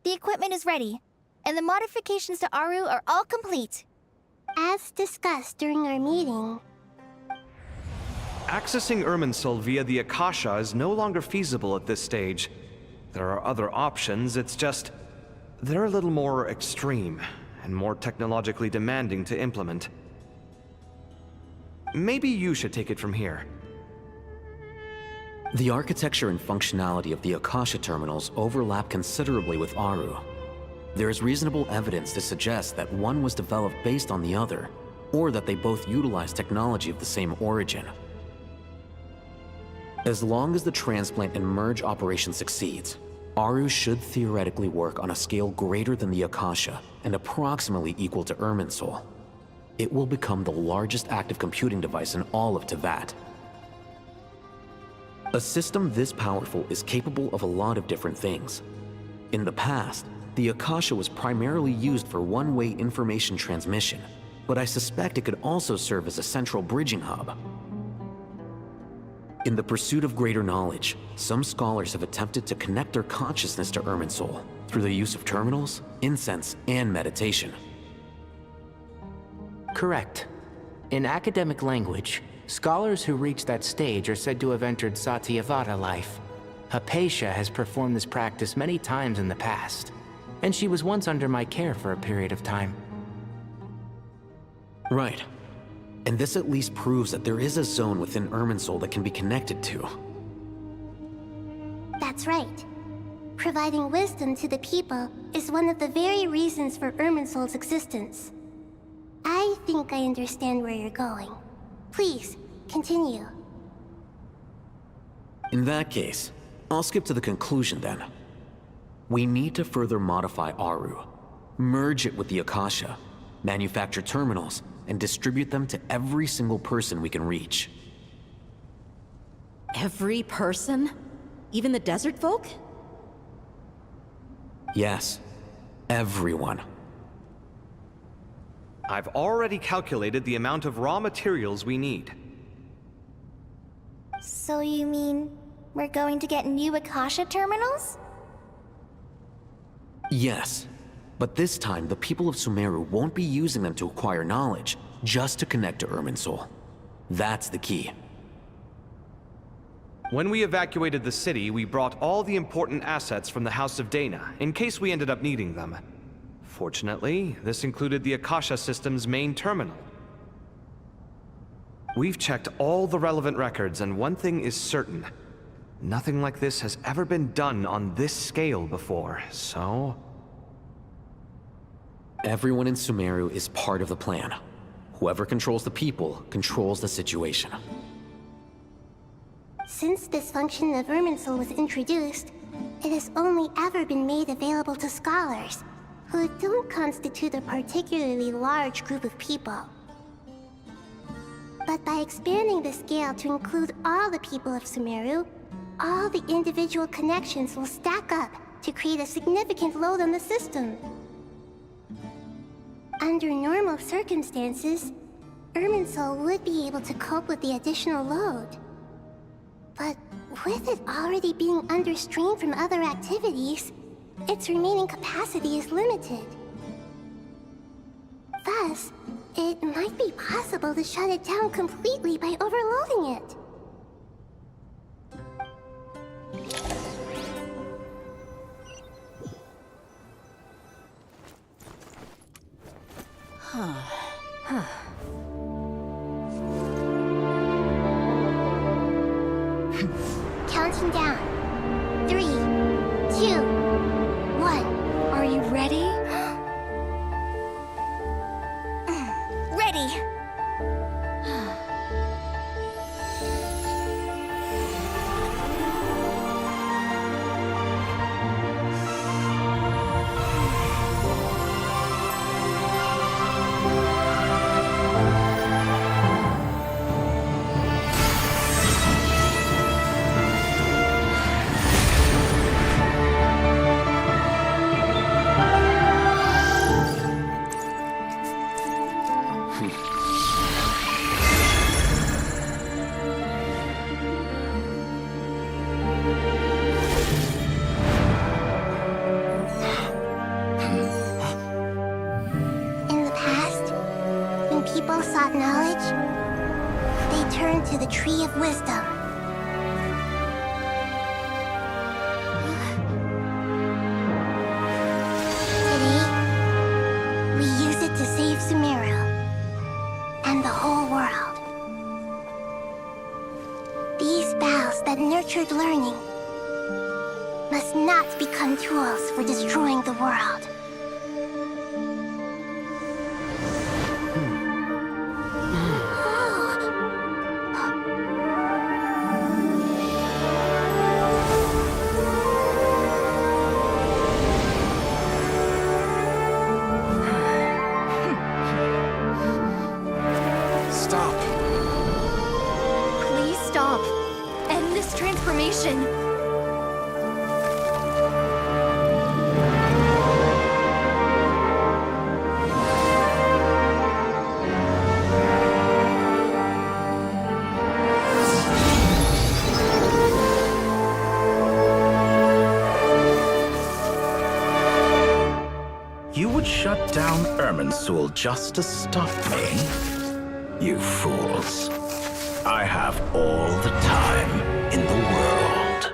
the equipment is ready, and the modifications to Aru are all complete. As discussed during our meeting, Accessing Irminsul via the Akasha is no longer feasible at this stage. There are other options, it's just they're a little more extreme and more technologically demanding to implement. Maybe you should take it from here. The architecture and functionality of the Akasha terminals overlap considerably with Aru. There is reasonable evidence to suggest that one was developed based on the other, or that they both utilize technology of the same origin. As long as the transplant and merge operation succeeds, Aru should theoretically work on a scale greater than the Akasha and approximately equal to Irminsul. It will become the largest active computing device in all of Teyvat. A system this powerful is capable of a lot of different things. In the past, the Akasha was primarily used for one-way information transmission, but I suspect it could also serve as a central bridging hub. In the pursuit of greater knowledge, some scholars have attempted to connect their consciousness to Irminsul through the use of terminals, incense, and meditation. Correct. In academic language, scholars who reach that stage are said to have entered Satyavata life. Hypatia has performed this practice many times in the past, and she was once under my care for a period of time. Right. And this at least proves that there is a zone within Irminsul that can be connected to. That's right. Providing wisdom to the people is one of the very reasons for Irminsul's existence. I think I understand where you're going. Please, continue. In that case, I'll skip to the conclusion then. We need to further modify Aru, merge it with the Akasha, manufacture terminals, and distribute them to every single person we can reach. Every person? Even the desert folk? Yes, everyone. I've already calculated the amount of raw materials we need. So you mean we're going to get new Akasha terminals? Yes, but this time the people of Sumeru won't be using them to acquire knowledge, just to connect to Irminsul. That's the key. When we evacuated the city, we brought all the important assets from the House of Dana, in case we ended up needing them. Fortunately, this included the Akasha system's main terminal. We've checked all the relevant records, and one thing is certain. Nothing like this has ever been done on this scale before, so... Everyone in Sumeru is part of the plan. Whoever controls the people controls the situation. Since this function of Irminsul was introduced, it has only ever been made available to scholars, who don't constitute a particularly large group of people. But by expanding the scale to include all the people of Sumeru, all the individual connections will stack up to create a significant load on the system. Under normal circumstances, Irminsul would be able to cope with the additional load. But with it already being under strain from other activities, its remaining capacity is limited. Thus, it might be possible to shut it down completely by overloading it. Counting down. 3, 2, 1. Are you ready? Ready! People sought knowledge, they turned to the Tree of Wisdom. Today, we use it to save Sumeru and the whole world. These boughs that nurtured learning must not become tools for destroying the world. Irminsul just to stop me? You fools. I have all the time in the world.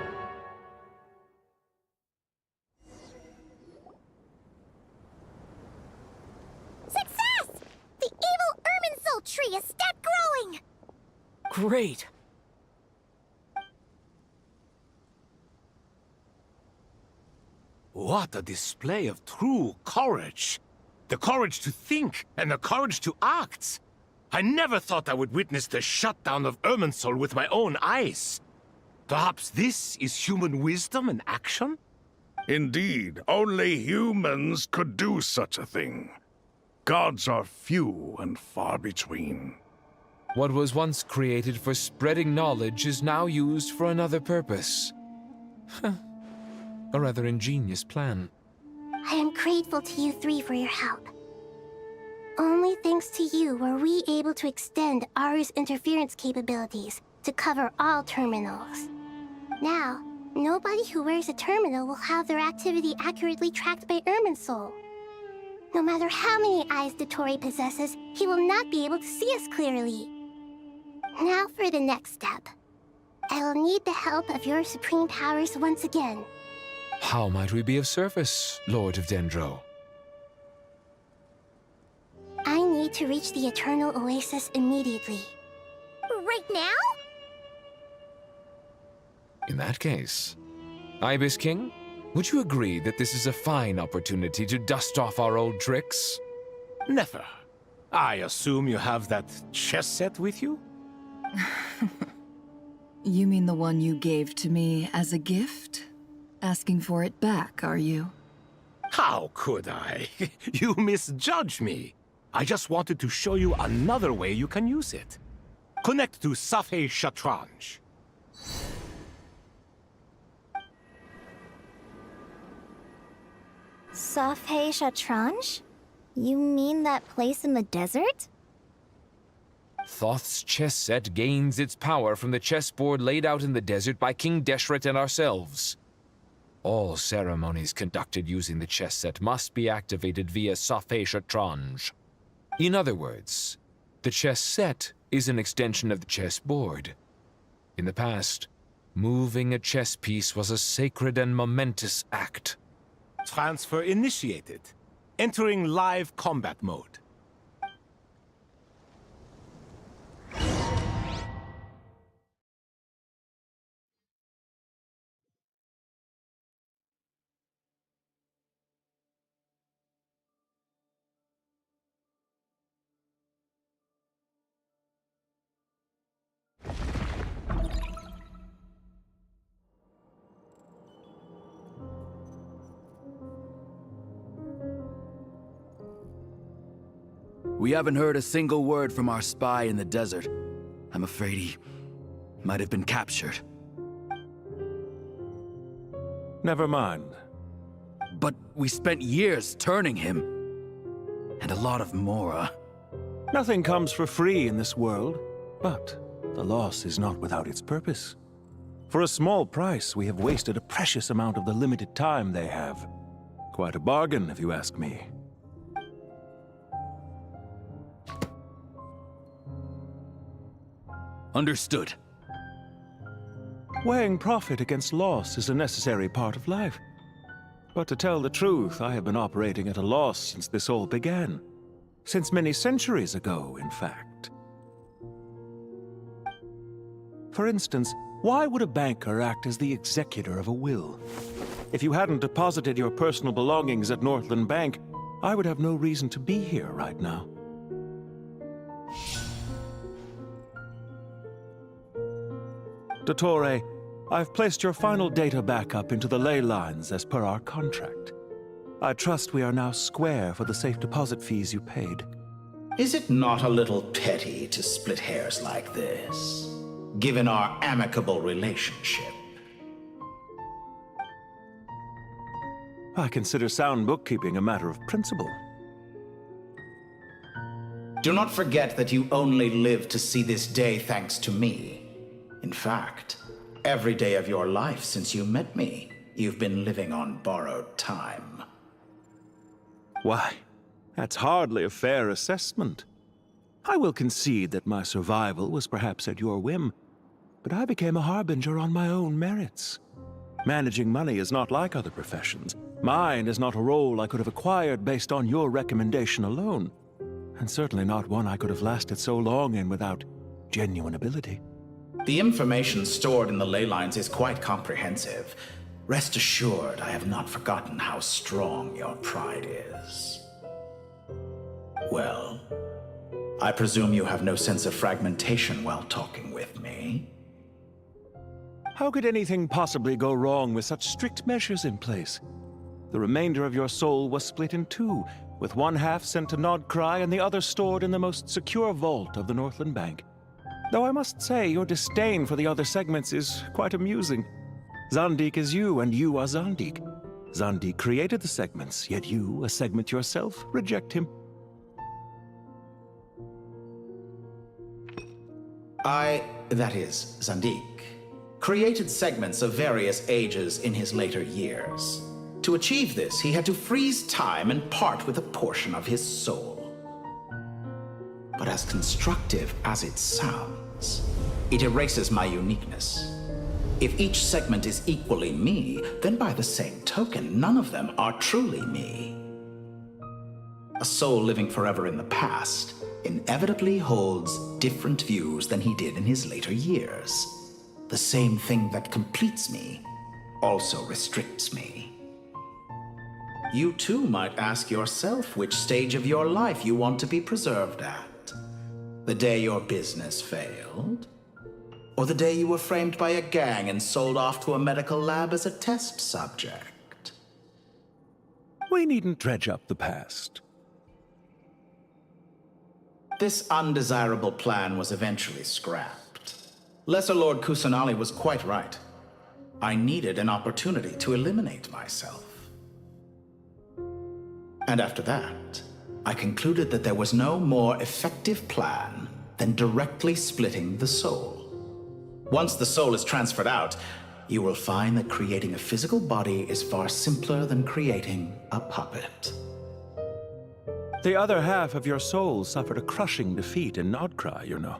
Success! The evil Irminsul tree has stopped growing! Great. What a display of true courage! The courage to think and the courage to act! I never thought I would witness the shutdown of Irminsul with my own eyes. Perhaps this is human wisdom in action? Indeed, only humans could do such a thing. Gods are few and far between. What was once created for spreading knowledge is now used for another purpose. A rather ingenious plan. I am grateful to you three for your help. Only thanks to you were we able to extend Aru's interference capabilities to cover all terminals. Now, nobody who wears a terminal will have their activity accurately tracked by Irminsul. No matter how many eyes Dottore possesses, he will not be able to see us clearly. Now for the next step. I will need the help of your supreme powers once again. How might we be of service, Lord of Dendro? I need to reach the Eternal Oasis immediately. Right now? In that case, Ibis King, would you agree that this is a fine opportunity to dust off our old tricks? Never. I assume you have that chess set with you? You mean the one you gave to me as a gift? Asking for it back, are you? How could I? You misjudge me. I just wanted to show you another way you can use it. Connect to Safei Shatranj. Safei Shatranj? You mean that place in the desert? Thoth's chess set gains its power from the chessboard laid out in the desert by King Deshret and ourselves. All ceremonies conducted using the chess set must be activated via Safei Shatranj. In other words, the chess set is an extension of the chessboard. In the past, moving a chess piece was a sacred and momentous act. Transfer initiated. Entering live combat mode. We haven't heard a single word from our spy in the desert. I'm afraid he might have been captured. Never mind. But we spent years turning him. And a lot of Mora. Nothing comes for free in this world, but the loss is not without its purpose. For a small price, we have wasted a precious amount of the limited time they have. Quite a bargain, if you ask me. Understood. Weighing profit against loss is a necessary part of life. But to tell the truth, I have been operating at a loss since this all began. Since many centuries ago, in fact. For instance, why would a banker act as the executor of a will? If you hadn't deposited your personal belongings at Northland Bank, I would have no reason to be here right now. Dottore, I've placed your final data backup into the ley lines as per our contract. I trust we are now square for the safe deposit fees you paid. Is it not a little petty to split hairs like this, given our amicable relationship? I consider sound bookkeeping a matter of principle. Do not forget that you only live to see this day thanks to me. In fact, every day of your life since you met me, you've been living on borrowed time. Why, That's hardly a fair assessment. I will concede that my survival was perhaps at your whim, but I became a harbinger on my own merits. Managing money is not like other professions. Mine is not a role I could have acquired based on your recommendation alone, and certainly not one I could have lasted so long in without genuine ability. The information stored in the ley lines is quite comprehensive. Rest assured, I have not forgotten how strong your pride is. Well, I presume you have no sense of fragmentation while talking with me. How could anything possibly go wrong with such strict measures in place? The remainder of your soul was split in two, with one half sent to Nodcry and the other stored in the most secure vault of the Northland Bank. Though I must say, your disdain for the other segments is quite amusing. Zandik is you, and you are Zandik. Zandik created the segments, yet you, a segment yourself, reject him. That is, Zandik, created segments of various ages in his later years. To achieve this, he had to freeze time and part with a portion of his soul. But as constructive as it sounds, it erases my uniqueness. If each segment is equally me, then by the same token, none of them are truly me. A soul living forever in the past inevitably holds different views than he did in his later years. The same thing that completes me also restricts me. You too might ask yourself which stage of your life you want to be preserved at. The day your business failed? Or the day you were framed by a gang and sold off to a medical lab as a test subject? We needn't dredge up the past. This undesirable plan was eventually scrapped. Lesser Lord Kusanali was quite right. I needed an opportunity to eliminate myself. And after that, I concluded that there was no more effective plan than directly splitting the soul. Once the soul is transferred out, you will find that creating a physical body is far simpler than creating a puppet. The other half of your soul suffered a crushing defeat in Nodcry, you know.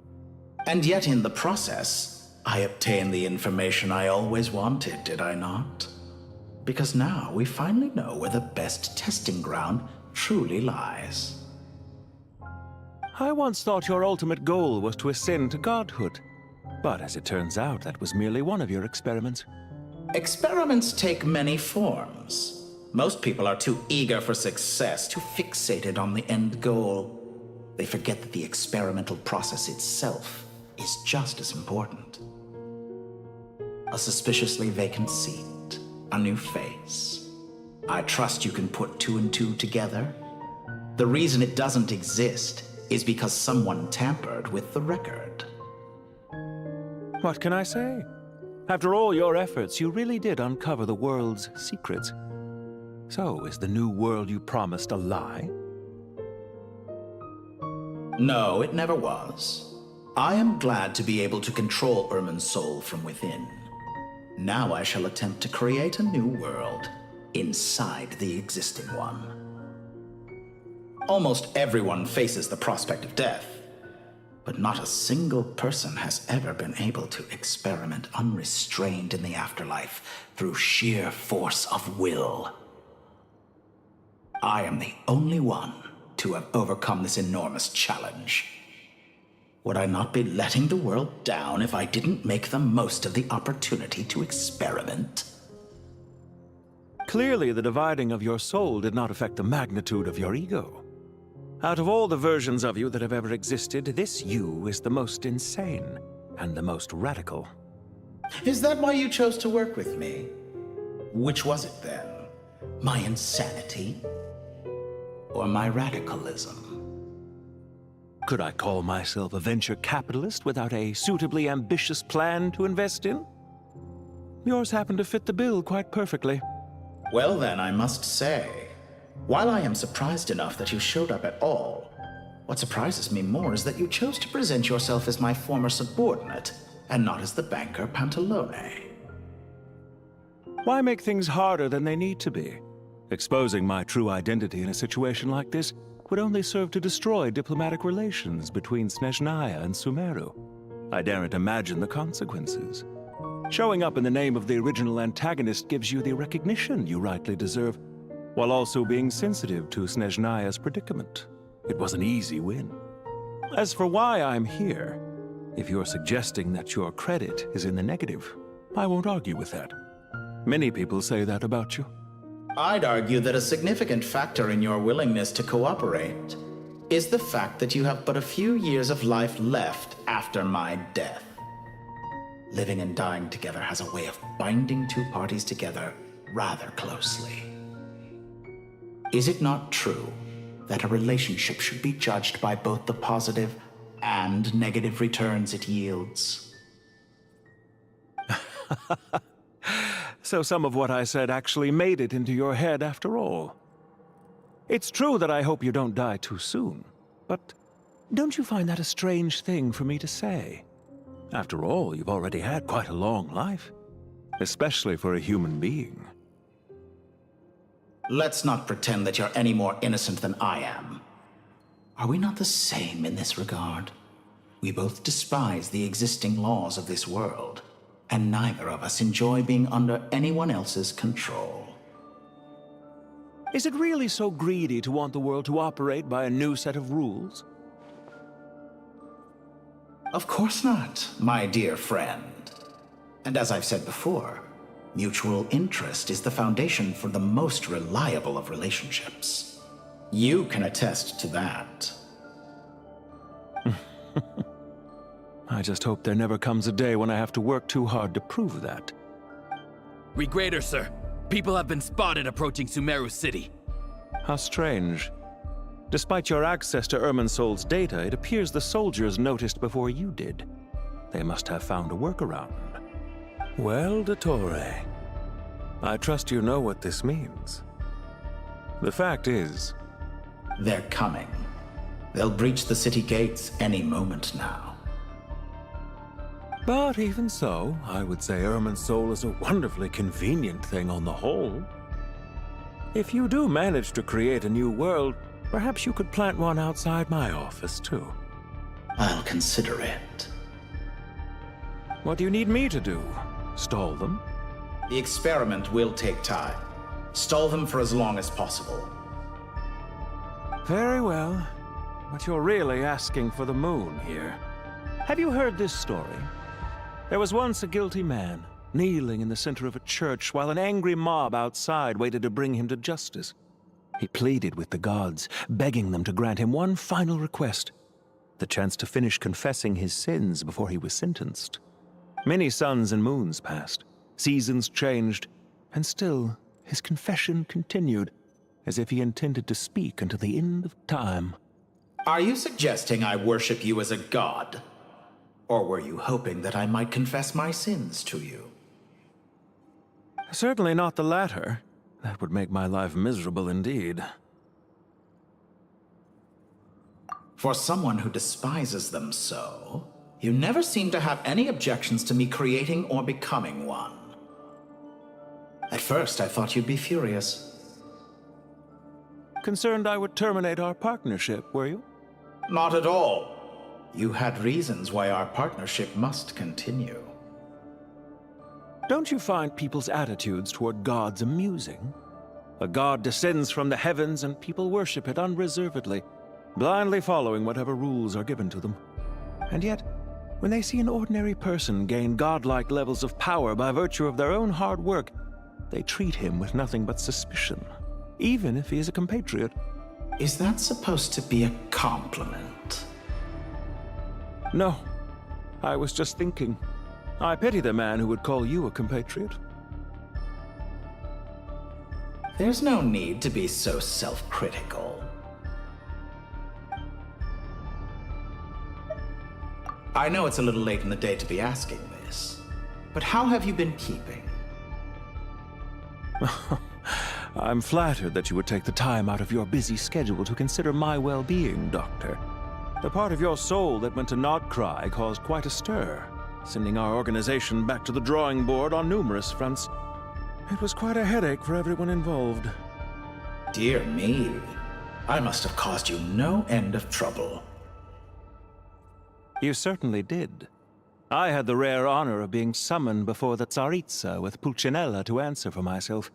And yet in the process, I obtained the information I always wanted, did I not? Because now we finally know where the best testing ground truly lies. I once thought your ultimate goal was to ascend to godhood. But as it turns out, that was merely one of your experiments. Experiments take many forms. Most people are too eager for success, too fixated on the end goal. They forget that the experimental process itself is just as important. A suspiciously vacant seat, a new face. I trust you can put two and two together. The reason it doesn't exist is because someone tampered with the record. What can I say? After all your efforts, you really did uncover the world's secrets. So, is the new world you promised a lie? No, it never was. I am glad to be able to control Irmin's soul from within. Now I shall attempt to create a new world inside the existing one. Almost everyone faces the prospect of death, but not a single person has ever been able to experiment unrestrained in the afterlife through sheer force of will. I am the only one to have overcome this enormous challenge. Would I not be letting the world down if I didn't make the most of the opportunity to experiment? Clearly, the dividing of your soul did not affect the magnitude of your ego. Out of all the versions of you that have ever existed, this you is the most insane and the most radical. Is that why you chose to work with me? Which was it then? My insanity? Or my radicalism? Could I call myself a venture capitalist without a suitably ambitious plan to invest in? Yours happened to fit the bill quite perfectly. Well then, I must say, while I am surprised enough that you showed up at all, what surprises me more is that you chose to present yourself as my former subordinate, and not as the banker Pantalone. Why make things harder than they need to be? Exposing my true identity in a situation like this would only serve to destroy diplomatic relations between Snezhnaya and Sumeru. I daren't imagine the consequences. Showing up in the name of the original antagonist gives you the recognition you rightly deserve, while also being sensitive to Snezhnaya's predicament. It was an easy win. As for why I'm here, if you're suggesting that your credit is in the negative, I won't argue with that. Many people say that about you. I'd argue that a significant factor in your willingness to cooperate is the fact that you have but a few years of life left after my death. Living and dying together has a way of binding two parties together rather closely. Is it not true that a relationship should be judged by both the positive and negative returns it yields? So some of what I said actually made it into your head after all. It's true that I hope you don't die too soon, but don't you find that a strange thing for me to say? After all, you've already had quite a long life, especially for a human being. Let's not pretend that you're any more innocent than I am. Are we not the same in this regard? We both despise the existing laws of this world, and neither of us enjoy being under anyone else's control. Is it really so greedy to want the world to operate by a new set of rules? Of course not, my dear friend. And as I've said before, mutual interest is the foundation for the most reliable of relationships. You can attest to that. I just hope there never comes a day when I have to work too hard to prove that. Regrader, sir. People have been spotted approaching Sumeru City. How strange. Despite your access to Irminsol's data, it appears the soldiers noticed before you did. They must have found a workaround. Well, Dottore, I trust you know what this means. The fact is... They're coming. They'll breach the city gates any moment now. But even so, I would say Irminsol is a wonderfully convenient thing on the whole. If you do manage to create a new world, perhaps you could plant one outside my office, too. I'll consider it. What do you need me to do? Stall them? The experiment will take time. Stall them for as long as possible. Very well. But you're really asking for the moon here. Have you heard this story? There was once a guilty man, kneeling in the center of a church while an angry mob outside waited to bring him to justice. He pleaded with the gods, begging them to grant him one final request, the chance to finish confessing his sins before he was sentenced. Many suns and moons passed, seasons changed, and still his confession continued, as if he intended to speak until the end of time. Are you suggesting I worship you as a god? Or were you hoping that I might confess my sins to you? Certainly not the latter. That would make my life miserable indeed. For someone who despises them so, you never seem to have any objections to me creating or becoming one. At first, I thought you'd be furious. Concerned I would terminate our partnership, were you? Not at all. You had reasons why our partnership must continue. Don't you find people's attitudes toward gods amusing? A god descends from the heavens and people worship it unreservedly, blindly following whatever rules are given to them. And yet, when they see an ordinary person gain godlike levels of power by virtue of their own hard work, they treat him with nothing but suspicion, even if he is a compatriot. Is that supposed to be a compliment? No. I was just thinking. I pity the man who would call you a compatriot. There's no need to be so self-critical. I know it's a little late in the day to be asking this, but how have you been keeping? I'm flattered that you would take the time out of your busy schedule to consider my well-being, Doctor. The part of your soul that went to Nodcry caused quite a stir, sending our organization back to the drawing board on numerous fronts. It was quite a headache for everyone involved. Dear me. I must have caused you no end of trouble. You certainly did. I had the rare honor of being summoned before the Tsaritsa with Pulcinella to answer for myself.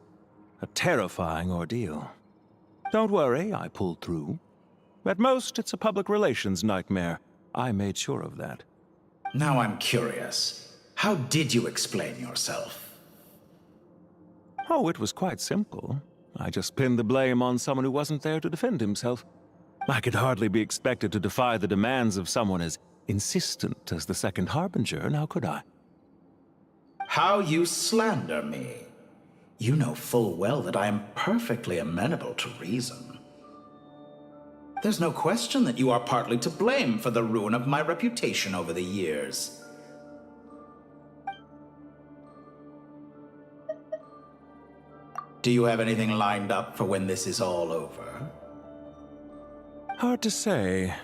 A terrifying ordeal. Don't worry, I pulled through. At most, it's a public relations nightmare. I made sure of that. Now I'm curious. How did you explain yourself? Oh, it was quite simple. I just pinned the blame on someone who wasn't there to defend himself. I could hardly be expected to defy the demands of someone as insistent as the Second Harbinger, now could I? How you slander me. You know full well that I am perfectly amenable to reason. There's no question that you are partly to blame for the ruin of my reputation over the years. Do you have anything lined up for when this is all over? Hard to say.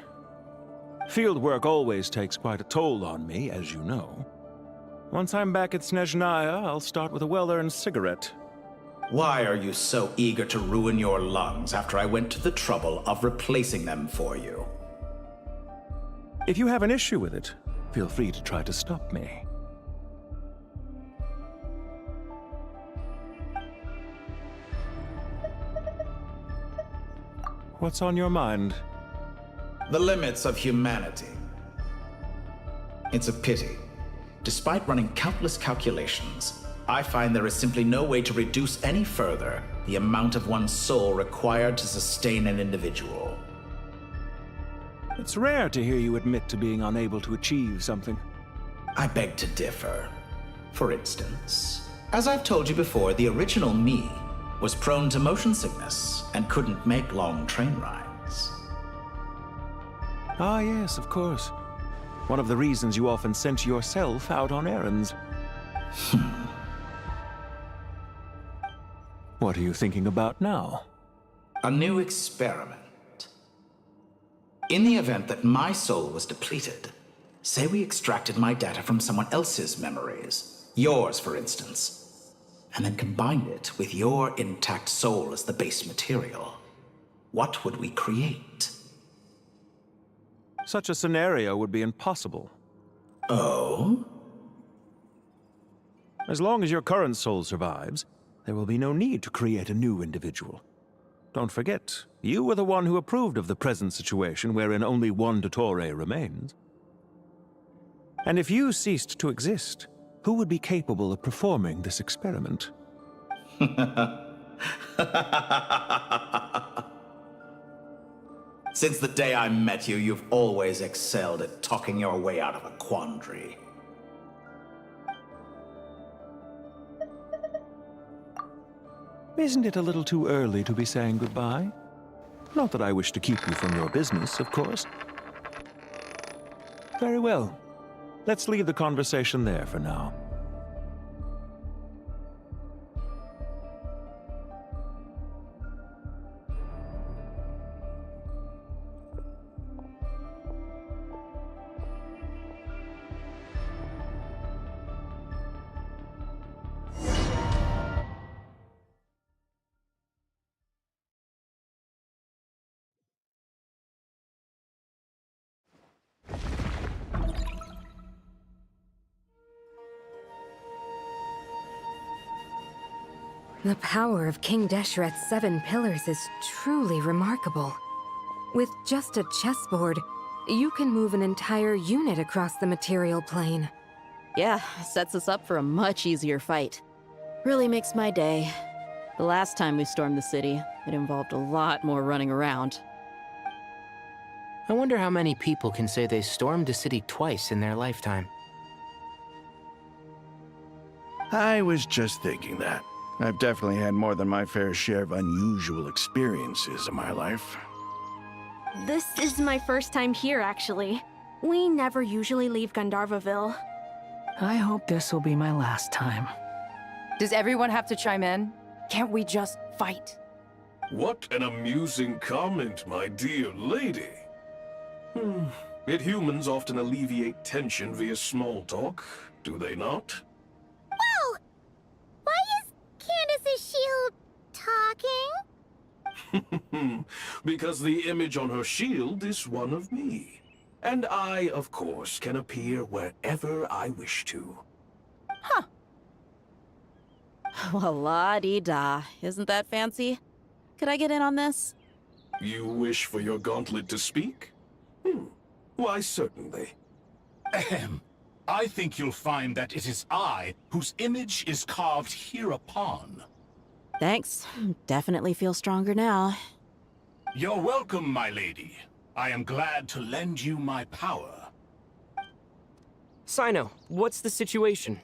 Field work always takes quite a toll on me, as you know. Once I'm back at Snezhnaya, I'll start with a well-earned cigarette. Why are you so eager to ruin your lungs after I went to the trouble of replacing them for you? If you have an issue with it, feel free to try to stop me. What's on your mind? The limits of humanity. It's a pity. Despite running countless calculations, I find there is simply no way to reduce any further the amount of one's soul required to sustain an individual. It's rare to hear you admit to being unable to achieve something. I beg to differ. For instance, as I've told you before, the original me was prone to motion sickness and couldn't make long train rides. Ah, yes, of course. One of the reasons you often sent yourself out on errands. What are you thinking about now? A new experiment. In the event that my soul was depleted, say we extracted my data from someone else's memories, yours for instance, and then combined it with your intact soul as the base material, what would we create? Such a scenario would be impossible. Oh? As long as your current soul survives, there will be no need to create a new individual. Don't forget, you were the one who approved of the present situation wherein only one Dottore remains. And if you ceased to exist, who would be capable of performing this experiment? Since the day I met you, you've always excelled at talking your way out of a quandary. Isn't it a little too early to be saying goodbye? Not that I wish to keep you from your business, of course. Very well. Let's leave the conversation there for now. The power of King Desheret's 7 pillars is truly remarkable. With just a chessboard, you can move an entire unit across the material plane. Yeah, sets us up for a much easier fight. Really makes my day. The last time we stormed the city, it involved a lot more running around. I wonder how many people can say they stormed a city twice in their lifetime. I was just thinking that. I've definitely had more than my fair share of unusual experiences in my life. This is my first time here, actually. We never usually leave Gandharvaville. I hope this will be my last time. Does everyone have to chime in? Can't we just fight? What an amusing comment, my dear lady. Yet humans often alleviate tension via small talk, do they not? Whoa! Why is Candace's shield talking? Because the image on her shield is one of me. And I, of course, can appear wherever I wish to. Well, la-di-da. Isn't that fancy? Could I get in on this? You wish for your gauntlet to speak? Why, certainly. Ahem. I think you'll find that it is I whose image is carved hereupon. Thanks. Definitely feel stronger now. You're welcome, my lady. I am glad to lend you my power. Sino, what's the situation?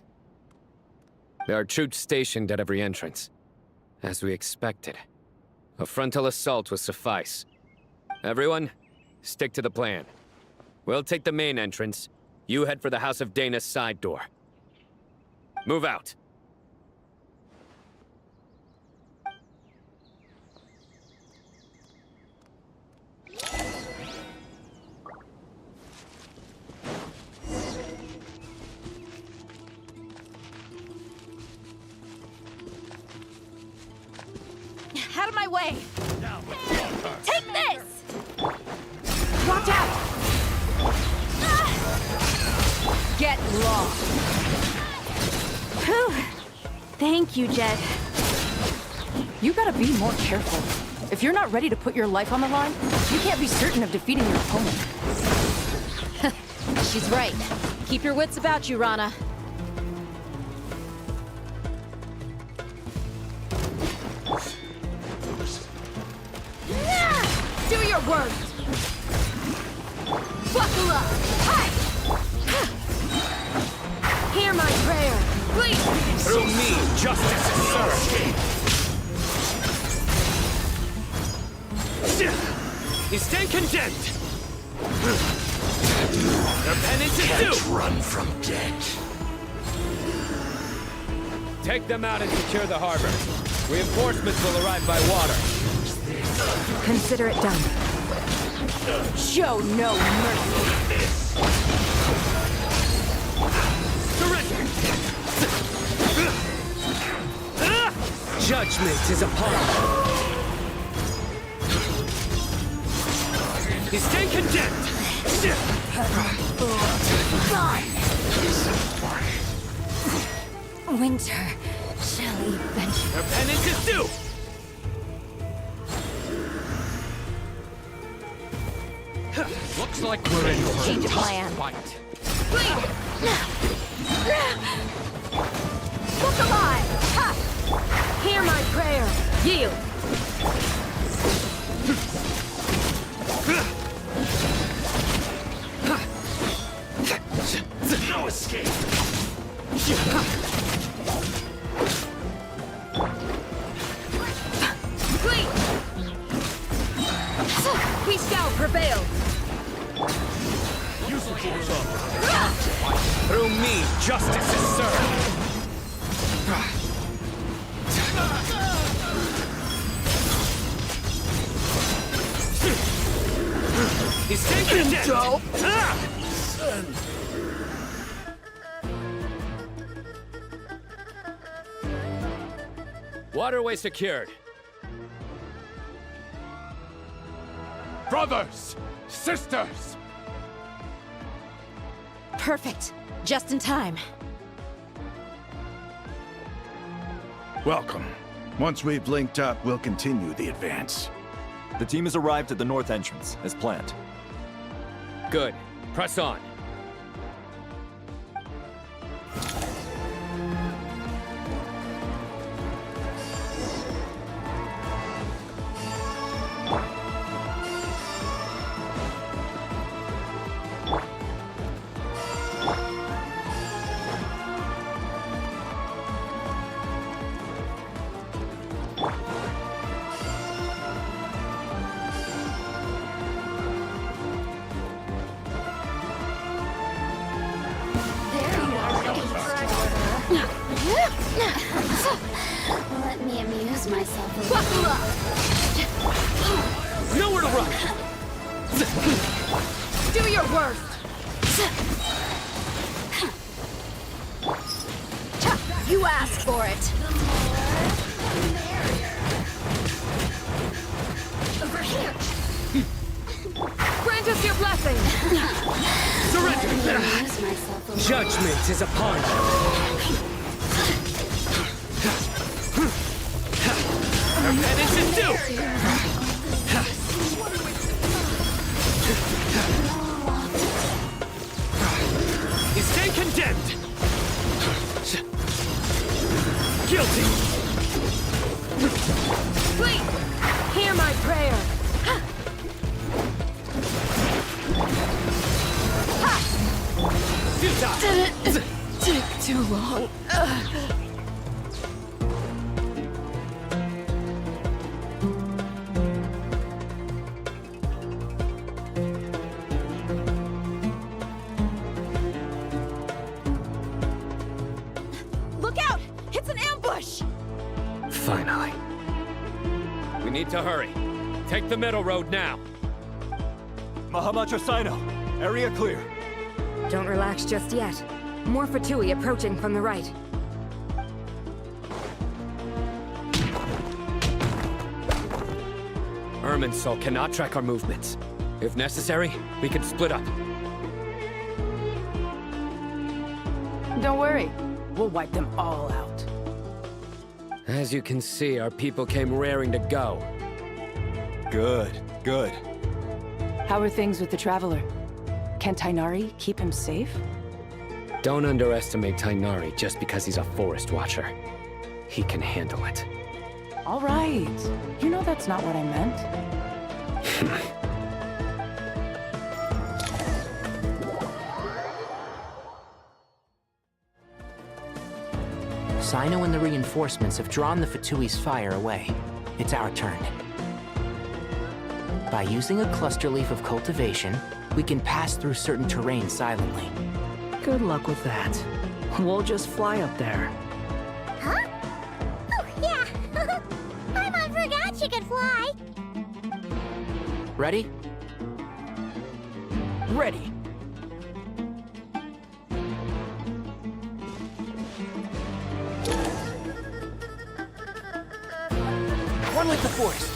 There are troops stationed at every entrance. As we expected. A frontal assault will suffice. Everyone, stick to the plan. We'll take the main entrance. You head for the House of Dana's side door. Move out. Out of my way! Take this! Watch out! Get lost! Whew. Thank you, Jet. You gotta be more careful. If you're not ready to put your life on the line, you can't be certain of defeating your opponent. She's right. Keep your wits about you, Rana. Do your worst! Buckle up! Hi! Hear my prayer! Please! Through me, justice is served! You stand condemned! Their penance is due! Run from death. Take them out and secure the harbor. Reinforcements will arrive by water. Consider it done. Show no mercy! Surrender! Judgment is upon you! You stand condemned! Winter shall eventually... Their penance is due! Looks like we're in for Change a of plan. fight. Look alive! Ha! Hear my prayer! Yield! No escape. Flee! We shall prevail! Use the force up. Through me, justice is served! You stand condemned! Waterway secured. Brothers! Sisters! Perfect. Just in time. Welcome. Once we've linked up, we'll continue the advance. The team has arrived at the north entrance, as planned. Good. Press on. Let me amuse myself a Buckle up! Nowhere to run! Do your worst! You asked for it! Grant us your blessing! Surrender! Judgment is upon you! Repentance is due! You stand condemned! Guilty! Please, hear my prayer! Did it take too long? Look out! It's an ambush! Finally. We need to hurry. Take the middle road now. Mahamacha Sino, area clear. Don't relax just yet. More Fatui approaching from the right. Irminsul cannot track our movements. If necessary, we can split up. Don't worry. We'll wipe them all out. As you can see, our people came raring to go. Good, good. How are things with the Traveler? Can Tainari keep him safe? Don't underestimate Tainari just because he's a forest watcher. He can handle it. All right. You know that's not what I meant. Sino and the reinforcements have drawn the Fatui's fire away. It's our turn. By using a cluster leaf of cultivation, we can pass through certain terrain silently. Good luck with that. We'll just fly up there. Huh? Oh, yeah. Paimon forgot she could fly. Ready? Ready. One with the force.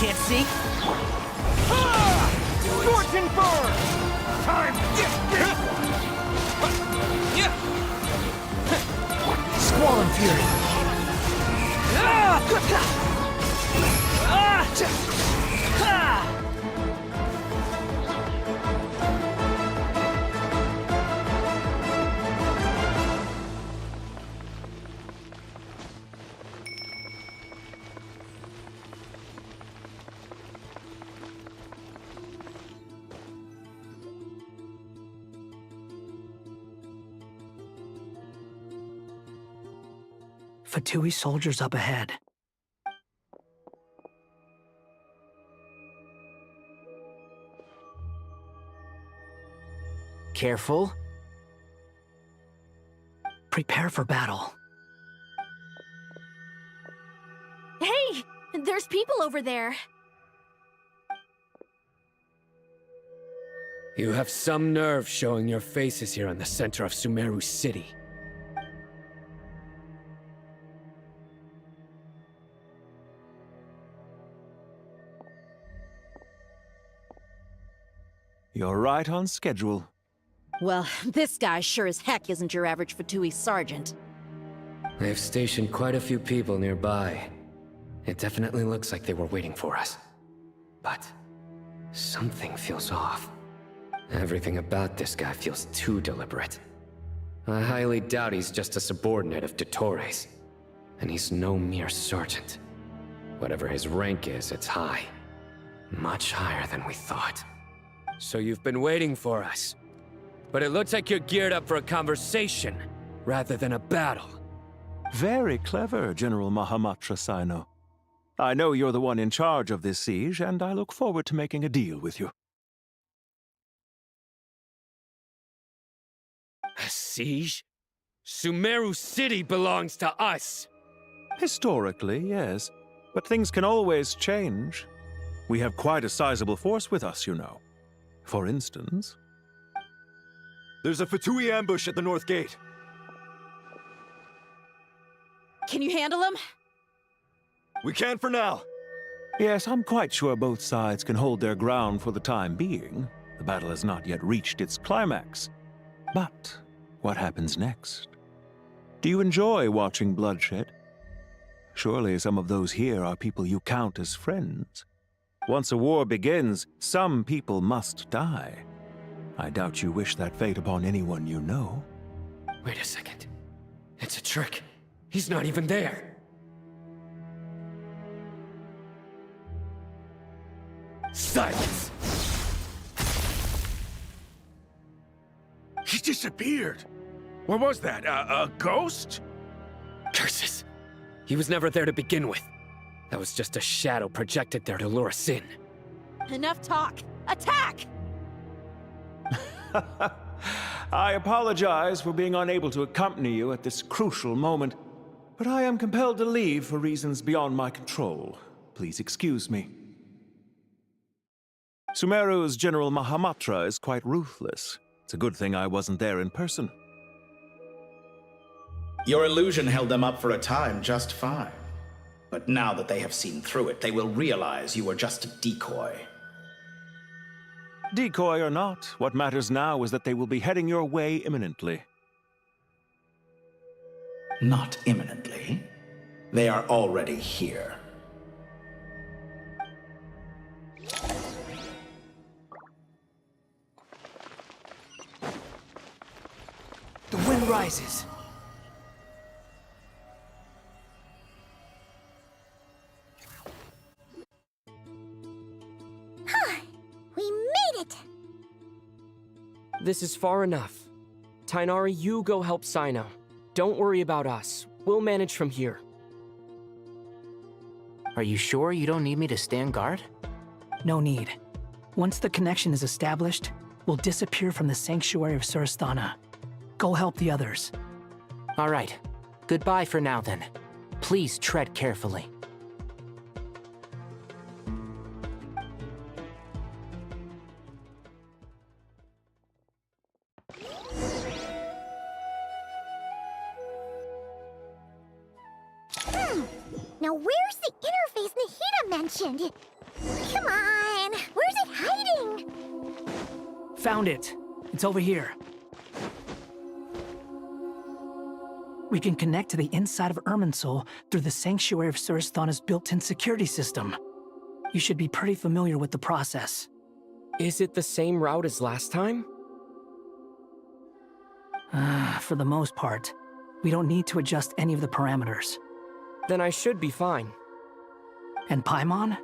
Can't see? Scorching burn! Time! Squall and fury! Fatui soldiers up ahead. Careful. Prepare for battle. Hey! There's people over there. You have some nerve showing your faces here in the center of Sumeru City. You're right on schedule. Well, this guy sure as heck isn't your average Fatui sergeant. They've stationed quite a few people nearby. It definitely looks like they were waiting for us. But something feels off. Everything about this guy feels too deliberate. I highly doubt he's just a subordinate of Dottores. And he's no mere sergeant. Whatever his rank is, it's high. Much higher than we thought. So you've been waiting for us. But it looks like you're geared up for a conversation, rather than a battle. Very clever, General Mahamatra Sino. I know you're the one in charge of this siege, and I look forward to making a deal with you. A siege? Sumeru City belongs to us! Historically, yes. But things can always change. We have quite a sizable force with us, you know. For instance... There's a Fatui ambush at the north gate. Can you handle him? We can for now. Yes, I'm quite sure both sides can hold their ground for the time being. The battle has not yet reached its climax. But what happens next? Do you enjoy watching bloodshed? Surely some of those here are people you count as friends. Once a war begins, some people must die. I doubt you wish that fate upon anyone you know. Wait a second. It's a trick. He's not even there. Silence! He disappeared. What was that? A ghost? Curses! He was never there to begin with. That was just a shadow projected there to lure us in. Enough talk! Attack! I apologize for being unable to accompany you at this crucial moment, but I am compelled to leave for reasons beyond my control. Please excuse me. Sumeru's General Mahamatra is quite ruthless. It's a good thing I wasn't there in person. Your illusion held them up for a time just fine. But now that they have seen through it, they will realize you were just a decoy. Decoy or not, what matters now is that they will be heading your way imminently. Not imminently. They are already here. The wind rises. We made it! This is far enough. Tainari, you go help Sino. Don't worry about us. We'll manage from here. Are you sure you don't need me to stand guard? No need. Once the connection is established, we'll disappear from the sanctuary of Surasthana. Go help the others. All right. Goodbye for now, then. Please tread carefully. Now where's the interface Nahida mentioned? Come on, where's it hiding? Found it. It's over here. We can connect to the inside of Irminsul through the Sanctuary of Surasthana's built-in security system. You should be pretty familiar with the process. Is it the same route as last time? For the most part. We don't need to adjust any of the parameters. Then I should be fine. And Paimon?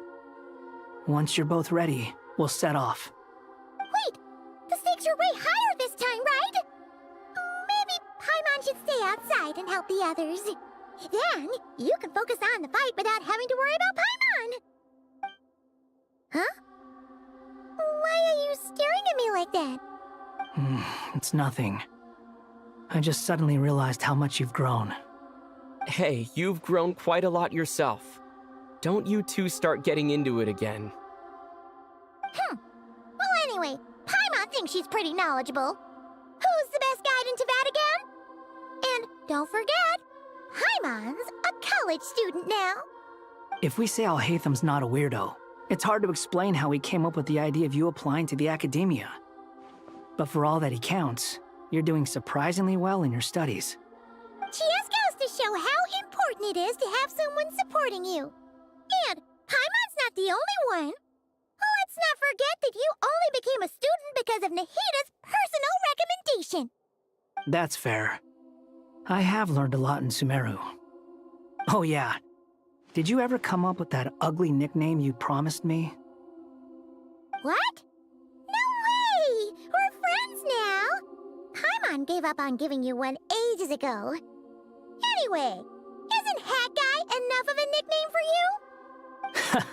Once you're both ready, we'll set off. Wait! The stakes are way higher this time, right? Maybe Paimon should stay outside and help the others. Then, you can focus on the fight without having to worry about Paimon. Huh? Why are you staring at me like that? It's nothing. I just suddenly realized how much you've grown. Hey, you've grown quite a lot yourself. Don't you two start getting into it again. Well, anyway, Paimon thinks she's pretty knowledgeable. Who's the best guide in Teyvat again? And don't forget, Paimon's a college student now. If we say Alhatham's not a weirdo, it's hard to explain how he came up with the idea of you applying to the academia. But for all that he counts, you're doing surprisingly well in your studies. Just goes to show how important it is to have someone supporting you. And Paimon's not the only one. Let's not forget that you only became a student because of Nahida's personal recommendation. That's fair. I have learned a lot in Sumeru. Oh yeah. Did you ever come up with that ugly nickname you promised me? What? No way! We're friends now! Paimon gave up on giving you one ages ago. Anyway, isn't Hat Guy enough of a nickname for you?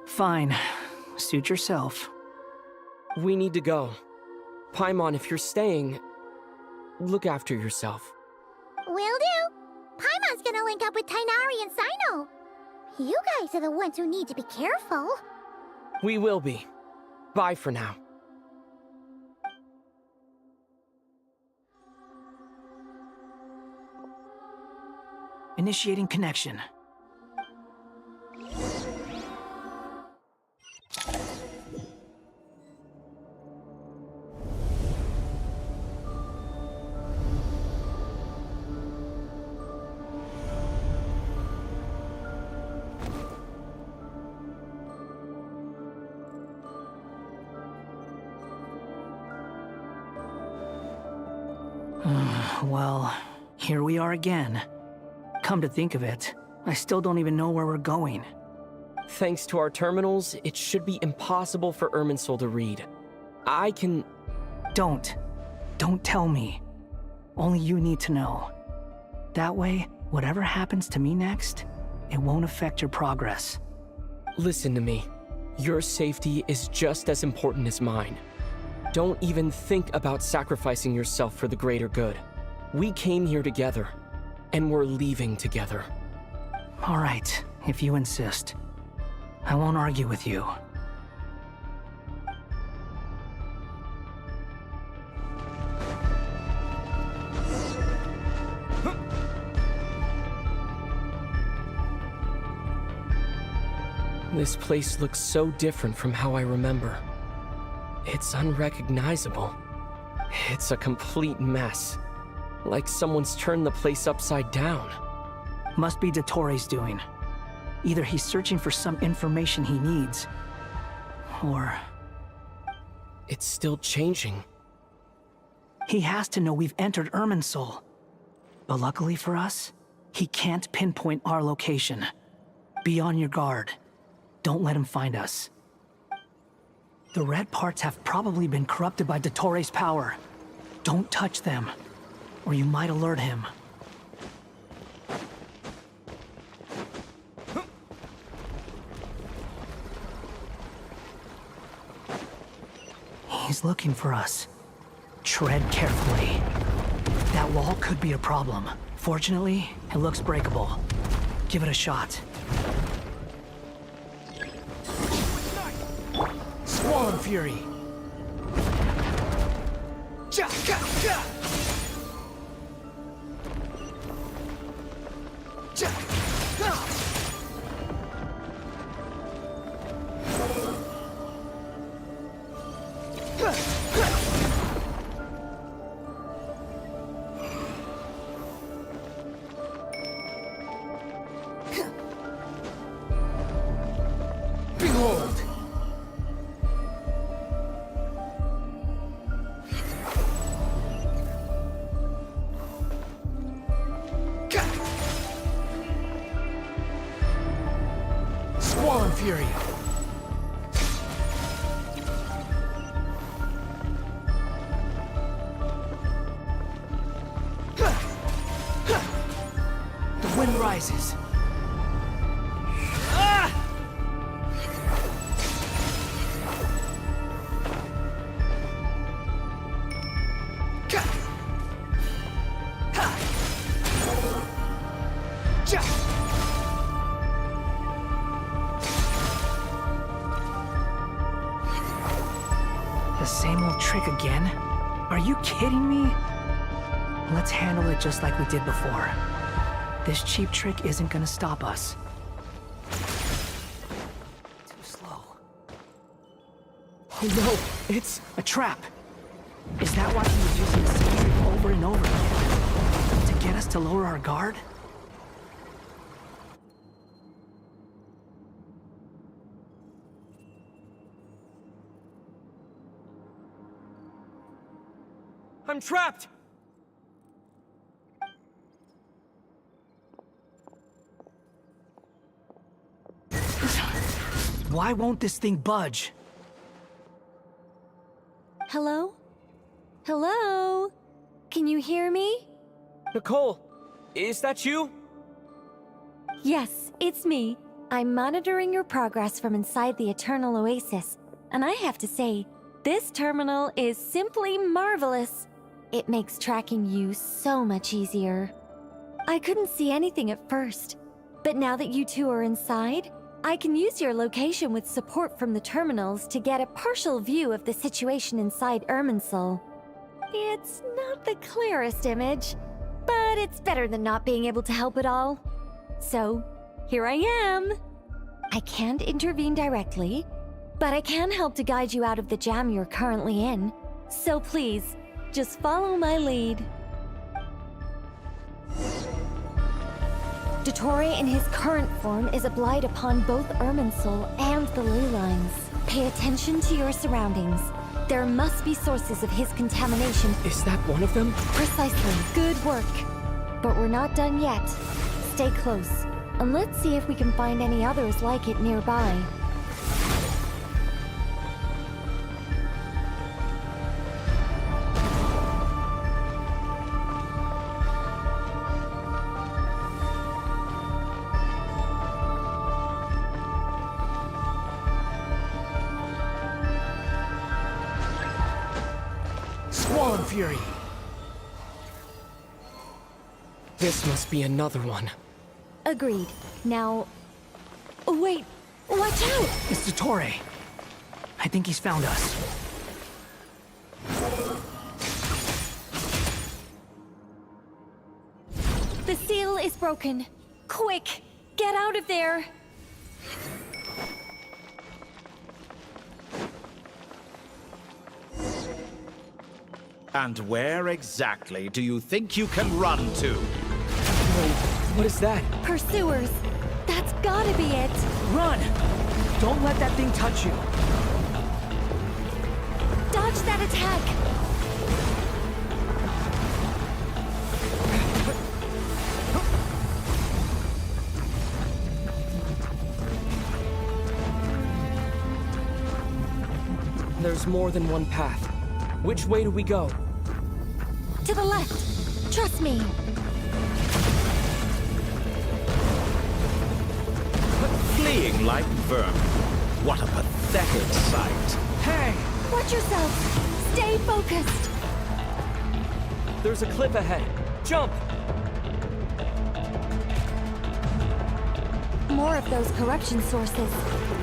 Fine. Suit yourself. We need to go. Paimon, if you're staying, look after yourself. Will do. Paimon's gonna link up with Tainari and Sino. You guys are the ones who need to be careful. We will be. Bye for now. Initiating connection. Well, here we are again. Come to think of it, I still don't even know where we're going. Thanks to our terminals, it should be impossible for Irminsul to read. I can... Don't tell me. Only you need to know. That way, whatever happens to me next, it won't affect your progress. Listen to me. Your safety is just as important as mine. Don't even think about sacrificing yourself for the greater good. We came here together, and we're leaving together. All right, if you insist. I won't argue with you. This place looks so different from how I remember. It's unrecognizable. It's a complete mess. Like someone's turned the place upside down. Must be Dottoro's doing. Either he's searching for some information he needs, or... It's still changing. He has to know we've entered Irminsul. But luckily for us, he can't pinpoint our location. Be on your guard. Don't let him find us. The red parts have probably been corrupted by Dottoro's power. Don't touch them, or you might alert him. He's looking for us. Tread carefully. That wall could be a problem. Fortunately, it looks breakable. Give it a shot. Squall Fury! Ja, ja, ja! Ja, ja! Behold! Squall Fury! The wind rises. The same old trick again? Are you kidding me? Let's handle it just like we did before. This cheap trick isn't gonna stop us. Too slow. Oh no, it's a trap. Is that why he was using the same trick over and over again? To get us to lower our guard? I'm trapped! Why won't this thing budge? Hello? Hello? Can you hear me? Nicole, is that you? Yes, it's me. I'm monitoring your progress from inside the Eternal Oasis, and I have to say, this terminal is simply marvelous. It makes tracking you so much easier. I couldn't see anything at first, but now that you two are inside, I can use your location with support from the terminals to get a partial view of the situation inside Irminsul. It's not the clearest image, but it's better than not being able to help at all. So, here I am. I can't intervene directly, but I can help to guide you out of the jam you're currently in. So please, just follow my lead. Dottore in his current form is a blight upon both Irminsul and the ley lines. Pay attention to your surroundings. There must be sources of his contamination. Is that one of them? Precisely. Good work. But we're not done yet. Stay close, and let's see if we can find any others like it nearby. Squall Fury! This must be another one. Agreed. Now... Wait! Watch out! It's Dottore. I think he's found us. The seal is broken. Quick! Get out of there! And where exactly do you think you can run to? Wait, what is that? Pursuers! That's gotta be it! Run! Don't let that thing touch you. Dodge that attack! There's more than one path. Which way do we go? To the left! Trust me! Fleeing like vermin. What a pathetic sight. Hey! Watch yourself! Stay focused! There's a cliff ahead. Jump! More of those corruption sources.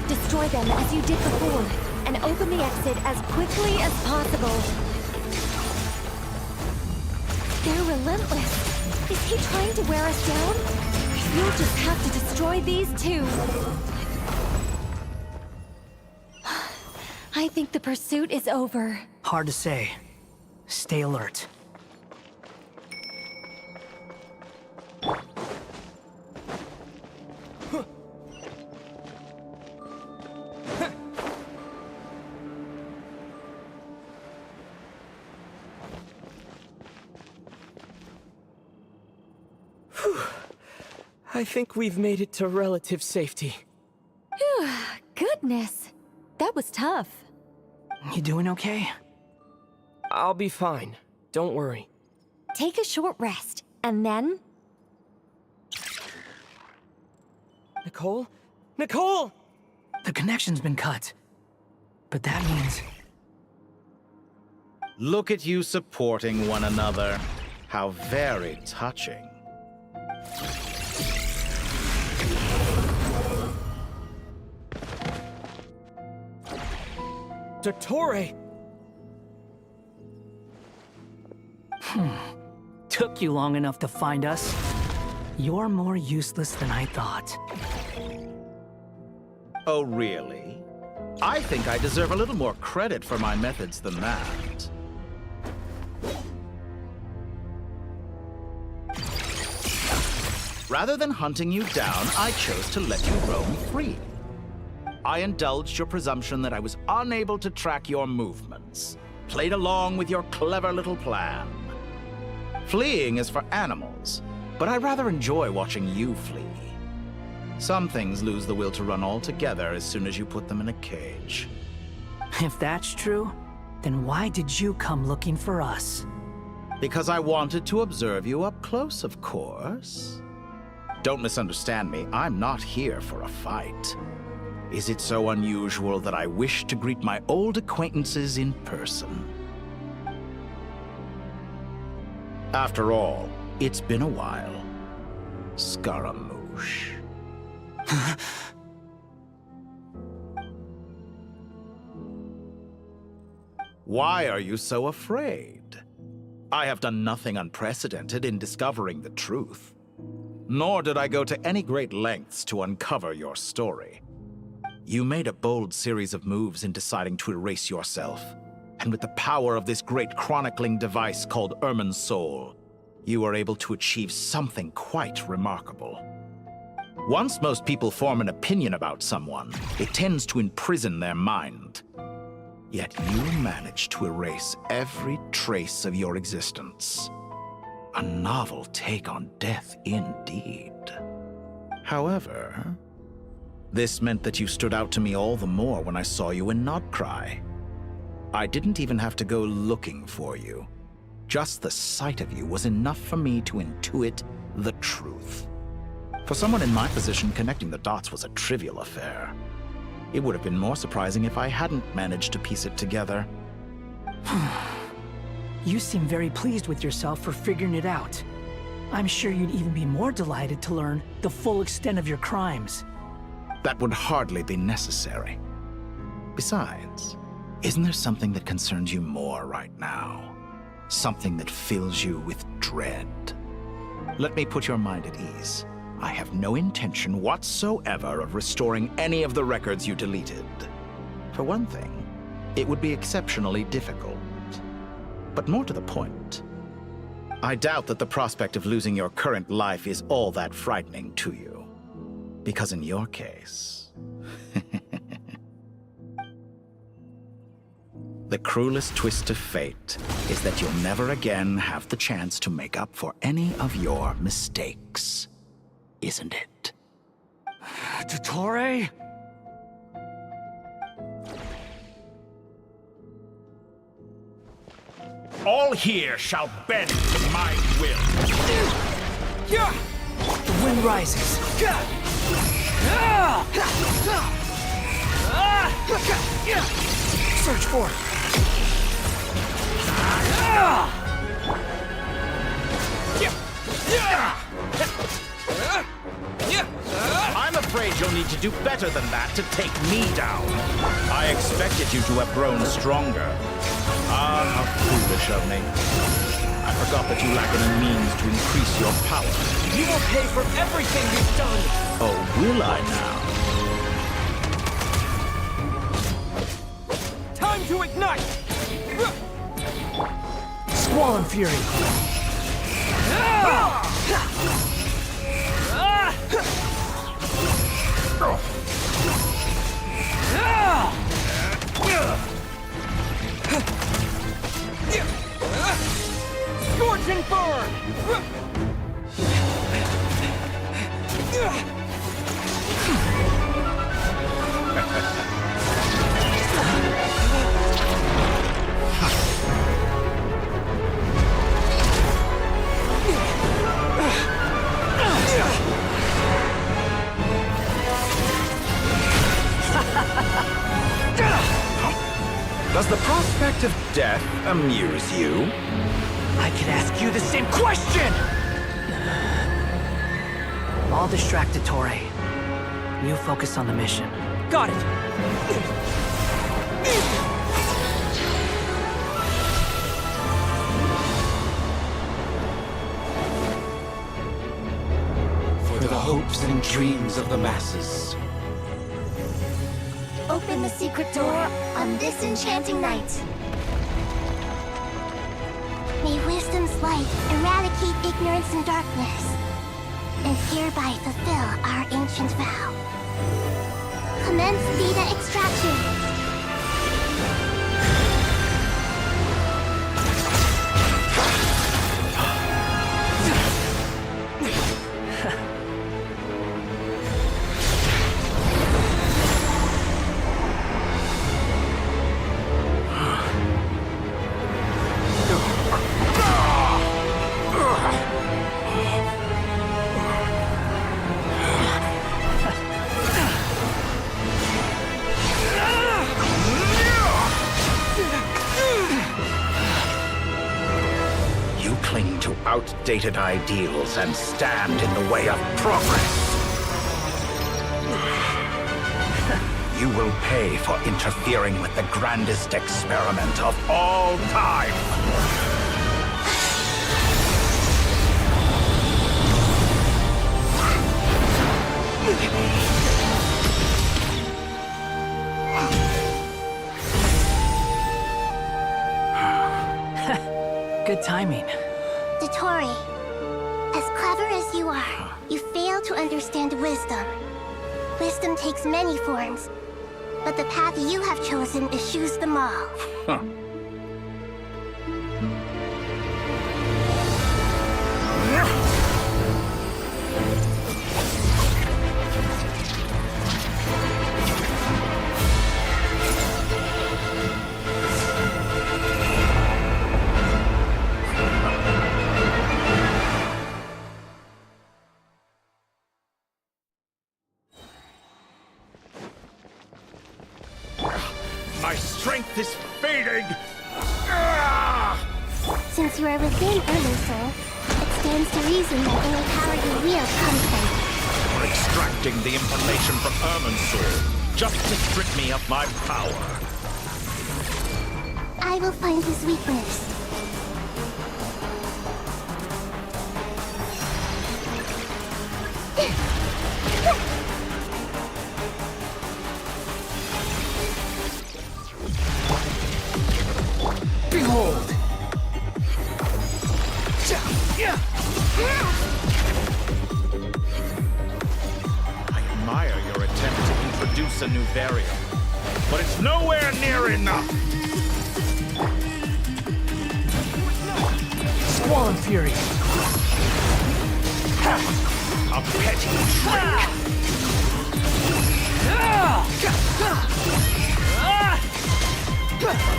Destroy them as you did before, and open the exit as quickly as possible. They're relentless. Is he trying to wear us down? You'll just have to destroy these two. I think the pursuit is over. Hard to say. Stay alert. I think we've made it to relative safety. Phew, goodness. That was tough. You doing okay? I'll be fine. Don't worry. Take a short rest, and then... Nicole? Nicole! The connection's been cut. But that means... Look at you supporting one another. How very touching. Dottore! Took you long enough to find us. You're more useless than I thought. Oh, really? I think I deserve a little more credit for my methods than that. Rather than hunting you down, I chose to let you roam free. I indulged your presumption that I was unable to track your movements, played along with your clever little plan. Fleeing is for animals, but I rather enjoy watching you flee. Some things lose the will to run altogether as soon as you put them in a cage. If that's true, Then why did you come looking for us? Because I wanted to observe you up close, of course. Don't misunderstand me, I'm not here for a fight. Is it so unusual that I wish to greet my old acquaintances in person? After all, it's been a while. Scaramouche. Why are you so afraid? I have done nothing unprecedented in discovering the truth. Nor did I go to any great lengths to uncover your story. You made a bold series of moves in deciding to erase yourself. And with the power of this great chronicling device called Irmin's Soul, you were able to achieve something quite remarkable. Once most people form an opinion about someone, it tends to imprison their mind. Yet you managed to erase every trace of your existence. A novel take on death indeed. However, this meant that you stood out to me all the more when I saw you in Nodcry. I didn't even have to go looking for you. Just the sight of you was enough for me to intuit the truth. For someone in my position, connecting the dots was a trivial affair. It would have been more surprising if I hadn't managed to piece it together. You seem very pleased with yourself for figuring it out. I'm sure you'd even be more delighted to learn the full extent of your crimes. That would hardly be necessary. Besides, isn't there something that concerns you more right now? Something that fills you with dread? Let me put your mind at ease. I have no intention whatsoever of restoring any of the records you deleted. For one thing, it would be exceptionally difficult. But more to the point, I doubt that the prospect of losing your current life is all that frightening to you. Because in your case, the cruelest twist of fate is that you'll never again have the chance to make up for any of your mistakes. Isn't it? Dottore? All here shall bend to my will. The wind rises. Search for it. I'm afraid you'll need to do better than that to take me down. I expected you to have grown stronger. Ah, how foolish of me. I forgot that you lack any means to increase your power. You will pay for everything you've done! Oh, will I now? Time to ignite! Squall Fury. Scorching Burn! Does the prospect of death amuse you? I could ask you the same question! I'll distract Dottore. You focus on the mission. Got it! For the hopes and dreams of the masses. Open the secret door on this enchanting night. May wisdom's light eradicate ignorance and darkness, and hereby fulfill our ancient vow. Commence data extraction. cling to outdated ideals and stand in the way of progress. You will pay for interfering with the grandest experiment of all time. Good timing. Dottore, as clever as you are, you fail to understand wisdom. Wisdom takes many forms, but the path you have chosen eschews them all. My strength is fading! Since you are within Irminsul, it stands to reason that any power you wield comes from it. For extracting the information from Irminsul, just to strip me of my power. I will find his weakness. Behold! I admire your attempt to introduce a new variable, but it's nowhere near enough. Squall and Fury! A petty trick!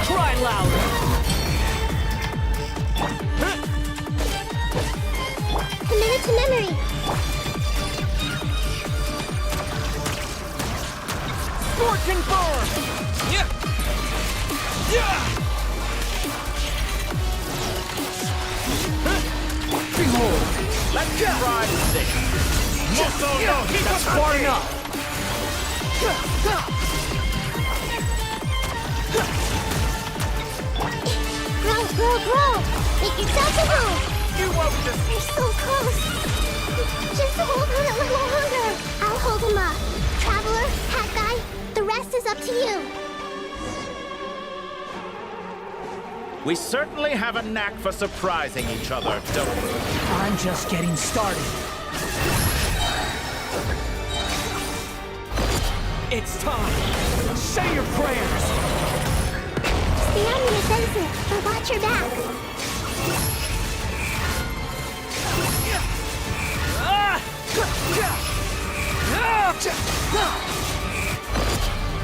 Cry louder! Commit it to memory! Scorching burn! Behold! Let's try this! That's far enough! Grow! Make yourself at home! You won't just... You're so close! Just hold on a little longer! I'll hold him up. Traveler, Hat Guy, the rest is up to you. We certainly have a knack for surprising each other, don't we? I'm just getting started. It's time! Say your prayers! Stay on the offensive, but watch your back.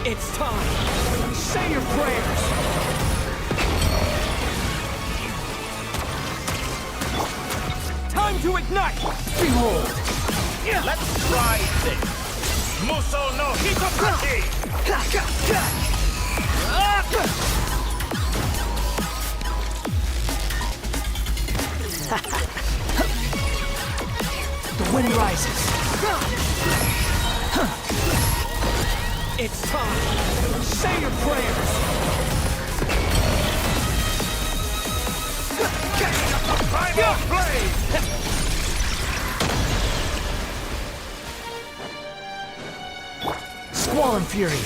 It's time! Say your prayers! Time to ignite! Behold! Let's try this! Muso no Hitokaki! The wind rises. It's time. Say your prayers. Primal blade! Squall and Fury.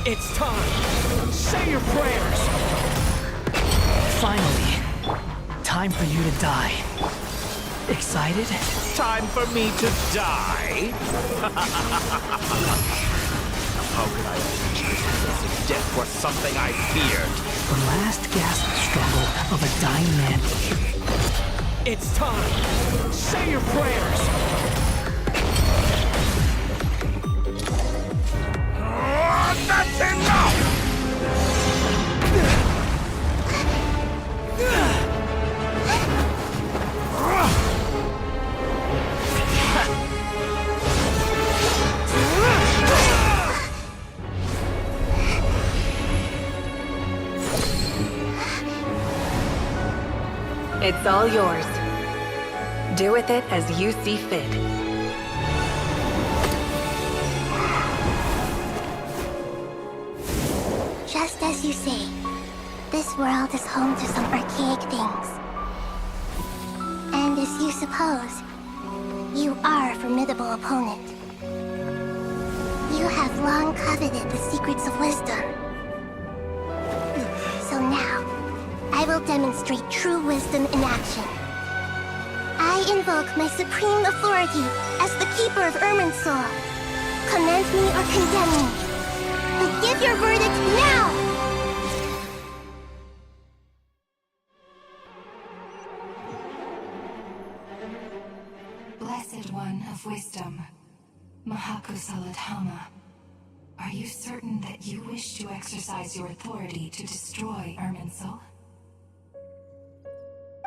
It's time. Say your prayers. Finally, time for you to die. Excited? Time for me to die? How could I wish this blessed death were something I feared? The last gasp struggle of a dying man. It's time. Say your prayers. That's enough! It's all yours. Do with it as you see fit. Just as you say, this world is home to some archaic things. And as you suppose, you are a formidable opponent. You have long coveted the secrets of wisdom. So now, I will demonstrate true wisdom in action. I invoke my supreme authority as the keeper of Irminsul. Commend me or condemn me. But give your verdict now! Blessed One of Wisdom, Mahakusaladhama, are you certain that you wish to exercise your authority to destroy Irminsul?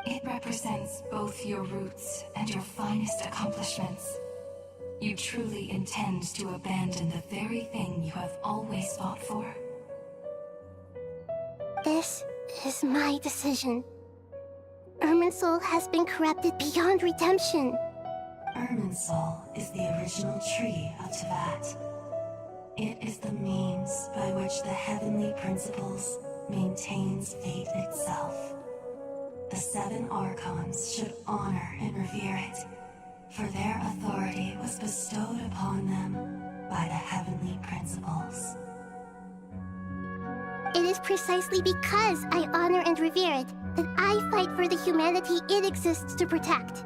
It represents both your roots and your finest accomplishments. You truly intend to abandon the very thing you have always fought for? This is my decision. Irminsul has been corrupted beyond redemption. Irminsul is the original tree of Teyvat. It is the means by which the heavenly principles maintains fate itself. The 7 Archons should honor and revere it, for their authority was bestowed upon them by the heavenly principles. It is precisely because I honor and revere it that I fight for the humanity it exists to protect.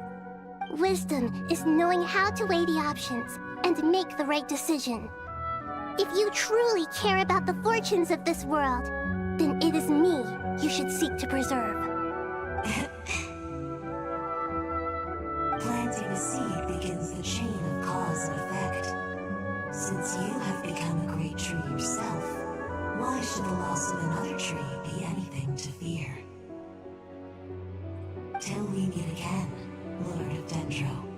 Wisdom is knowing how to weigh the options and make the right decision. If you truly care about the fortunes of this world, then it is me you should seek to preserve. Planting a seed begins the chain of cause and effect. Since you have become a great tree yourself, why should the loss of another tree be anything to fear? Till we meet again, Lord of Dendro.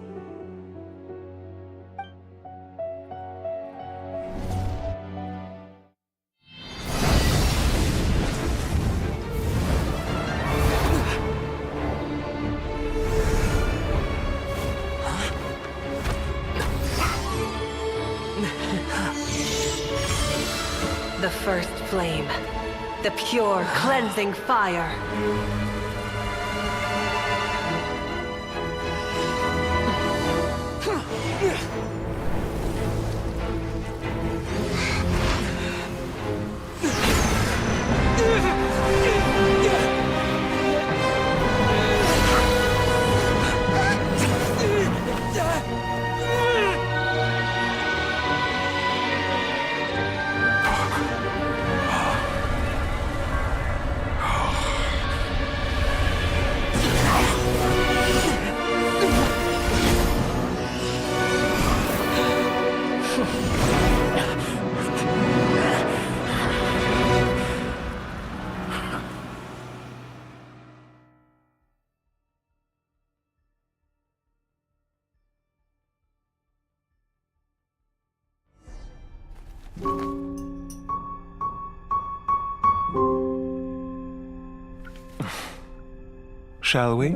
The first flame. The pure, cleansing fire. Shall we?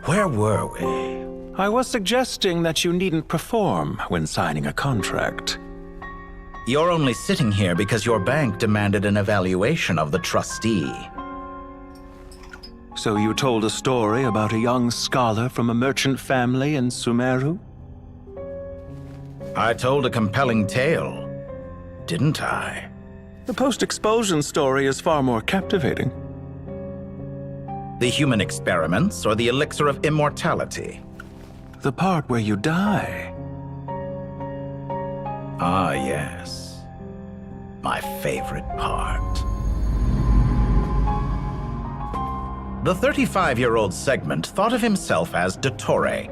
Where were we? I was suggesting that you needn't perform when signing a contract. You're only sitting here because your bank demanded an evaluation of the trustee. So you told a story about a young scholar from a merchant family in Sumeru? I told a compelling tale, didn't I? The post-expulsion story is far more captivating. The human experiments or the elixir of immortality? The part where you die. Ah, yes. My favorite part. The 35-year-old Segment thought of himself as Dottore,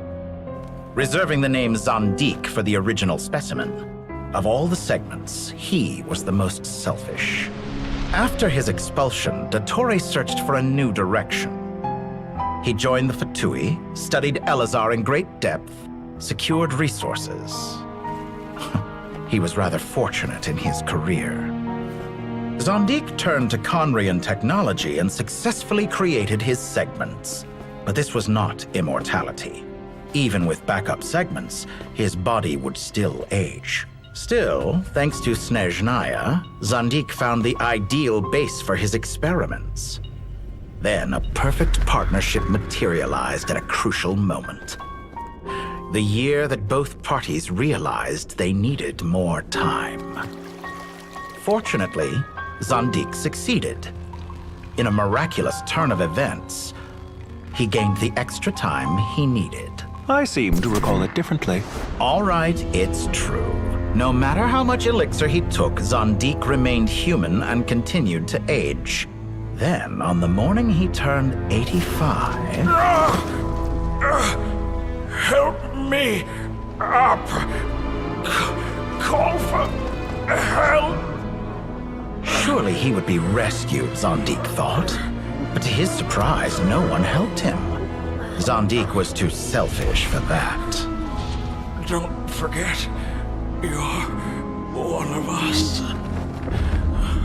reserving the name Zandik for the original specimen. Of all the Segments, he was the most selfish. After his expulsion, Dottore searched for a new direction. He joined the Fatui, studied Elazar in great depth, secured resources. He was rather fortunate in his career. Zondik turned to Conrian technology and successfully created his segments. But this was not immortality. Even with backup segments, his body would still age. Still, thanks to Snezhnaya, Zondik found the ideal base for his experiments. Then a perfect partnership materialized at a crucial moment. The year that both parties realized they needed more time. Fortunately, Zondik succeeded. In a miraculous turn of events, he gained the extra time he needed. I seem to recall it differently. All right, it's true. No matter how much elixir he took, Zondik remained human and continued to age. Then, on the morning he turned 85... Help me up! Call for help! Surely he would be rescued, Zondik thought. But to his surprise, no one helped him. Zondik was too selfish for that. Don't forget, you're one of us.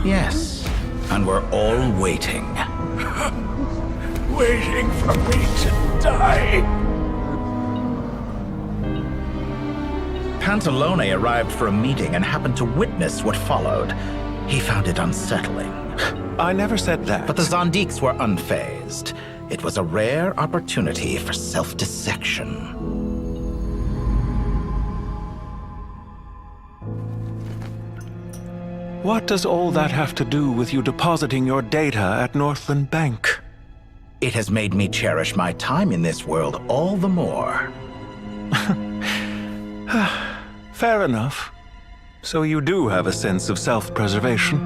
Yes, and we're all waiting. Waiting for me to die. Pantalone arrived for a meeting and happened to witness what followed. He found it unsettling. I never said that. But the Zondiks were unfazed. It was a rare opportunity for self-dissection. What does all that have to do with you depositing your data at Northland Bank? It has made me cherish my time in this world all the more. Fair enough. So you do have a sense of self-preservation.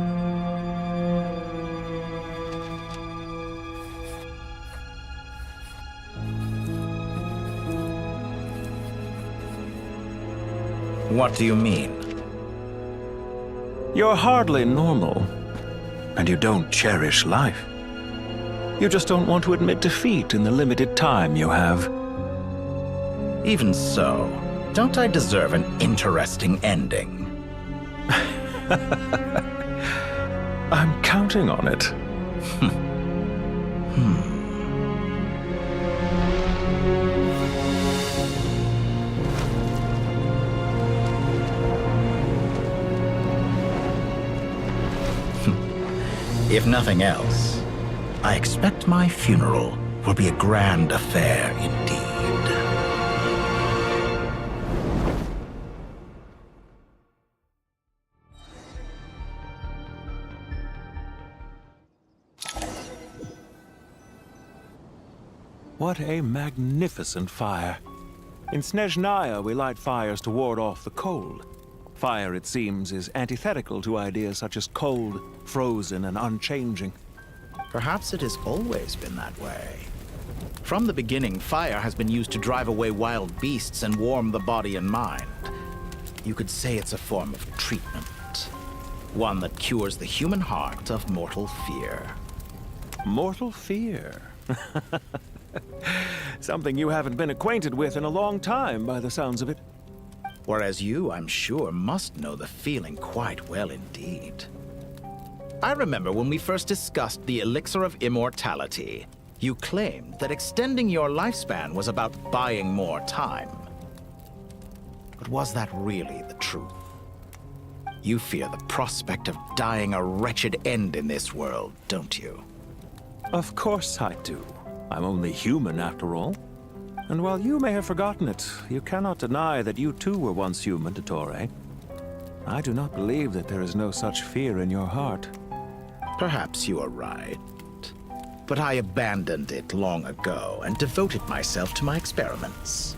What do you mean? You're hardly normal, and you don't cherish life. You just don't want to admit defeat in the limited time you have. Even so, don't I deserve an interesting ending? I'm counting on it. If nothing else, I expect my funeral will be a grand affair indeed. What a magnificent fire. In Snezhnaya, we light fires to ward off the cold. Fire, it seems, is antithetical to ideas such as cold, frozen, and unchanging. Perhaps it has always been that way. From the beginning, fire has been used to drive away wild beasts and warm the body and mind. You could say it's a form of treatment. One that cures the human heart of mortal fear. Mortal fear? Something you haven't been acquainted with in a long time, by the sounds of it. Whereas you, I'm sure, must know the feeling quite well indeed. I remember when we first discussed the elixir of immortality, you claimed that extending your lifespan was about buying more time. But was that really the truth? You fear the prospect of dying a wretched end in this world, don't you? Of course I do. I'm only human, after all. And while you may have forgotten it, you cannot deny that you too were once human, Dottore. I do not believe that there is no such fear in your heart. Perhaps you are right. But I abandoned it long ago and devoted myself to my experiments.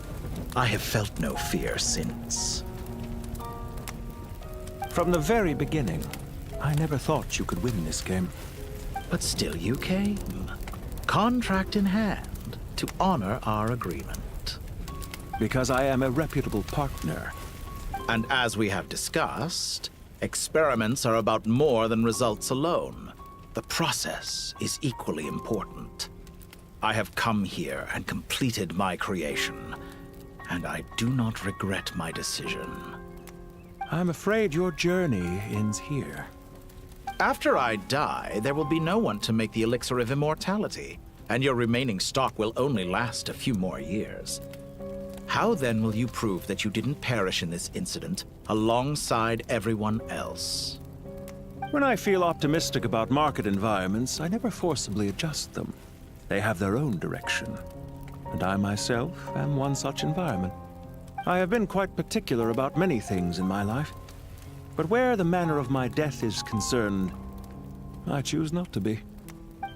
I have felt no fear since. From the very beginning, I never thought you could win this game. But still you came. Contract in hand. To honor our agreement. Because I am a reputable partner. And as we have discussed, experiments are about more than results alone. The process is equally important. I have come here and completed my creation, and I do not regret my decision. I'm afraid your journey ends here. After I die, there will be no one to make the elixir of immortality, and your remaining stock will only last a few more years. How then will you prove that you didn't perish in this incident alongside everyone else? When I feel optimistic about market environments, I never forcibly adjust them. They have their own direction. And I myself am one such environment. I have been quite particular about many things in my life. But where the manner of my death is concerned, I choose not to be.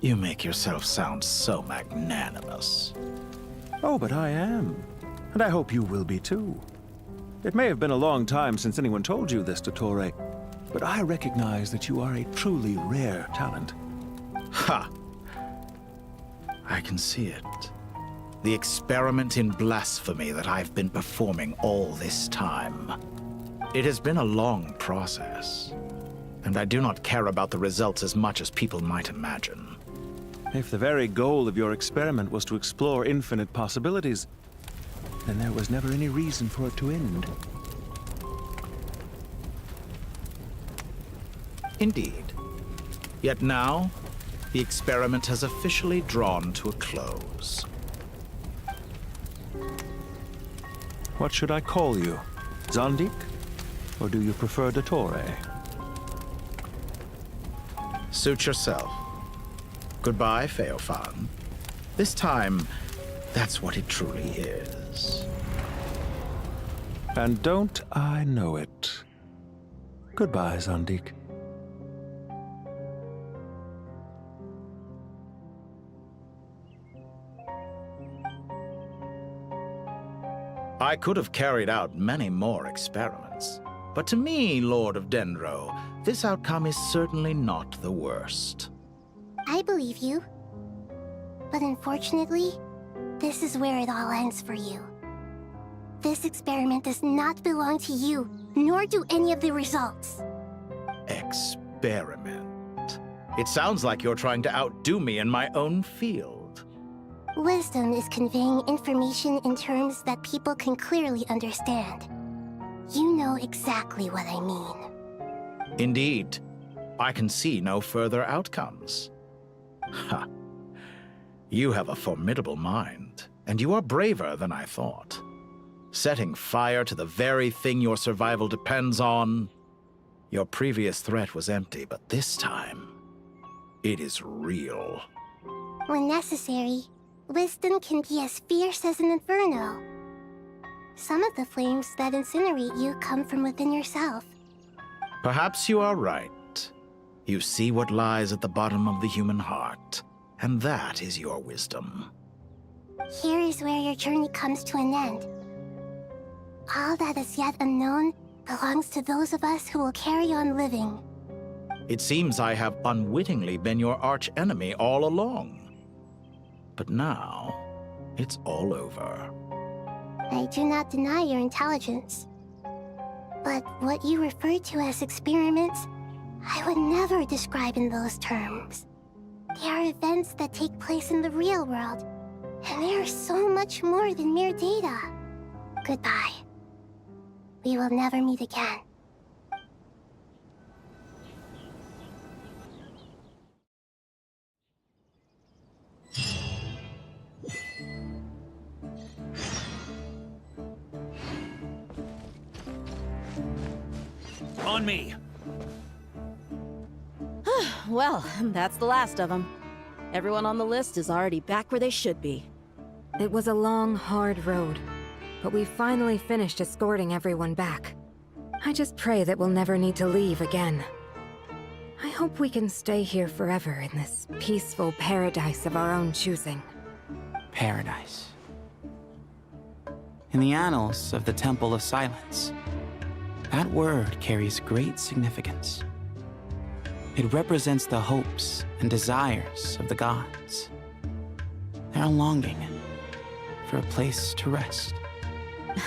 You make yourself sound so magnanimous. Oh, but I am. And I hope you will be too. It may have been a long time since anyone told you this, Dottore, but I recognize that you are a truly rare talent. Ha! I can see it. The experiment in blasphemy that I've been performing all this time. It has been a long process, and I do not care about the results as much as people might imagine. If the very goal of your experiment was to explore infinite possibilities, then there was never any reason for it to end. Indeed. Yet now, the experiment has officially drawn to a close. What should I call you? Zandik? Or do you prefer Dottore? Suit yourself. Goodbye, Feofan. This time, that's what it truly is. And don't I know it? Goodbye, Zandik. I could have carried out many more experiments, but to me, Lord of Dendro, this outcome is certainly not the worst. I believe you. But unfortunately, this is where it all ends for you. This experiment does not belong to you, nor do any of the results. Experiment? It sounds like you're trying to outdo me in my own field. Wisdom is conveying information in terms that people can clearly understand. You know exactly what I mean. Indeed. I can see no further outcomes. Ha. You have a formidable mind, and you are braver than I thought. Setting fire to the very thing your survival depends on. Your previous threat was empty, but this time, it is real. When necessary, wisdom can be as fierce as an inferno. Some of the flames that incinerate you come from within yourself. Perhaps you are right. You see what lies at the bottom of the human heart, and that is your wisdom. Here is where your journey comes to an end. All that is yet unknown belongs to those of us who will carry on living. It seems I have unwittingly been your arch-enemy all along. But now, it's all over. I do not deny your intelligence. But what you refer to as experiments, I would never describe in those terms. They are events that take place in the real world, and they are so much more than mere data. Goodbye. We will never meet again. On me! Well, that's the last of them. Everyone on the list is already back where they should be. It was a long, hard road, but we finally finished escorting everyone back. I just pray that we'll never need to leave again. I hope we can stay here forever in this peaceful paradise of our own choosing. Paradise. In the annals of the Temple of Silence, that word carries great significance. It represents the hopes and desires of the gods. Their longing for a place to rest.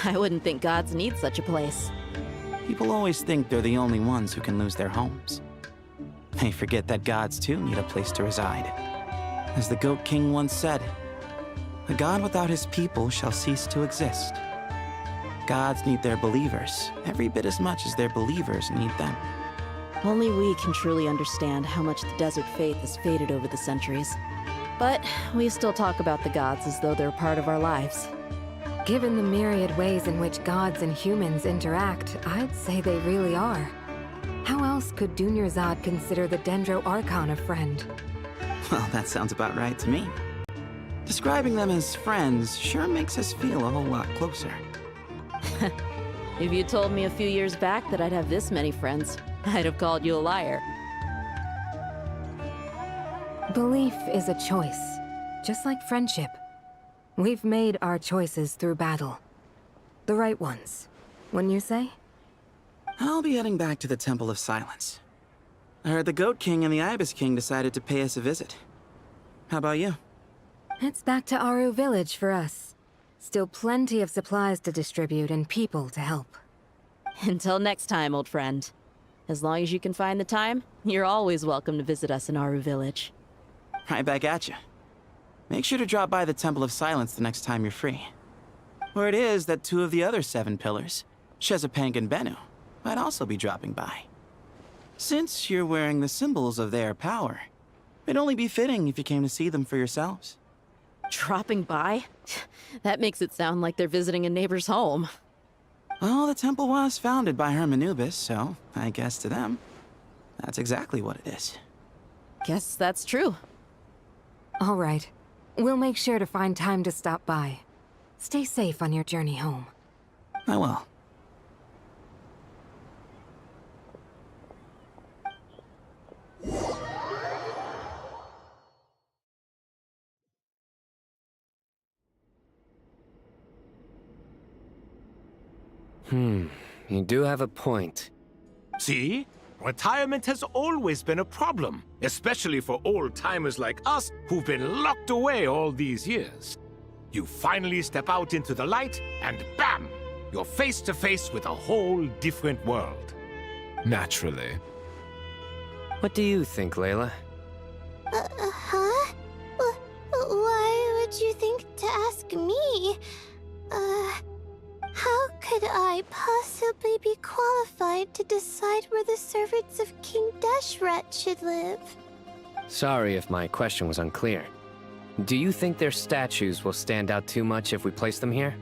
I wouldn't think gods need such a place. People always think they're the only ones who can lose their homes. They forget that gods too need a place to reside. As the Goat King once said, "A god without his people shall cease to exist." Gods need their believers every bit as much as their believers need them. Only we can truly understand how much the desert faith has faded over the centuries. But we still talk about the gods as though they're part of our lives. Given the myriad ways in which gods and humans interact, I'd say they really are. How else could Dunyarzad consider the Dendro Archon a friend? Well, that sounds about right to me. Describing them as friends sure makes us feel a whole lot closer. If you told me a few years back that I'd have this many friends, I'd have called you a liar. Belief is a choice, just like friendship. We've made our choices through battle. The right ones, wouldn't you say? I'll be heading back to the Temple of Silence. I heard the Goat King and the Ibis King decided to pay us a visit. How about you? It's back to Aru Village for us. Still plenty of supplies to distribute and people to help. Until next time, old friend. As long as you can find the time, you're always welcome to visit us in Aru Village. Right back at you. Make sure to drop by the Temple of Silence the next time you're free. Word is that 2 of the other 7 pillars, Shezapang and Bennu, might also be dropping by. Since you're wearing the symbols of their power, it'd only be fitting if you came to see them for yourselves. Dropping by? That makes it sound like they're visiting a neighbor's home. Well, the temple was founded by Hermanubis, so I guess to them, that's exactly what it is. Guess that's true. All right. We'll make sure to find time to stop by. Stay safe on your journey home. I will. You do have a point. See? Retirement has always been a problem, especially for old-timers like us who've been locked away all these years. You finally step out into the light, and bam! You're face to face with a whole different world. Naturally. What do you think, Layla? Huh? Why would you think to ask me? How could I possibly be qualified to decide where the servants of King Deshret should live? Sorry if my question was unclear. Do you think their statues will stand out too much if we place them here?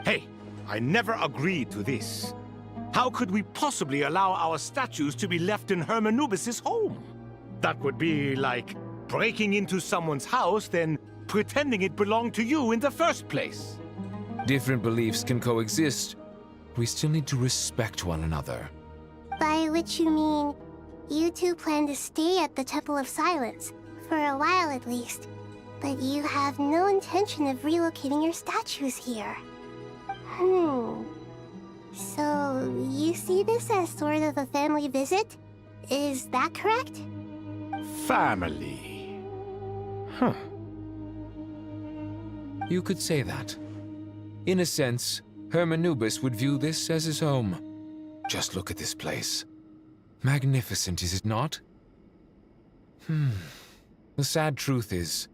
Hey, I never agreed to this. How could we possibly allow our statues to be left in Hermanubis' home? That would be like breaking into someone's house, then pretending it belonged to you in the first place. Different beliefs can coexist. We still need to respect one another. By which you mean, you two plan to stay at the Temple of Silence, for a while at least. But you have no intention of relocating your statues here. So, you see this as sort of a family visit? Is that correct? Family. Huh. You could say that. In a sense, Hermanubis would view this as his home. Just look at this place. Magnificent, is it not? The sad truth is,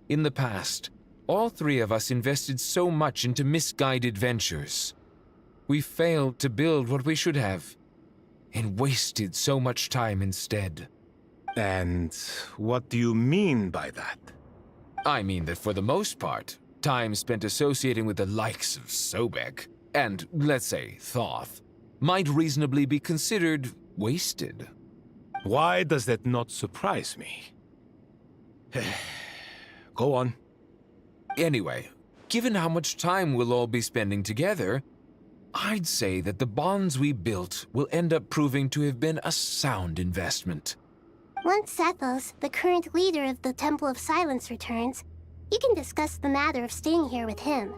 in the past, all 3 of us invested so much into misguided ventures. We failed to build what we should have, and wasted so much time instead. And what do you mean by that? I mean that for the most part, time spent associating with the likes of Sobek, and, let's say, Thoth, might reasonably be considered wasted. Why does that not surprise me? Go on. Anyway, given how much time we'll all be spending together, I'd say that the bonds we built will end up proving to have been a sound investment. Once Sethos, the current leader of the Temple of Silence, returns, you can discuss the matter of staying here with him.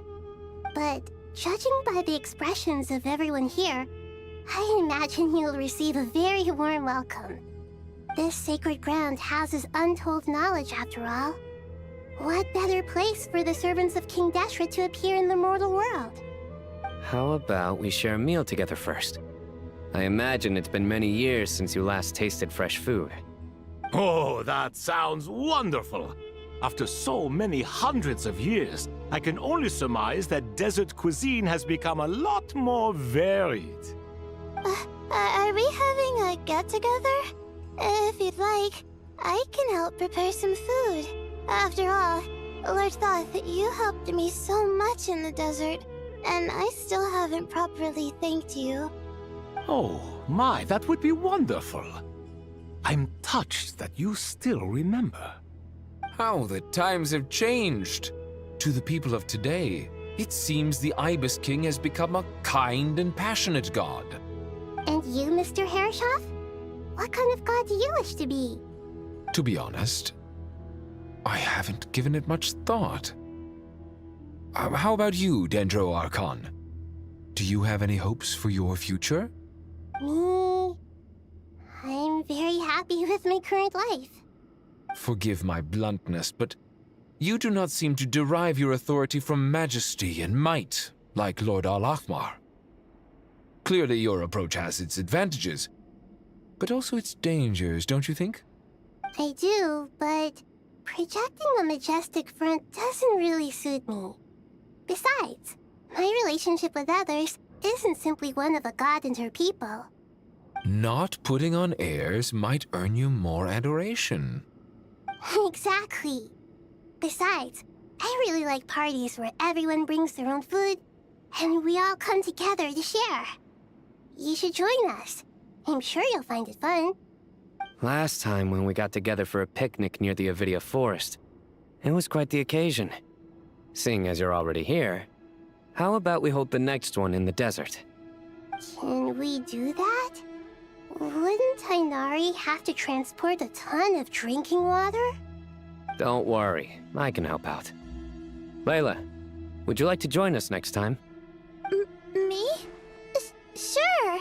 But judging by the expressions of everyone here, I imagine you'll receive a very warm welcome. This sacred ground houses untold knowledge, after all. What better place for the servants of King Deshret to appear in the mortal world? How about we share a meal together first? I imagine it's been many years since you last tasted fresh food. Oh, that sounds wonderful! After so many hundreds of years, I can only surmise that desert cuisine has become a lot more varied. Are we having a get-together? If you'd like, I can help prepare some food. After all, Lord Thoth, you helped me so much in the desert, and I still haven't properly thanked you. Oh, my, that would be wonderful. I'm touched that you still remember. How the times have changed. To the people of today, it seems the Ibis King has become a kind and passionate god. And you, Mr. Herreshoff? What kind of god do you wish to be? To be honest, I haven't given it much thought. How about you, Dendro Archon? Do you have any hopes for your future? Me? I'm very happy with my current life. Forgive my bluntness, but you do not seem to derive your authority from majesty and might, like Lord Al-Ahmar. Clearly your approach has its advantages, but also its dangers, don't you think? I do, but projecting a majestic front doesn't really suit me. Besides, my relationship with others isn't simply one of a god and her people. Not putting on airs might earn you more adoration. Exactly. Besides, I really like parties where everyone brings their own food, and we all come together to share. You should join us. I'm sure you'll find it fun. Last time when we got together for a picnic near the Avidia Forest, it was quite the occasion. Seeing as you're already here, how about we hold the next one in the desert? Can we do that? Wouldn't Tainari have to transport a ton of drinking water? Don't worry, I can help out. Layla, would you like to join us next time? Me? Sure.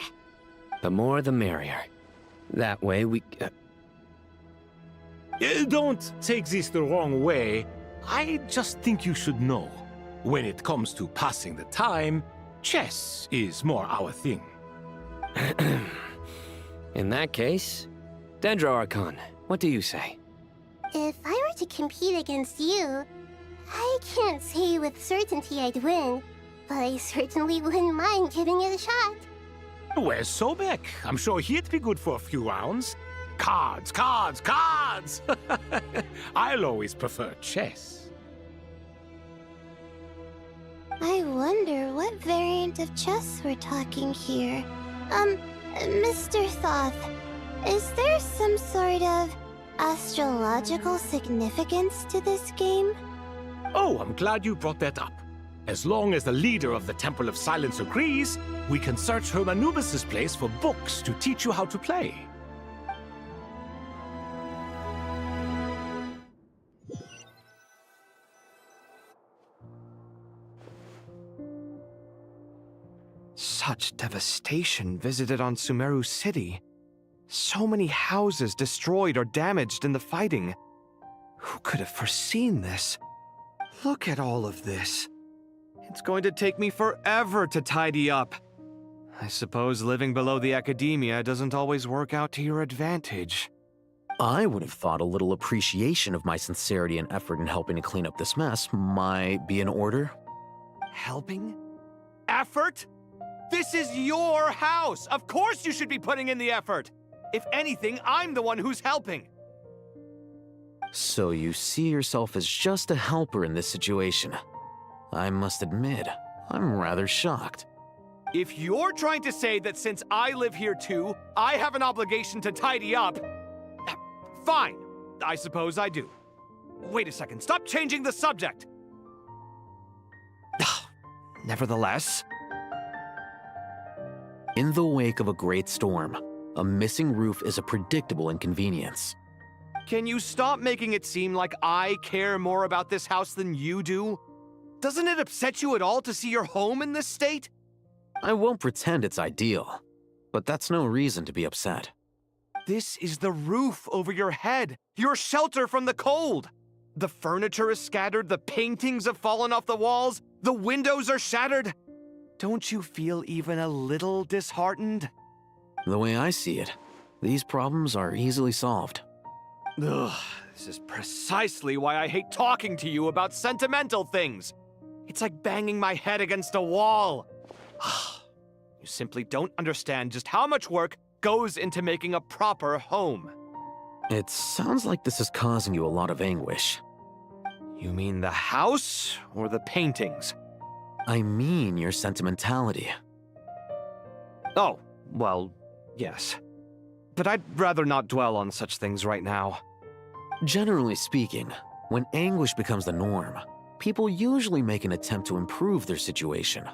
The more the merrier. That way we... Don't take this the wrong way. I just think you should know. When it comes to passing the time, chess is more our thing. In that case, Dendro Archon, what do you say? If I were to compete against you, I can't say with certainty I'd win, but I certainly wouldn't mind giving it a shot. Where's Sobek? I'm sure he'd be good for a few rounds. Cards, cards, cards! I'll always prefer chess. I wonder what variant of chess we're talking here. Mr. Thoth, is there some sort of astrological significance to this game? Oh, I'm glad you brought that up. As long as the leader of the Temple of Silence agrees, we can search Hermanubis' place for books to teach you how to play. Such devastation visited on Sumeru City. So many houses destroyed or damaged in the fighting. Who could have foreseen this? Look at all of this. It's going to take me forever to tidy up. I suppose living below the academia doesn't always work out to your advantage. I would have thought a little appreciation of my sincerity and effort in helping to clean up this mess might be in order. Helping? Effort? This is your house! Of course you should be putting in the effort! If anything, I'm the one who's helping. So you see yourself as just a helper in this situation. I must admit, I'm rather shocked. If you're trying to say that since I live here too, I have an obligation to tidy up, fine, I suppose I do. Wait a second, stop changing the subject! Nevertheless... In the wake of a great storm, a missing roof is a predictable inconvenience. Can you stop making it seem like I care more about this house than you do? Doesn't it upset you at all to see your home in this state? I won't pretend it's ideal, but that's no reason to be upset. This is the roof over your head, your shelter from the cold. The furniture is scattered, the paintings have fallen off the walls, the windows are shattered. Don't you feel even a little disheartened? The way I see it, these problems are easily solved. Ugh, this is precisely why I hate talking to you about sentimental things. It's like banging my head against a wall. You simply don't understand just how much work goes into making a proper home. It sounds like this is causing you a lot of anguish. You mean the house or the paintings? I mean your sentimentality. Oh, well, yes. But I'd rather not dwell on such things right now. Generally speaking, when anguish becomes the norm, people usually make an attempt to improve their situation.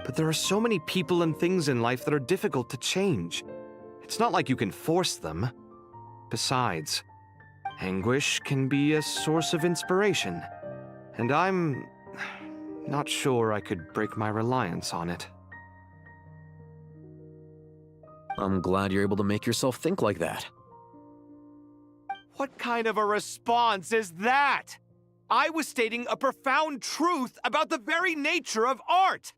But there are so many people and things in life that are difficult to change. It's not like you can force them. Besides, anguish can be a source of inspiration, and I'm not sure I could break my reliance on it. I'm glad you're able to make yourself think like that. What kind of a response is that? I was stating a profound truth about the very nature of art.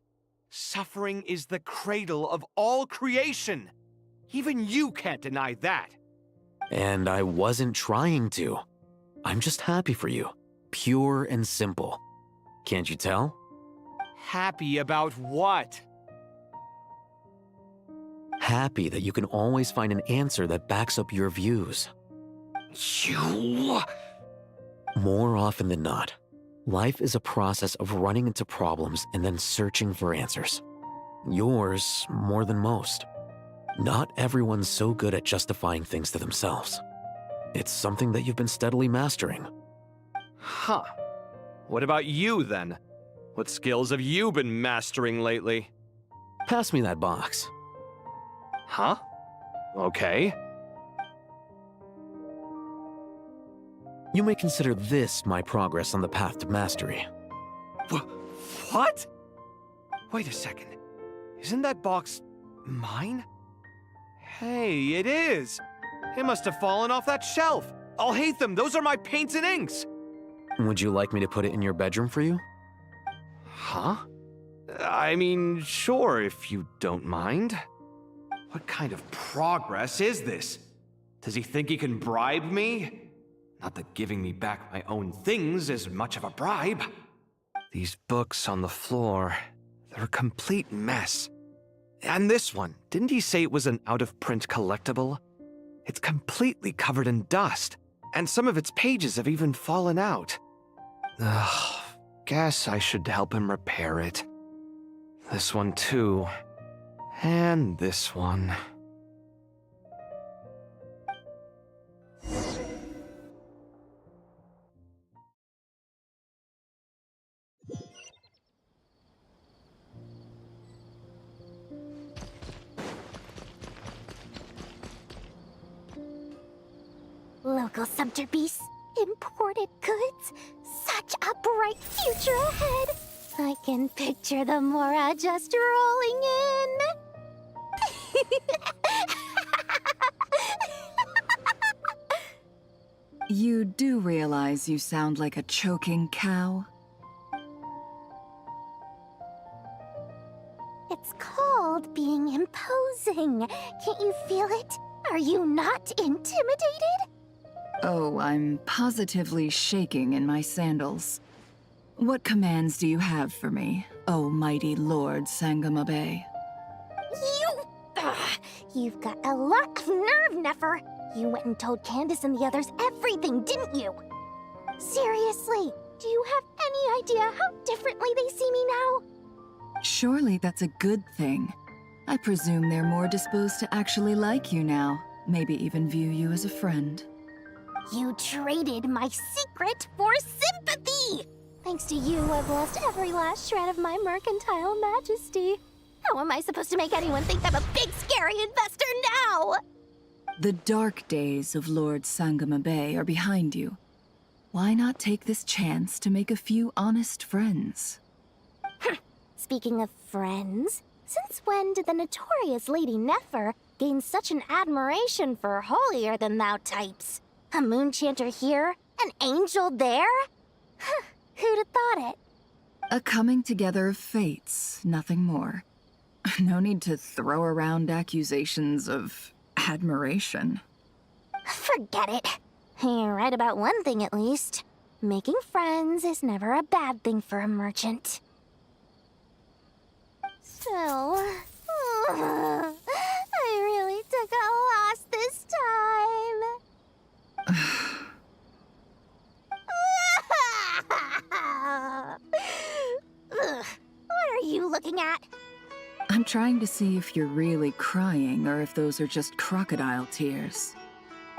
Suffering is the cradle of all creation. Even you can't deny that. And I wasn't trying to. I'm just happy for you. Pure and simple. Can't you tell? Happy about what? Happy that you can always find an answer that backs up your views. You... More often than not, life is a process of running into problems and then searching for answers. Yours more than most. Not everyone's so good at justifying things to themselves. It's something that you've been steadily mastering. Huh. What about you, then? What skills have you been mastering lately? Pass me that box. Huh? Okay. You may consider this my progress on the path to mastery. What? Wait a second. Isn't that box mine? Hey, it is! It must have fallen off that shelf. I'll hate them. Those are my paints and inks. Would you like me to put it in your bedroom for you? Huh? I mean, sure, if you don't mind. What kind of progress is this? Does he think he can bribe me? Not that giving me back my own things is much of a bribe. These books on the floor, they're a complete mess. And this one, didn't he say it was an out-of-print collectible? It's completely covered in dust, and some of its pages have even fallen out. Ugh, guess I should help him repair it. This one too. And this one. Local Sumter beasts, imported goods, such a bright future ahead. I can picture the Mora just rolling in. You do realize you sound like a choking cow? It's called being imposing. Can't you feel it? Are you not intimidated? Oh, I'm positively shaking in my sandals. What commands do you have for me, oh mighty Lord Sangama Bay? You've got a lot of nerve, Nefer. You went and told Candace and the others everything, didn't you? Seriously, do you have any idea how differently they see me now? Surely that's a good thing. I presume they're more disposed to actually like you now, maybe even view you as a friend. You traded my secret for sympathy! Thanks to you, I've lost every last shred of my mercantile majesty. How am I supposed to make anyone think I'm a big, scary investor now? The dark days of Lord Sangama Bay are behind you. Why not take this chance to make a few honest friends? Speaking of friends, since when did the notorious Lady Nefer gain such an admiration for holier-than-thou types? A moon chanter here? An angel there? Who'd have thought it? A coming together of fates, nothing more. No need to throw around accusations of admiration. Forget it. You're right about one thing at least. Making friends is never a bad thing for a merchant. Still, I really took a loss this time. What are you looking at? I'm trying to see if you're really crying or if those are just crocodile tears.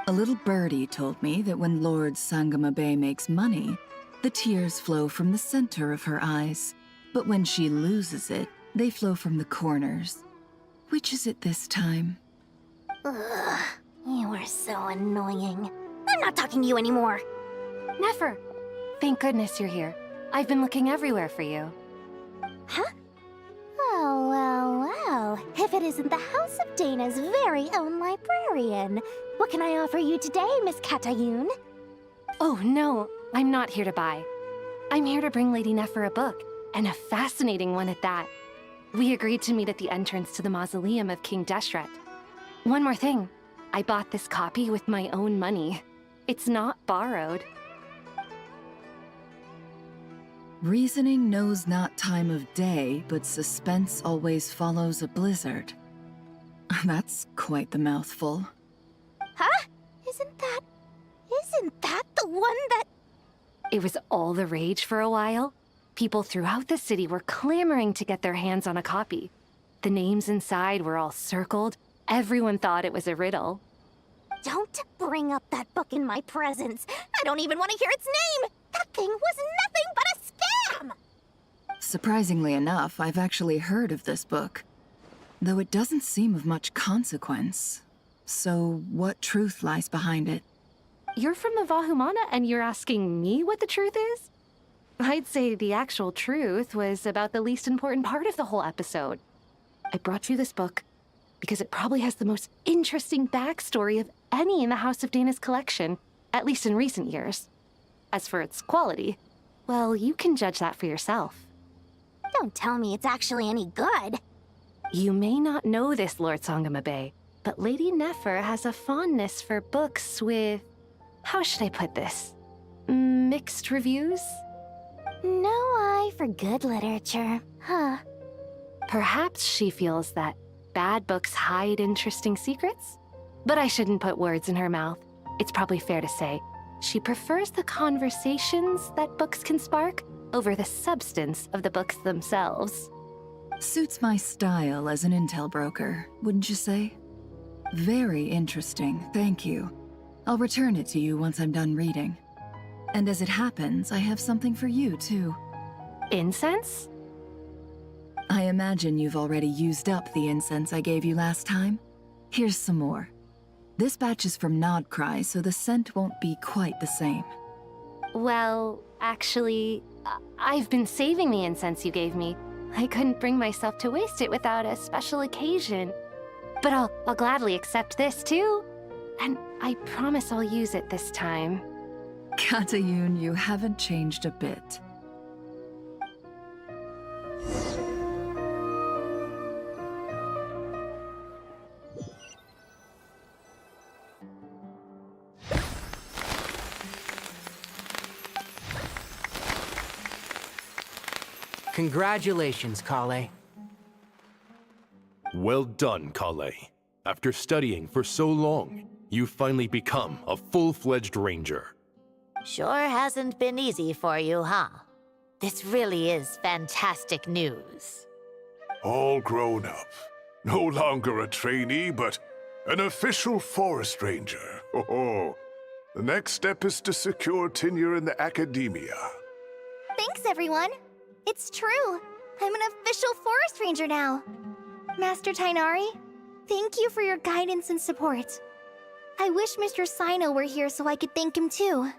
A little birdie told me that when Lord Sangamabe makes money, the tears flow from the center of her eyes. But when she loses it, they flow from the corners. Which is it this time? Ugh, you are so annoying. I'm not talking to you anymore. Nefer! Thank goodness you're here. I've been looking everywhere for you. Huh? Oh, well. If it isn't the House of Dana's very own librarian. What can I offer you today, Miss Katayun? Oh, no. I'm not here to buy. I'm here to bring Lady Nefer a book, and a fascinating one at that. We agreed to meet at the entrance to the mausoleum of King Deshret. One more thing. I bought this copy with my own money. It's not borrowed. Reasoning knows not time of day, but suspense always follows a blizzard. That's quite the mouthful. Huh? Isn't that the one that... It was all the rage for a while. People throughout the city were clamoring to get their hands on a copy. The names inside were all circled. Everyone thought it was a riddle. Don't bring up that book in my presence. I don't even want to hear its name. That thing was nothing but a scam! Surprisingly enough, I've actually heard of this book, though it doesn't seem of much consequence. So, what truth lies behind it? You're from the Vahumana and you're asking me what the truth is? I'd say the actual truth was about the least important part of the whole episode. I brought you this book because it probably has the most interesting backstory of any in the House of Dana's collection, at least in recent years. As for its quality, well, you can judge that for yourself. Don't tell me it's actually any good. You may not know this, Lord Sangamabe, but Lady Nefer has a fondness for books with... how should I put this? Mixed reviews? No eye for good literature, huh? Perhaps she feels that bad books hide interesting secrets? But I shouldn't put words in her mouth. It's probably fair to say she prefers the conversations that books can spark over the substance of the books themselves. Suits my style as an intel broker, wouldn't you say? Very interesting, thank you. I'll return it to you once I'm done reading. And as it happens, I have something for you, too. Incense? I imagine you've already used up the incense I gave you last time. Here's some more. This batch is from Nodcry, so the scent won't be quite the same. Well, actually, I've been saving the incense you gave me. I couldn't bring myself to waste it without a special occasion. But I'll gladly accept this, too. And I promise I'll use it this time. Katayun, you haven't changed a bit. Congratulations, Kale. Well done, Kale. After studying for so long, you've finally become a full-fledged ranger. Sure hasn't been easy for you, huh? This really is fantastic news. All grown up. No longer a trainee, but an official forest ranger. Oh, the next step is to secure tenure in the academia. Thanks, everyone. It's true. I'm an official forest ranger now. Master Tainari, thank you for your guidance and support. I wish Mr. Sino were here so I could thank him too.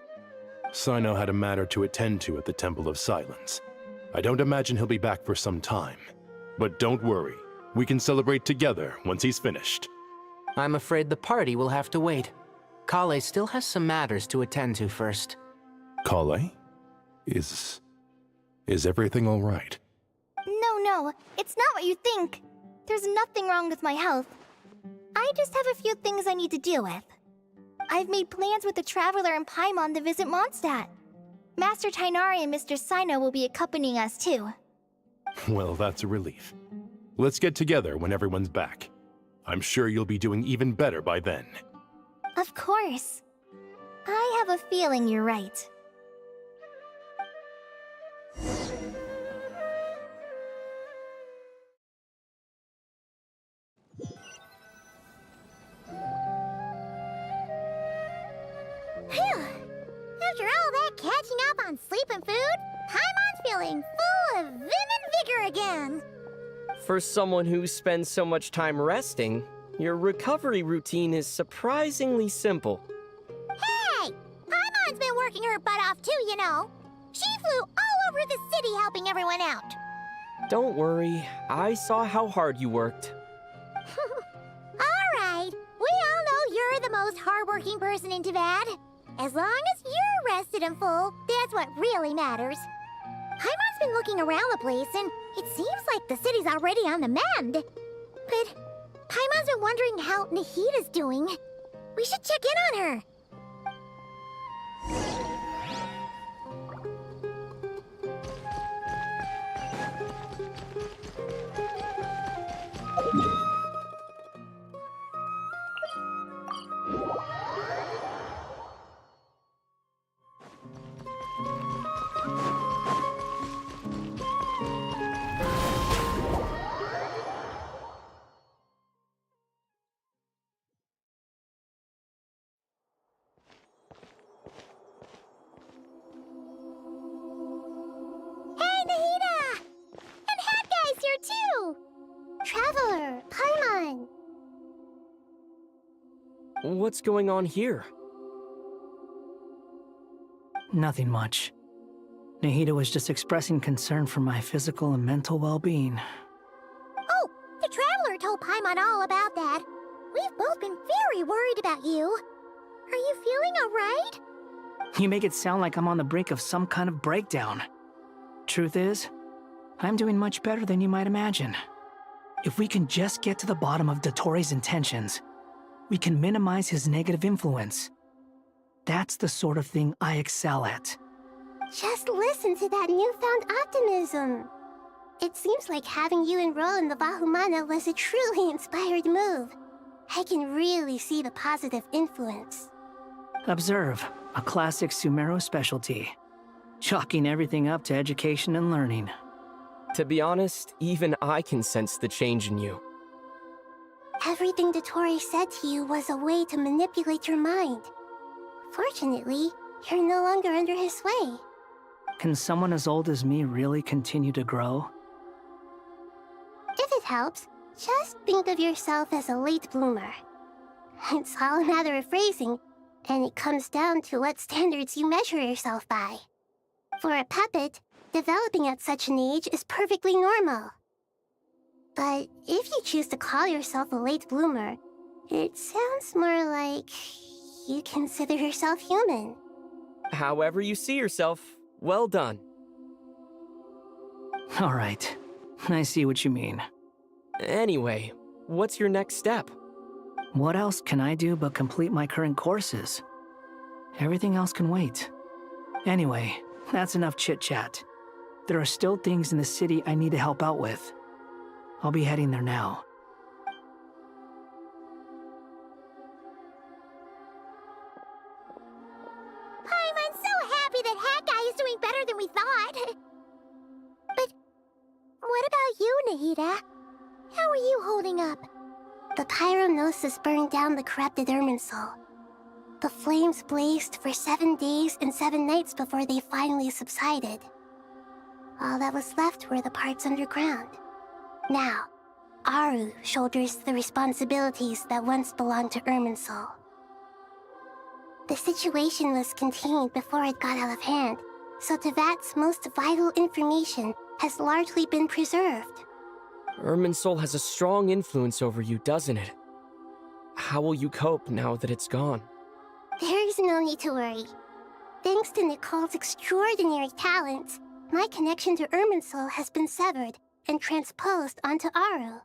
Sino had a matter to attend to at the Temple of Silence. I don't imagine he'll be back for some time. But don't worry, we can celebrate together once he's finished. I'm afraid the party will have to wait. Kale still has some matters to attend to first. Kale? Is everything all right? No, it's not what you think. There's nothing wrong with my health. I just have a few things I need to deal with. I've made plans with the Traveler and Paimon to visit Mondstadt. Master Tainari and Mr. Sino will be accompanying us too. Well, that's a relief. Let's get together when everyone's back. I'm sure you'll be doing even better by then. Of course. I have a feeling you're right. Phew! After all that catching up on sleep and food, Paimon's feeling full of vim and vigor again. For someone who spends so much time resting, your recovery routine is surprisingly simple. Hey! Paimon's been working her butt off too, you know. She flew all over the city helping everyone out. Don't worry, I saw how hard you worked. Alright, we all know you're the most hardworking person in Teyvat. As long as you're rested and full, that's what really matters. Paimon's been looking around the place, and it seems like the city's already on the mend. But Paimon's been wondering how Nahida's doing. We should check in on her. Traveler, Paimon! What's going on here? Nothing much. Nahida was just expressing concern for my physical and mental well-being. Oh, the Traveler told Paimon all about that. We've both been very worried about you. Are you feeling alright? You make it sound like I'm on the brink of some kind of breakdown. Truth is, I'm doing much better than you might imagine. If we can just get to the bottom of Dottoro's intentions, we can minimize his negative influence. That's the sort of thing I excel at. Just listen to that newfound optimism. It seems like having you enroll in the Vahumana was a truly inspired move. I can really see the positive influence. Observe, a classic Sumero specialty. Chalking everything up to education and learning. To be honest, even I can sense the change in you. Everything Dottore said to you was a way to manipulate your mind. Fortunately, you're no longer under his sway. Can someone as old as me really continue to grow? If it helps, just think of yourself as a late bloomer. It's all a matter of phrasing, and it comes down to what standards you measure yourself by. For a puppet, developing at such an age is perfectly normal. But if you choose to call yourself a late bloomer, it sounds more like you consider yourself human. However you see yourself, well done. All right, I see what you mean. Anyway, what's your next step? What else can I do but complete my current courses? Everything else can wait. Anyway, that's enough chit-chat. There are still things in the city I need to help out with. I'll be heading there now. I'm so happy that Hat Guy is doing better than we thought. But what about you, Nahida? How are you holding up? The pyronosis burned down the corrupted Irminsul. The flames blazed for 7 days and 7 nights before they finally subsided. All that was left were the parts underground. Now, Aru shoulders the responsibilities that once belonged to Irminsul. The situation was contained before it got out of hand, so Teyvat's most vital information has largely been preserved. Irminsul has a strong influence over you, doesn't it? How will you cope now that it's gone? There is no need to worry. Thanks to Nicole's extraordinary talents, my connection to Irminsul has been severed and transposed onto Aru.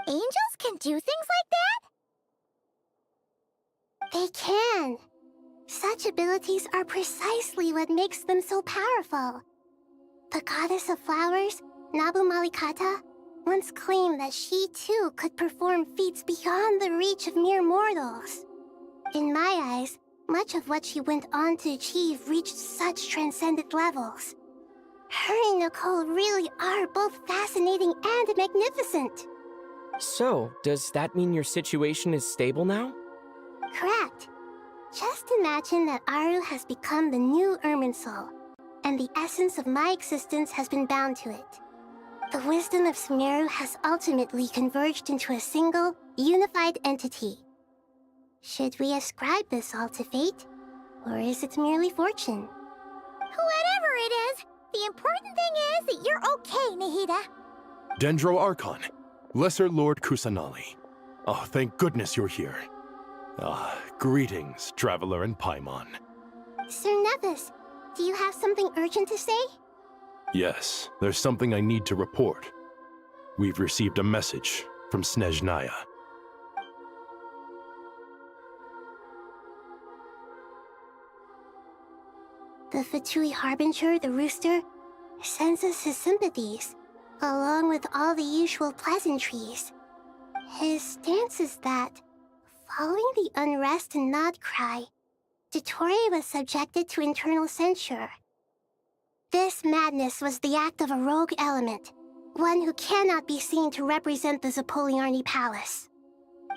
Angels can do things like that? They can. Such abilities are precisely what makes them so powerful. The goddess of flowers, Nabu Malikata, once claimed that she too could perform feats beyond the reach of mere mortals. In my eyes, much of what she went on to achieve reached such transcendent levels. Her and Nicole really are both fascinating and magnificent. So, does that mean your situation is stable now? Correct. Just imagine that Aru has become the new Irminsul, and the essence of my existence has been bound to it. The wisdom of Sumeru has ultimately converged into a single, unified entity. Should we ascribe this all to fate, or is it merely fortune? Whatever it is, the important thing is that you're okay, Nahida. Dendro Archon, Lesser Lord Kusanali. Oh, thank goodness you're here. Greetings, Traveler and Paimon. Sir Nevis, do you have something urgent to say? Yes, there's something I need to report. We've received a message from Snezhnaya. The Fatui Harbinger, the Rooster, sends us his sympathies, along with all the usual pleasantries. His stance is that, following the unrest and Nod Cry, Dottore was subjected to internal censure. This madness was the act of a rogue element, one who cannot be seen to represent the Zapoliarni Palace.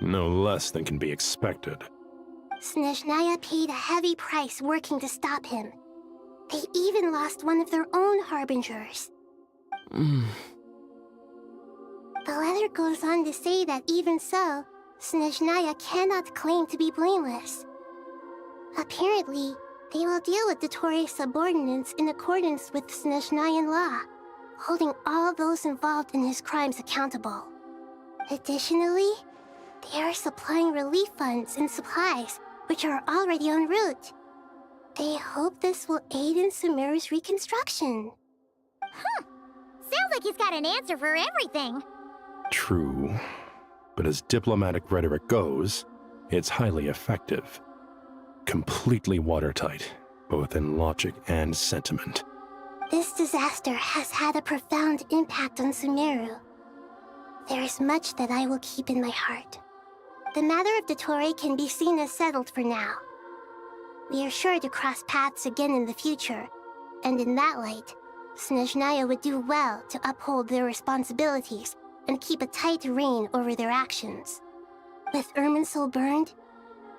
No less than can be expected. Snezhnaya paid a heavy price working to stop him. They even lost one of their own harbingers. The letter goes on to say that even so, Snezhnaya cannot claim to be blameless. Apparently, they will deal with Dottore's subordinates in accordance with Snezhnayan law, holding all those involved in his crimes accountable. Additionally, they are supplying relief funds and supplies, which are already en route. They hope this will aid in Sumeru's reconstruction. Sounds like he's got an answer for everything. True. But as diplomatic rhetoric goes, it's highly effective. Completely watertight, both in logic and sentiment. This disaster has had a profound impact on Sumeru. There is much that I will keep in my heart. The matter of Dottore can be seen as settled for now. We are sure to cross paths again in the future, and in that light, Snezhnaya would do well to uphold their responsibilities and keep a tight rein over their actions. With Irminsul burned,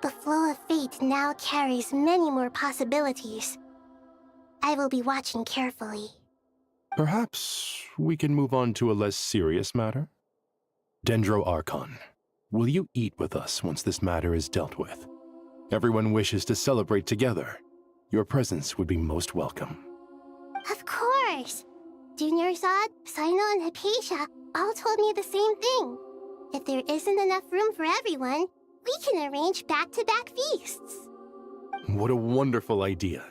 the flow of fate now carries many more possibilities. I will be watching carefully. Perhaps we can move on to a less serious matter? Dendro Archon, will you eat with us once this matter is dealt with? Everyone wishes to celebrate together. Your presence would be most welcome. Of course! Junior Zod, Sino, and Hypatia all told me the same thing. If there isn't enough room for everyone, we can arrange back-to-back feasts. What a wonderful idea.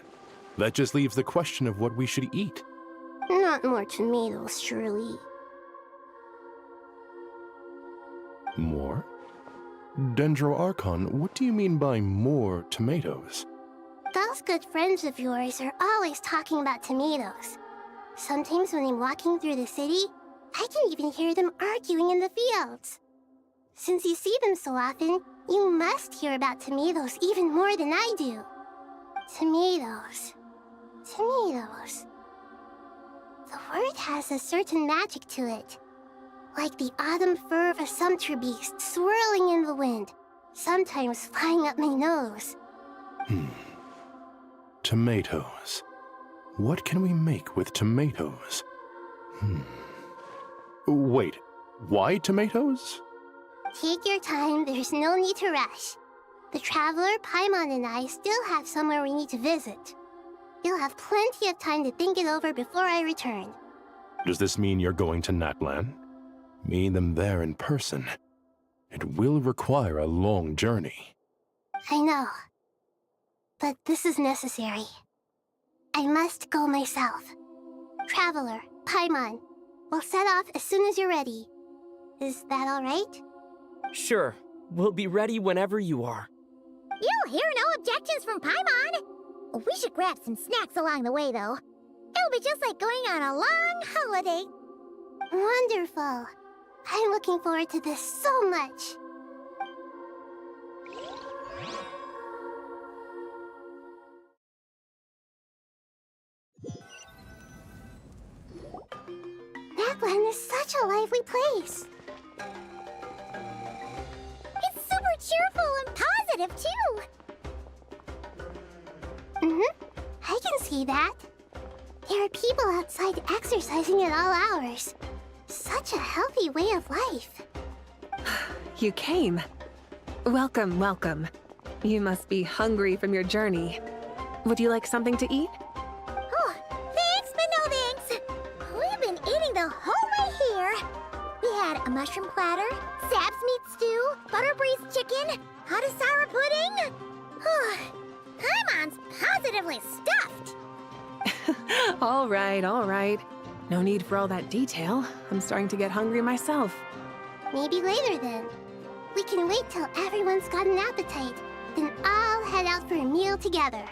That just leaves the question of what we should eat. Not more tomatoes, surely. More? Dendro Archon, what do you mean by more tomatoes? Those good friends of yours are always talking about tomatoes. Sometimes when I'm walking through the city, I can even hear them arguing in the fields. Since you see them so often, you must hear about tomatoes even more than I do. Tomatoes. Tomatoes. The word has a certain magic to it. Like the autumn fur of a sumpter beast swirling in the wind, sometimes flying up my nose. Tomatoes. What can we make with tomatoes? Wait, why tomatoes? Take your time, there's no need to rush. The Traveler, Paimon, and I still have somewhere we need to visit. You'll have plenty of time to think it over before I return. Does this mean you're going to Natlan? Meet them there in person. It will require a long journey. I know. But this is necessary. I must go myself. Traveler, Paimon, we'll set off as soon as you're ready. Is that all right? Sure. We'll be ready whenever you are. You'll hear no objections from Paimon. We should grab some snacks along the way, though. It'll be just like going on a long holiday. Wonderful. I'm looking forward to this so much. Natlan is such a lively place. It's super cheerful and positive, too. I can see that. There are people outside exercising at all hours. Such a healthy way of life. You came. Welcome, welcome. You must be hungry from your journey. Would you like something to eat? Oh, thanks, but no thanks. We've been eating the whole way here. We had a mushroom platter, Sab's meat stew, butter braised chicken, hot sour pudding. Paimon's positively stuffed. All right, all right. No need for all that detail. I'm starting to get hungry myself. Maybe later then. We can wait till everyone's got an appetite. Then I'll head out for a meal together.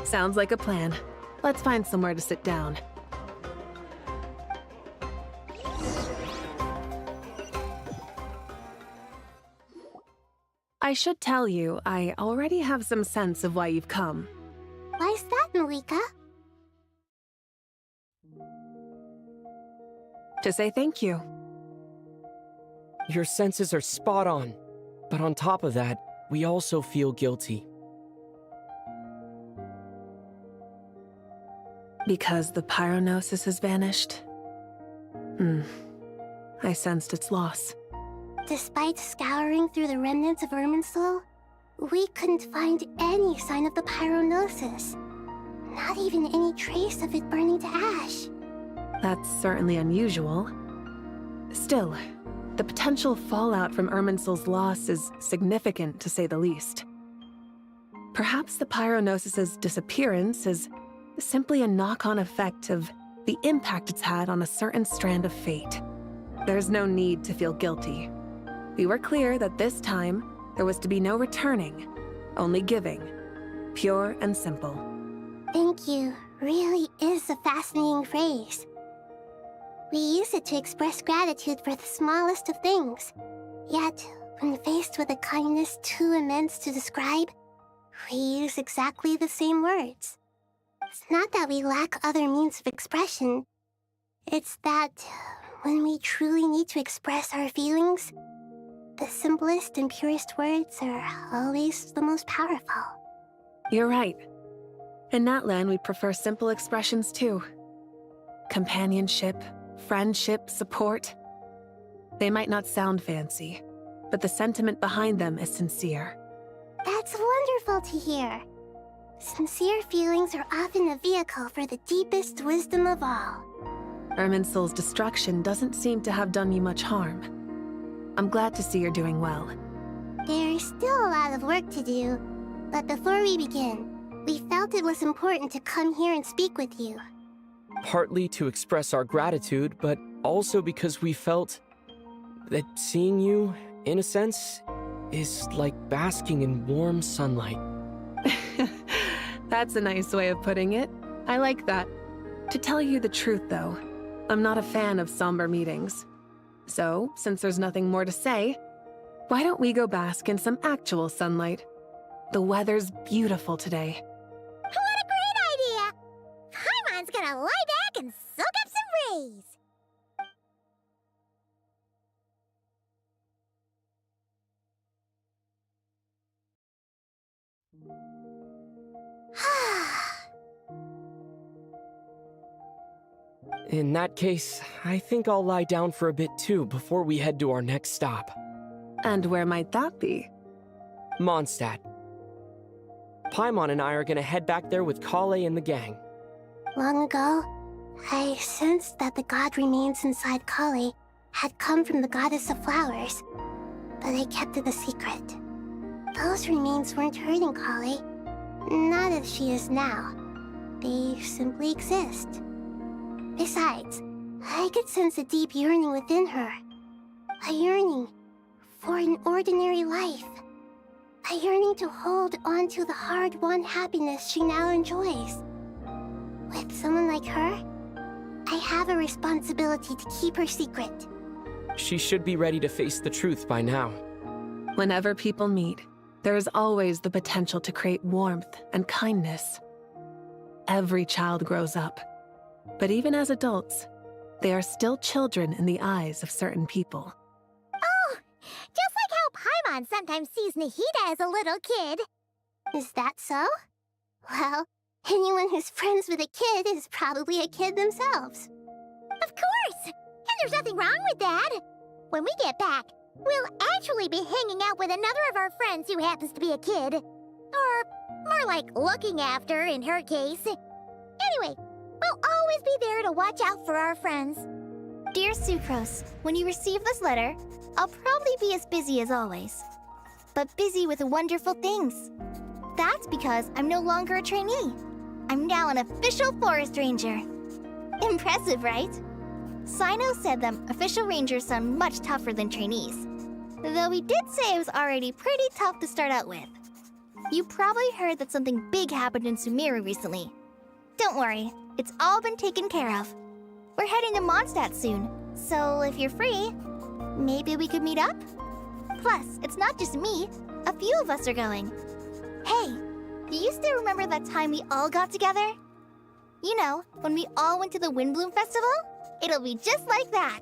Sounds like a plan. Let's find somewhere to sit down. I should tell you, I already have some sense of why you've come. Why's that, Malika? To say thank you. Your senses are spot on. But on top of that, we also feel guilty. Because the pyronosis has vanished? I sensed its loss. Despite scouring through the remnants of Irminsul, we couldn't find any sign of the pyronosis. Not even any trace of it burning to ash. That's certainly unusual. Still, the potential fallout from Irminsul's loss is significant, to say the least. Perhaps the pyronosis's disappearance is simply a knock-on effect of the impact it's had on a certain strand of fate. There's no need to feel guilty. We were clear that this time, there was to be no returning, only giving. Pure and simple. Thank you really is a fascinating phrase. We use it to express gratitude for the smallest of things. Yet, when faced with a kindness too immense to describe, we use exactly the same words. It's not that we lack other means of expression. It's that when we truly need to express our feelings, the simplest and purest words are always the most powerful. You're right. In Natlan, we prefer simple expressions too. Companionship, friendship, support. They might not sound fancy, but the sentiment behind them is sincere. That's wonderful to hear. Sincere feelings are often a vehicle for the deepest wisdom of all. Irminsul's destruction doesn't seem to have done you much harm. I'm glad to see you're doing well. There's still a lot of work to do, but before we begin, we felt it was important to come here and speak with you. Partly to express our gratitude, but also because we felt that seeing you, in a sense, is like basking in warm sunlight. That's a nice way of putting it. I like that. To tell you the truth, though, I'm not a fan of somber meetings. So, since there's nothing more to say, why don't we go bask in some actual sunlight? The weather's beautiful today. What a great idea! Paimon's gonna lie back and soak up some rays. In that case, I think I'll lie down for a bit too before we head to our next stop. And where might that be? Mondstadt. Paimon and I are gonna head back there with Kale and the gang. Long ago, I sensed that the god remains inside Kale had come from the goddess of flowers, but I kept it a secret. Those remains weren't hurting Kale, not as she is now. They simply exist. Besides, I could sense a deep yearning within her. A yearning for an ordinary life. A yearning to hold on to the hard-won happiness she now enjoys. With someone like her, I have a responsibility to keep her secret. She should be ready to face the truth by now. Whenever people meet, there is always the potential to create warmth and kindness. Every child grows up, but even as adults, they are still children in the eyes of certain people. Oh, just like how Paimon sometimes sees Nahida as a little kid. Is that so? Well, anyone who's friends with a kid is probably a kid themselves. Of course! And there's nothing wrong with that. When we get back, we'll actually be hanging out with another of our friends who happens to be a kid. Or more like looking after, in her case. Anyway, we'll always be there to watch out for our friends. Dear Sucrose, when you receive this letter, I'll probably be as busy as always. But busy with wonderful things. That's because I'm no longer a trainee. I'm now an official forest ranger. Impressive, right? Sino said that official rangers sound much tougher than trainees. Though he did say it was already pretty tough to start out with. You probably heard that something big happened in Sumeru recently. Don't worry, it's all been taken care of. We're heading to Mondstadt soon, so if you're free, maybe we could meet up? Plus, it's not just me. A few of us are going. Hey, do you still remember that time we all got together? You know, when we all went to the Windbloom Festival? It'll be just like that.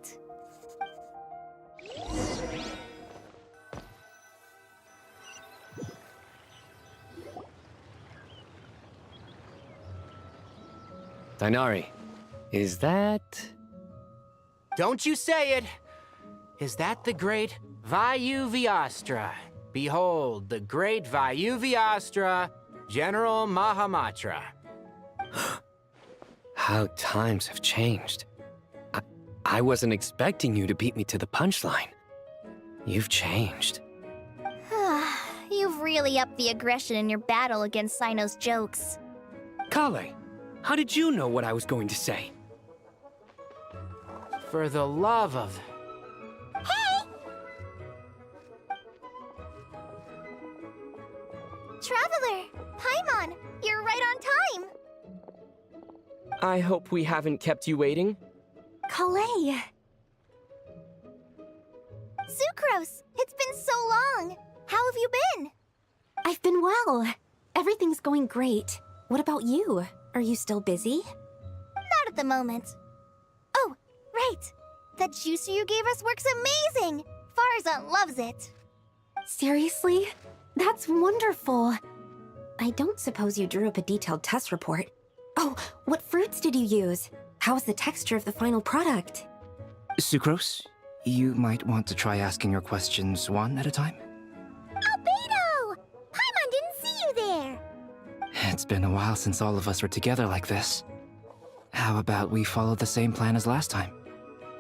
Dainari, is that... Don't you say it! Is that the great Vayu-Vyastra? Behold, the great Vayu-Vyastra, General Mahamatra. How times have changed. I wasn't expecting you to beat me to the punchline. You've changed. You've really upped the aggression in your battle against Sino's jokes. Kale, how did you know what I was going to say? For the love of... Hey! Traveler! Paimon! You're right on time! I hope we haven't kept you waiting. Kalei! Sucrose! It's been so long! How have you been? I've been well. Everything's going great. What about you? Are you still busy? Not at the moment. Oh, right! That juicer you gave us works amazing! Farzan loves it! Seriously? That's wonderful. I don't suppose you drew up a detailed test report. Oh, what fruits did you use? How's the texture of the final product? Sucrose, you might want to try asking your questions one at a time. Albedo! Paimon didn't see you there! It's been a while since all of us were together like this. How about we follow the same plan as last time?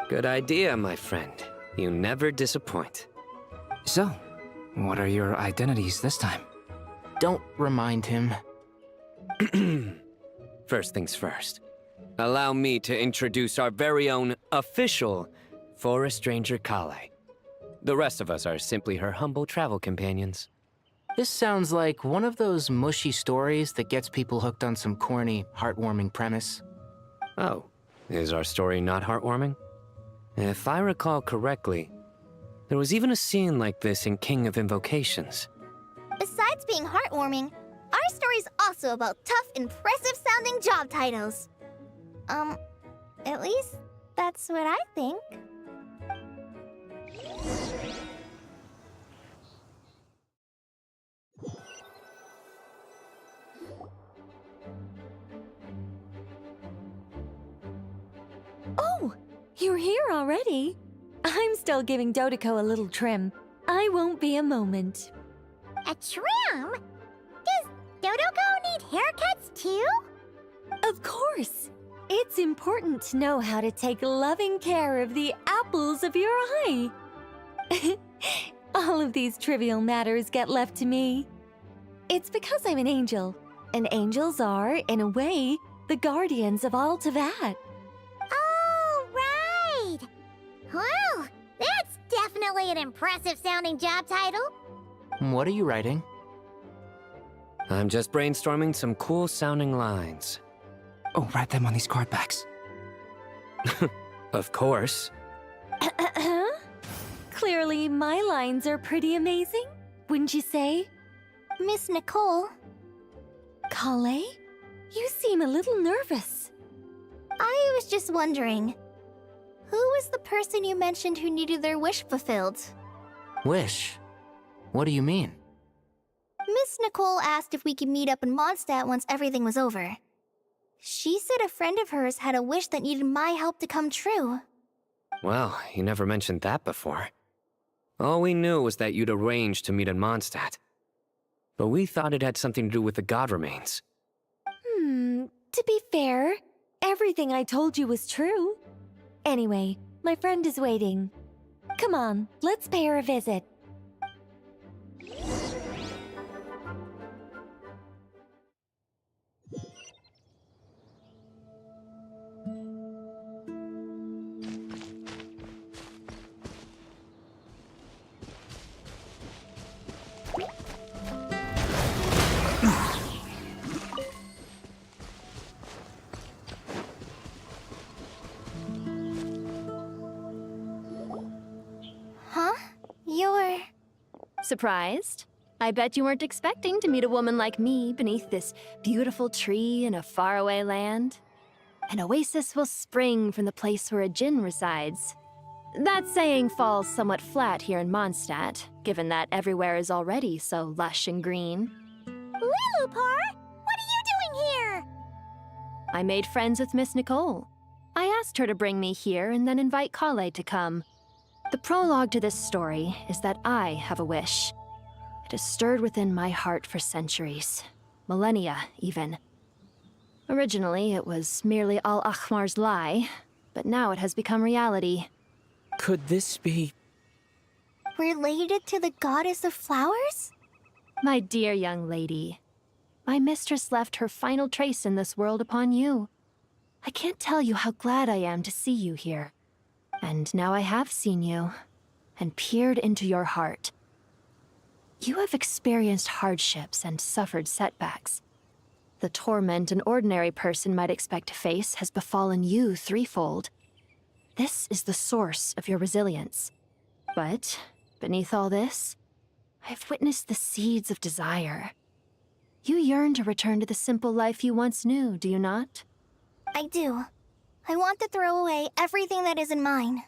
Good idea, my friend. You never disappoint. So, what are your identities this time? Don't remind him. First things first. Allow me to introduce our very own official Forest Ranger Kale. The rest of us are simply her humble travel companions. This sounds like one of those mushy stories that gets people hooked on some corny, heartwarming premise. Oh, is our story not heartwarming? If I recall correctly, there was even a scene like this in King of Invocations. Besides being heartwarming, our story's also about tough, impressive-sounding job titles. At least that's what I think. Oh, you're here already? I'm still giving Dodeko a little trim. I won't be a moment. A trim? Does Dodoko need haircuts too? Of course. It's important to know how to take loving care of the apples of your eye. All of these trivial matters get left to me. It's because I'm an angel, and angels are, in a way, the guardians of all Teyvat. Oh, right! Well, that's definitely an impressive-sounding job title. What are you writing? I'm just brainstorming some cool-sounding lines. Oh, write them on these card backs. Of course. Clearly, my lines are pretty amazing, wouldn't you say? Miss Nicole. Kale? You seem a little nervous. I was just wondering, who was the person you mentioned who needed their wish fulfilled? Wish? What do you mean? Miss Nicole asked if we could meet up in Mondstadt once everything was over. She said a friend of hers had a wish that needed my help to come true. Well, you never mentioned that before. All we knew was that you'd arranged to meet in Mondstadt. But we thought it had something to do with the god remains. To be fair, everything I told you was true. Anyway, my friend is waiting. Come on, let's pay her a visit. Huh? You're... Surprised? I bet you weren't expecting to meet a woman like me beneath this beautiful tree in a faraway land. An oasis will spring from the place where a djinn resides. That saying falls somewhat flat here in Mondstadt, given that everywhere is already so lush and green. Lilupar, what are you doing here? I made friends with Miss Nicole. I asked her to bring me here and then invite Kale to come. The prologue to this story is that I have a wish. It has stirred within my heart for centuries, millennia even. Originally, it was merely Al-Ahmar's lie, but now it has become reality. Could this be... related to the goddess of flowers? My dear young lady, my mistress left her final trace in this world upon you. I can't tell you how glad I am to see you here. And now I have seen you, and peered into your heart. You have experienced hardships and suffered setbacks. The torment an ordinary person might expect to face has befallen you threefold. This is the source of your resilience. But, beneath all this, I have witnessed the seeds of desire. You yearn to return to the simple life you once knew, do you not? I do. I want to throw away everything that isn't mine.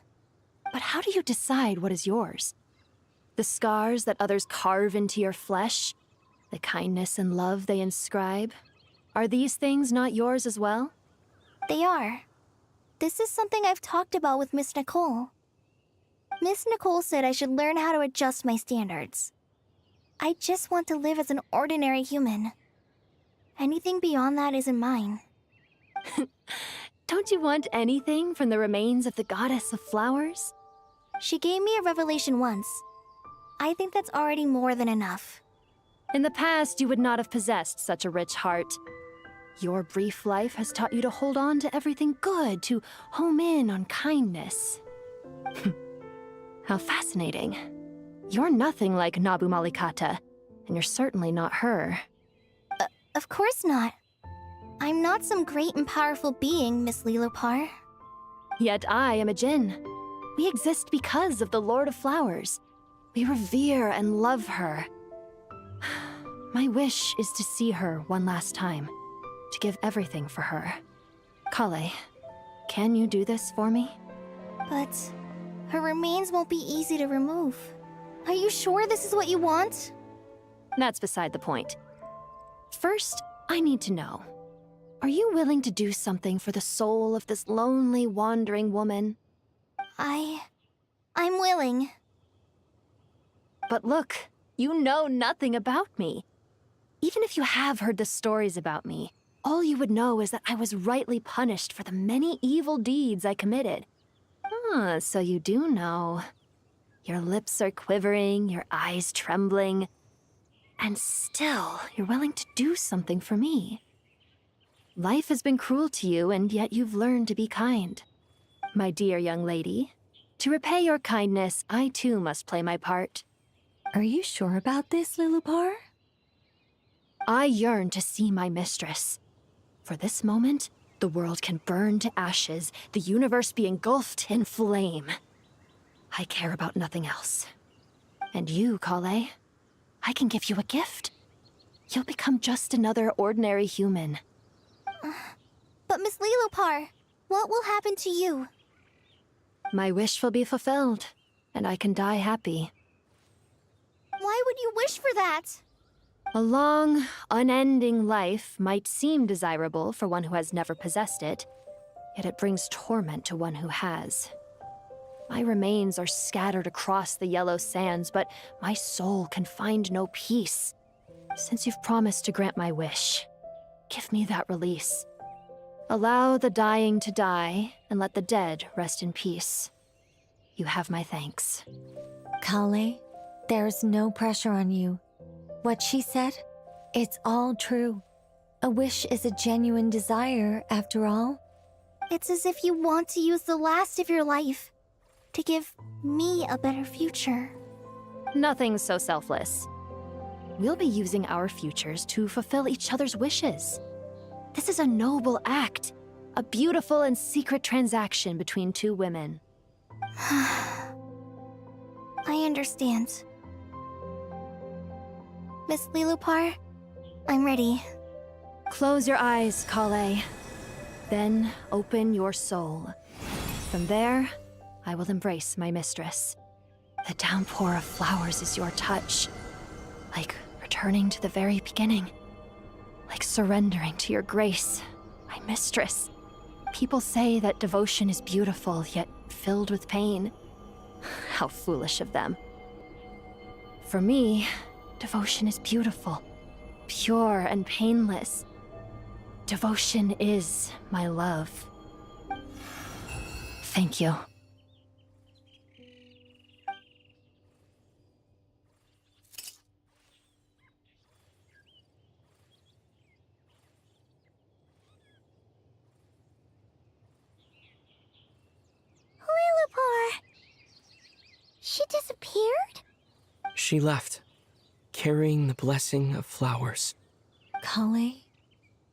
But how do you decide what is yours? The scars that others carve into your flesh? The kindness and love they inscribe? Are these things not yours as well? They are. This is something I've talked about with Miss Nicole. Miss Nicole said I should learn how to adjust my standards. I just want to live as an ordinary human. Anything beyond that isn't mine. Don't you want anything from the remains of the goddess of flowers? She gave me a revelation once. I think that's already more than enough. In the past, you would not have possessed such a rich heart. Your brief life has taught you to hold on to everything good, to home in on kindness. How fascinating. You're nothing like Nabu Malikata, and you're certainly not her. Of course not. I'm not some great and powerful being, Miss Lilupar. Yet I am a djinn. We exist because of the Lord of Flowers. We revere and love her. My wish is to see her one last time, to give everything for her. Kale, can you do this for me? But her remains won't be easy to remove. Are you sure this is what you want? That's beside the point. First, I need to know. Are you willing to do something for the soul of this lonely, wandering woman? I'm willing. But look, you know nothing about me. Even if you have heard the stories about me, all you would know is that I was rightly punished for the many evil deeds I committed. Ah, so you do know. Your lips are quivering, your eyes trembling, and still you're willing to do something for me. Life has been cruel to you, and yet you've learned to be kind. My dear young lady, to repay your kindness, I too must play my part. Are you sure about this, Lilupar? I yearn to see my mistress. For this moment, the world can burn to ashes, the universe be engulfed in flame. I care about nothing else. And you, Kale, I can give you a gift. You'll become just another ordinary human. But Miss Lilopar, what will happen to you? My wish will be fulfilled, and I can die happy. Why would you wish for that? A long, unending life might seem desirable for one who has never possessed it, yet it brings torment to one who has. My remains are scattered across the yellow sands, but my soul can find no peace. Since you've promised to grant my wish, give me that release. Allow the dying to die, and let the dead rest in peace. You have my thanks. Kale, there's no pressure on you. What she said, it's all true. A wish is a genuine desire, after all. It's as if you want to use the last of your life to give me a better future. Nothing's so selfless. We'll be using our futures to fulfill each other's wishes. This is a noble act, a beautiful and secret transaction between two women. I understand. Miss Lilopar, I'm ready. Close your eyes, Kale. Then open your soul. From there, I will embrace my mistress. The downpour of flowers is your touch. Like returning to the very beginning. Like surrendering to your grace, my mistress. People say that devotion is beautiful, yet filled with pain. How foolish of them. For me, devotion is beautiful, pure and painless. Devotion is my love. Thank you. Lilopar! She disappeared? She left, carrying the blessing of flowers. Kale,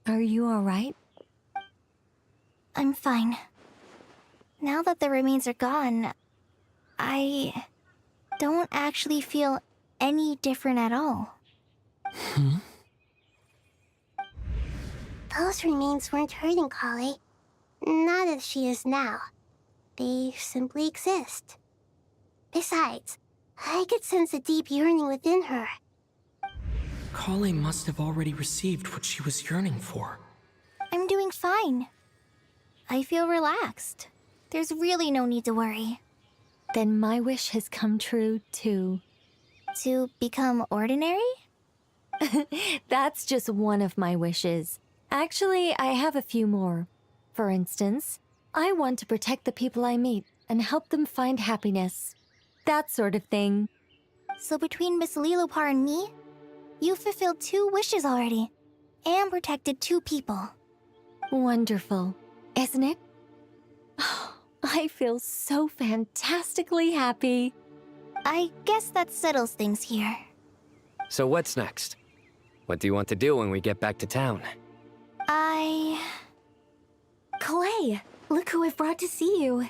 are you alright? I'm fine. Now that the remains are gone, I don't actually feel any different at all. Those remains weren't hurting Kale. Not as she is now. They simply exist. Besides, I could sense a deep yearning within her. Kale must have already received what she was yearning for. I'm doing fine. I feel relaxed. There's really no need to worry. Then my wish has come true, too. To become ordinary? That's just one of my wishes. Actually, I have a few more. For instance, I want to protect the people I meet and help them find happiness. That sort of thing. So between Miss Lilopar and me, you've fulfilled 2 wishes already, and protected 2 people. Wonderful, isn't it? I feel so fantastically happy. I guess that settles things here. So what's next? What do you want to do when we get back to town? Kalei, look who I've brought to see you.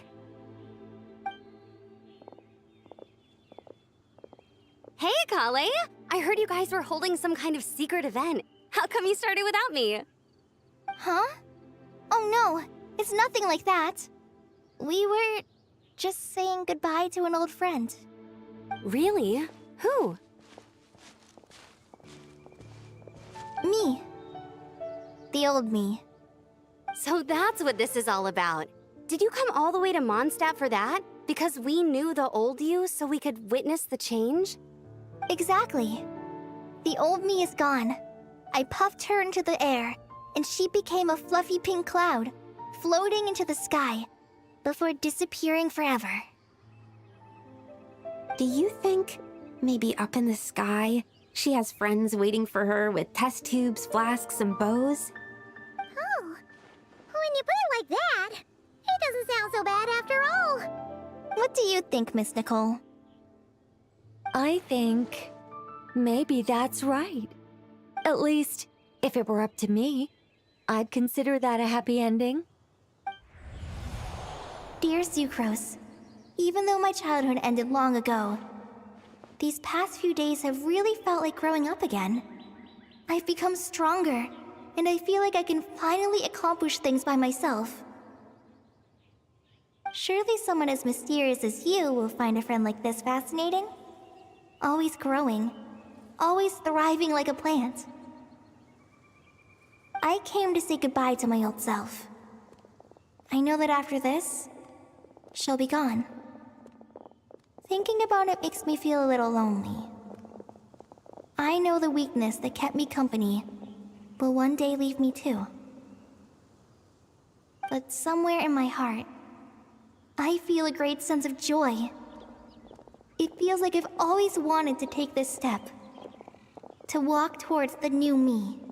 Hey, Kalei! I heard you guys were holding some kind of secret event. How come you started without me? Huh? Oh no, it's nothing like that. We were just saying goodbye to an old friend. Really? Who? Me. The old me. So that's what this is all about. Did you come all the way to Mondstadt for that? Because we knew the old you so we could witness the change? Exactly. The old me is gone. I puffed her into the air, and she became a fluffy pink cloud, floating into the sky, before disappearing forever. Do you think, maybe up in the sky, she has friends waiting for her with test tubes, flasks, and bows? Oh, when you put it like that, it doesn't sound so bad after all. What do you think, Miss Nicole? I think maybe that's right. At least, if it were up to me, I'd consider that a happy ending. Dear Sucrose, Even though my childhood ended long ago, these past few days have really felt like growing up again. I've become stronger, and I feel like I can finally accomplish things by myself. Surely someone as mysterious as you will find a friend like this fascinating? Always growing, always thriving like a plant. I came to say goodbye to my old self. I know that after this, she'll be gone. Thinking about it makes me feel a little lonely. I know the weakness that kept me company will one day leave me too. But somewhere in my heart, I feel a great sense of joy. It feels like I've always wanted to take this step, to walk towards the new me.